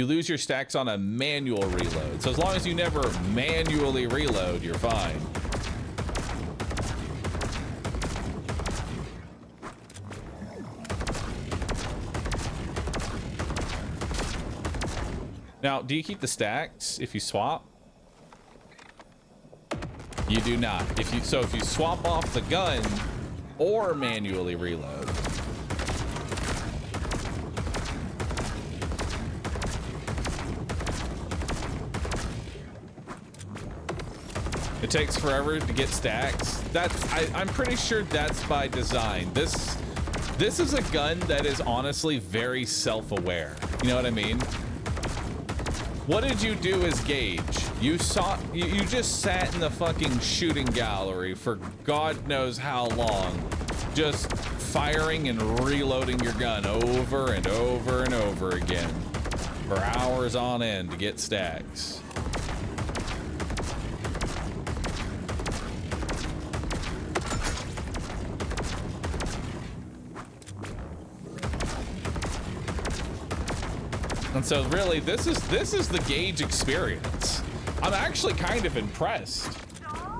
lose your stacks on a manual reload. So as long as you never manually reload, you're fine. Now, do you keep the stacks if you swap? You do not. If you swap off the gun or manually reload. It takes forever to get stacks. I'm pretty sure that's by design. This is a gun that is honestly very self-aware. You know what I mean? What did you do as Gage? You just sat in the fucking shooting gallery for God knows how long, just firing and reloading your gun over and over and over again for hours on end to get stacks. And so really, this is the Gage experience. I'm actually kind of impressed.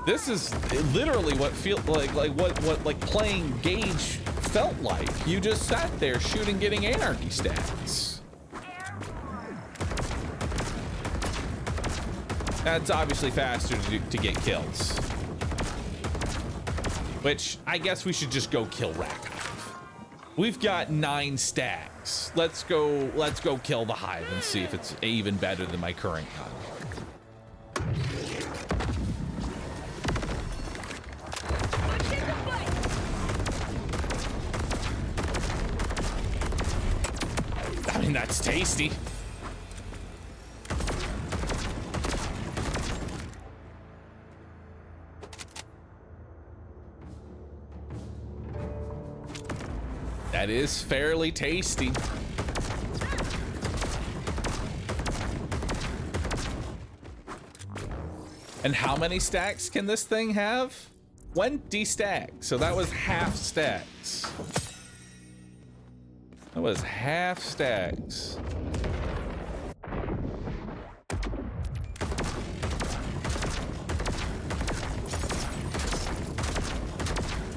This is literally what what playing Gage felt like. You just sat there shooting, getting anarchy stats. That's obviously faster to get kills. Which I guess we should just go kill Rakov. We've got 9 stacks. Let's go kill the Hive and see if it's even better than my current gun. I mean, that's tasty. That is fairly tasty. And how many stacks can this thing have? 20 stacks. So that was half stacks. That was half stacks.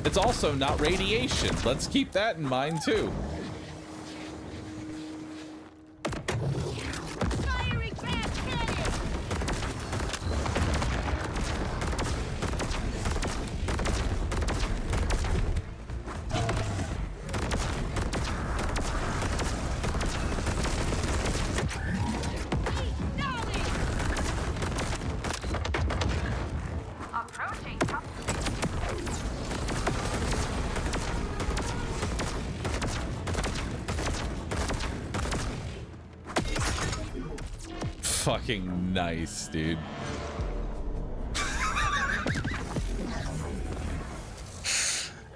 It's also not radiation. Let's keep that in mind too. Fucking nice, dude.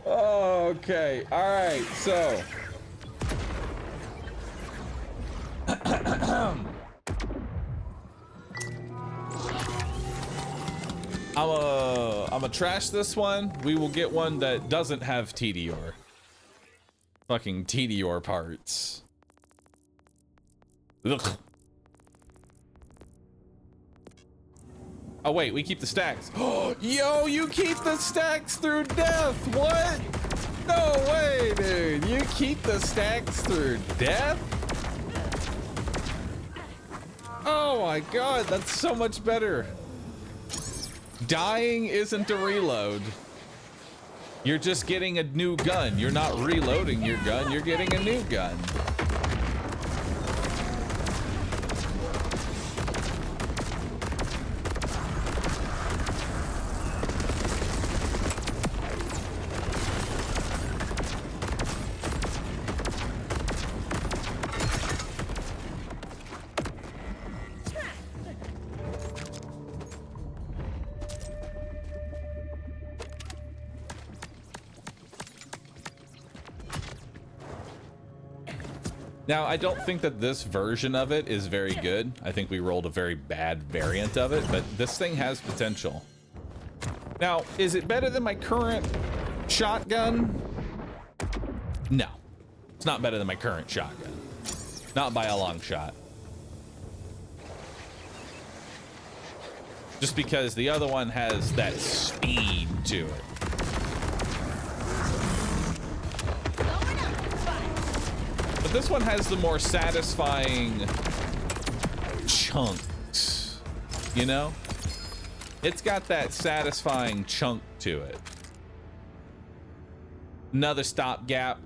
Okay, all right, so I'm gonna trash this one. We will get one that doesn't have TDR. Fucking TDR parts. Ugh. Oh wait, we keep the stacks. Yo, you keep the stacks through death. What? No way, dude. You keep the stacks through death? Oh my god, that's so much better. Dying isn't a reload. You're just getting a new gun. You're not reloading your gun, you're getting a new gun. Now, I don't think that this version of it is very good. I think we rolled a very bad variant of it, but this thing has potential. Now, is it better than my current shotgun? No, it's not better than my current shotgun. Not by a long shot. Just because the other one has that speed to it. But this one has the more satisfying chunks, you know? It's got that satisfying chunk to it. Another stopgap.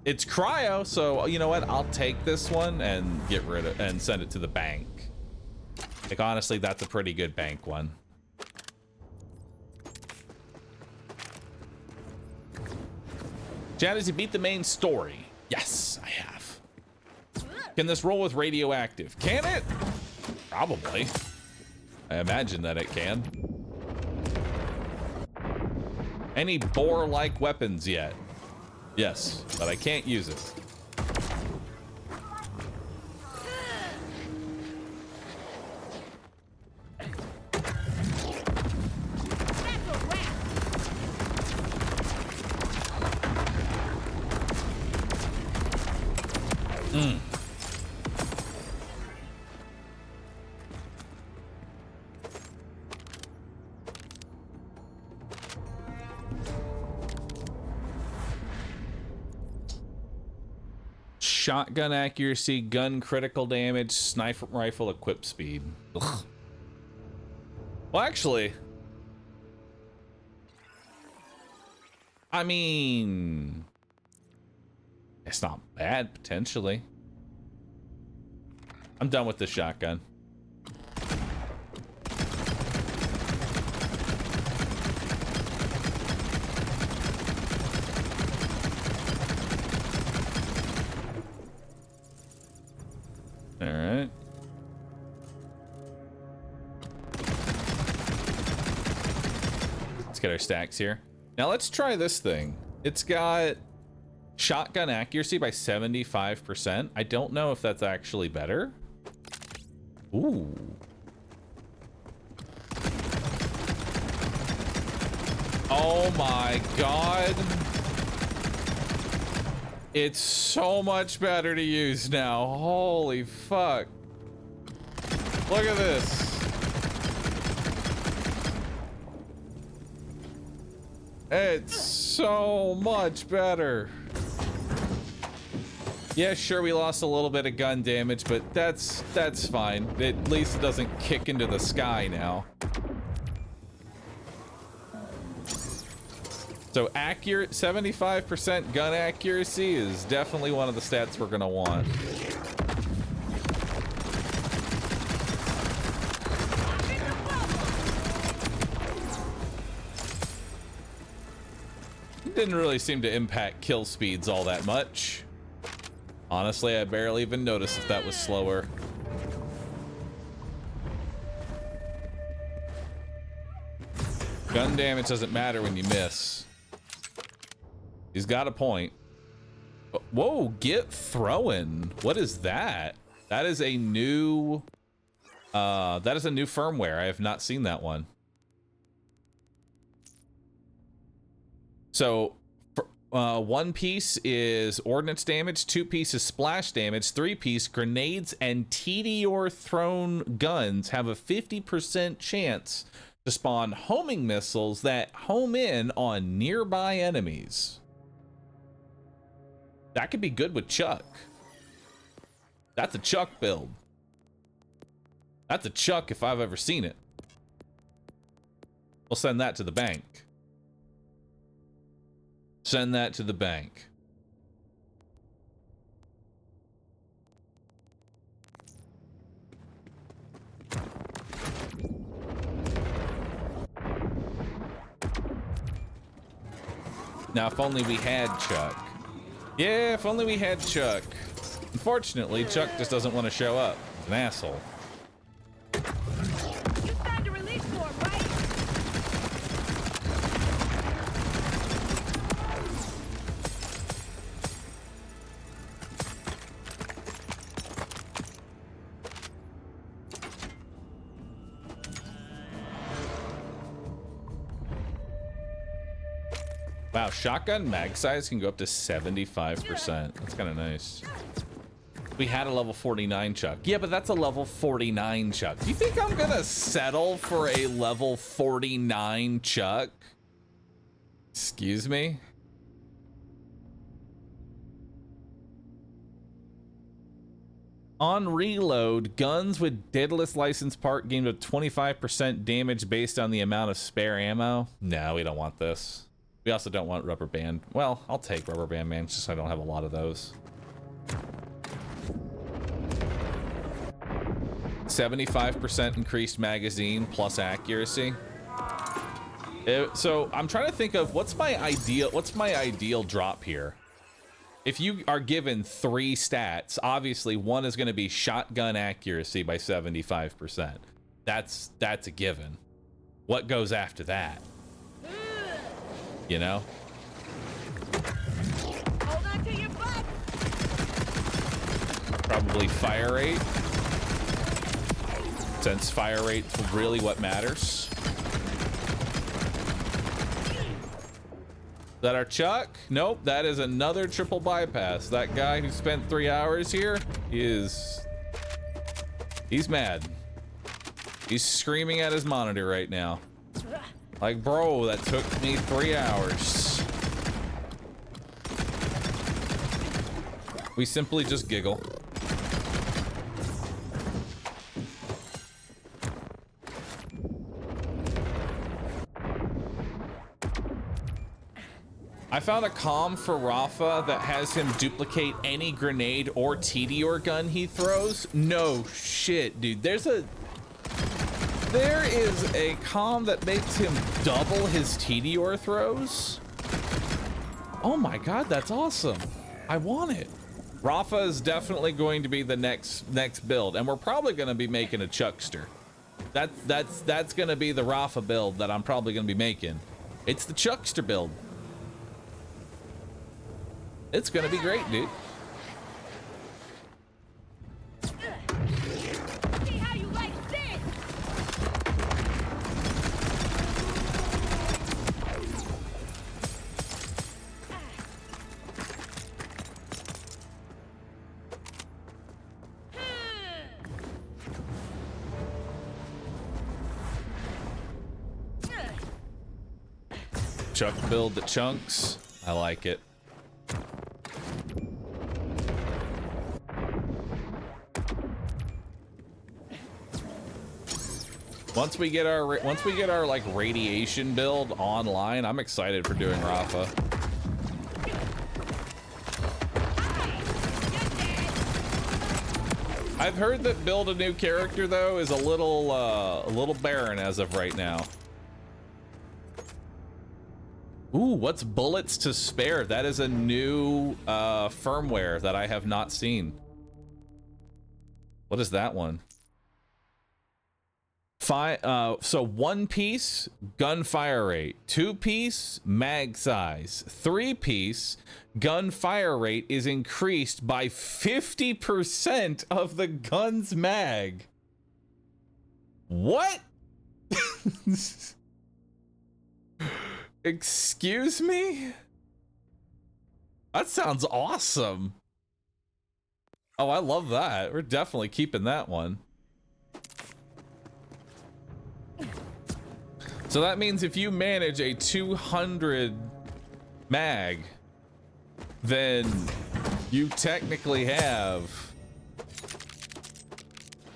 It's cryo, so you know what? I'll take this one and get rid of and send it to the bank. Like, honestly, that's a pretty good bank one. Chad, has you beat the main story? Yes, I have. Can this roll with radioactive? Can it? Probably. I imagine that it can. Any boar-like weapons yet? Yes, but I can't use it. Shotgun accuracy, gun critical damage, sniper rifle equip speed. Ugh. Well, actually, I mean, it's not bad, potentially. I'm done with the shotgun. All right. Let's get our stacks here. Now let's try this thing. It's got shotgun accuracy by 75%. I don't know if that's actually better. Ooh. Oh my God. It's so much better to use now. Holy fuck. Look at this. It's so much better. Yeah, sure, we lost a little bit of gun damage, but that's fine. At least it doesn't kick into the sky now. So accurate, 75% gun accuracy is definitely one of the stats we're gonna want. It didn't really seem to impact kill speeds all that much. Honestly, I barely even noticed if that was slower. Gun damage doesn't matter when you miss. He's got a point. Whoa, get throwing. What is that? That is a new firmware. I have not seen that one. So one piece is ordnance damage, 2 pieces splash damage, 3 piece grenades and meteor thrown guns have a 50% chance to spawn homing missiles that home in on nearby enemies. That could be good with Chuck. That's a Chuck build. That's a Chuck if I've ever seen it. We'll send that to the bank. Send that to the bank. Now, if only we had Chuck. Yeah, if only we had Chuck. Unfortunately, Chuck just doesn't want to show up. He's an asshole. You signed a release form, right? Wow, shotgun mag size can go up to 75%. That's kind of nice. We had a level 49 Chuck. Yeah, but that's a level 49 Chuck. Do you think I'm gonna settle for a level 49 Chuck? Excuse me? On reload, guns with Daedalus license part gain a 25% damage based on the amount of spare ammo. No, we don't want this. We also don't want rubber band. Well, I'll take rubber band, man, just so I don't have a lot of those. 75% increased magazine plus accuracy. So I'm trying to think of what's my ideal drop here. If you are given 3 stats, obviously one is going to be shotgun accuracy by 75%. That's a given. What goes after that? You know? Hold on to your butt. Probably fire rate. Since fire rate's really what matters. Is that our Chuck? Nope, that is another triple bypass. That guy who spent 3 hours here he's mad. He's screaming at his monitor right now. Like, bro, that took me 3 hours. We simply just giggle. I found a comm for Rafa that has him duplicate any grenade or TDR gun he throws. No shit, dude. There is a comm that makes him double his TDR throws. Oh my god, that's awesome. I want it. Rafa is definitely going to be the next build, and we're probably going to be making a Chuckster. That's going to be the Rafa build that I'm probably going to be making. It's the Chuckster build. It's gonna be great, dude. See how you like this. Chuck build the chunks. I like it. Once we get our like radiation build online, I'm excited for doing Rafa. I've heard that build a new character though is a little barren as of right now. Ooh, what's bullets to spare? That is a new firmware that I have not seen. What is that one? So 1 piece gunfire rate, 2 piece mag size, 3 piece gunfire rate is increased by 50% of the gun's mag. What? Excuse me? That sounds awesome. Oh, I love that. We're definitely keeping that one. So that means if you manage a 200 mag, then you technically have,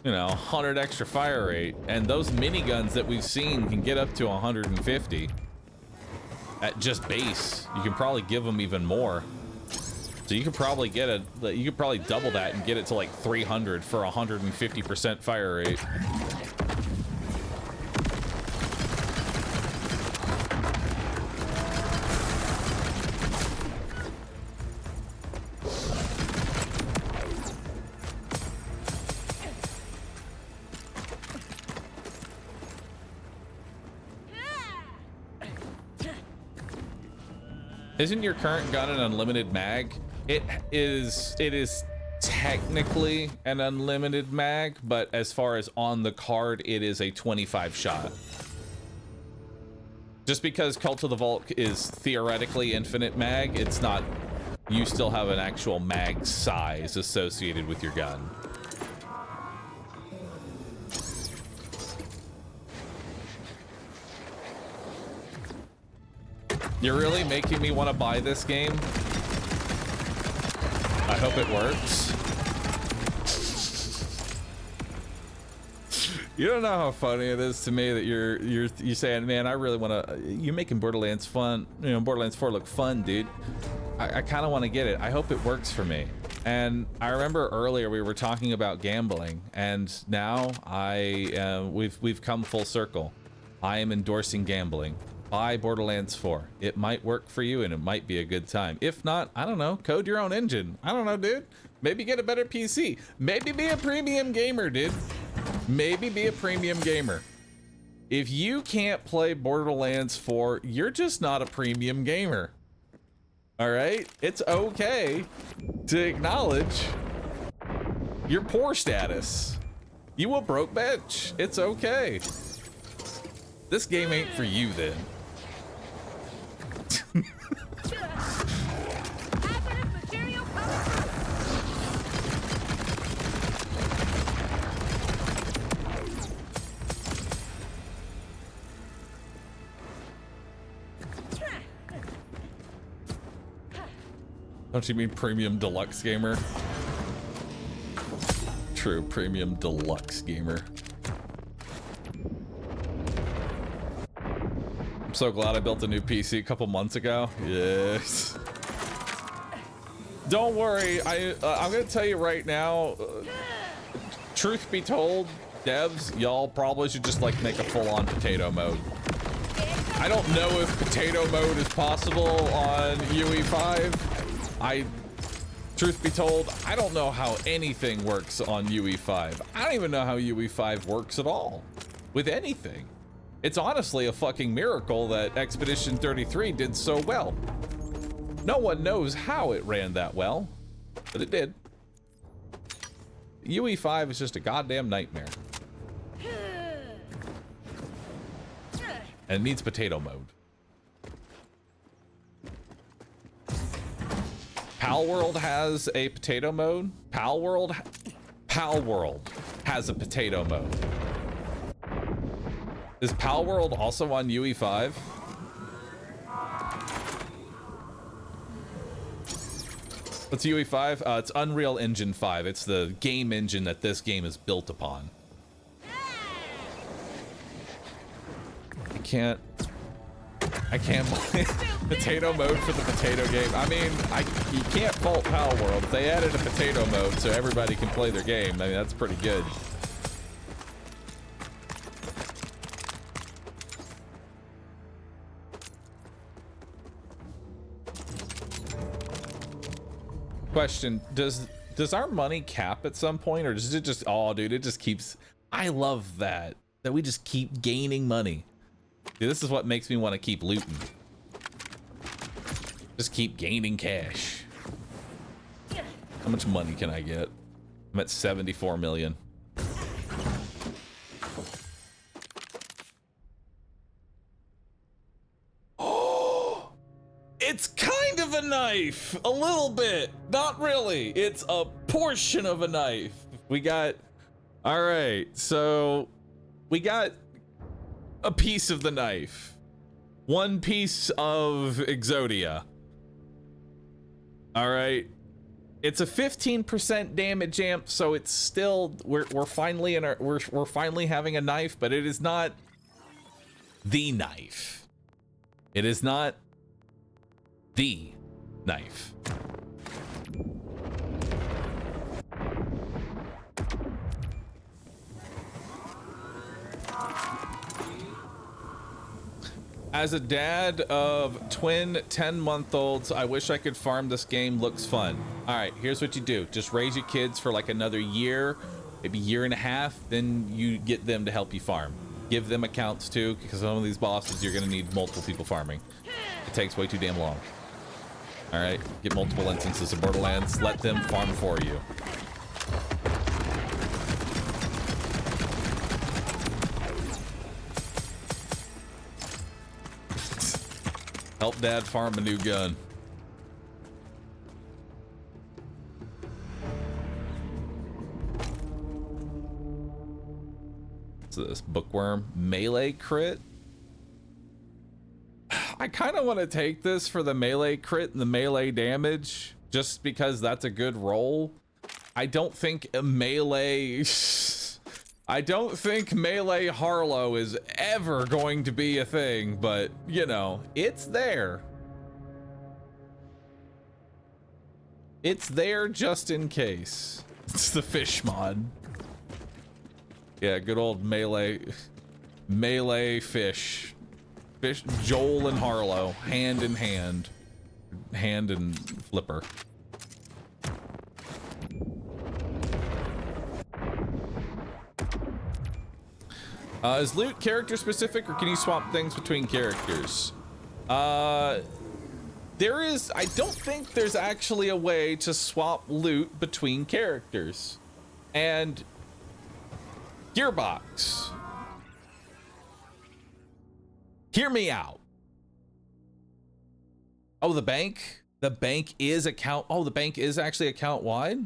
you know, 100 extra fire rate. And those miniguns that we've seen can get up to 150 at just base. You can probably give them even more. So you could probably double that and get it to like 300 for 150% fire rate. Isn't your current gun an unlimited mag? It is technically an unlimited mag, but as far as on the card, it is a 25 shot. Just because Cult of the Vault is theoretically infinite mag, it's not. You still have an actual mag size associated with your gun. You're really making me want to buy this game. I hope it works. You don't know how funny it is to me that you're saying, man, I really want to. You're making Borderlands fun. You know, Borderlands 4 look fun, dude. I kind of want to get it. I hope it works for me. And I remember earlier we were talking about gambling, and now we've come full circle. I am endorsing gambling. Buy Borderlands 4. It might work for you, and it might be a good time. If not, I don't know. Code your own engine. I don't know, dude. Maybe get a better PC. Maybe be a premium gamer, dude. Maybe be a premium gamer. If you can't play Borderlands 4, you're just not a premium gamer. All right? It's okay to acknowledge your poor status. You a broke bitch. It's okay. This game ain't for you then. Don't you mean premium deluxe gamer? True, premium deluxe gamer. I'm so glad I built a new PC a couple months ago. Yes. Don't worry, I'm gonna tell you right now, truth be told, devs, y'all probably should just like make a full-on potato mode. I don't know if potato mode is possible on UE5. Truth be told, I don't know how anything works on UE5. I don't even know how UE5 works at all with anything. It's honestly a fucking miracle that Expedition 33 did so well. No one knows how it ran that well, but it did. UE5 is just a goddamn nightmare. And it needs potato mode. Pal World has a potato mode. Pal World has a potato mode. Is Pal World also on UE5? What's UE5? It's Unreal Engine 5. It's the game engine that this game is built upon. I can't believe potato mode for the potato game. I mean, you can't fault Pal World. They added a potato mode so everybody can play their game. I mean, that's pretty good. Question, does our money cap at some point, or does it just, oh dude, it just keeps, I love that we just keep gaining money. Dude, this is what makes me want to keep looting. Just keep gaining cash. How much money can I get? I'm at 74 million. Oh, it's kind of a knife, a little bit, not really. It's a portion of a knife. We got, all right, so we got a piece of the knife, one piece of Exodia. All right, it's a 15% damage amp, so it's still, we're finally in our, we're finally having a knife, but it is not the knife. It is not the knife. As a dad of twin 10-month-olds, I wish I could farm this game. Looks fun. All right, here's what you do. Just raise your kids for like another year, maybe year and a half, then you get them to help you farm. Give them accounts too, because some of these bosses, you're gonna need multiple people farming. It takes way too damn long. All right, get multiple instances of Borderlands. Let them farm for you. Help Dad farm a new gun. What's this? Bookworm melee crit. I kind of want to take this for the melee crit and the melee damage, just because that's a good roll. I don't think melee Harlowe is ever going to be a thing, but you know, it's there. It's there just in case. It's the fish mod. Yeah, good old melee fish. Joel and Harlowe, hand in hand. Hand and flipper. Is loot character specific, or can you swap things between characters? There is, I don't think there's actually a way to swap loot between characters. And Gearbox, hear me out. Oh, the bank is account. Oh, the bank is actually account wide.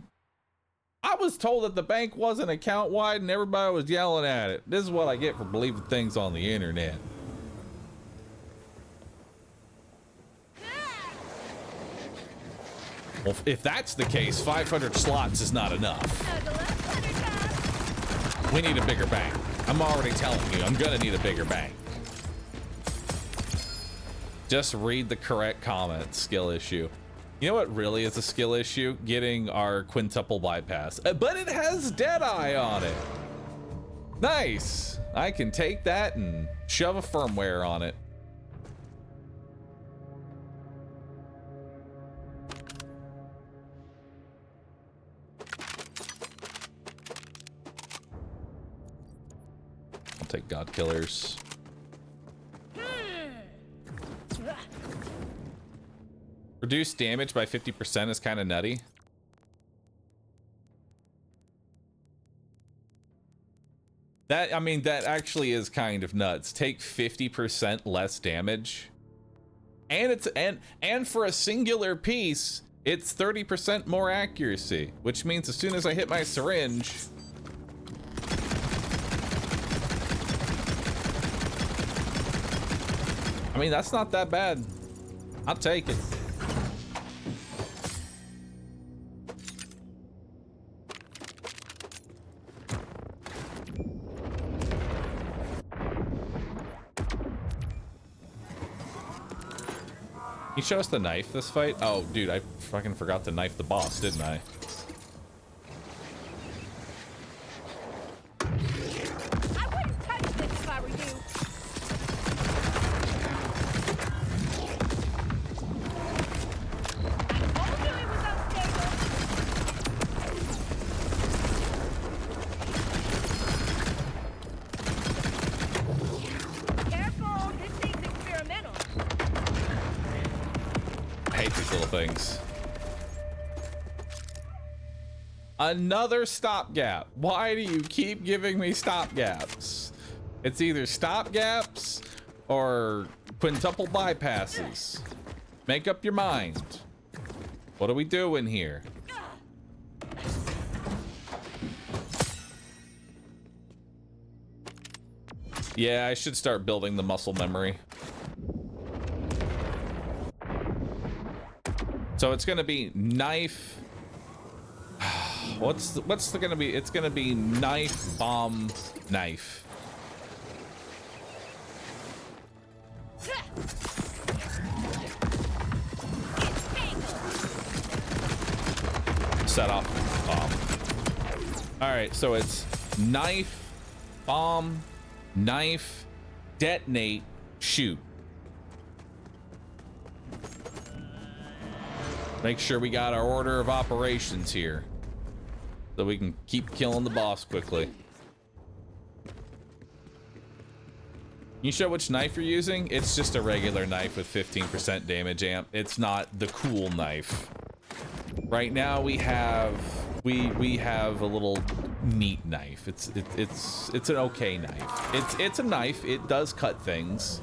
I was told that the bank wasn't account wide and everybody was yelling at it. This is what I get for believing things on the internet. Well, if that's the case, 500 slots is not enough. We need a bigger bank. I'm already telling you, I'm gonna need a bigger bank. Just read the correct comment. Skill issue. You know what really is a skill issue? Getting our quintuple bypass. But it has Deadeye on it. Nice. I can take that and shove a firmware on it. I'll take God Killers. Reduce damage by 50% is kind of nutty. That, I mean, that actually is kind of nuts. Take 50% less damage. And it's and for a singular piece, it's 30% more accuracy, which means as soon as I hit my syringe, I mean, that's not that bad. I'll take it. You show us the knife this fight? Oh, dude, I fucking forgot to knife the boss, didn't I? I wouldn't touch this if I were you. I told you it was unstable. Careful, this thing's experimental. I hate these little things. Another stopgap. Why do you keep giving me stopgaps? It's either stopgaps or quintuple bypasses. Make up your mind. What are we doing here? Yeah, I should start building the muscle memory. So it's gonna be knife. What's gonna be? It's gonna be knife, bomb, knife. Set off bomb. All right, so it's knife, bomb, knife, detonate, shoot. Make sure we got our order of operations here, so we can keep killing the boss quickly. You show which knife you're using? It's just a regular knife with 15% damage amp. It's not the cool knife. Right now we have a little neat knife. It's an okay knife. It's a knife. It does cut things.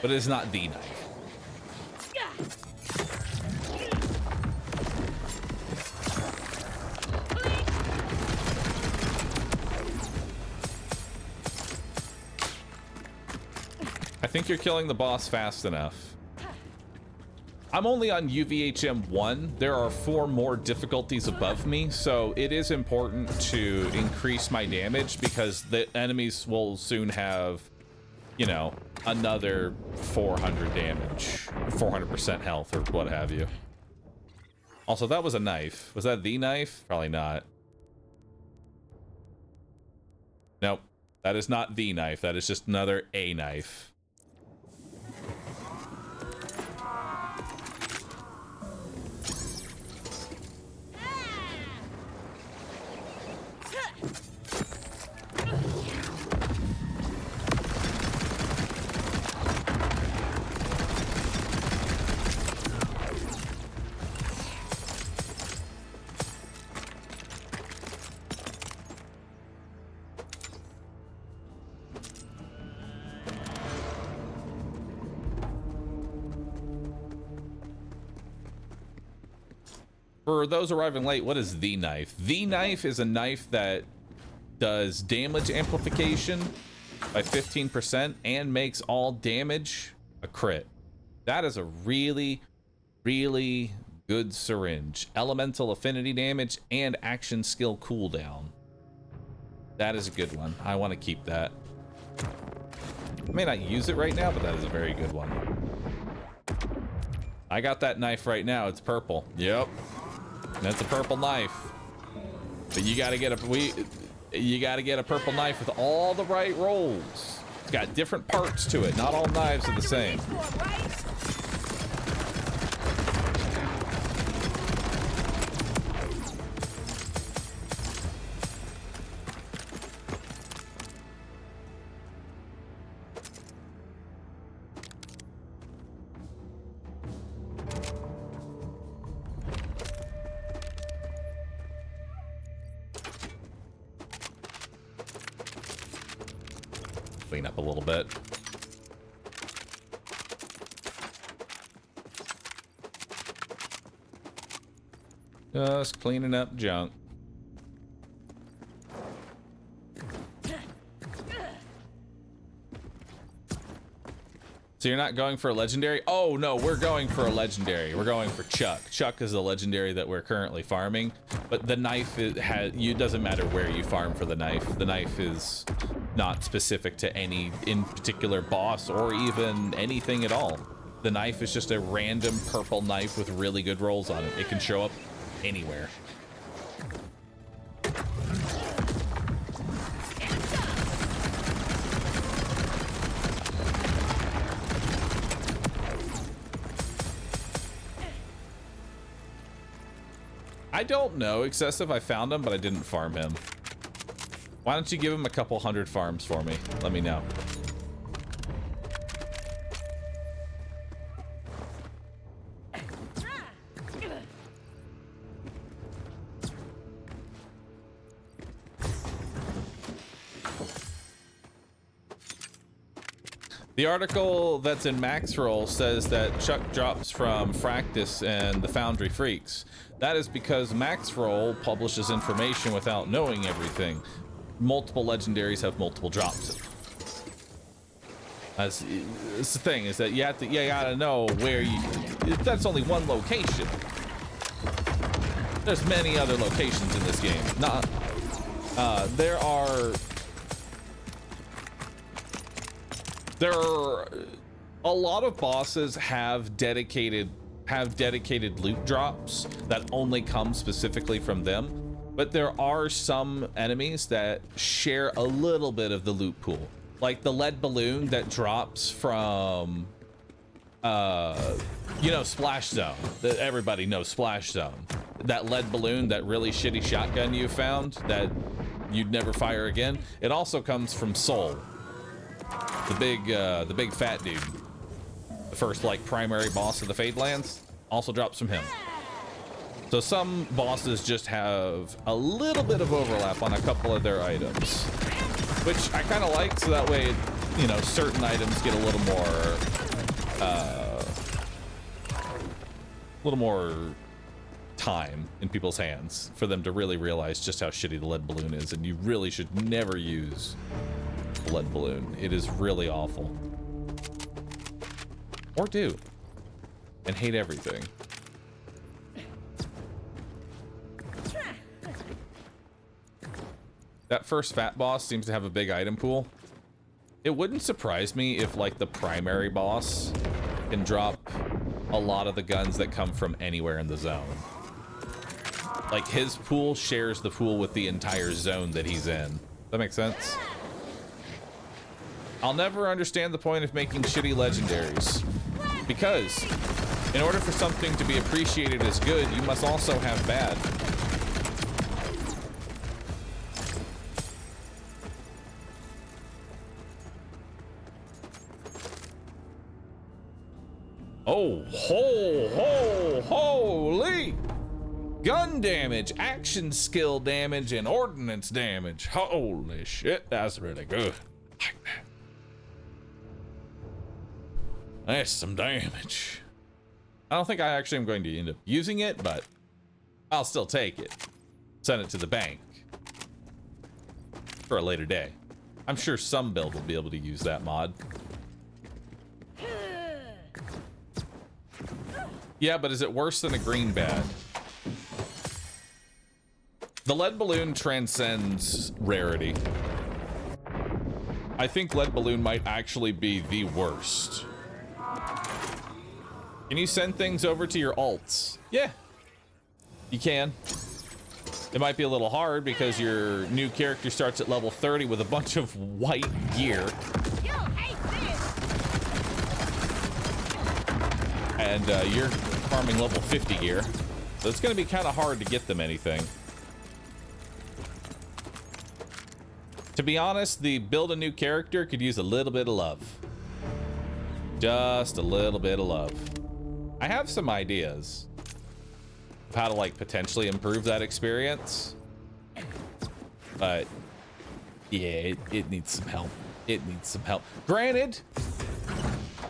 but it is not the knife. I think you're killing the boss fast enough. I'm only on UVHM 1. There are 4 more difficulties above me, so it is important to increase my damage because the enemies will soon have, you know, another 400 damage, 400% health or what have you. Also, that was a knife. Was that the knife? Probably not. Nope. That is not the knife. That is just another a knife. For those arriving late, what is the knife? The knife is a knife that does damage amplification by 15% and makes all damage a crit. That is a really, really good syringe. Elemental affinity damage and action skill cooldown. That is a good one. I want to keep that. I may not use it right now, but that is a very good one. I got that knife right now. It's purple. Yep. That's a purple knife. But you gotta get a purple knife with all the right rolls. It's got different parts to it. Not all knives are the same. Clean up a little bit. Just cleaning up junk. So you're not going for a legendary? Oh no, we're going for a legendary. We're going for Chuck. Chuck is the legendary that we're currently farming, but the knife doesn't matter where you farm for the knife. The knife is not specific to any in particular boss or even anything at all. The knife is just a random purple knife with really good rolls on it. It can show up anywhere. I don't know, Excessive. I found him, but I didn't farm him. Why don't you give him a couple hundred farms for me? Let me know. The article that's in Max Roll says that Chuck drops from Fractus and the Foundry Freaks. That is because Max Roll publishes information without knowing everything. Multiple legendaries have multiple drops. It's the thing is that you gotta know where that's only one location. There's many other locations in this game. There are a lot of bosses have dedicated loot drops that only come specifically from them. But there are some enemies that share a little bit of the loot pool. Like the lead balloon that drops from, Splash Zone. Everybody knows Splash Zone. That lead balloon, that really shitty shotgun you found that you'd never fire again. It also comes from Soul. The big fat dude. The first, primary boss of the Fadelands also drops from him. So some bosses just have a little bit of overlap on a couple of their items, which I kind of like, so that way, certain items get a little more time in people's hands for them to really realize just how shitty the lead balloon is, and you really should never use the lead balloon. It is really awful. Or do. And hate everything. That first fat boss seems to have a big item pool. It wouldn't surprise me if, like, the primary boss can drop a lot of the guns that come from anywhere in the zone. Like, his pool shares the pool with the entire zone that he's in. That makes sense? I'll never understand the point of making shitty legendaries. Because, in order for something to be appreciated as good, you must also have bad. Oh, holy! Gun damage, action skill damage, and ordnance damage. Holy shit, that's really good. Like that. That's some damage. I don't think I actually am going to end up using it, but I'll still take it. Send it to the bank for a later day. I'm sure some build will be able to use that mod. Yeah, but is it worse than a green bad? The lead balloon transcends rarity. I think lead balloon might actually be the worst. Can you send things over to your alts? Yeah, you can. It might be a little hard because your new character starts at level 30 with a bunch of white gear. And you're farming level 50 gear. So it's going to be kind of hard to get them anything. To be honest, the build a new character could use a little bit of love. Just a little bit of love. I have some ideas of how to, like, potentially improve that experience. But yeah, it needs some help. It needs some help. Granted,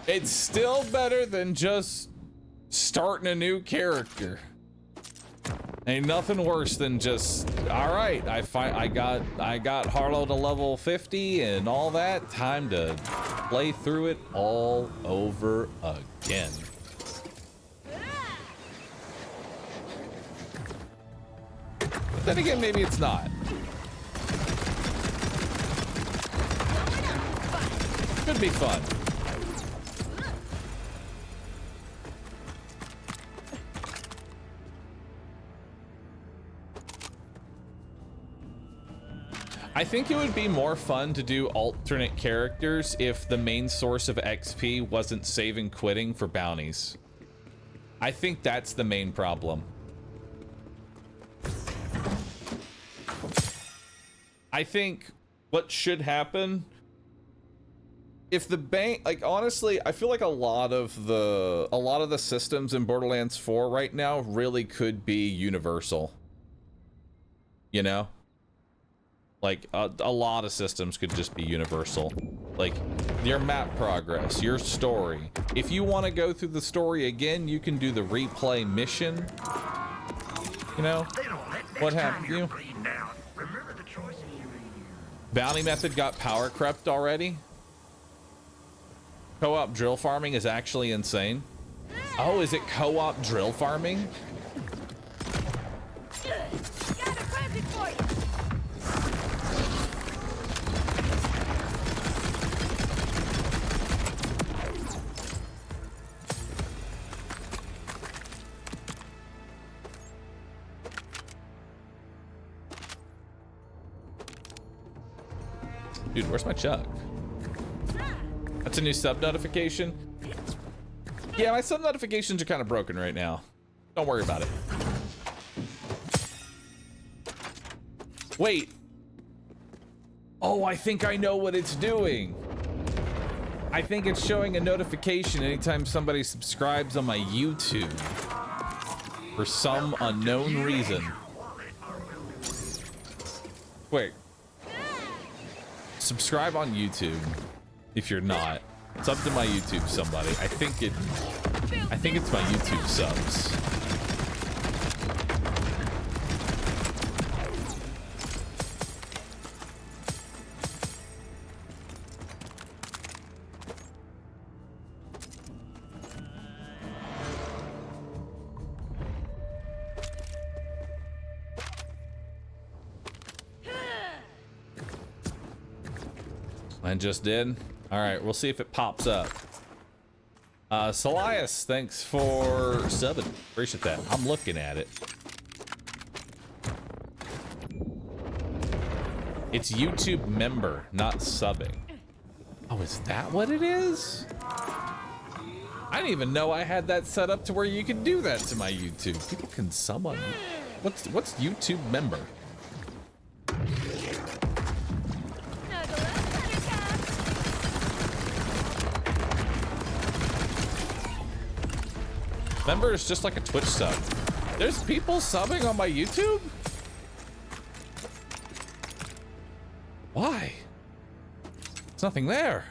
it's still better than just starting a new character. Ain't nothing worse than just, all right, I got Harlowe to level 50 and all that. Time to play through it all over again. But then again, maybe it's not. Could be fun. I think it would be more fun to do alternate characters if the main source of XP wasn't saving quitting for bounties. I think that's the main problem. I think what should happen if the bank, like, honestly, I feel like a lot of the systems in Borderlands 4 right now really could be universal. You know? Like, a lot of systems could just be universal. Like, your map progress, your story. If you want to go through the story again, you can do the replay mission. You know? What happened to you? Bounty method got power crept already? Co-op drill farming is actually insane. Oh, is it co-op drill farming? Got a present for you. Dude, where's my chuck? That's a new sub notification. Yeah, my sub notifications are kind of broken right now. Don't worry about it. Wait. Oh, I think I know what it's doing. I think it's showing a notification anytime somebody subscribes on my YouTube. For some unknown reason. Quick. Subscribe on YouTube if you're not. Sub to my YouTube, somebody. I think it's my YouTube subs. I just did. All right, we'll see if it pops up. Solias, thanks for subbing. Appreciate that. I'm looking at it. It's YouTube member, not subbing. Oh, is that what it is? I didn't even know I had that set up to where you can do that to my YouTube. People can sub on. What's YouTube member? Member is just like a Twitch sub. There's people subbing on my YouTube? Why? There's nothing there.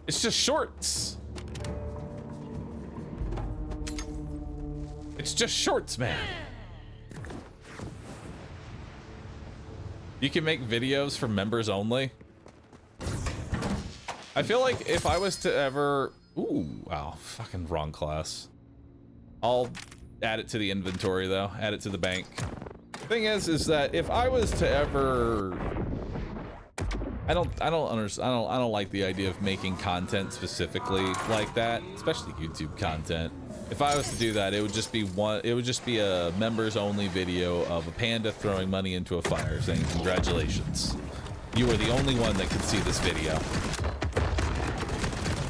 It's just shorts. It's just shorts, man. You can make videos for members only. I feel like if I was to ever... Ooh, wow, fucking wrong class. I'll add it to the inventory though, add it to the bank. Thing is that if I was to ever, I don't like the idea of making content specifically like that, especially YouTube content. If I was to do that, it would just be a members only video of a panda throwing money into a fire saying congratulations. You were the only one that could see this video.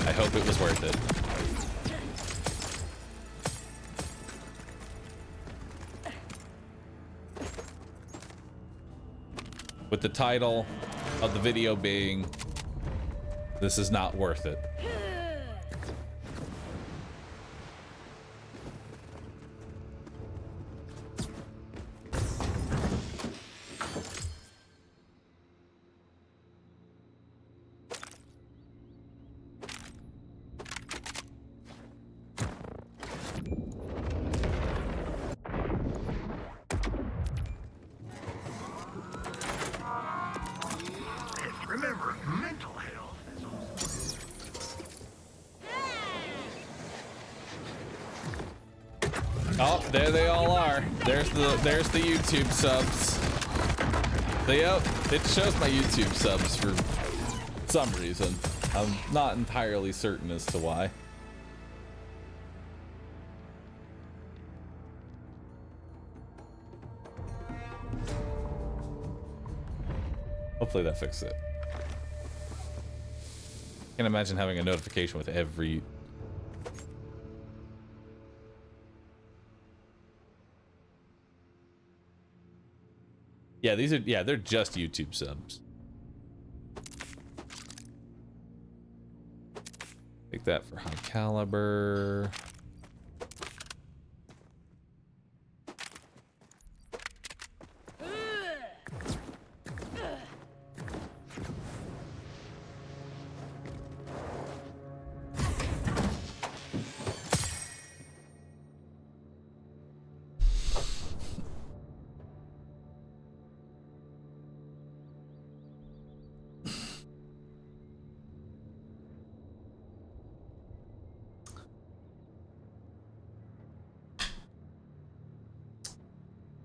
I hope it was worth it. With the title of the video being, "This is not worth it." Remember, mental health is Oh, there they all are. There's the YouTube subs. Yep, it shows my YouTube subs for some reason. I'm not entirely certain as to why. Hopefully that fixed it. Can't imagine having a notification with every... Yeah, they're just YouTube subs. Take that for high caliber.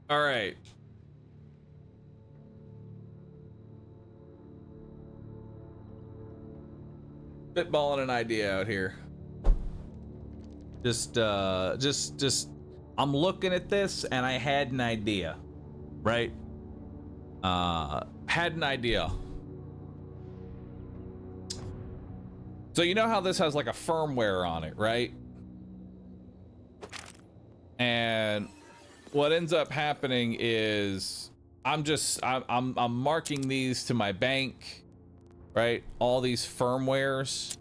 All right. Spitballing an idea out here. Just I'm looking at this and I had an idea, right? Had an idea. So you know how this has like a firmware on it, right? And what ends up happening is I'm marking these to my bank, right? All these firmwares,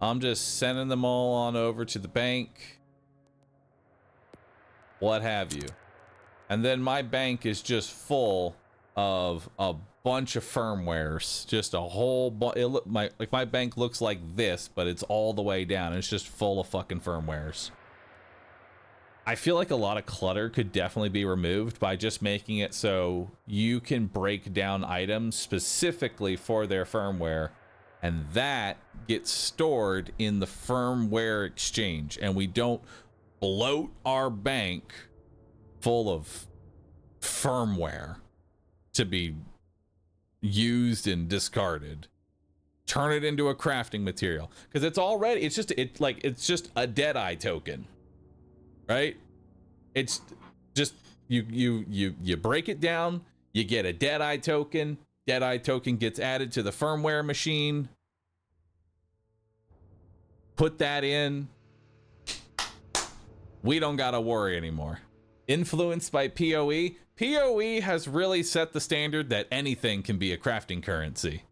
I'm just sending them all on over to the bank, what have you. And then my bank is just full of a bunch of firmwares, just a whole my bank looks like this, but it's all the way down. It's just full of fucking firmwares. I feel like a lot of clutter could definitely be removed by just making it so you can break down items specifically for their firmware, and that gets stored in the firmware exchange, and we don't bloat our bank full of firmware to be used and discarded. Turn it into a crafting material, because it's just a Deadeye token, right? It's just you break it down, you get a Deadeye token. Deadeye token gets added to the firmware machine. Put that in. We don't gotta worry anymore. Influenced by PoE. PoE has really set the standard that anything can be a crafting currency.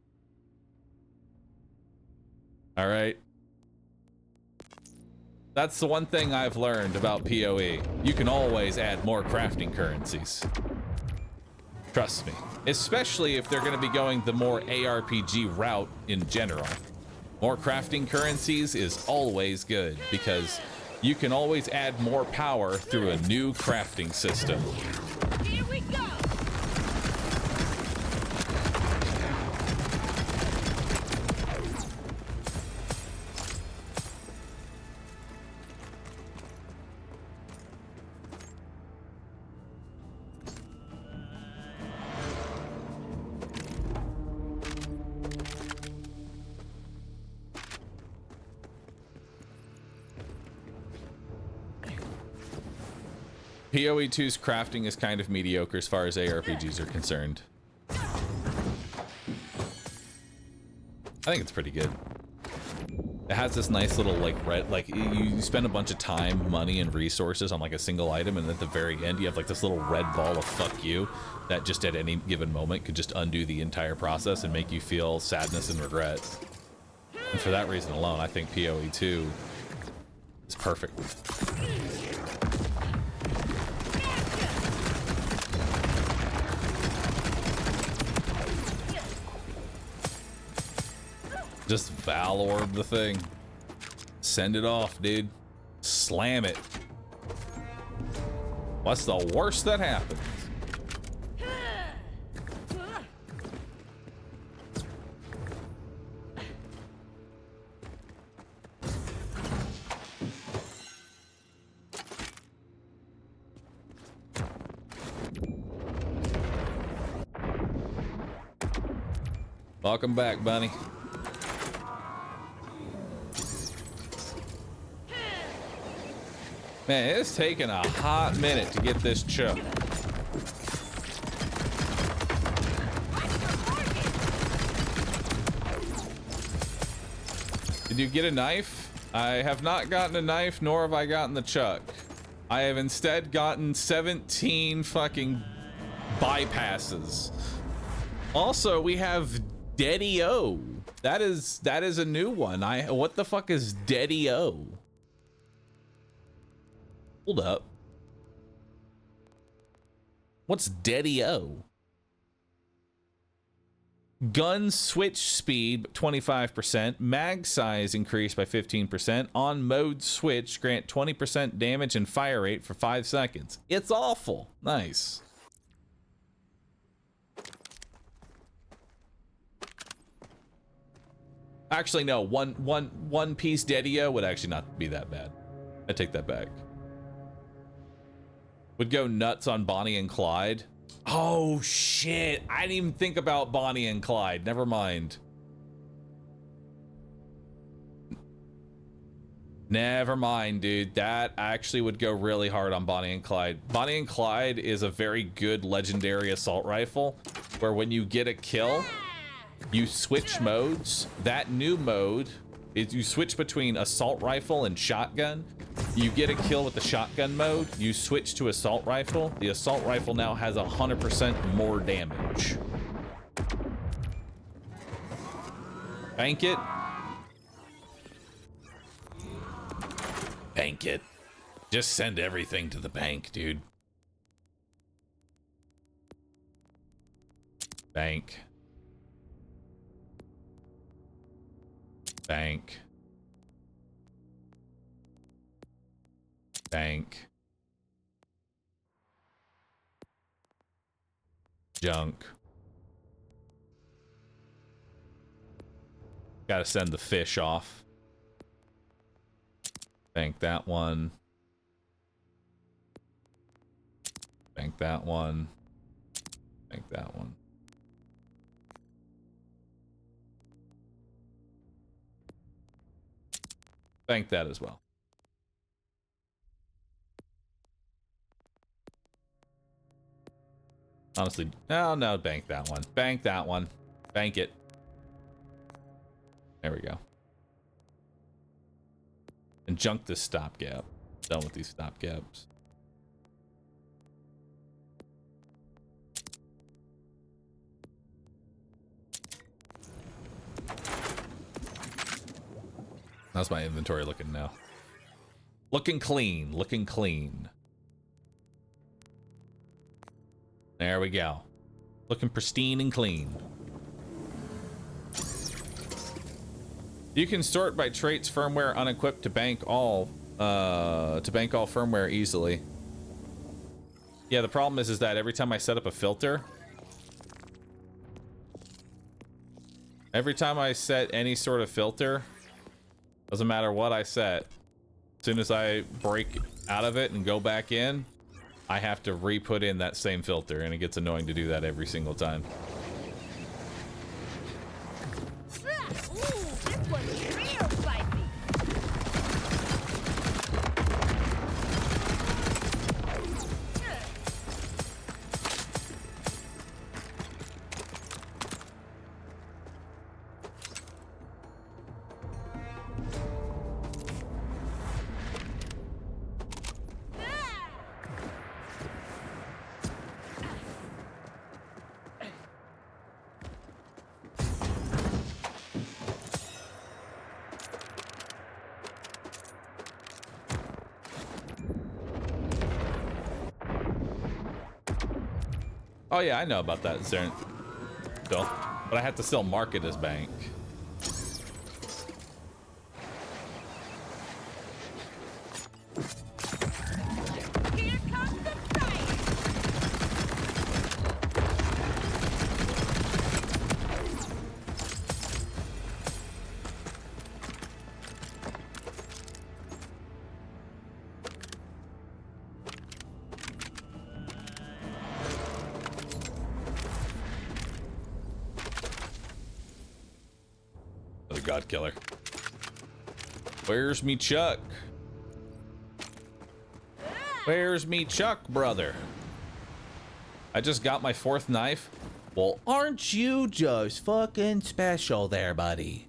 All right. That's the one thing I've learned about PoE. You can always add more crafting currencies. Trust me. Especially if they're going to be going the more ARPG route in general. More crafting currencies is always good, because you can always add more power through a new crafting system. Here we go! PoE 2's crafting is kind of mediocre as far as ARPGs are concerned. I think it's pretty good. It has this nice little you spend a bunch of time, money, and resources on like a single item, and at the very end you have like this little red ball of fuck you that just at any given moment could just undo the entire process and make you feel sadness and regret. And for that reason alone, I think PoE 2 is perfect. Just Val Orb the thing. Send it off, dude. Slam it. What's the worst that happens? Welcome back, Bunny. Man, it's taking a hot minute to get this chip. Did you get a knife? I have not gotten a knife, nor have I gotten the chuck. I have instead gotten 17 fucking bypasses. Also, we have Daddy-O. That is a new one. What the fuck is Daddy-O? Hold up. What's Daddy-O? Gun switch speed 25%, mag size increased by 15%, on mode switch grant 20% damage and fire rate for 5 seconds. It's awful. Nice. Actually, no, one piece Daddy-O would actually not be that bad. I take that back. Would go nuts on Bonnie and Clyde. Oh shit, I didn't even think about Bonnie and Clyde. Never mind. Never mind, dude. That actually would go really hard on Bonnie and Clyde. Bonnie and Clyde is a very good legendary assault rifle where when you get a kill, you switch modes. That new mode is you switch between assault rifle and shotgun. You get a kill with the shotgun mode, you switch to assault rifle. The assault rifle now has 100% more damage. Bank it. Bank it. Just send everything to the bank, dude. Bank. Bank. Bank. Junk. Gotta send the fish off. Bank that one. Bank that one. Bank that one. Bank that as well. Honestly, no, bank that one. Bank that one. Bank it. There we go. And junk this stopgap. Done with these stopgaps. How's my inventory looking now? Looking clean. Looking clean. There we go. Looking pristine and clean. You can sort by traits, firmware, unequipped to bank all firmware easily. Yeah, the problem is that every time I set up a filter, every time I set any sort of filter, doesn't matter what I set, as soon as I break out of it and go back in, I have to re-put in that same filter, and it gets annoying to do that every single time. Oh yeah, I know about that, Zern. Still, but I have to still mark it as bank. Here comes the fight. The God Killer. Where's me Chuck? Where's me Chuck, brother? I just got my 4th knife. Well, aren't you just fucking special there, buddy?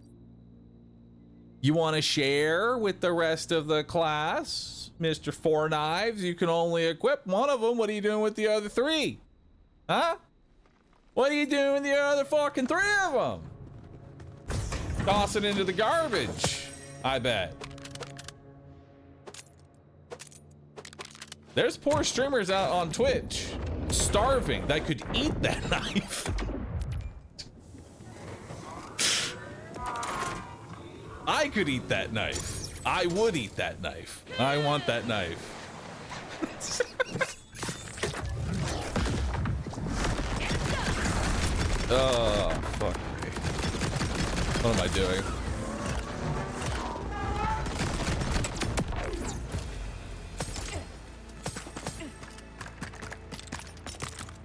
You want to share with the rest of the class? Mr. 4 Knives, you can only equip one of them. What are you doing with the other 3? Huh? What are you doing with the other fucking 3 of them? Toss it into the garbage, I bet. There's poor streamers out on Twitch, starving, that could eat that knife. I could eat that knife. I would eat that knife. I want that knife. Oh, fuck. What am I doing?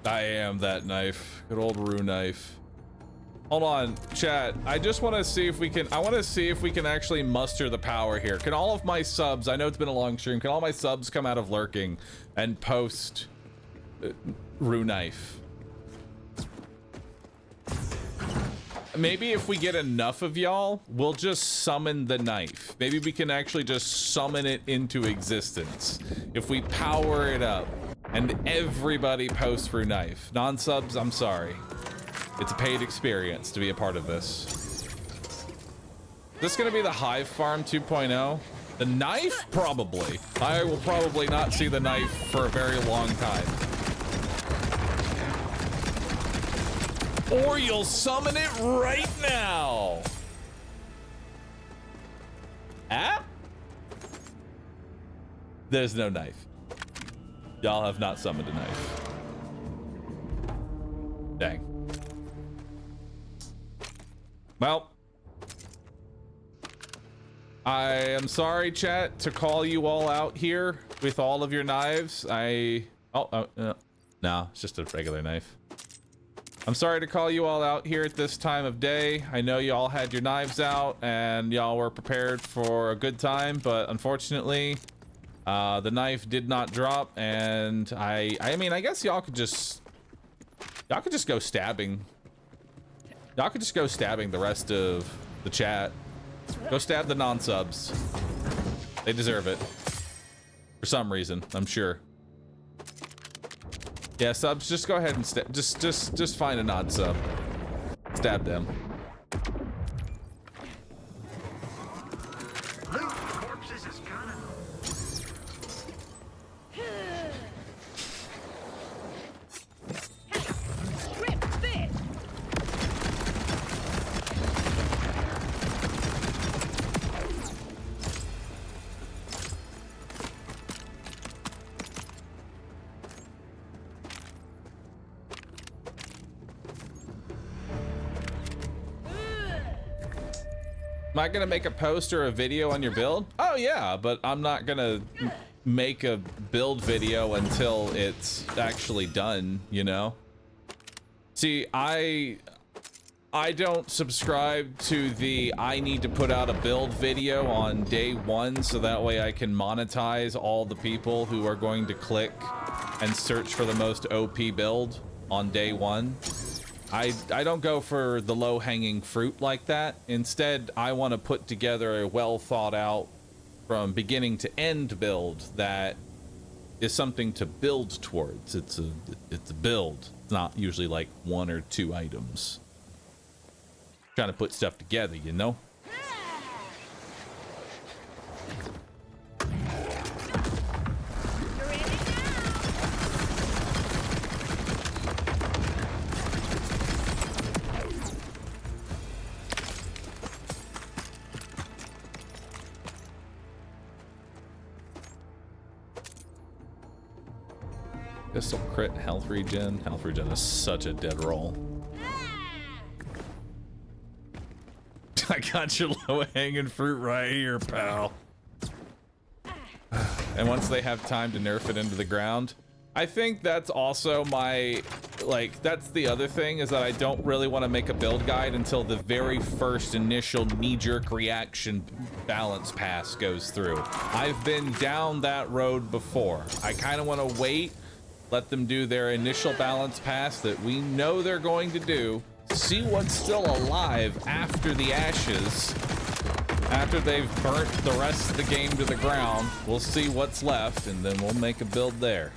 I am that knife. Good old Rue knife. Hold on, chat. I just want to see if we can, I want to see if we can actually muster the power here. Can all of my subs, I know it's been a long stream, can all my subs come out of lurking and post Rue knife? Maybe if we get enough of y'all, we'll just summon the knife. Maybe we can actually just summon it into existence. If we power it up and everybody posts Rue knife. Non-subs, I'm sorry. It's a paid experience to be a part of this. Is this gonna be the Hive Farm 2.0? The knife? Probably. I will probably not see the knife for a very long time. Or you'll summon it right now. Ah? There's no knife. Y'all have not summoned a knife. Dang. Well, I am sorry, chat, to call you all out here with all of your knives. No, it's just a regular knife. I'm sorry to call you all out here at this time of day. I know you all had your knives out and y'all were prepared for a good time, but unfortunately, the knife did not drop, and I mean, I guess y'all could just go stabbing. Y'all could just go stabbing the rest of the chat. Go stab the non-subs. They deserve it. For some reason, I'm sure. Yeah, subs, just go ahead and just find a non-sub. Stab them. Loot corpses is kind of... Rip this! Am I gonna make a post or a video on your build? Oh yeah, but I'm not gonna make a build video until it's actually done, you know? See, I don't subscribe to the I need to put out a build video on day one so that way I can monetize all the people who are going to click and search for the most OP build on day one. I don't go for the low-hanging fruit like that. Instead, I want to put together a well thought out from beginning to end build that is something to build towards. It's a build. It's not usually like 1 or 2 items. Trying to put stuff together, you know? Pistol crit, health regen. Health regen is such a dead roll. I got your low-hanging fruit right here, pal. And once they have time to nerf it into the ground, I think that's also my, like, that's the other thing, is that I don't really want to make a build guide until the very first initial knee-jerk reaction balance pass goes through. I've been down that road before. I kind of want to wait, let them do their initial balance pass that we know they're going to do, see what's still alive after the ashes, after they've burnt the rest of the game to the ground. We'll see what's left, and then we'll make a build there.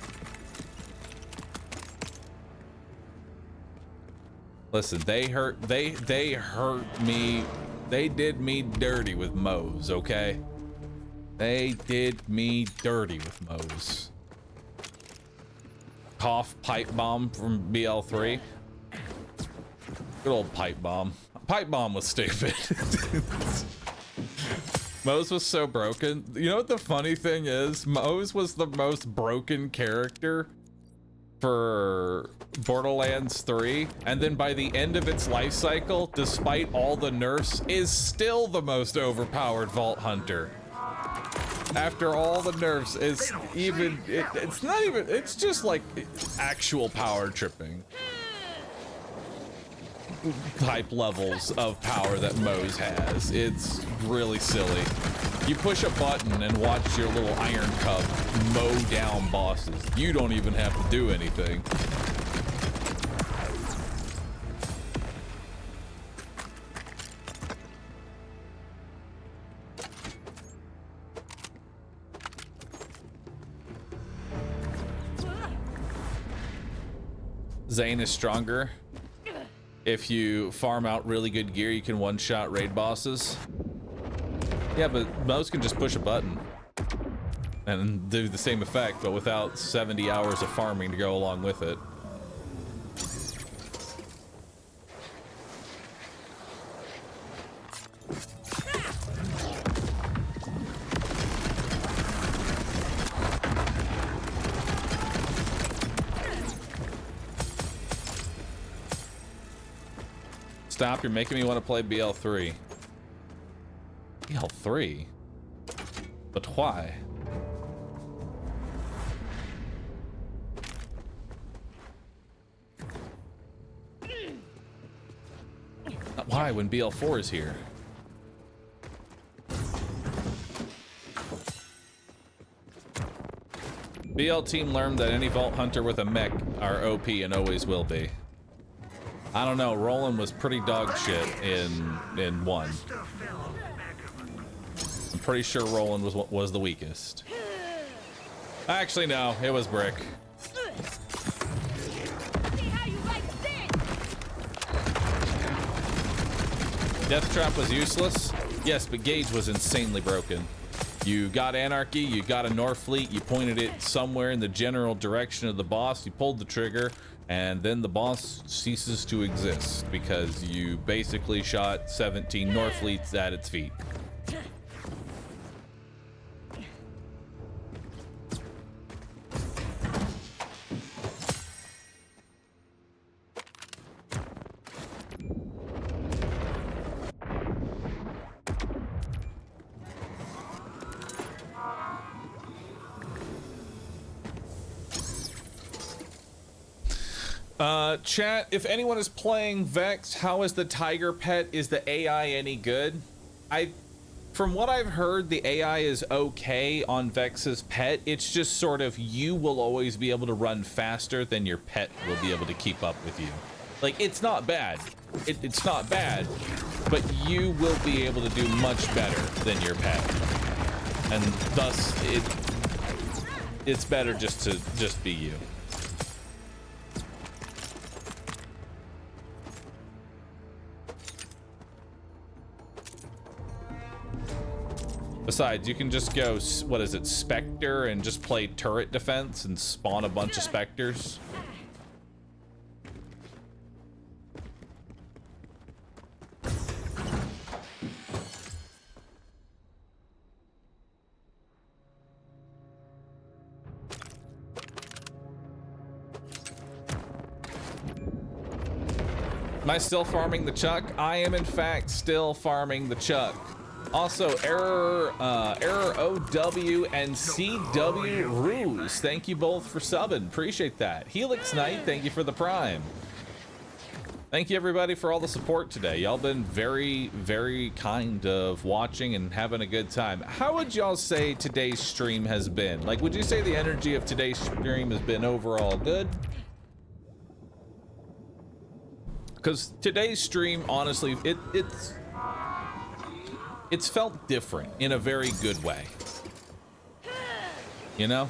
Listen, they hurt me. They did me dirty with Moe's, okay? They did me dirty with Moe's. Cough pipe bomb from BL3. Good old pipe bomb. Pipe bomb was stupid. Moe's was so broken. You know what the funny thing is? Moe's was the most broken character for Borderlands 3, and then by the end of its life cycle, despite all the nerfs, is still the most overpowered Vault Hunter. After all the nerfs, it's even, it's not even, it's just like actual power tripping type levels of power that Moe's has. It's really silly. You push a button and watch your little iron cub mow down bosses. You don't even have to do anything. Zane is stronger. If you farm out really good gear, you can one-shot raid bosses. Yeah, but most can just push a button and do the same effect, but without 70 hours of farming to go along with it. Stop, you're making me want to play BL3. BL3? But why? Why when BL4 is here? BL team learned that any Vault Hunter with a mech are OP and always will be. I don't know, Roland was pretty dog shit in 1. I'm pretty sure Roland was the weakest. Actually, no, it was Brick. Death Trap was useless? Yes, but Gauge was insanely broken. You got Anarchy, you got a Norfleet, you pointed it somewhere in the general direction of the boss, you pulled the trigger, and then the boss ceases to exist because you basically shot 17 Norfleets at its feet. Chat, if anyone is playing Vex, how is the tiger pet? Is the AI any good? From what I've heard, the AI is okay on Vex's pet. It's just sort of, you will always be able to run faster than your pet will be able to keep up with you. Like, it's not bad. It's not bad, but you will be able to do much better than your pet. And thus, it's better just to be you. Besides, you can just go, what is it, Spectre, and just play turret defense and spawn a bunch of Spectres. Am I still farming the Chuck? I am, in fact, still farming the Chuck. Also, Error OW and CW Ruse, thank you both for subbing. Appreciate that. Helix Knight, thank you for the Prime. Thank you everybody for all the support today. Y'all been very, very kind of watching and having a good time. How would y'all say today's stream has been? Like, would you say the energy of today's stream has been overall good? Because today's stream, honestly, it's felt different in a very good way. You know?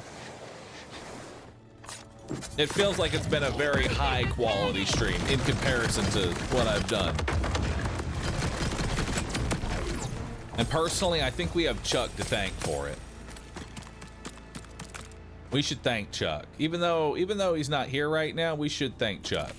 It feels like it's been a very high quality stream in comparison to what I've done. And personally, I think we have Chuck to thank for it. We should thank Chuck. Even though he's not here right now, we should thank Chuck.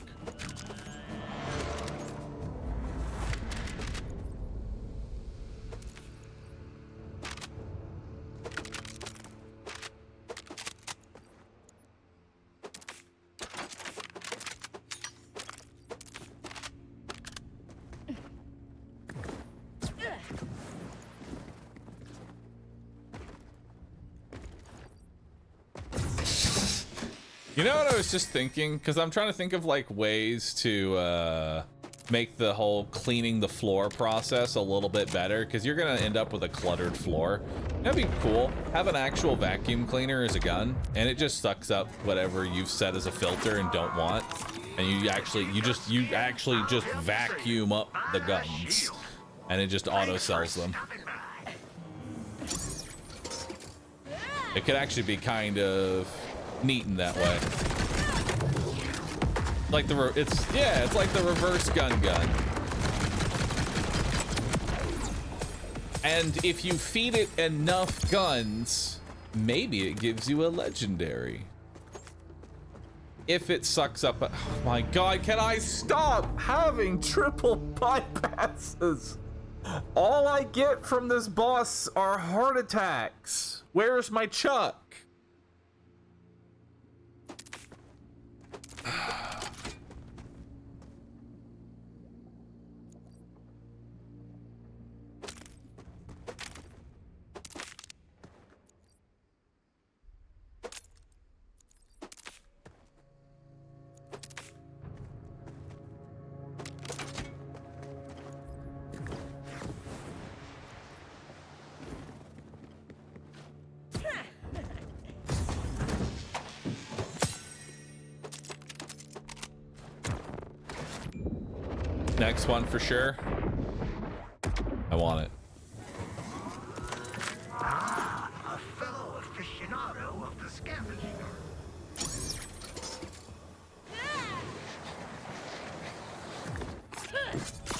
You know what I was just thinking? Because I'm trying to think of like ways to make the whole cleaning the floor process a little bit better, because you're gonna end up with a cluttered floor. That'd be cool. Have an actual vacuum cleaner as a gun, and it just sucks up whatever you've set as a filter and don't want, and you actually just vacuum up the guns, and it just auto sells them. It could actually be kind of neat in that way. Like it's like the reverse gun. And if you feed it enough guns, maybe it gives you a legendary. If it sucks up, oh my god, can I stop having triple bypasses? All I get from this boss are heart attacks. Where's my Chuck? Next one for sure. I want it. Ah, a fellow aficionado of the scavenger.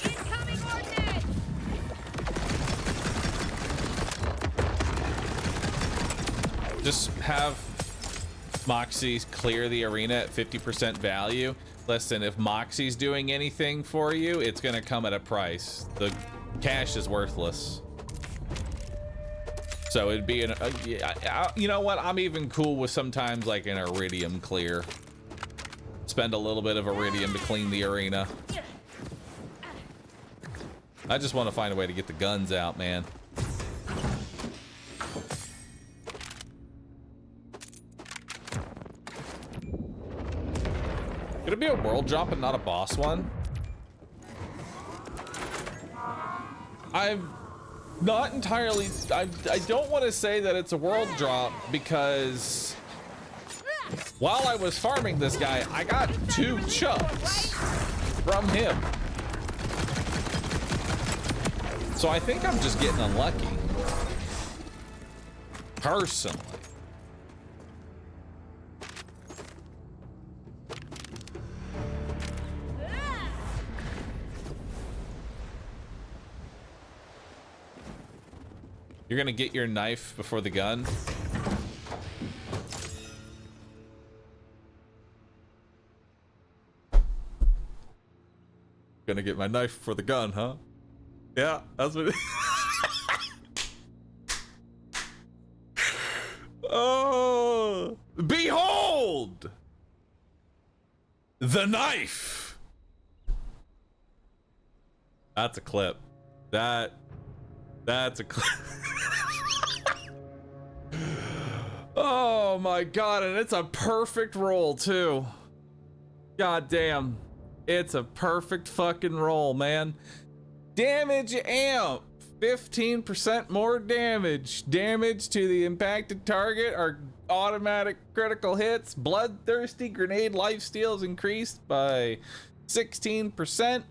Incoming ordnance! Just have Moxie's clear the arena at 50% value. Listen, if Moxie's doing anything for you, it's gonna come at a price. The cash is worthless. So it'd be an, you know what? I'm even cool with sometimes like an iridium clear. Spend a little bit of iridium to clean the arena. I just want to find a way to get the guns out, man. Could it be a world drop and not a boss one? I'm not entirely... I don't want to say that it's a world drop because while I was farming this guy, I got 2 chucks from him. So I think I'm just getting unlucky. Personally. You're gonna get your knife before the gun? Gonna get my knife for the gun, huh? Yeah, that's what. Oh, behold the knife. That's a clip. That's a clip. Oh my god, and it's a perfect roll too. God damn. It's a perfect fucking roll, man. Damage amp. 15% more damage. Damage to the impacted target are automatic critical hits. Bloodthirsty grenade lifesteals increased by 16%.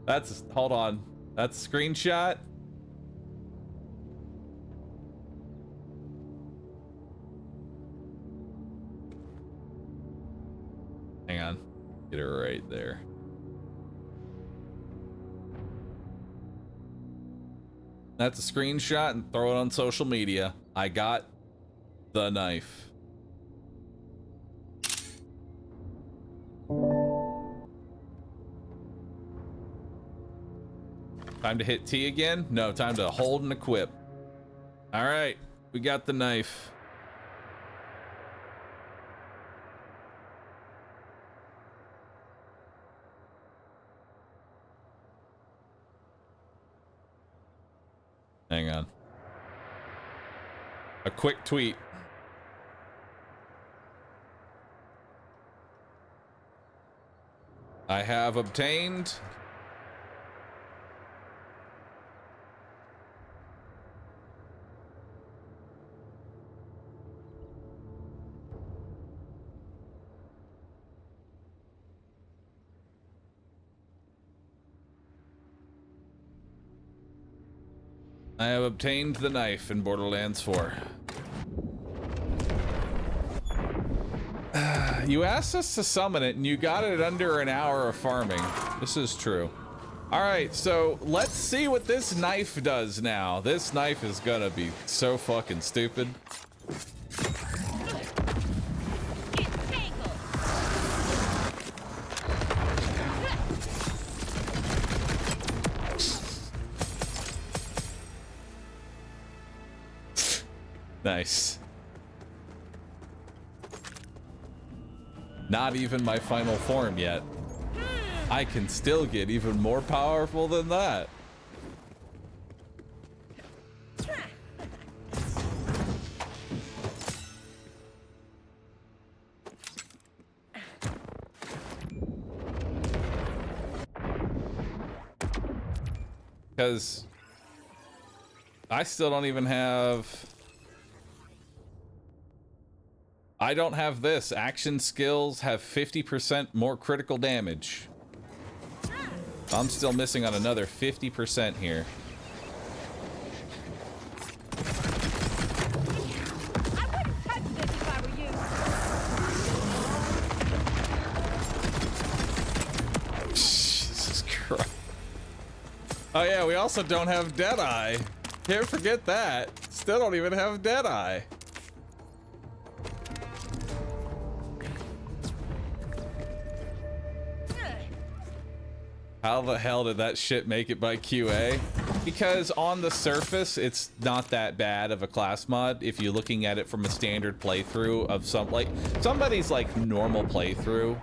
That's, hold on. That's a screenshot. Hang on. Get it right there. That's a screenshot and throw it on social media. I got the knife. Time to hit T again? No, time to hold and equip. All right, we got the knife. Hang on. A quick tweet. I have obtained the knife in Borderlands 4. You asked us to summon it and you got it under an hour of farming. This is true. All right, so let's see what this knife does now. This knife is gonna be so fucking stupid. Nice. Not even my final form yet. I can still get even more powerful than that. Because I still don't even have... I don't have this. Action skills have 50% more critical damage. I'm still missing on another 50% here. I wouldn't touch this if I were you. Jesus Christ. Oh yeah, we also don't have Deadeye. Can't forget that. Still don't even have Deadeye. How the hell did that shit make it by QA? Because on the surface, it's not that bad of a class mod if you're looking at it from a standard playthrough of somebody's like normal playthrough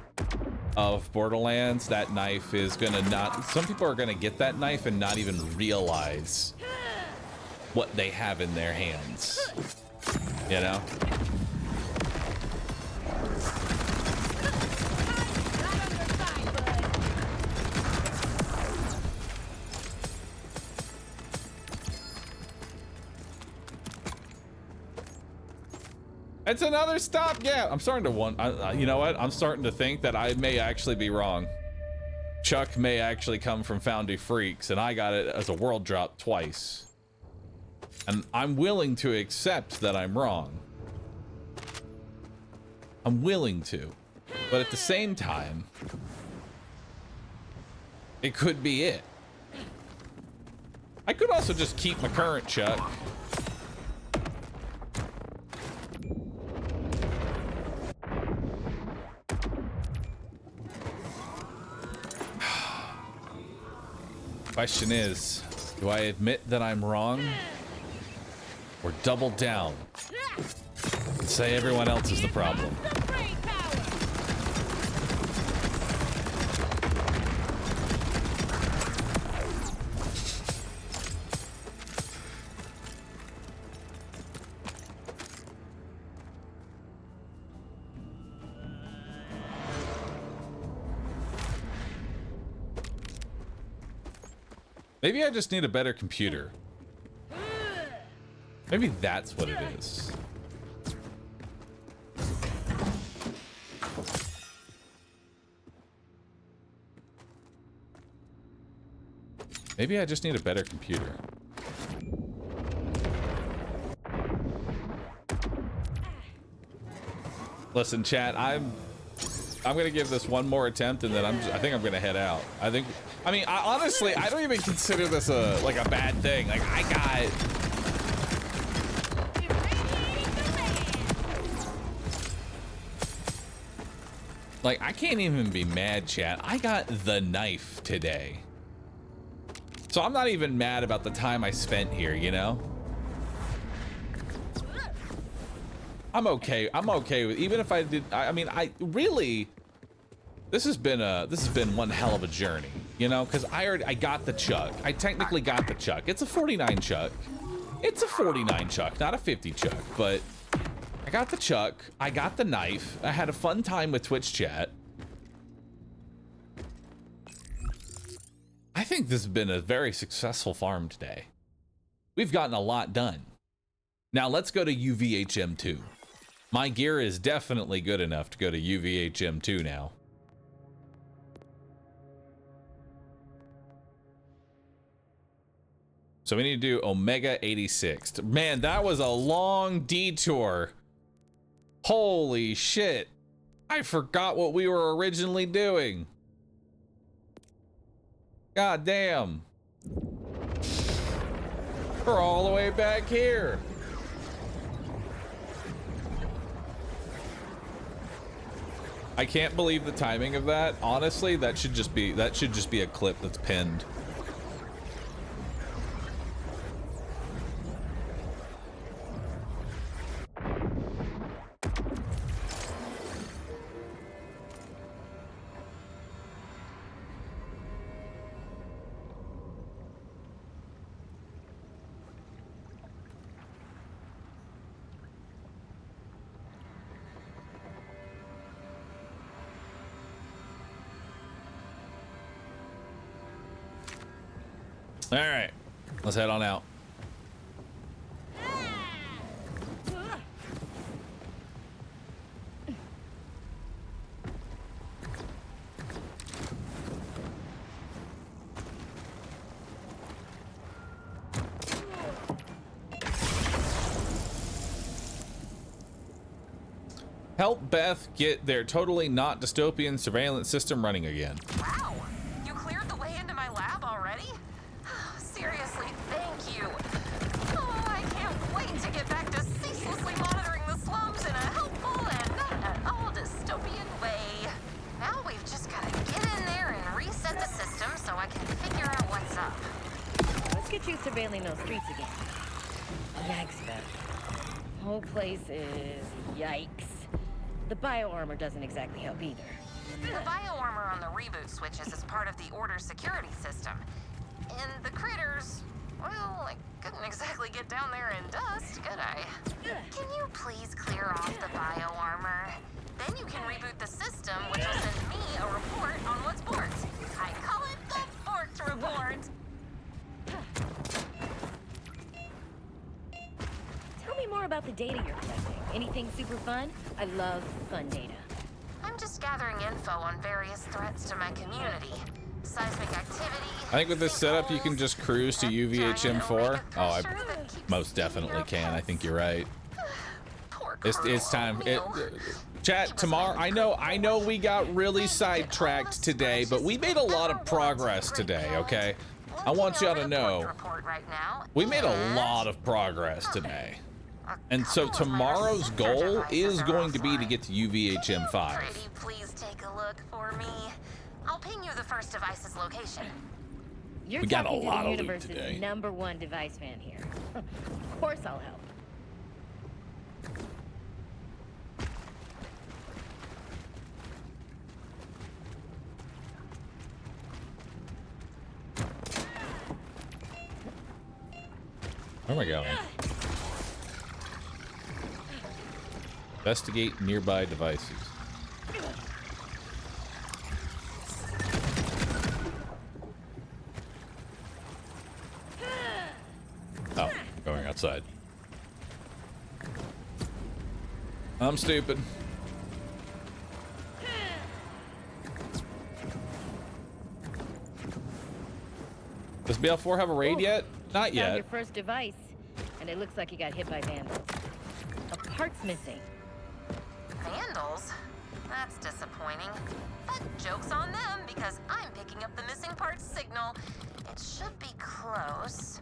of Borderlands. That knife is gonna not, some people are gonna get that knife and not even realize what they have in their hands, you know? It's another stopgap. I'm starting to you know what? I'm starting to think that I may actually be wrong. Chuck may actually come from Foundry Freaks, and I got it as a world drop twice. And I'm willing to accept that I'm wrong. I'm willing to. But at the same time, it could be it. I could also just keep my current Chuck. Question is, do I admit that I'm wrong or double down and say everyone else is the problem? Maybe I just need a better computer. Maybe that's what it is. Maybe I just need a better computer. Listen, chat, I'm gonna give this one more attempt, and then I think I'm gonna head out. Honestly, I don't even consider this like a bad thing. Like I can't even be mad, chat. I got the knife today. So I'm not even mad about the time I spent here, you know? I'm okay. I'm okay with, even if I did, this has been one hell of a journey, you know, because I got the Chuck. I technically got the Chuck. It's a 49 Chuck. It's a 49 Chuck, not a 50 Chuck, but I got the Chuck. I got the knife. I had a fun time with Twitch chat. I think this has been a very successful farm today. We've gotten a lot done. Now let's go to UVHM 2. My gear is definitely good enough to go to UVHM 2 now. So we need to do Omega 86. Man, that was a long detour. Holy shit. I forgot what we were originally doing. God damn. We're all the way back here. I can't believe the timing of that. Honestly, that should just be a clip that's pinned. All right, let's head on out. Help Beth get their totally not dystopian surveillance system running again. Wow, you cleared the way into my lab already? Seriously, thank you. Oh, I can't wait to get back to ceaselessly monitoring the slums in a helpful and not at all dystopian way. Now we've just got to get in there and reset the system so I can figure out what's up. Let's get you surveilling those streets again. Yikes, Beth. Whole place is yikes. The bioarmor doesn't exactly help either. The bioarmor on the reboot switches is part of the Order security system. And the critters, well, I couldn't exactly get down there in dust, could I? Can you please clear off the bioarmor? Then you can reboot the system, which will send me a report on what's borked. I call it the borked report. Tell me more about the data you're collecting. Anything super fun? I love fun data. I'm just gathering info on various threats to my community. Seismic activity. I think with this setup, you can just cruise to UVHM 4. Oh, I most definitely can. I think you're right. It's time. Chat tomorrow. I know we got really sidetracked today, but we made a lot of progress today. Okay, I want y'all to know we made a lot of progress today. And so tomorrow's goal is going to be to get to UVHM 5. Pretty, please take a look for me. I'll ping you the first device's location. You're We got a talking lot to of the loot universe's today. #1 device fan here. Of course I'll help. Where am I going? Investigate nearby devices. Oh, going outside. I'm stupid. Does BL4 have a raid yet? Not Found yet. your first device, and it looks like you got hit by vandals. A part's missing. Vandals? That's disappointing. But joke's on them because I'm picking up the missing parts signal. It should be close.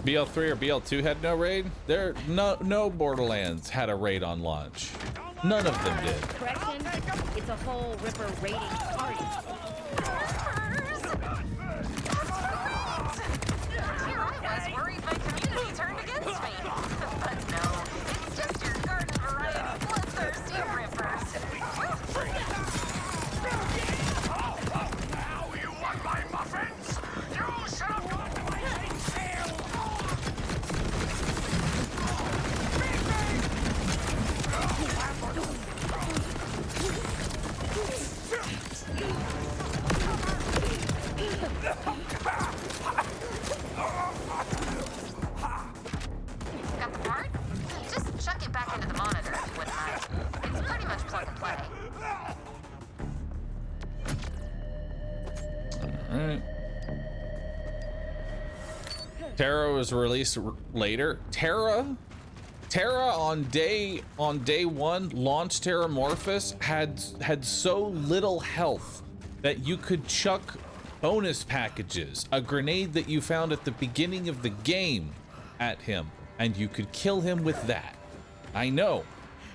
BL3 or BL2 had no raid? No Borderlands had a raid on launch. None of them did. Correction, it's a whole Ripper raiding party. Here I was worried my community turned against me. But no, it's just your garden variety bloodthirsty rippers. Now you want my muffins? You should have gone to my Got the part? Just chuck it back into the monitor if you wouldn't mind. It's pretty much plug and play. Alright. Terra was released later. Terra on day 1 launched Terramorphous had so little health that you could chuck bonus packages, a grenade that you found at the beginning of the game, at him, and you could kill him with that. I know,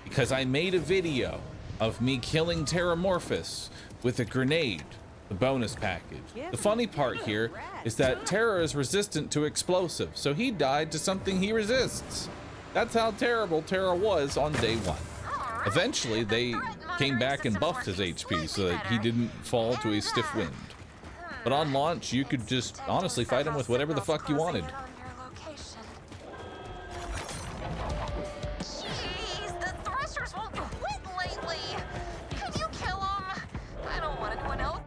because I made a video of me killing Terramorphous with a grenade, the bonus package. The funny part here is that Terra is resistant to explosives, so he died to something he resists. That's how terrible Terra was on day 1. Eventually, they came back and buffed his HP so that he didn't fall to a stiff wind. But on launch, you could just honestly fight him with whatever the fuck you wanted. Jeez, the thrusters won't quit lately. Can you kill them? I don't want anyone else.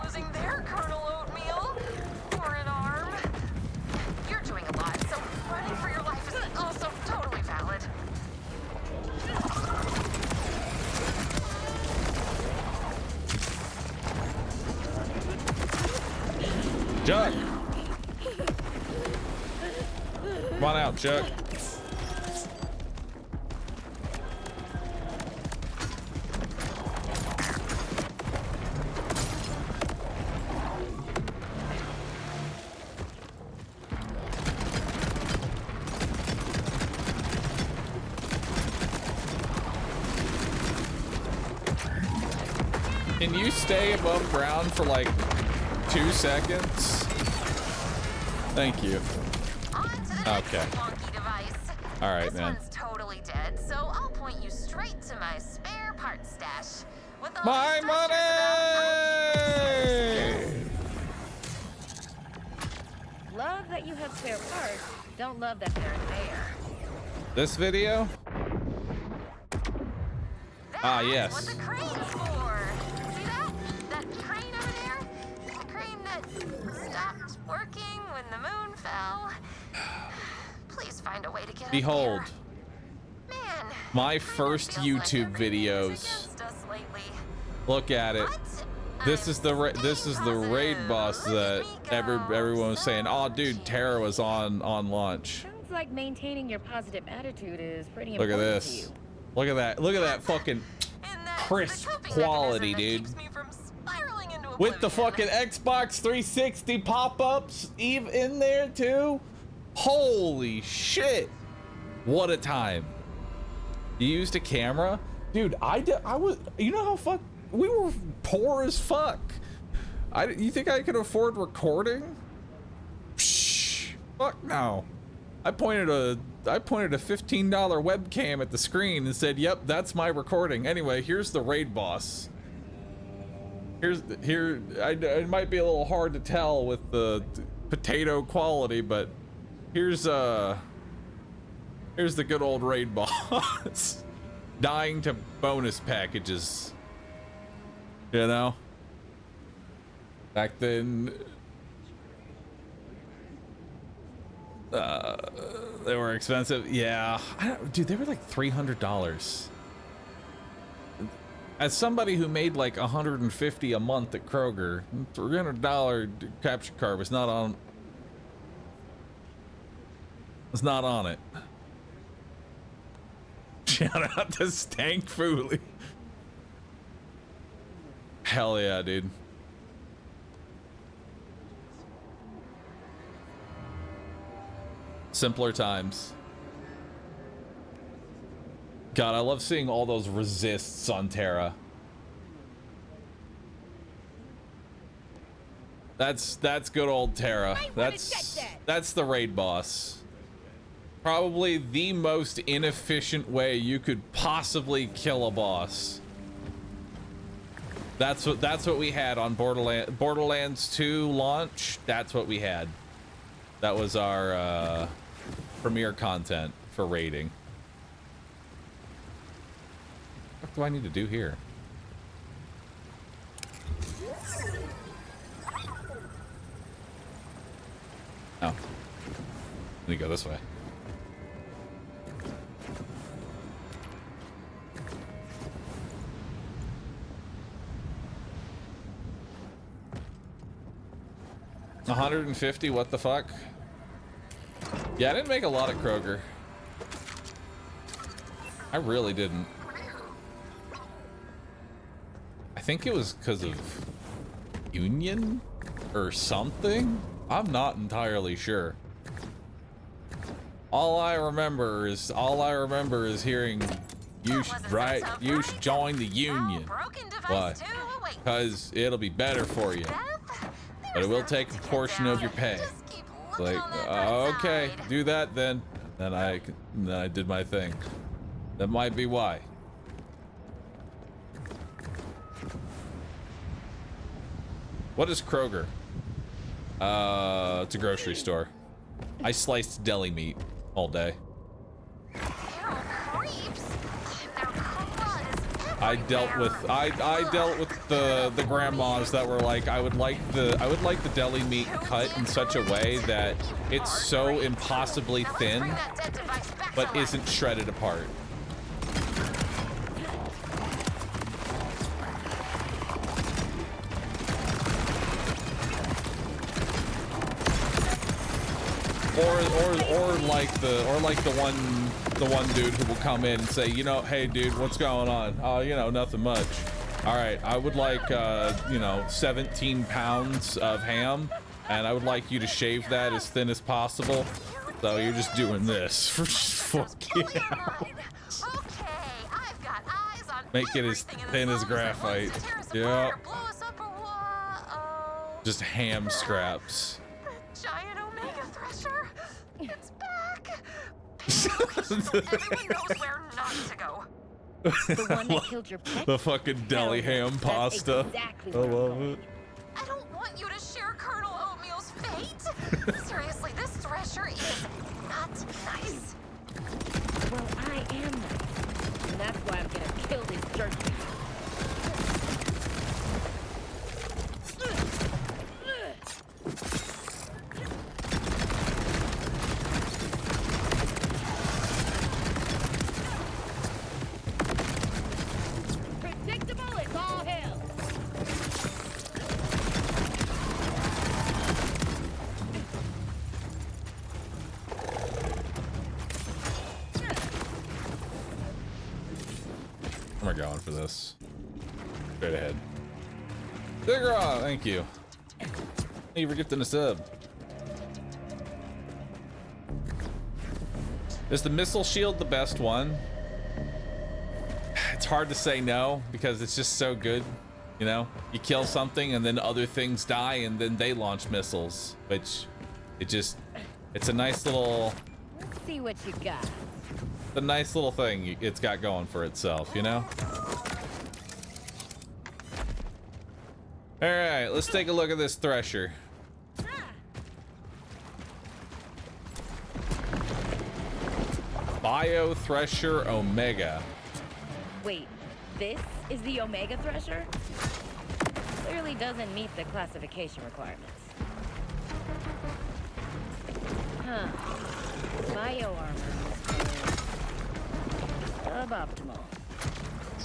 Losing their kernel oatmeal. Chuck! Come on out, Chuck. Can you stay above ground for like 2 seconds? Thank you. Okay. All right, man. This one's totally dead, so I'll point you straight to my spare parts stash. With all My the money! Love that you have spare parts. Don't love that they're there. This video? Ah, yes. What the crane's for? See that? That crane over there? The crane that stopped working when the moon fell. Please find a way to get Behold, up there. Man, my first YouTube videos. Look at it. This is the raid boss that everyone was saying, "Oh, dude, Tara was on launch." Sounds like maintaining your positive attitude is pretty Look important at to you. this. Look at that. Look at that fucking crisp quality, dude. With the fucking Xbox 360 pop-ups even in there too. Holy shit. What a time. You used a camera? Dude, I was, you know how we were poor as fuck. You think I could afford recording? Psh, fuck no. I pointed a $15 webcam at the screen and said, "Yep, that's my recording." Anyway, here's the raid boss. It might be a little hard to tell with the potato quality, but here's the good old raid boss. Dying to bonus packages. You know? Back then, they were expensive. Yeah, dude, they were like $300. As somebody who made like $150 a month at Kroger, $300 capture card was not on. Was not on it. Shout out to Stank Fooley. Hell yeah, dude. Simpler times. God, I love seeing all those resists on Terra. That's good old Terra. That's the raid boss. Probably the most inefficient way you could possibly kill a boss. That's what we had on Borderlands 2 launch. That's what we had. That was our premiere content for raiding. What do I need to do here? Oh. Let me go this way. $150, what the fuck? Yeah, I didn't make a lot of Kroger. I really didn't. I think it was because of Union or something. I'm not entirely sure. All I remember is hearing you should join the Union. Why? Because it'll be better for you. But it will take a portion of your pay. Like, okay, do that then. Then I did my thing. That might be why. What is Kroger? It's a grocery store. I sliced deli meat all day. I dealt with the grandmas that were like, I would like the deli meat cut in such a way that it's so impossibly thin, but isn't shredded apart. or like the one dude who will come in and say, you know, hey dude, what's going on? Oh, you know, nothing much. All right, I would like you know, 17 pounds of ham, and I would like you to shave that as thin as possible. So you're just doing this for 40 hours. Make it as thin as graphite. Yeah. Just ham scraps. Giant Omega Thresher. It's back. Everyone knows where not to go. The one that killed your pet? The fucking deli ham pasta. Exactly I love it. I don't want you to share Colonel Oatmeal's fate. Seriously, this Thresher is not nice. Well, I am nice. And that's why I'm gonna kill this jerk. Predictable, it's all hell. Where am I going for this? Straight ahead. Digra, thank you. Thank you for gifting a sub. Is the missile shield the best one? It's hard to say no because it's just so good. You know, you kill something and then other things die and then they launch missiles, which it's a nice little. Let's see what you got. The nice little thing it's got going for itself, you know? All right, let's take a look at this Thresher. Bio Thresher Omega. Wait, this is the Omega Thresher? Clearly doesn't meet the classification requirements. Huh. Bio armor. Suboptimal.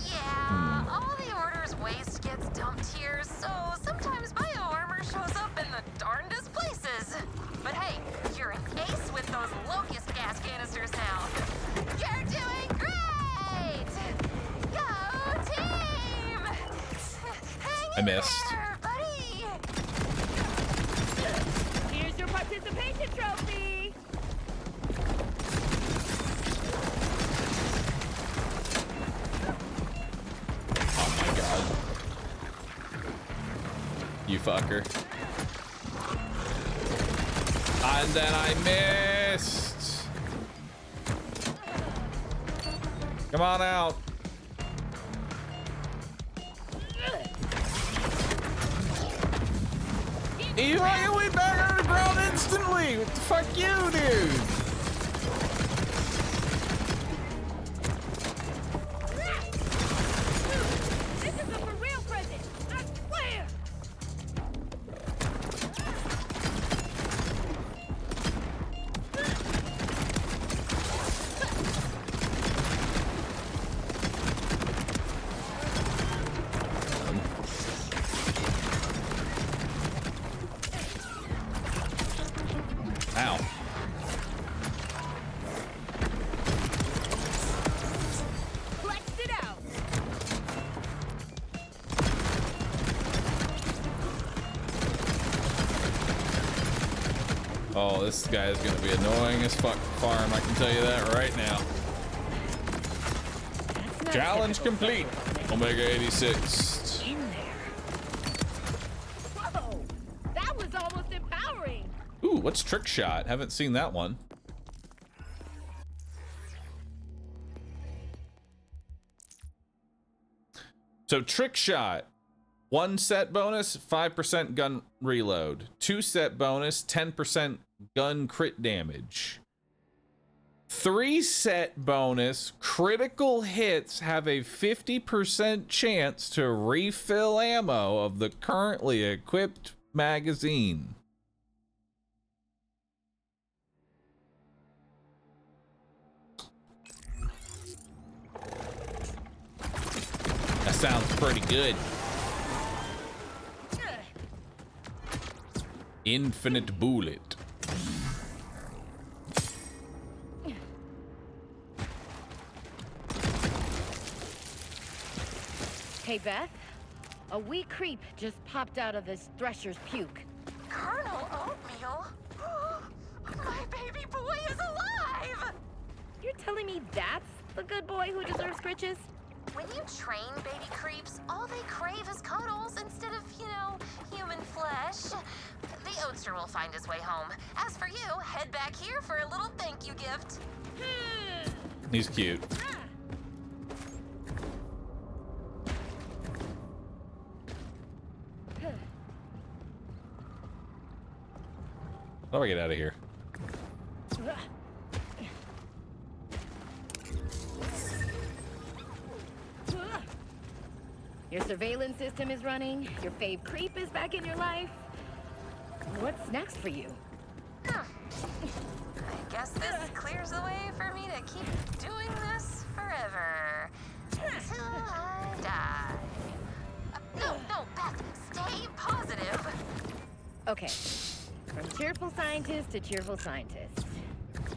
Yeah, all the Order's waste gets dumped here, so sometimes bio armor shows up in the darndest places. But hey, you're an ace with those locust gas canisters now. You're doing great! Go team! Hang I missed. there, buddy! Here's your participation trophy! Oh my god. You fucker. And then I missed. Come on out. You went back on the ground instantly. What the fuck you, dude? This is a for real present, I swear! Ow. Flexed it out! Oh, this guy is gonna be annoying as fuck farm. I can tell you that right now. That's not Challenge typical complete. Cyberpunk. Omega 86. In there. Whoa! That was almost empowering! Ooh, what's Trick Shot? Haven't seen that one. So Trick Shot, 1 set bonus, 5% gun reload. 2 set bonus, 10% gun crit damage. 3 set bonus, critical hits have a 50% chance to refill ammo of the currently equipped magazine. That sounds pretty good. Infinite bullet. Hey, Beth. A wee creep just popped out of this thresher's puke. Colonel Oatmeal? My baby boy is alive! You're telling me that's the good boy who deserves scritches? When you train baby creeps, all they crave is cuddles instead of, human flesh. The Oatster will find his way home. As for you, head back here for a little thank you gift. He's cute. How do I get out of here? Your surveillance system is running. Your fave creep is back in your life. What's next for you? I guess this clears the way for me to keep doing this forever. Until I die. No, Beth, stay positive. Okay. From cheerful scientist to cheerful scientist.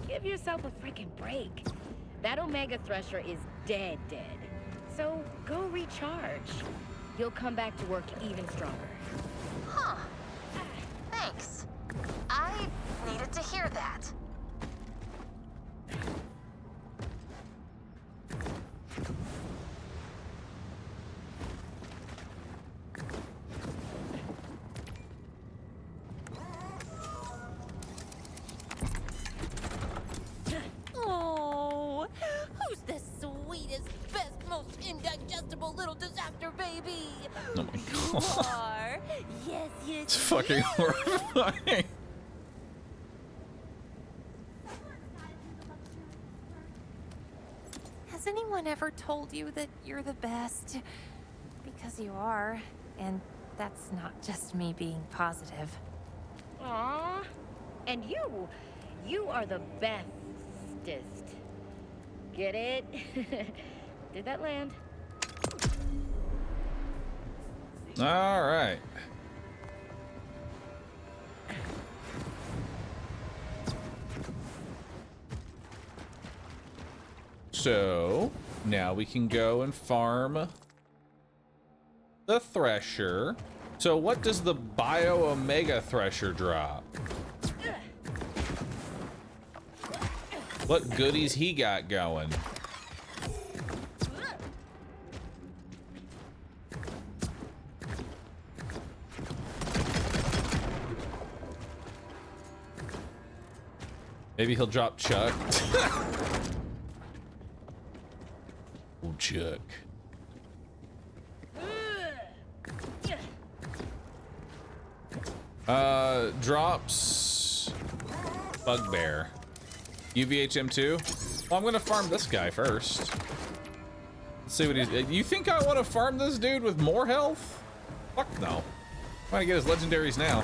Give yourself a freaking break. That Omega Thresher is dead. So go recharge. You'll come back to work even stronger. Huh. Thanks. I needed to hear that. Oh, who's the sweetest, best, most indigestible little disaster baby? Oh my You god. are. Yes, It's fucking horrifying. Has anyone ever told you that you're the best? Because you are, and that's not just me being positive. Aww. And you are the bestest. Get it? Did that land? All right. So now we can go and farm the Thresher. So what does the Bio Omega Thresher drop? What goodies he got going? Maybe he'll drop Chuck. Oh, Chuck. Drops Bugbear. UVHM 2. Well, I'm gonna farm this guy first. Let's see what he's. You think I want to farm this dude with more health? Fuck no. I'm trying to get his legendaries now.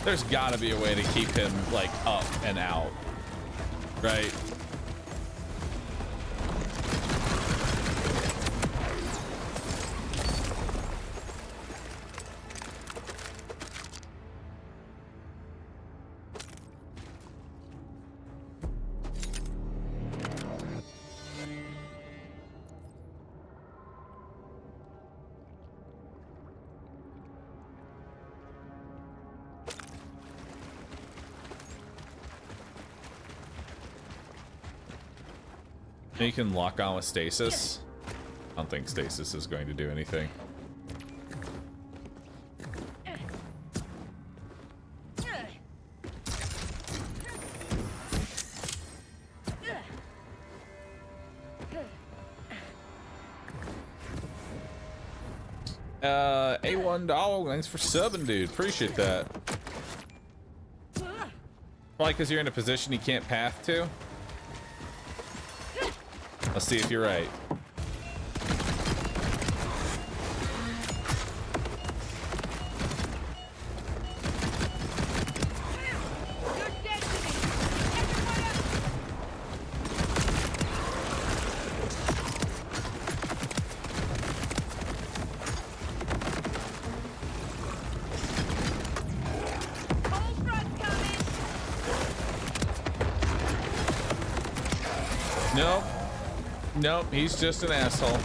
There's gotta be a way to keep him like up and out, right? You can lock on with stasis. I don't think stasis is going to do anything. $1, thanks for subbing, dude. Appreciate that. Probably because you're in a position you can't path to. Let's see if you're right. Nope. Nope, he's just an asshole.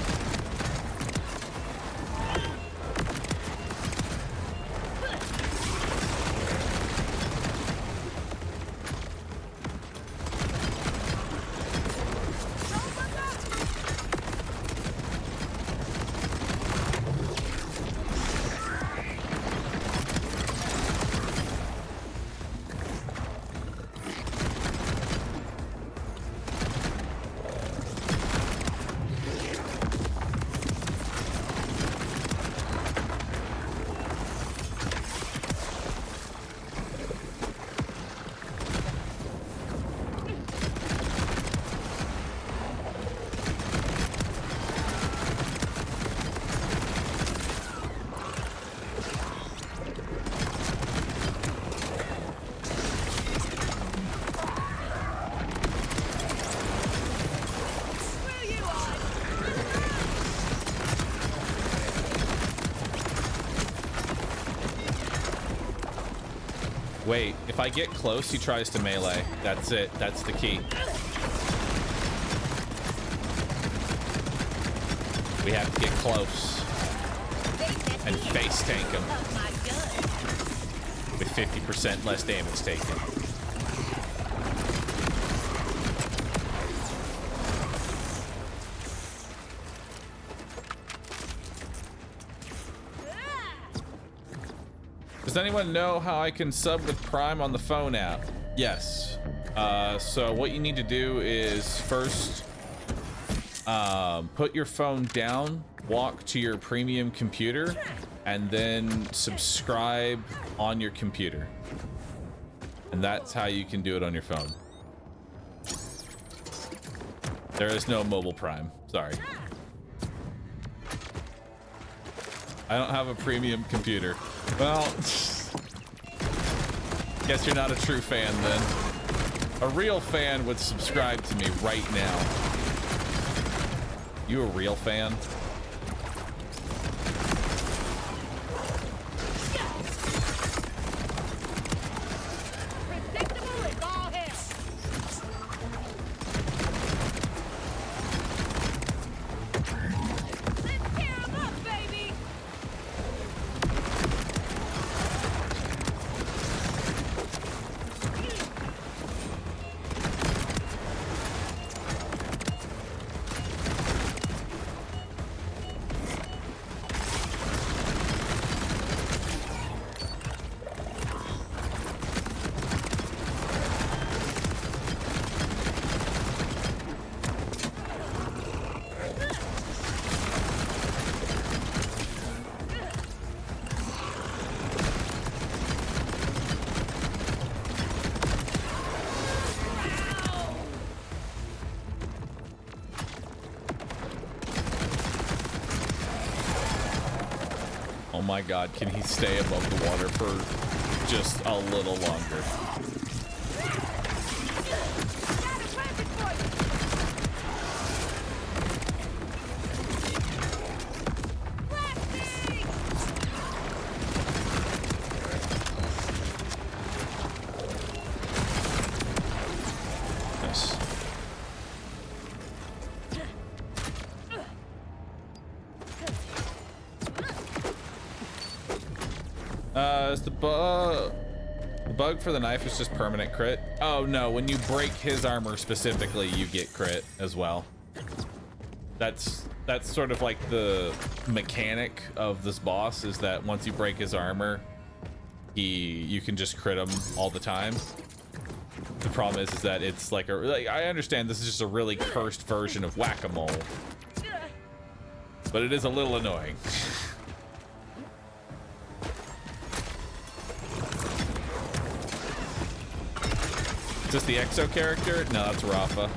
Wait, if I get close, he tries to melee. That's it. That's the key. We have to get close and face tank him with 50% less damage taken. Does anyone know how I can sub with Prime on the phone app? Yes. So what you need to do is first put your phone down, walk to your premium computer, and then subscribe on your computer. And that's how you can do it on your phone. There is no mobile Prime. Sorry. I don't have a premium computer. Well, guess you're not a true fan then. A real fan would subscribe to me right now. You a real fan? my god, can he stay above the water for just a little longer? The bug for the knife is just permanent crit. Oh no, when you break his armor specifically, you get crit as well. That's sort of like the mechanic of this boss, is that once you break his armor, you can just crit him all the time. The problem is that it's like I understand this is just a really cursed version of whack-a-mole, but it is a little annoying. Is this the Exo character? No, that's Rafa.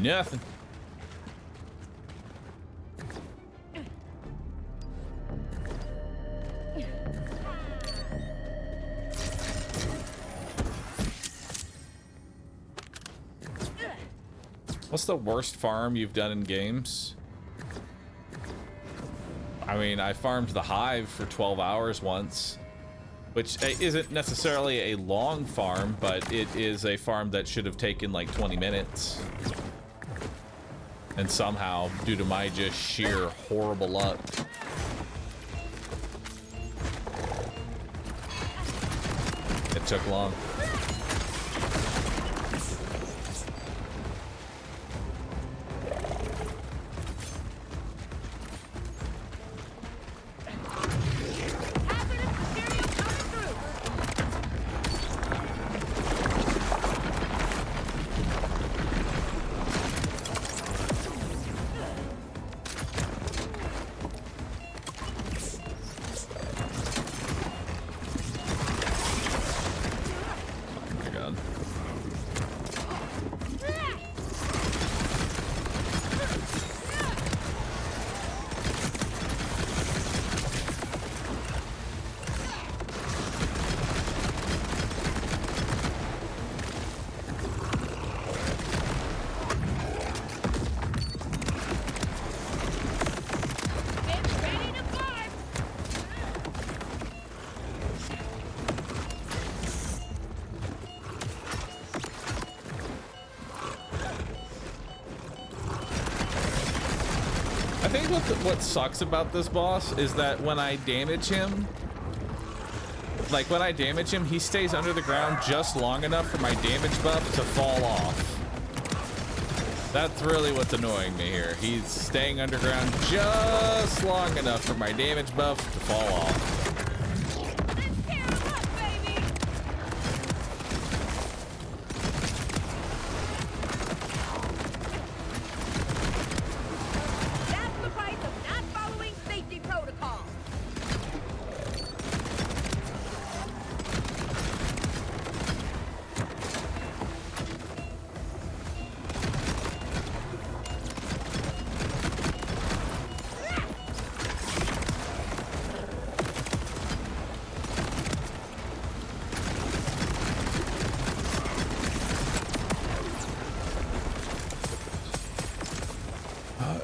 Nothing. What's the worst farm you've done in games? I mean, I farmed the Hive for 12 hours once, which isn't necessarily a long farm, but it is a farm that should have taken like 20 minutes. And somehow, due to my just sheer horrible luck, it took long. I think what sucks about this boss is that when I damage him, he stays under the ground just long enough for my damage buff to fall off. That's really what's annoying me here. He's staying underground just long enough for my damage buff to fall off.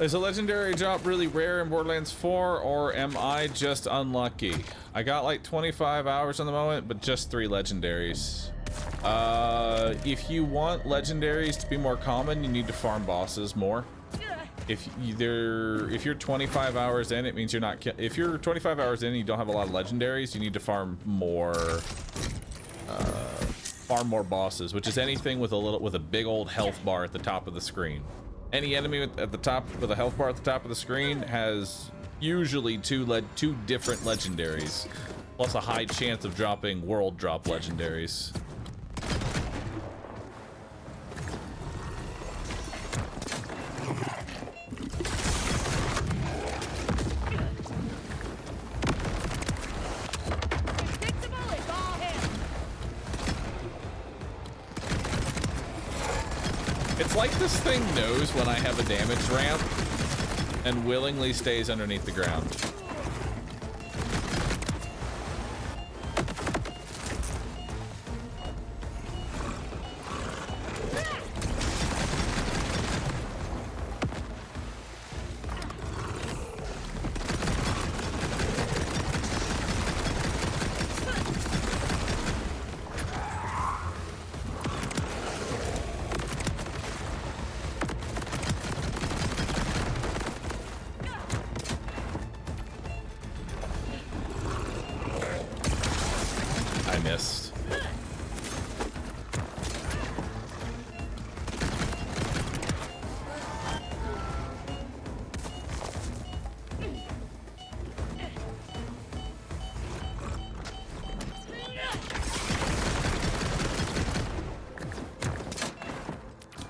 Is a legendary drop really rare in Borderlands 4, or am I just unlucky? I got like 25 hours on the moment, but just 3 legendaries. If you want legendaries to be more common, you need to farm bosses more. If you're 25 hours in, it means you're not. If you're 25 hours in and you don't have a lot of legendaries, you need to farm more bosses, which is anything with a big old health bar at the top of the screen. Any enemy at the top with a health bar at the top of the screen has usually two different legendaries, plus a high chance of dropping world drop legendaries. It's like this thing knows when I have a damage ramp and willingly stays underneath the ground.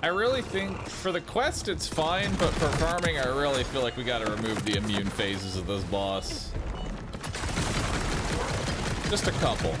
I really think for the quest it's fine, but for farming I really feel like we gotta remove the immune phases of this boss. Just a couple.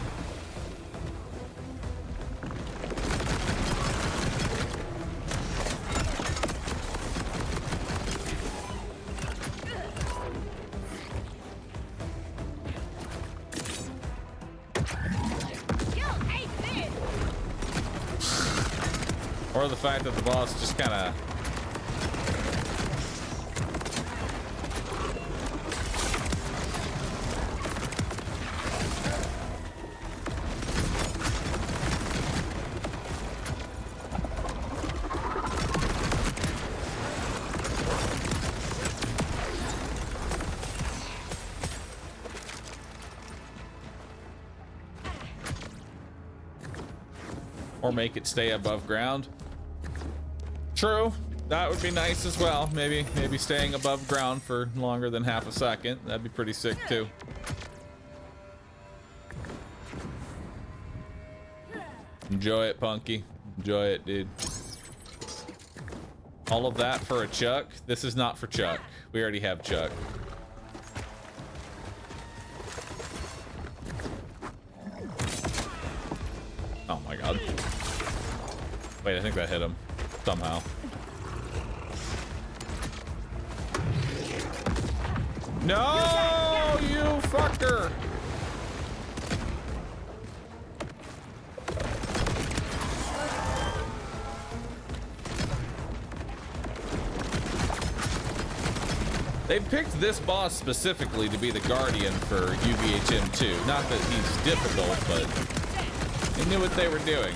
Or the fact that the boss just kind of... Or make it stay above ground. True, that would be nice as well. Maybe staying above ground for longer than half a second. That'd be pretty sick too. Enjoy it, Punky. Enjoy it, dude. All of that for a Chuck? This is not for Chuck. We already have Chuck. Oh my god. Wait, I think that hit him. Somehow. No, you fucker! They picked this boss specifically to be the guardian for UVHM 2. Not that he's difficult, but they knew what they were doing.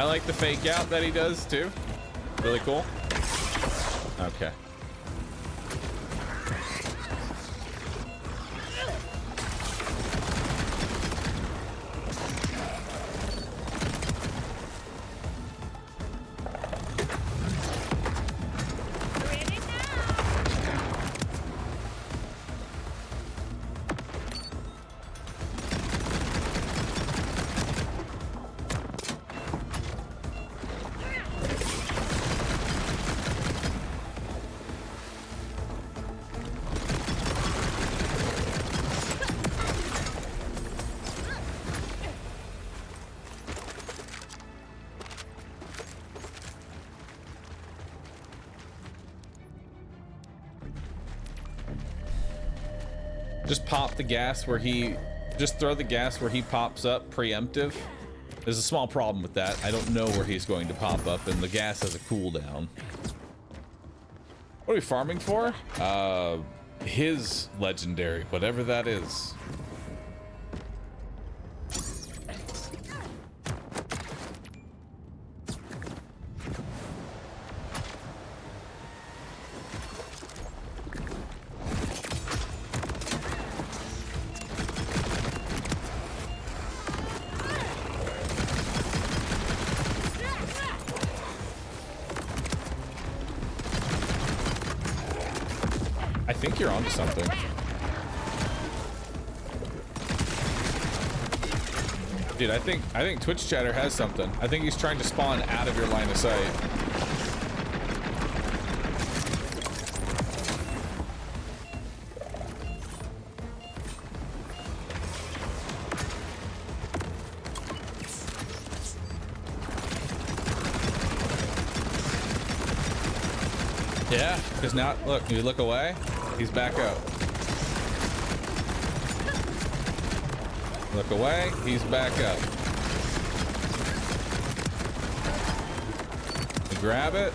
I like the fake out that he does too. Really cool. Okay. Just pop the gas where he, just throw the gas where he pops up preemptive. There's a small problem with that. I don't know where he's going to pop up, and the gas has a cooldown. What are we farming for? His legendary, whatever that is. I think you're onto something. Dude, I think Twitch chatter has something. I think he's trying to spawn out of your line of sight. Yeah, because now, look, you look away, he's back up. Look away, he's back up. You grab it,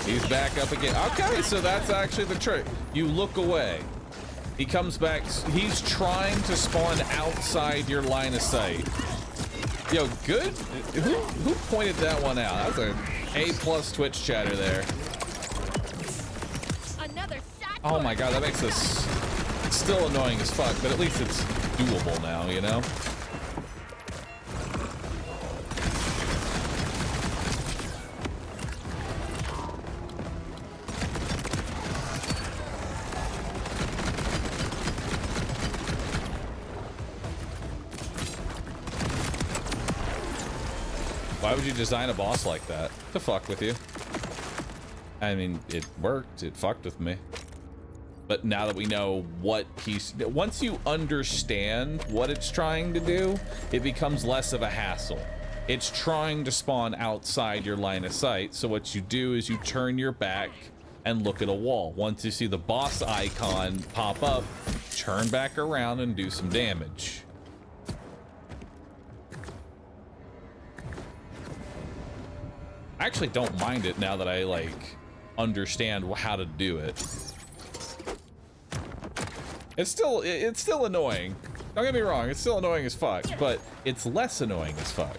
he's back up again. Okay, so that's actually the trick. You look away, he comes back, he's trying to spawn outside your line of sight. Yo, good? Who pointed that one out? That's a A+ Twitch chatter there. Oh my god, that makes this still annoying as fuck, but at least it's doable now, you know? Why would you design a boss like that? To fuck with you. I mean, it worked. It fucked with me. But now that we know what he's... Once you understand what it's trying to do, it becomes less of a hassle. It's trying to spawn outside your line of sight, so what you do is you turn your back and look at a wall. Once you see the boss icon pop up, turn back around and do some damage. I actually don't mind it now that I, like, understand how to do it. It's still annoying. Don't get me wrong, it's still annoying as fuck, but it's less annoying as fuck.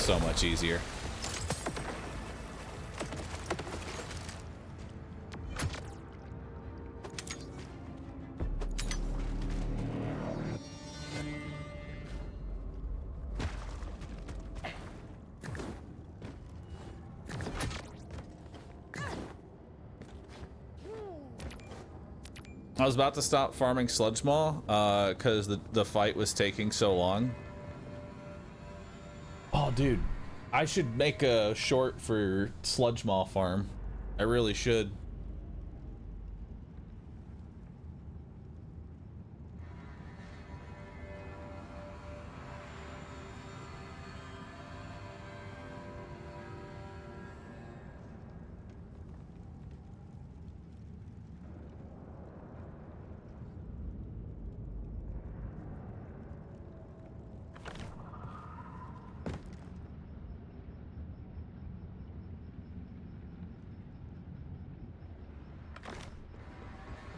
so much easier. I was about to stop farming sludge maw because the fight was taking so long. Oh, dude, I should make a short for sludge maw farm. I really should.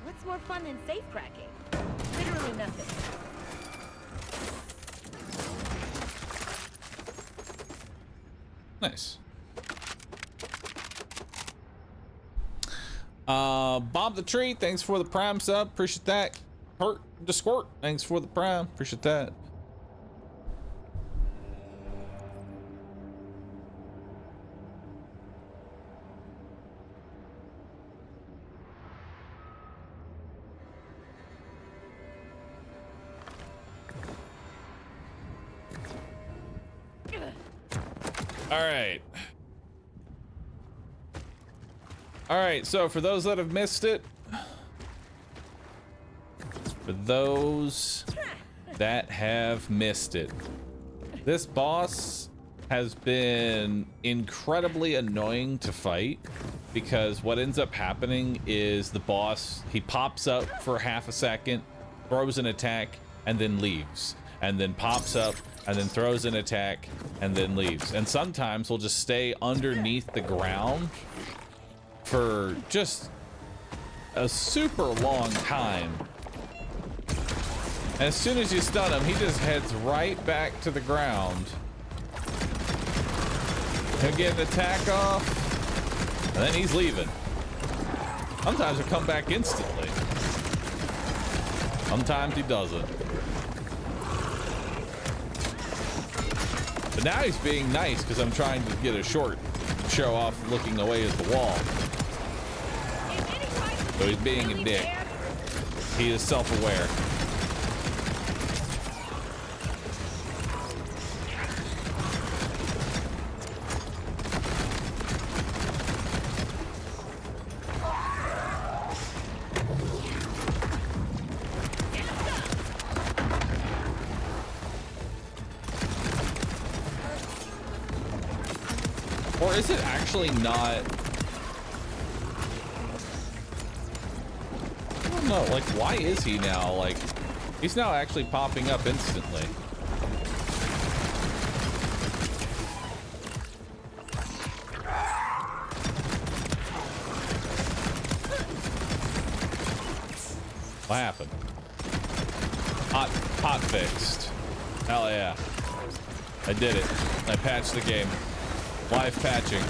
What's more fun than safe cracking? Literally nothing. Nice. Bob the Tree, thanks for the prime sub. Appreciate that. Hurt the Squirt, thanks for the prime. Appreciate that. All right, so for those that have missed it, this boss has been incredibly annoying to fight because what ends up happening is the boss, he pops up for half a second, throws an attack, and then leaves, and then pops up and then throws an attack and then leaves. And sometimes he'll just stay underneath the ground for just a super long time. And as soon as you stun him, he just heads right back to the ground. He'll get an attack off, and then he's leaving. Sometimes he'll come back instantly. Sometimes he doesn't. But now he's being nice because I'm trying to get a short show off looking away at the wall. So he's being a dick. He is self-aware. Or is it actually not? I don't know, like, why is he now? Like, he's now actually popping up instantly. What happened? Hot fixed. Hell yeah. I did it. I patched the game. Live patching.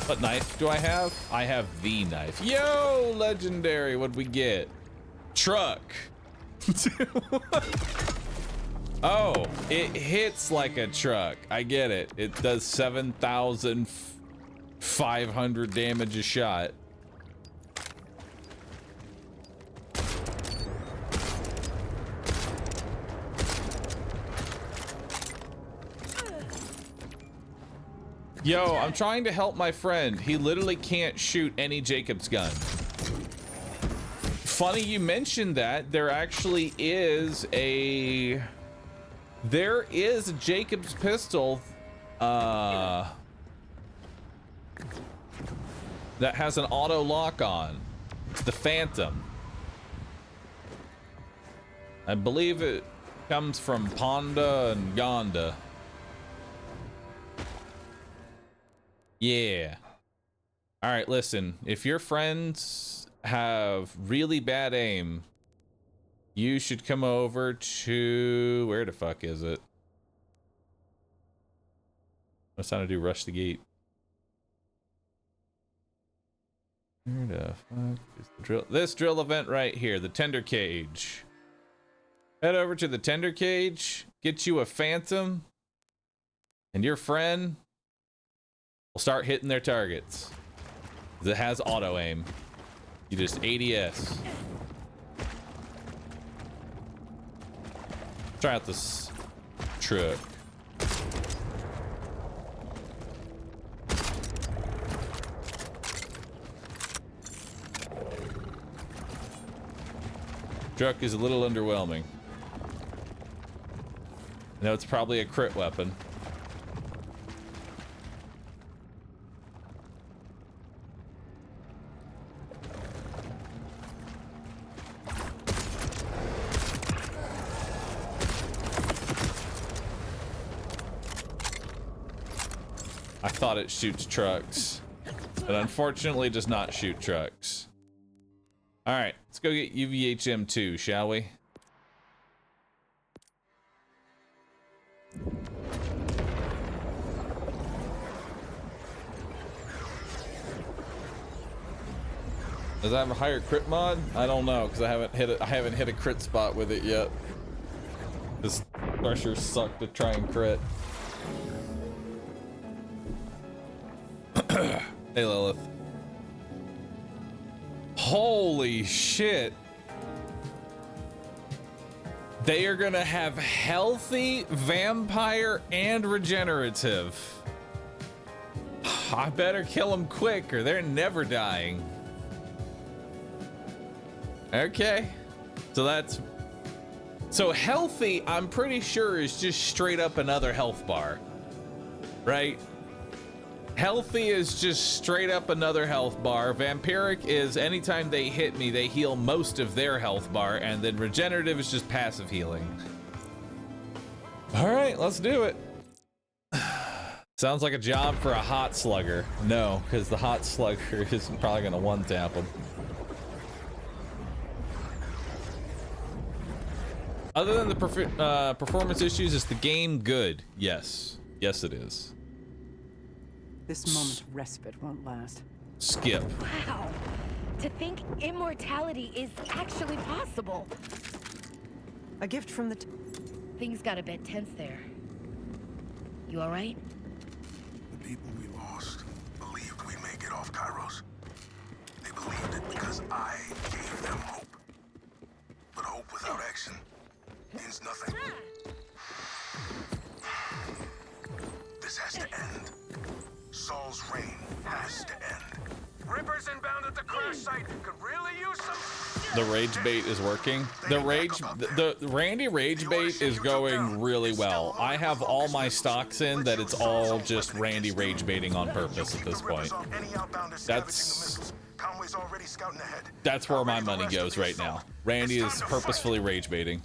What knife do I have? I have the knife. Yo, legendary, what'd we get? Truck. Oh, it hits like a truck. I get it. It does 7,500 damage a shot. Yo, I'm trying to help my friend. He literally can't shoot any Jacob's gun. Funny you mentioned that. There actually is a There is a Jacob's pistol that has an auto lock on. It's the Phantom. I believe it comes from Ponda and Gonda. Yeah. All right, listen. If your friends have really bad aim, you should come over to... Where the fuck is it? What's time to do? Rush the gate. Where the fuck is the drill? This drill event right here, the tender cage. Head over to the tender cage, get you a Phantom, and your friend will start hitting their targets. It has auto aim. You just ADS. Try out this truck. Truck is a little underwhelming. I know it's probably a crit weapon. I thought it shoots trucks, but unfortunately does not shoot trucks. All right, let's go get UVHM 2, shall we? Does that have a higher crit mod? I don't know, because I haven't hit a crit spot with it yet. This pressure sucked to try and crit. Hey Lilith. Holy shit. They are gonna have healthy, vampire, and regenerative. I better kill them quick or they're never dying. Okay. So healthy, I'm pretty sure is just straight up another health bar. Right? Healthy is just straight up another health bar. Vampiric is anytime they hit me, they heal most of their health bar, and then regenerative is just passive healing. All right, let's do it. Sounds like a job for a hot slugger. No, because the hot slugger is probably gonna one-tap him. Other than the performance issues, is the game good? Yes. Yes, it is. This moment of respite won't last. Skip. Wow. To think immortality is actually possible. A gift from the... Things got a bit tense there. You all right? The people we lost believed we'd make it off Kairos. They believed it because I gave them hope. But hope without action means nothing. This has to end. Saul's reign has to end. Rippers inbound at the crash site could really use some... The rage bait is working. The Randy rage bait is going really well. I have all my stocks in that it's all just Randy rage baiting on purpose at this point. That's where my money goes right now. Randy is purposefully rage baiting.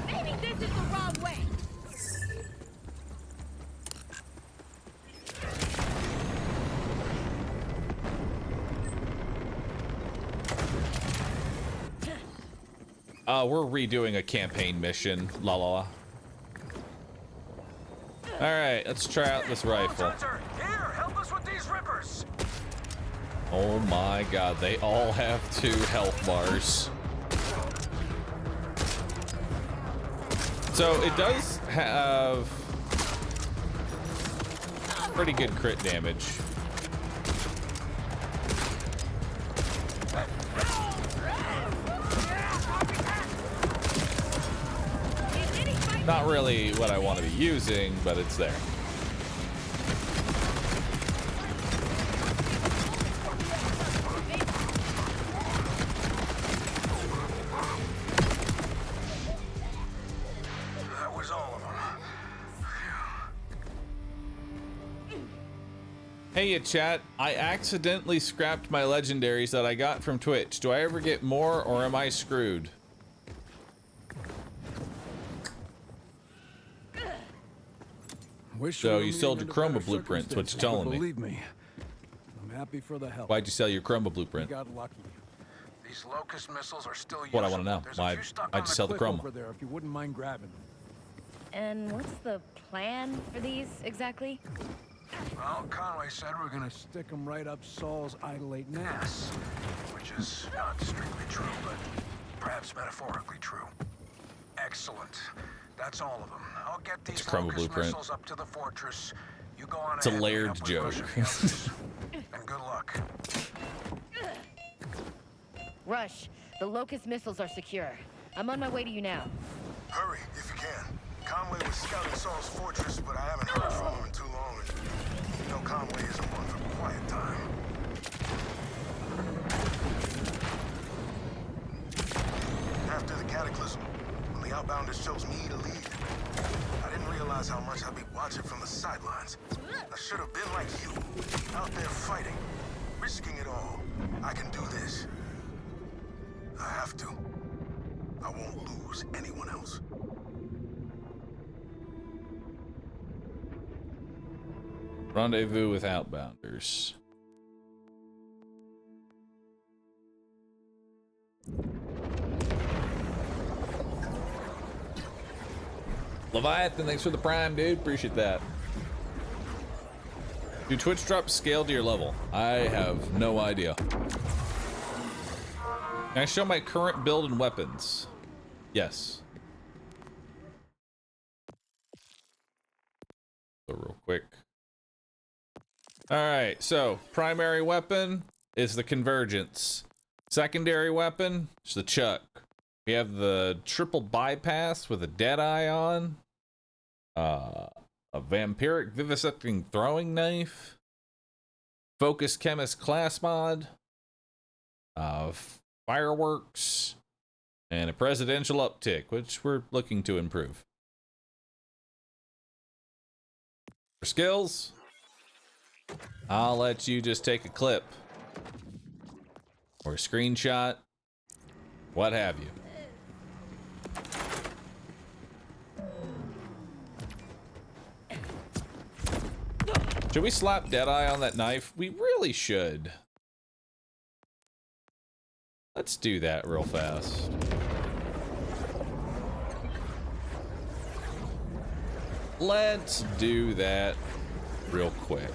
Maybe this is the wrong way. We're redoing a campaign mission. La la la. All right, let's try out this rifle. Here, help us with these rippers. Oh my god, they all have 2 health bars. So it does have pretty good crit damage. Not really what I want to be using, but it's there. Hey, you chat. I accidentally scrapped my legendaries that I got from Twitch. Do I ever get more, or am I screwed? So you sold your Chroma blueprints, what you telling me? Believe me, I'm happy for the help. Why'd you sell your Chroma blueprint? We got lucky. These locust missiles are still What I want to know. There's a Why'd few stuck you on sell the Click Chroma? over there if you wouldn't mind grabbing them. And what's the plan for these exactly? Well, Conway said we're gonna Stick them right up Saul's idolate now. yes, which is not strictly true, but perhaps metaphorically true. Excellent. That's all of them. I'll get these It's a Chroma locust blueprint. missiles up to the fortress. You go on It's a ahead and layered help with joke. Rush and the others. And good luck. Rush, the Locust missiles are secure. I'm on my way to you now. Hurry, if you can. Conway was scouting Saul's fortress, but I haven't heard from him in too long. And you know Conway isn't one for quiet time. After the cataclysm, when the Outbounders chose me to lead, I didn't realize how much I'd be watching from the sidelines. I should have been like you, out there fighting, risking it all. I can do this. I have to. I won't lose anyone else. Rendezvous with Outbounders. Leviathan, thanks for the prime, dude. Appreciate that. Do Twitch drops scale to your level? I have no idea. Can I show my current build and weapons? Yes. So real quick. Alright, so primary weapon is the Convergence. Secondary weapon is the Chuck. We have the triple bypass with a Deadeye on. A vampiric vivisecting throwing knife. Focus chemist class mod. Fireworks. And a presidential uptick, which we're looking to improve. For skills, I'll let you just take a clip or a screenshot, what have you. Should we slap Deadeye on that knife? We really should. Let's do that real fast. Let's do that real quick.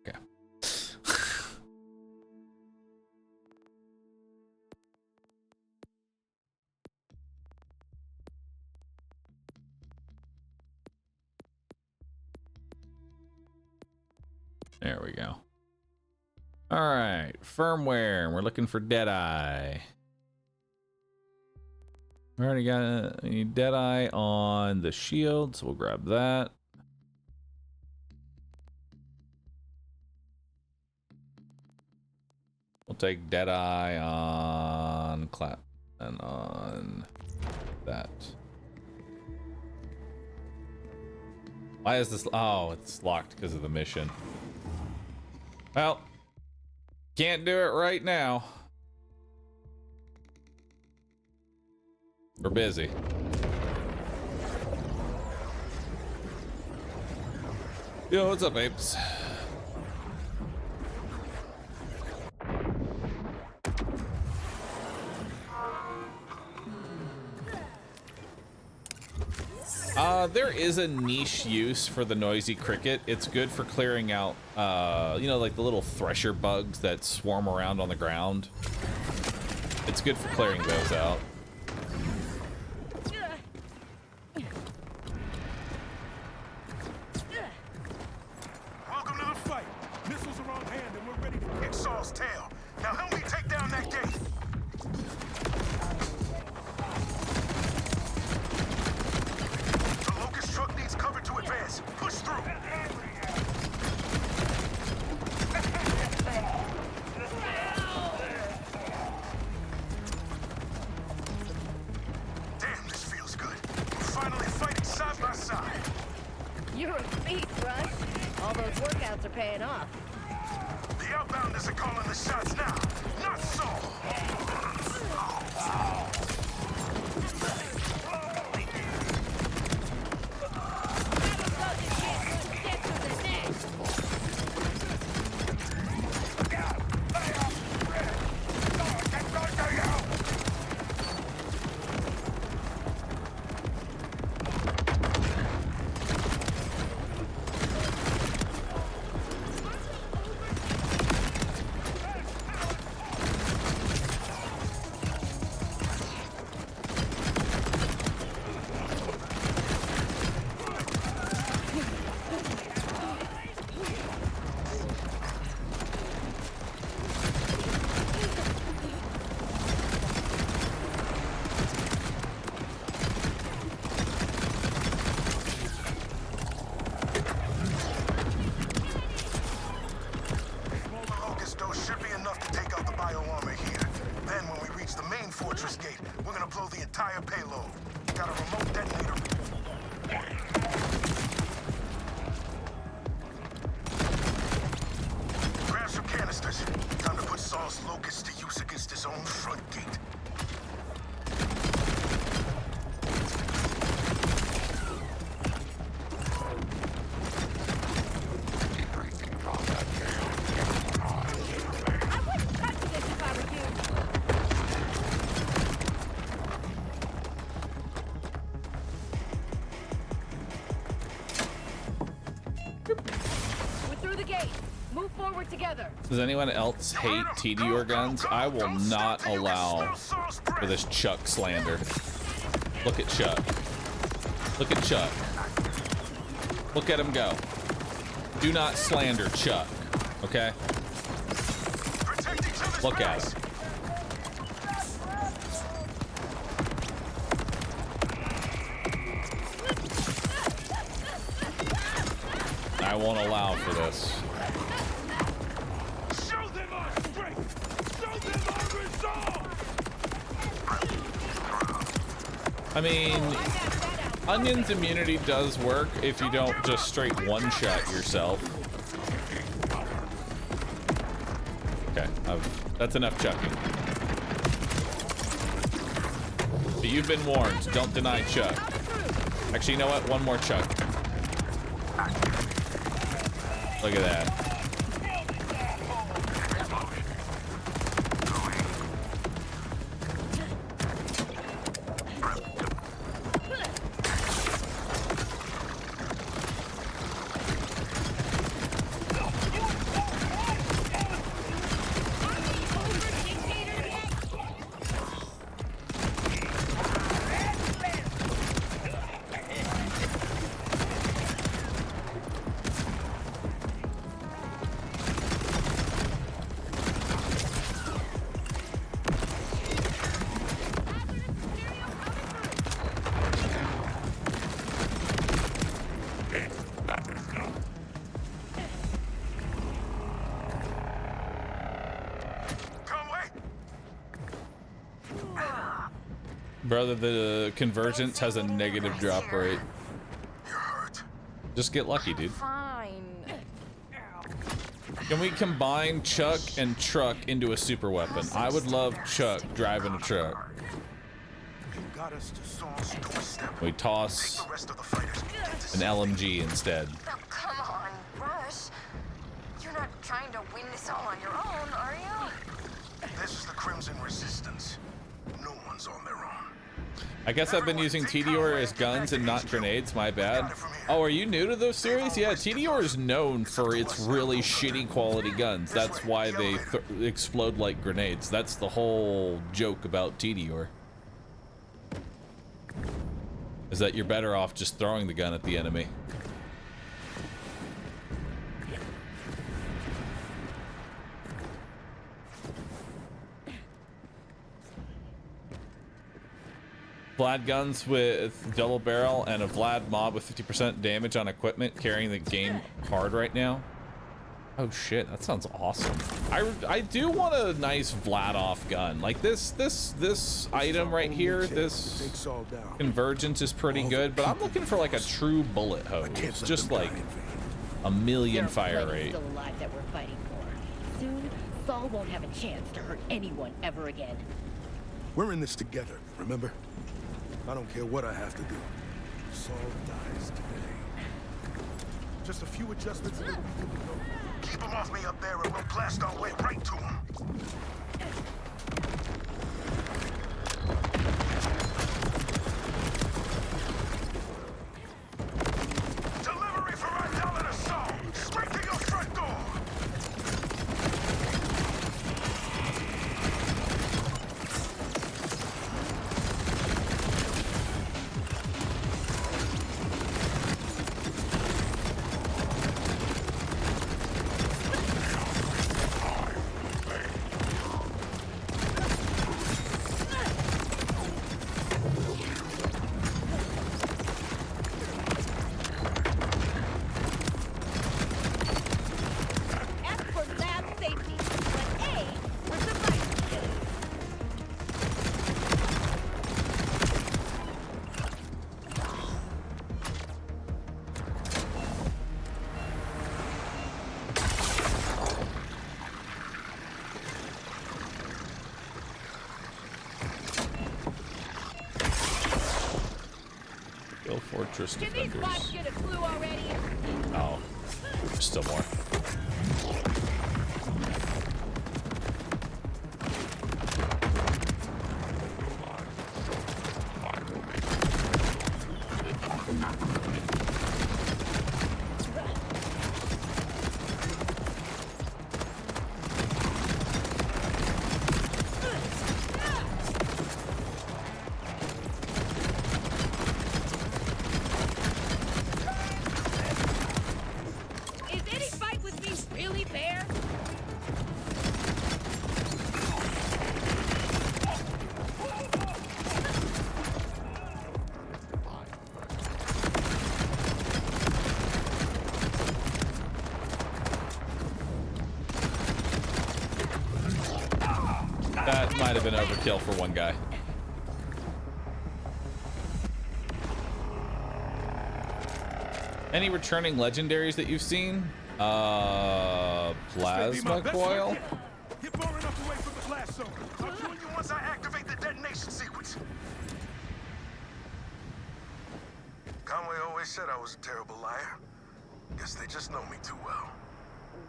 Okay. There we go. All right, firmware. We're looking for Deadeye. We already got a Deadeye on the shield, so we'll grab that. We'll take Deadeye on clap and on that. Why is this? Oh, it's locked because of the mission. Well, can't do it right now. We're busy. Yo, what's up, apes? There is a niche use for the noisy cricket. It's good for clearing out, you know, like the little thresher bugs that swarm around on the ground. It's good for clearing those out. You're a beast, Rush. All those workouts are paying off. The outbounders are calling the shots now, not Saul. Does anyone else hate TDR guns? I will not allow for this Chuck slander. Look at Chuck. Look at Chuck. Look at him go. Do not slander Chuck, okay? Look at him. I won't allow for this. I mean, Onion's immunity does work if you don't just straight one-shot yourself. Okay, that's enough chucking. But you've been warned, don't deny Chuck. Actually, you know what? One more Chuck. Look at that. Brother, the Convergence has a negative drop rate. Just get lucky, dude. Fine. Can we combine Chuck and Truck into a super weapon? I would love Chuck driving a truck. We toss an LMG instead. Oh, come on, Rush. You're not trying to win this all on your own, are you? This is the Crimson Resistance. No one's on their own. I guess I've been using TDR as guns and not grenades, my bad. Oh, are you new to those series? Yeah, TDR is known for its really shitty quality guns. That's why they explode like grenades. That's the whole joke about TDR. Is that you're better off just throwing the gun at the enemy. Vlad guns with double barrel and a Vlad mob with 50% damage on equipment carrying the game hard right now. Oh shit, that sounds awesome. I do want a nice Vladoff gun. Like this item right here, this convergence is pretty good, but I'm looking for like a true bullet hose. Just like a million fire rate. Still alive that we're fighting for. Soon, Saul won't have a chance to hurt anyone ever again. We're in this together, remember? I don't care what I have to do. Saul dies today. Just a few adjustments and it'll be good to go. Keep him off me up there and we'll blast our way right to him. Delivery for Rydell and Assault! Straight to your front door! Fortress Can these bots get a clue already? Oh, there's still more. That might have been overkill for one guy. Any returning legendaries that you've seen? Plasma coil? Get far enough away from the blast zone. I'll join you once I activate the detonation sequence. Conway always said I was a terrible liar. Guess they just know me too well.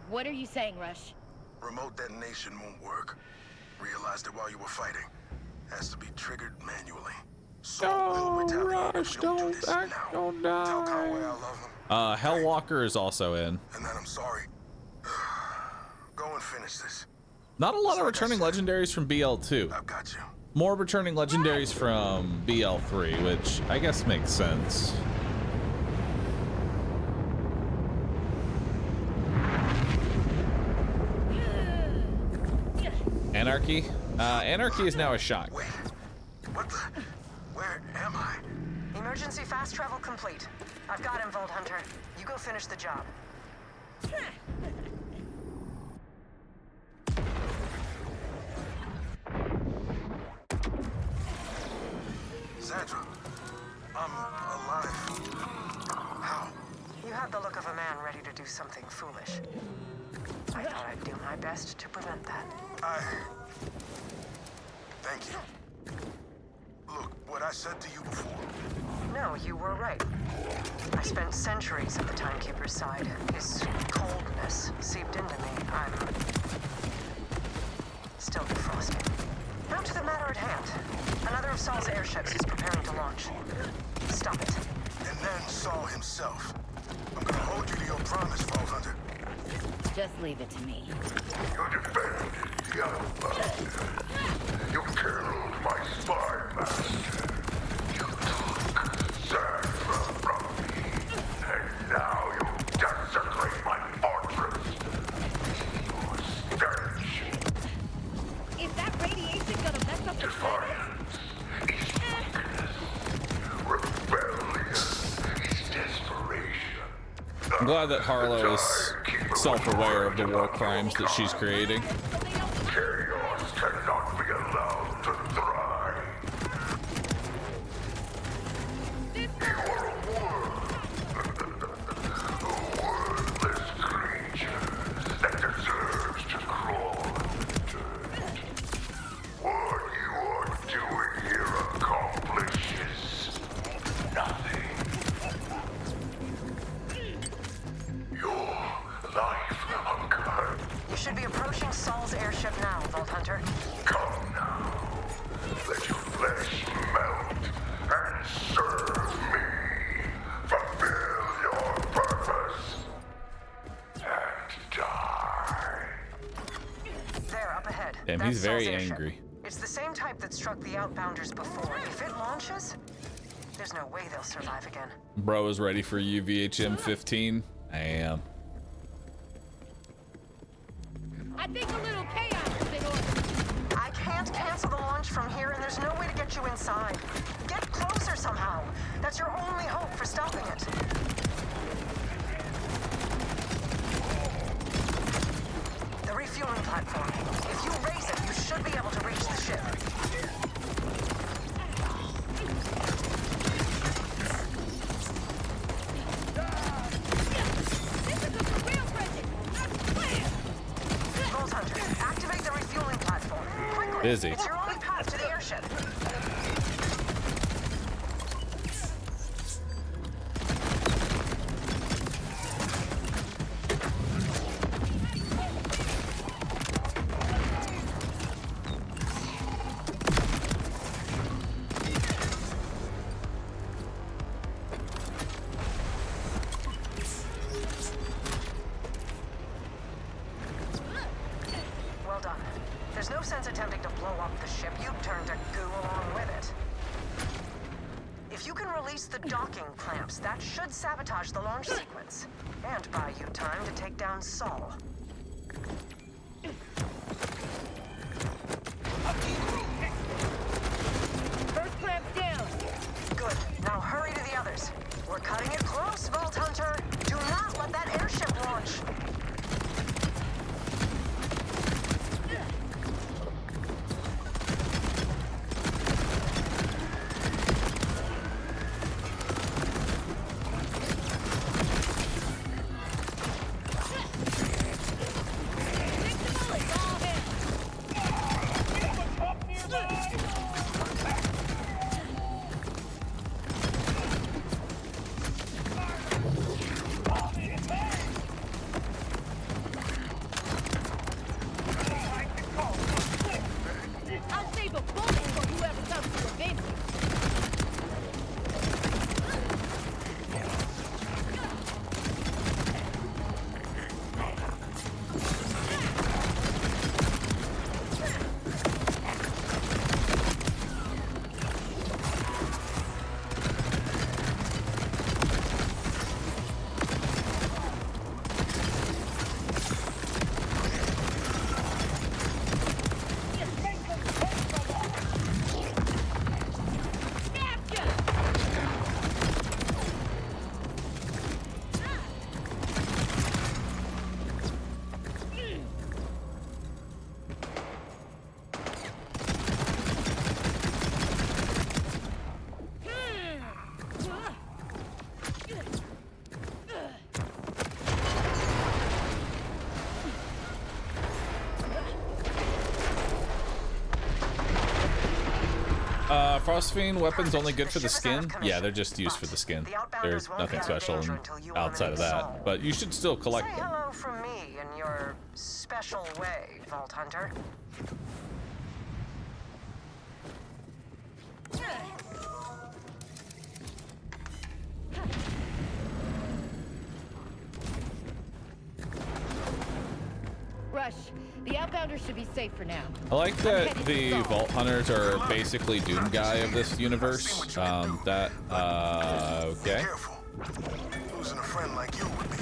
What are you saying, Rush? Remote detonation won't work. Realized it while you were fighting. Has to be triggered manually. Oh, Rush, don't die. Tell Conway I love him. Hellwalker is also in. And then I'm sorry. Go and finish this. Not a lot of returning legendaries from BL2. I've got you. More returning legendaries from BL3, which I guess makes sense. Anarchy? Anarchy is now a shock. Wait, what the? Where am I? Emergency fast travel complete. I've got him, Vault Hunter. You go finish the job. Sandra, I'm alive. How? You have the look of a man ready to do something foolish. I thought I'd do my best to prevent that. Thank you. Look, what I said to you before. No, you were right. I spent centuries at the Timekeeper's side. His coldness seeped into me. I'm still defrosting. Now to the matter at hand. Another of Saul's airships is preparing to launch. Stop it. And then Saul himself. I'm gonna hold you to your promise, Vault Hunter. Just leave it to me. You defended the outpost. You killed my spy master. You took Sandra from me. And now you desecrate my fortress. You stench. Is that radiation gonna mess up the Defiance is weakness. Rebellion is desperation. I'm glad that Harlowe is self-aware of the war crimes that she's creating. Chaos cannot be allowed to thrive. You are a worthless creature that deserves to crawl under dirt. What you are doing here accomplishes nothing. Your life hunger. You should be approaching Saul's airship now, Vault Hunter. Come now. Let your flesh melt and serve me. Fulfill your purpose and die. There, up ahead. Damn, That's he's very Saul's airship. angry. It's the same type that struck the Outbounders before. If it launches, there's no way they'll survive again. Bro is ready for UVHM 15. I am. I think a little chaos is in order. I can't cancel the launch from here, and there's no way to get you inside. Get closer somehow. That's your only hope for stopping it. The refueling platform. If you raise it, you should be able to reach the ship. Vault Hunter, activate the refueling platform. Quickly! Busy. It's your only path to the airship. Well done. There's no sense attempting to blow up the ship. You turn to goo along with it. If you can release the docking clamps, that should sabotage the launch sequence. And buy you time to take down Saul. First clamp's down. Good. Now hurry to the others. We're cutting it close, Vault Hunter. Do not let that airship launch. I'll save a bullet for whoever comes to avenge me. Phosphine weapons only good for the skin? Yeah, they're just used for the skin. There's nothing special outside of that, but you should still collect Say them. hello from me in your special way, Vault Hunter. Rush, the Outbounders should be safe for now. I like that the Vault Hunters are basically Doom Guy of this universe. Okay. Careful. Losing a friend like you would be.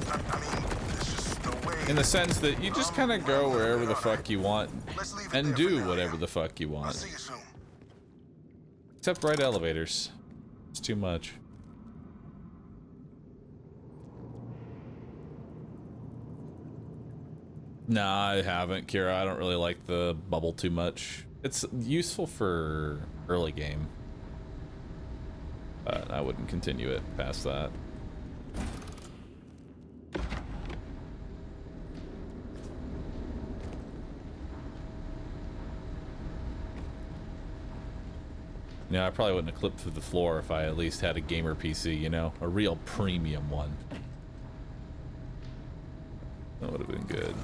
I mean, it's just the way. In the sense that you just kind of go wherever the fuck you want and do whatever the fuck you I'll want. see you soon. Except ride elevators. It's too much. Nah, I haven't, Kira. I don't really like the bubble too much. It's useful for early game, but I wouldn't continue it past that. Yeah, I probably wouldn't have clipped through the floor if I at least had a gamer PC, you know? A real premium one. That would have been good.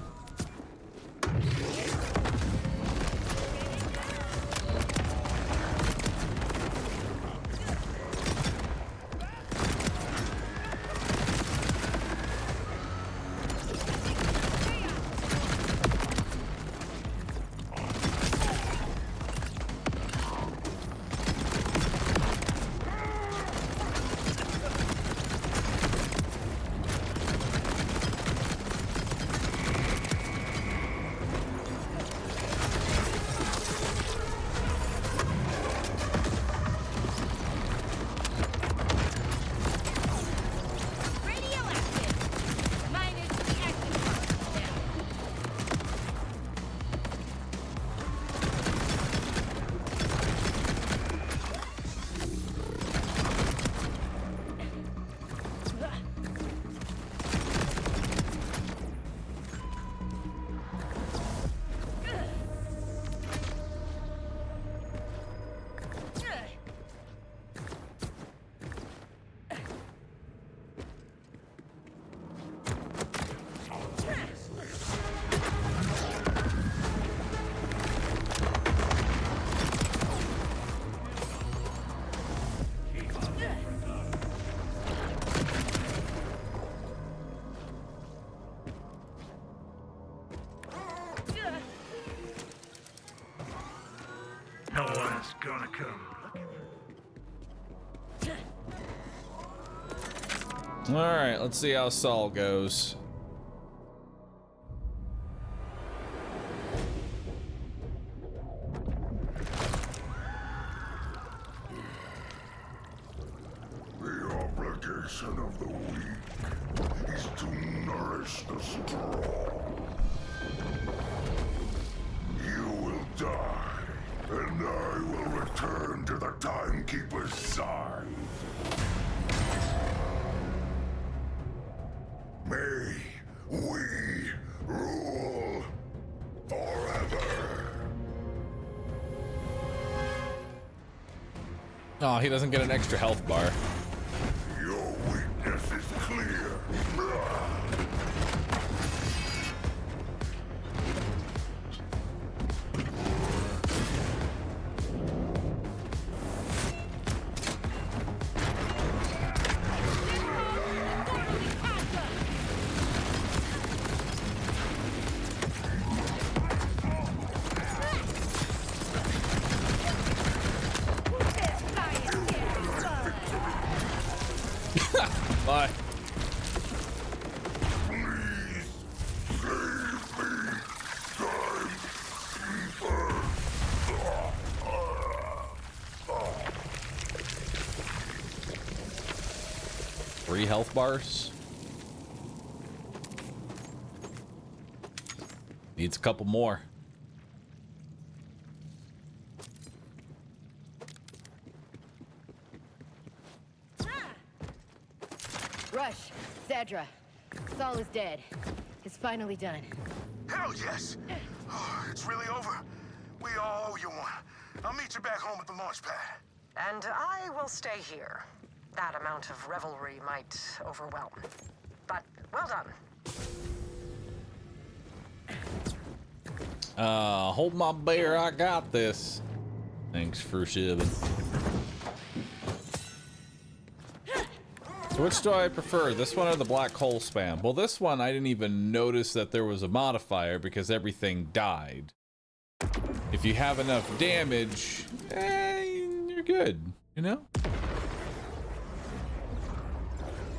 No one's gonna come looking. All right, let's see how Saul goes. The obligation of the weak is to nourish the strong. You will die, and I will return to the Timekeeper's side. May we rule forever. Oh, he doesn't get an extra health bar. Your weakness is clear. Bye. Three health bars. Needs a couple more. Rush, Zadra. Saul is dead. It's finally done. Hell yes! Oh, it's really over. We all owe you one. I'll meet you back home at the launch pad. And I will stay here. That amount of revelry might overwhelm. But well done. Hold my bear, I got this. Thanks for shiving. So which do I prefer, this one or the black hole spam? Well, this one I didn't even notice that there was a modifier because everything died. If you have enough damage, you're good, you know?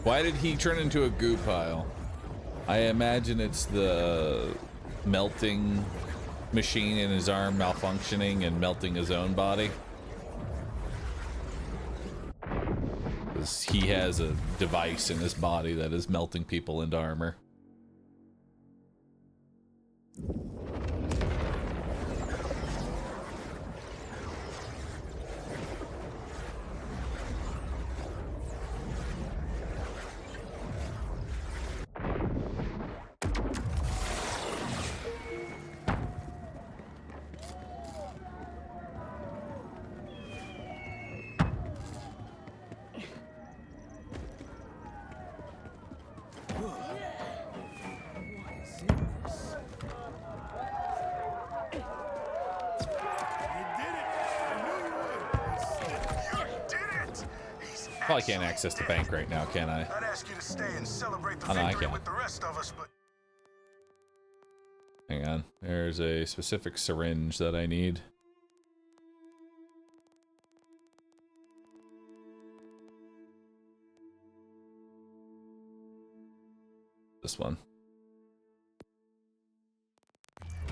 Why did he turn into a goo pile? I imagine it's the melting machine in his arm malfunctioning and melting his own body. Because he has a device in his body that is melting people into armor. Probably can't access the bank right now, can I? I'd ask you to stay and celebrate the Oh, no, I victory can. with the rest of us, but Hang on. There's a specific syringe that I need. This one.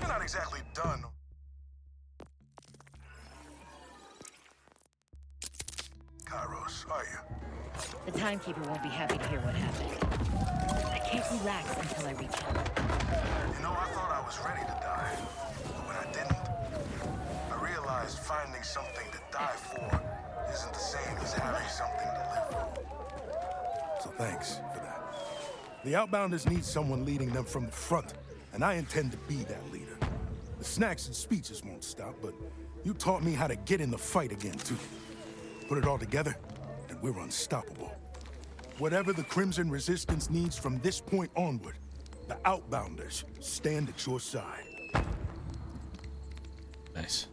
you're not exactly done. Kairos, are you? The timekeeper won't be happy to hear what happened. I can't relax until I reach home. You know, I thought I was ready to die, but when I didn't, I realized finding something to die for isn't the same as having something to live for. So thanks for that. The Outbounders need someone leading them from the front, and I intend to be that leader. The snacks and speeches won't stop, but you taught me how to get in the fight again, too. Put it all together, and we're unstoppable. Whatever the Crimson Resistance needs from this point onward, the Outbounders stand at your side. Nice.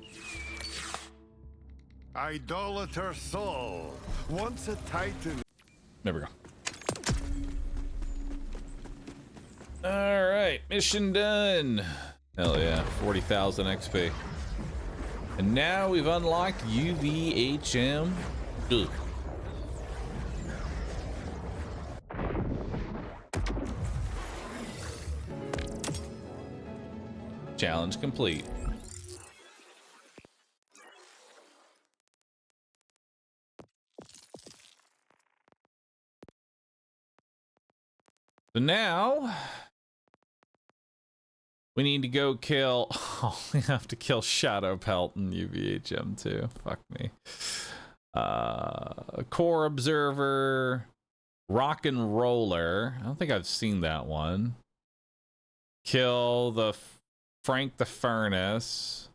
Idolater soul. Once a titan. There we go. All right, mission done. Hell yeah, 40,000 XP. And now we've unlocked UVHM. Ugh. Challenge complete. So now we need to go kill. Oh, we have to kill Shadow Pelt and UVHM too. Fuck me. Core Observer, Rock and Roller. I don't think I've seen that one. Kill the Frank the Furnace,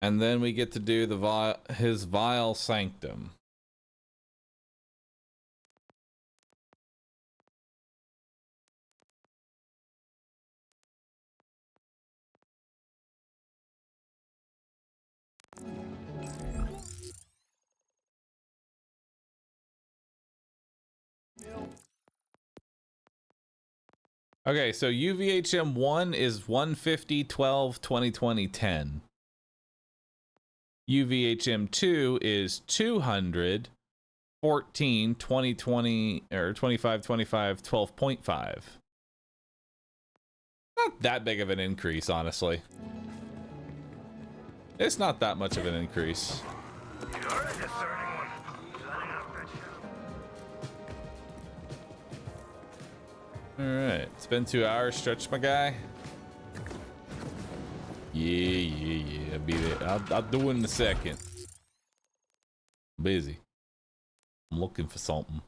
and then we get to do the his Vile Sanctum. Okay, so UVHM 1 is 150, 12, 2020, 10. UVHM 2 is 200, 14, 2020, or 25, 25, 12.5. Not that big of an increase, honestly. It's not that much of an increase. You're a discerning one. Signing up that show. Alright, it's been 2 hours. Stretch, my guy. Yeah. Beat it. I'll do it in a second. Busy. I'm looking for something.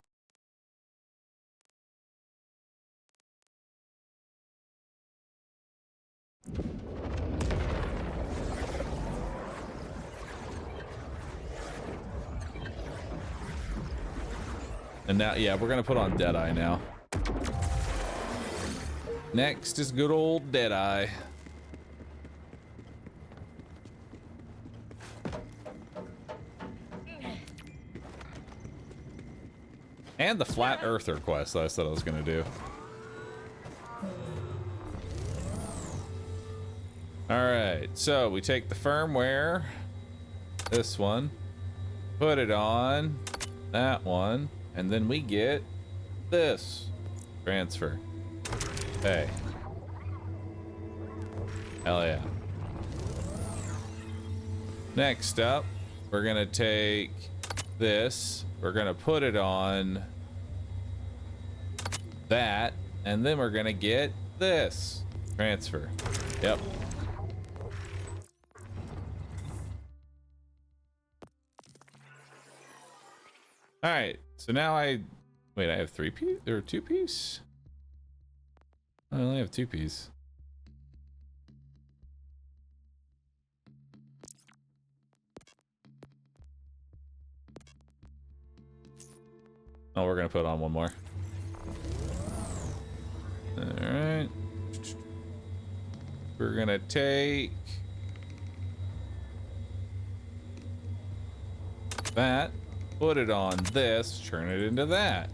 And now, yeah, we're gonna put on Deadeye now. Next is good old Deadeye. And the Flat Earther quest that I said I was gonna do. Alright, so we take the firmware, this one, put it on that one, and then we get this. Transfer. Hey. Hell yeah. Next up, we're gonna take this, we're gonna put it on that, and then we're gonna get this. Transfer. Yep. All right, so now I have 3 piece or 2 piece. I only have 2 piece. Oh, we're gonna put on one more. All right, we're gonna take that. put it on this, turn it into that.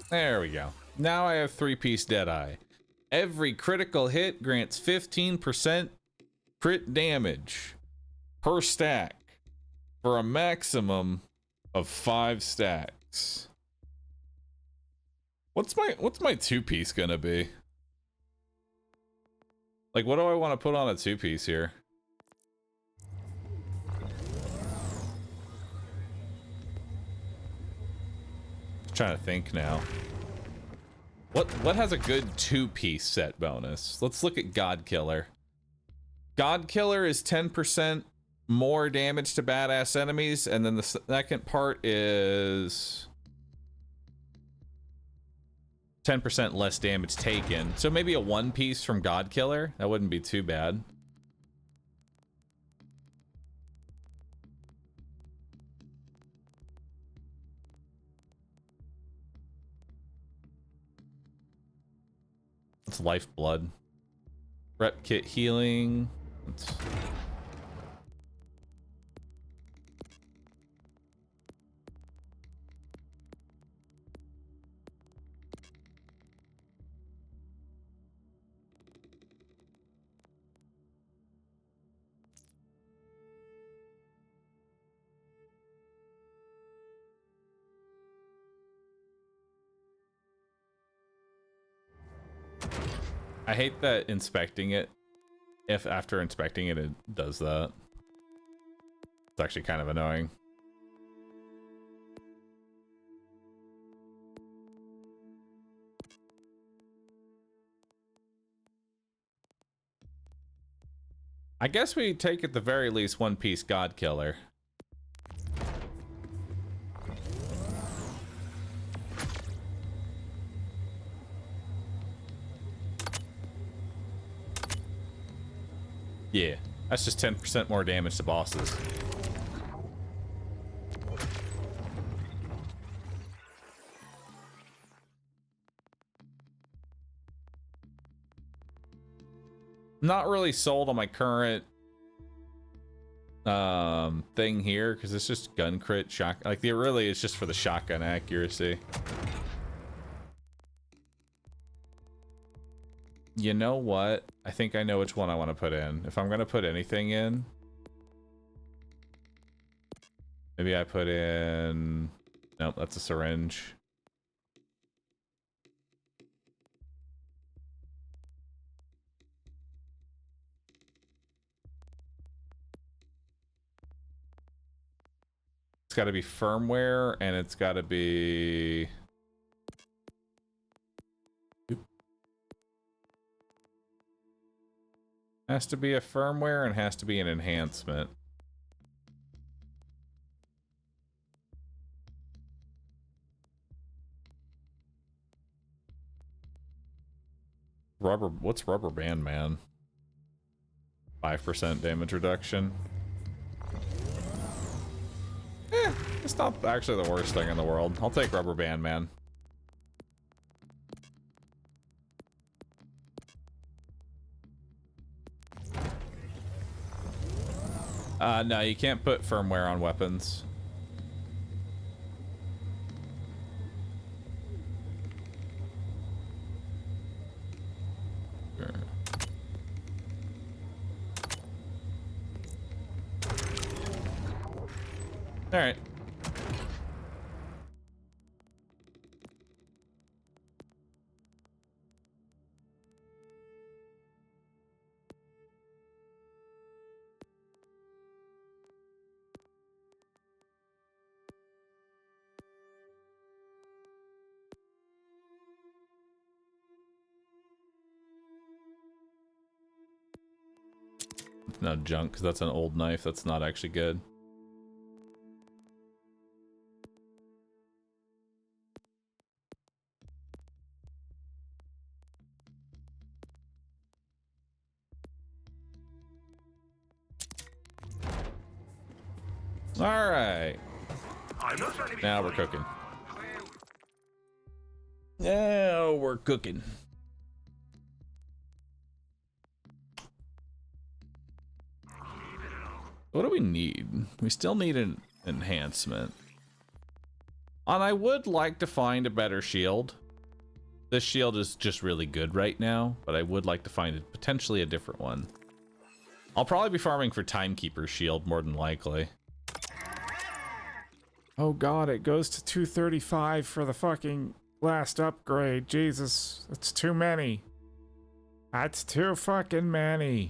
There we go. Now I have 3-piece Deadeye. Every critical hit grants 15% crit damage per stack for a maximum of 5 stacks. What's my 2-piece gonna be? Like, what do I want to put on a 2-piece here? Trying to think now. What has a good 2-piece set bonus? Let's look at God Killer. God Killer is 10% more damage to badass enemies, and then the second part is 10% less damage taken. So maybe a 1-piece from God Killer? That wouldn't be too bad. It's Lifeblood. Rep kit healing. I hate that inspecting it, if after inspecting it, it does that. It's actually kind of annoying. I guess we take at the very least 1-piece God Killer. Yeah, that's just 10% more damage to bosses. Not really sold on my current thing here because it's just gun crit shot. Like, it really is just for the shotgun accuracy. You know what? I think I know which one I want to put in. If I'm going to put anything in, maybe I put in... Nope, that's a syringe. It's got to be firmware, and it's got to be... Has to be a firmware and has to be an enhancement. What's Rubber Band Man? 5% damage reduction. It's not actually the worst thing in the world. I'll take Rubber Band Man. No, you can't put firmware on weapons. Sure. All right. No junk, because that's an old knife. That's not actually good. All right. Now we're cooking. Now we're cooking. What do we need? We still need an enhancement. And I would like to find a better shield. This shield is just really good right now, but I would like to find potentially a different one. I'll probably be farming for Timekeeper's shield more than likely. Oh god, it goes to 235 for the fucking last upgrade. Jesus, that's too many. That's too fucking many.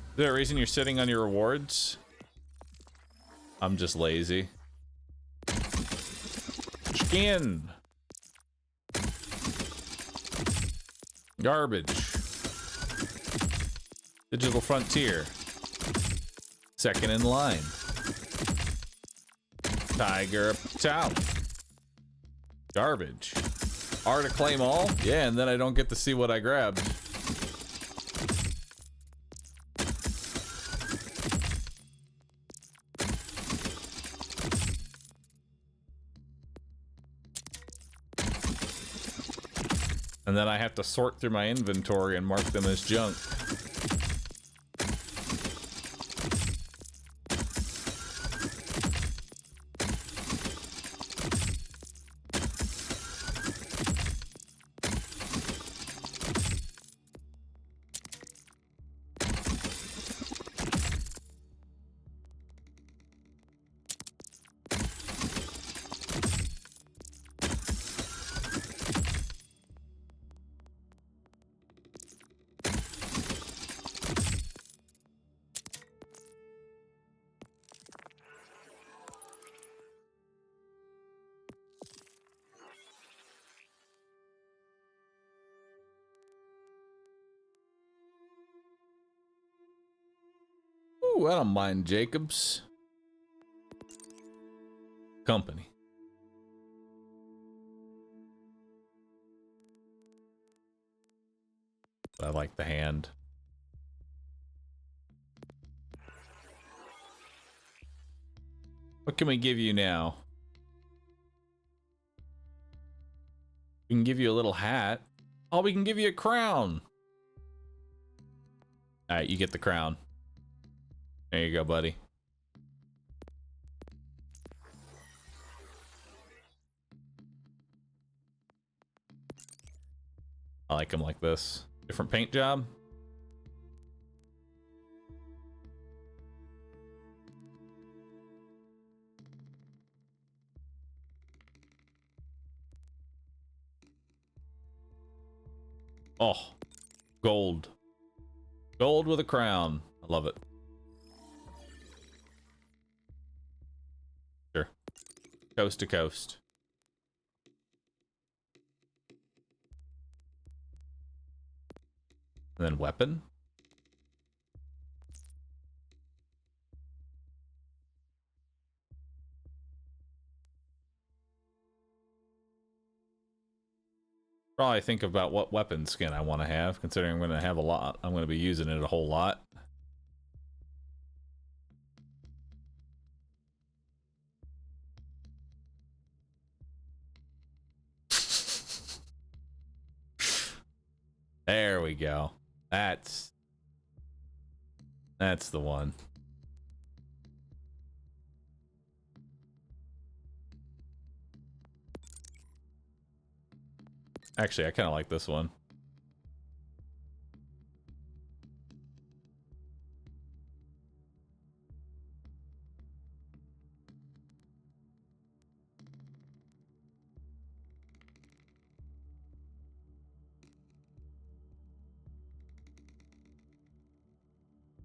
Is there a reason you're sitting on your rewards? I'm just lazy. Skin. Garbage. Digital Frontier. Second in line. Tiger Town. Garbage. R to claim all? Yeah, and then I don't get to see what I grabbed. And then I have to sort through my inventory and mark them as junk. Ooh, I don't mind Jacobs. Company. I like the hand. What can we give you now? We can give you a little hat. Oh, we can give you a crown. All right, you get the crown. There you go, buddy. I like him like this. Different paint job. Oh, gold. Gold with a crown. I love it. Sure. Coast to coast. And then weapon. Probably think about what weapon skin I want to have, considering I'm going to have a lot. I'm going to be using it a whole lot. There we go. That's the one. Actually, I kind of like this one.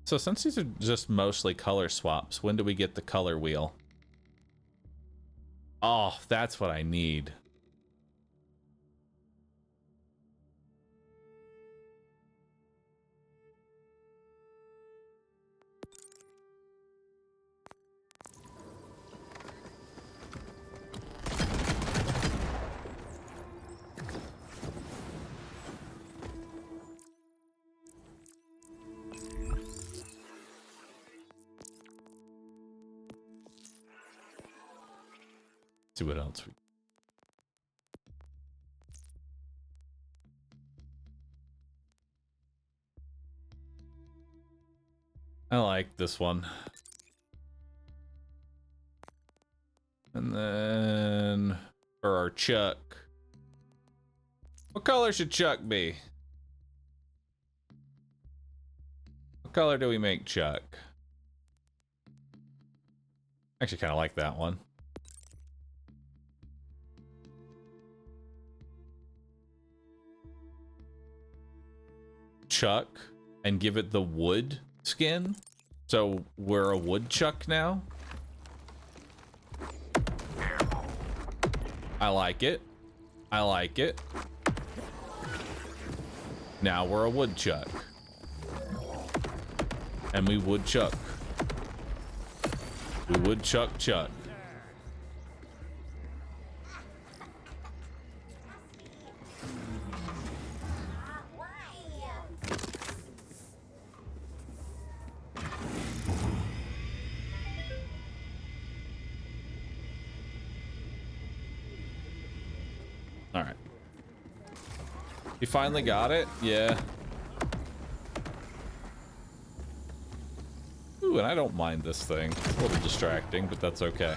So since these are just mostly color swaps, when do we get the color wheel? Oh, that's what I need. See what else we... I like this one. And then for our Chuck. What color should Chuck be? What color do we make Chuck? Actually kind of like that one. Chuck and give it the wood skin. So we're a woodchuck now. I like it. I like it. Now we're a woodchuck. And we woodchuck. We woodchuck chuck. All right. You finally got it? Yeah. Ooh, and I don't mind this thing. It's a little distracting, but that's okay.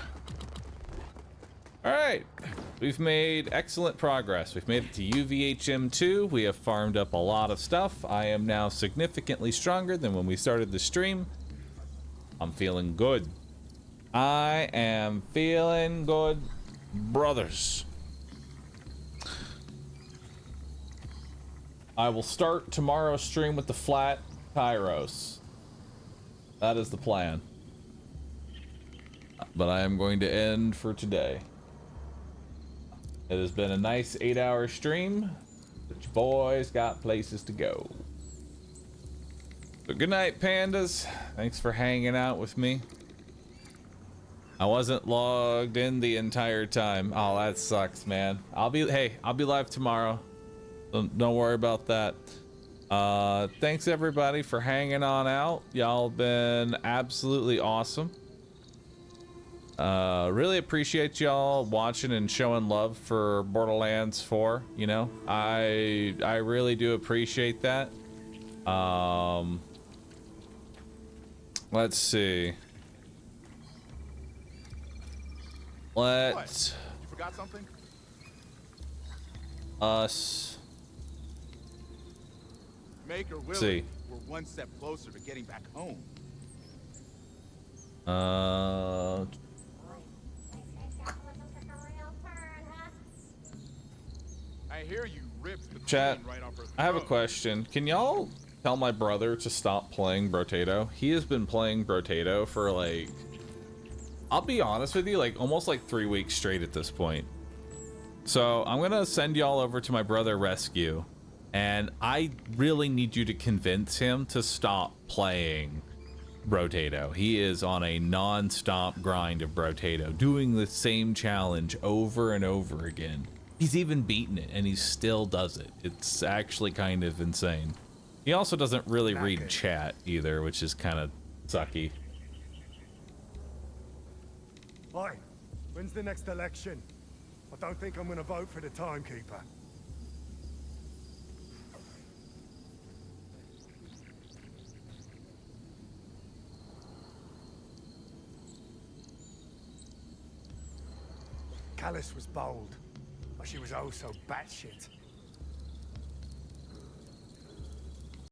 All right. We've made excellent progress. We've made it to UVHM 2. We have farmed up a lot of stuff. I am now significantly stronger than when we started the stream. I'm feeling good. I am feeling good, brothers. I will start tomorrow's stream with the flat Kairos. That is the plan. But I am going to end for today. It has been a nice 8-hour stream, but you boys got places to go. So good night, pandas. Thanks for hanging out with me. I wasn't logged in the entire time. Oh, that sucks, man. I'll be live tomorrow. Don't worry about that. Thanks everybody for hanging on out. Y'all been absolutely awesome. Really appreciate y'all watching and showing love for Borderlands 4. You know, I really do appreciate that. Let's see. Let's You forgot something? us Make or will see. We're one step closer to getting back home. I hear you ripped the Chat, right off her I have a throat. question. Can y'all tell my brother to stop playing Brotato? He has been playing Brotato for like, I'll be honest with you, like almost like 3 weeks straight at this point. So I'm gonna send y'all over to my brother Rescue, and I really need you to convince him to stop playing Brotato. He is on a non-stop grind of Brotato, doing the same challenge over and over again. He's even beaten it, and he still does it. It's actually kind of insane. He also doesn't really read chat either, which is kind of sucky. Hi, when's the next election? I don't think I'm gonna vote for the timekeeper. Callus was bold, but she was also batshit.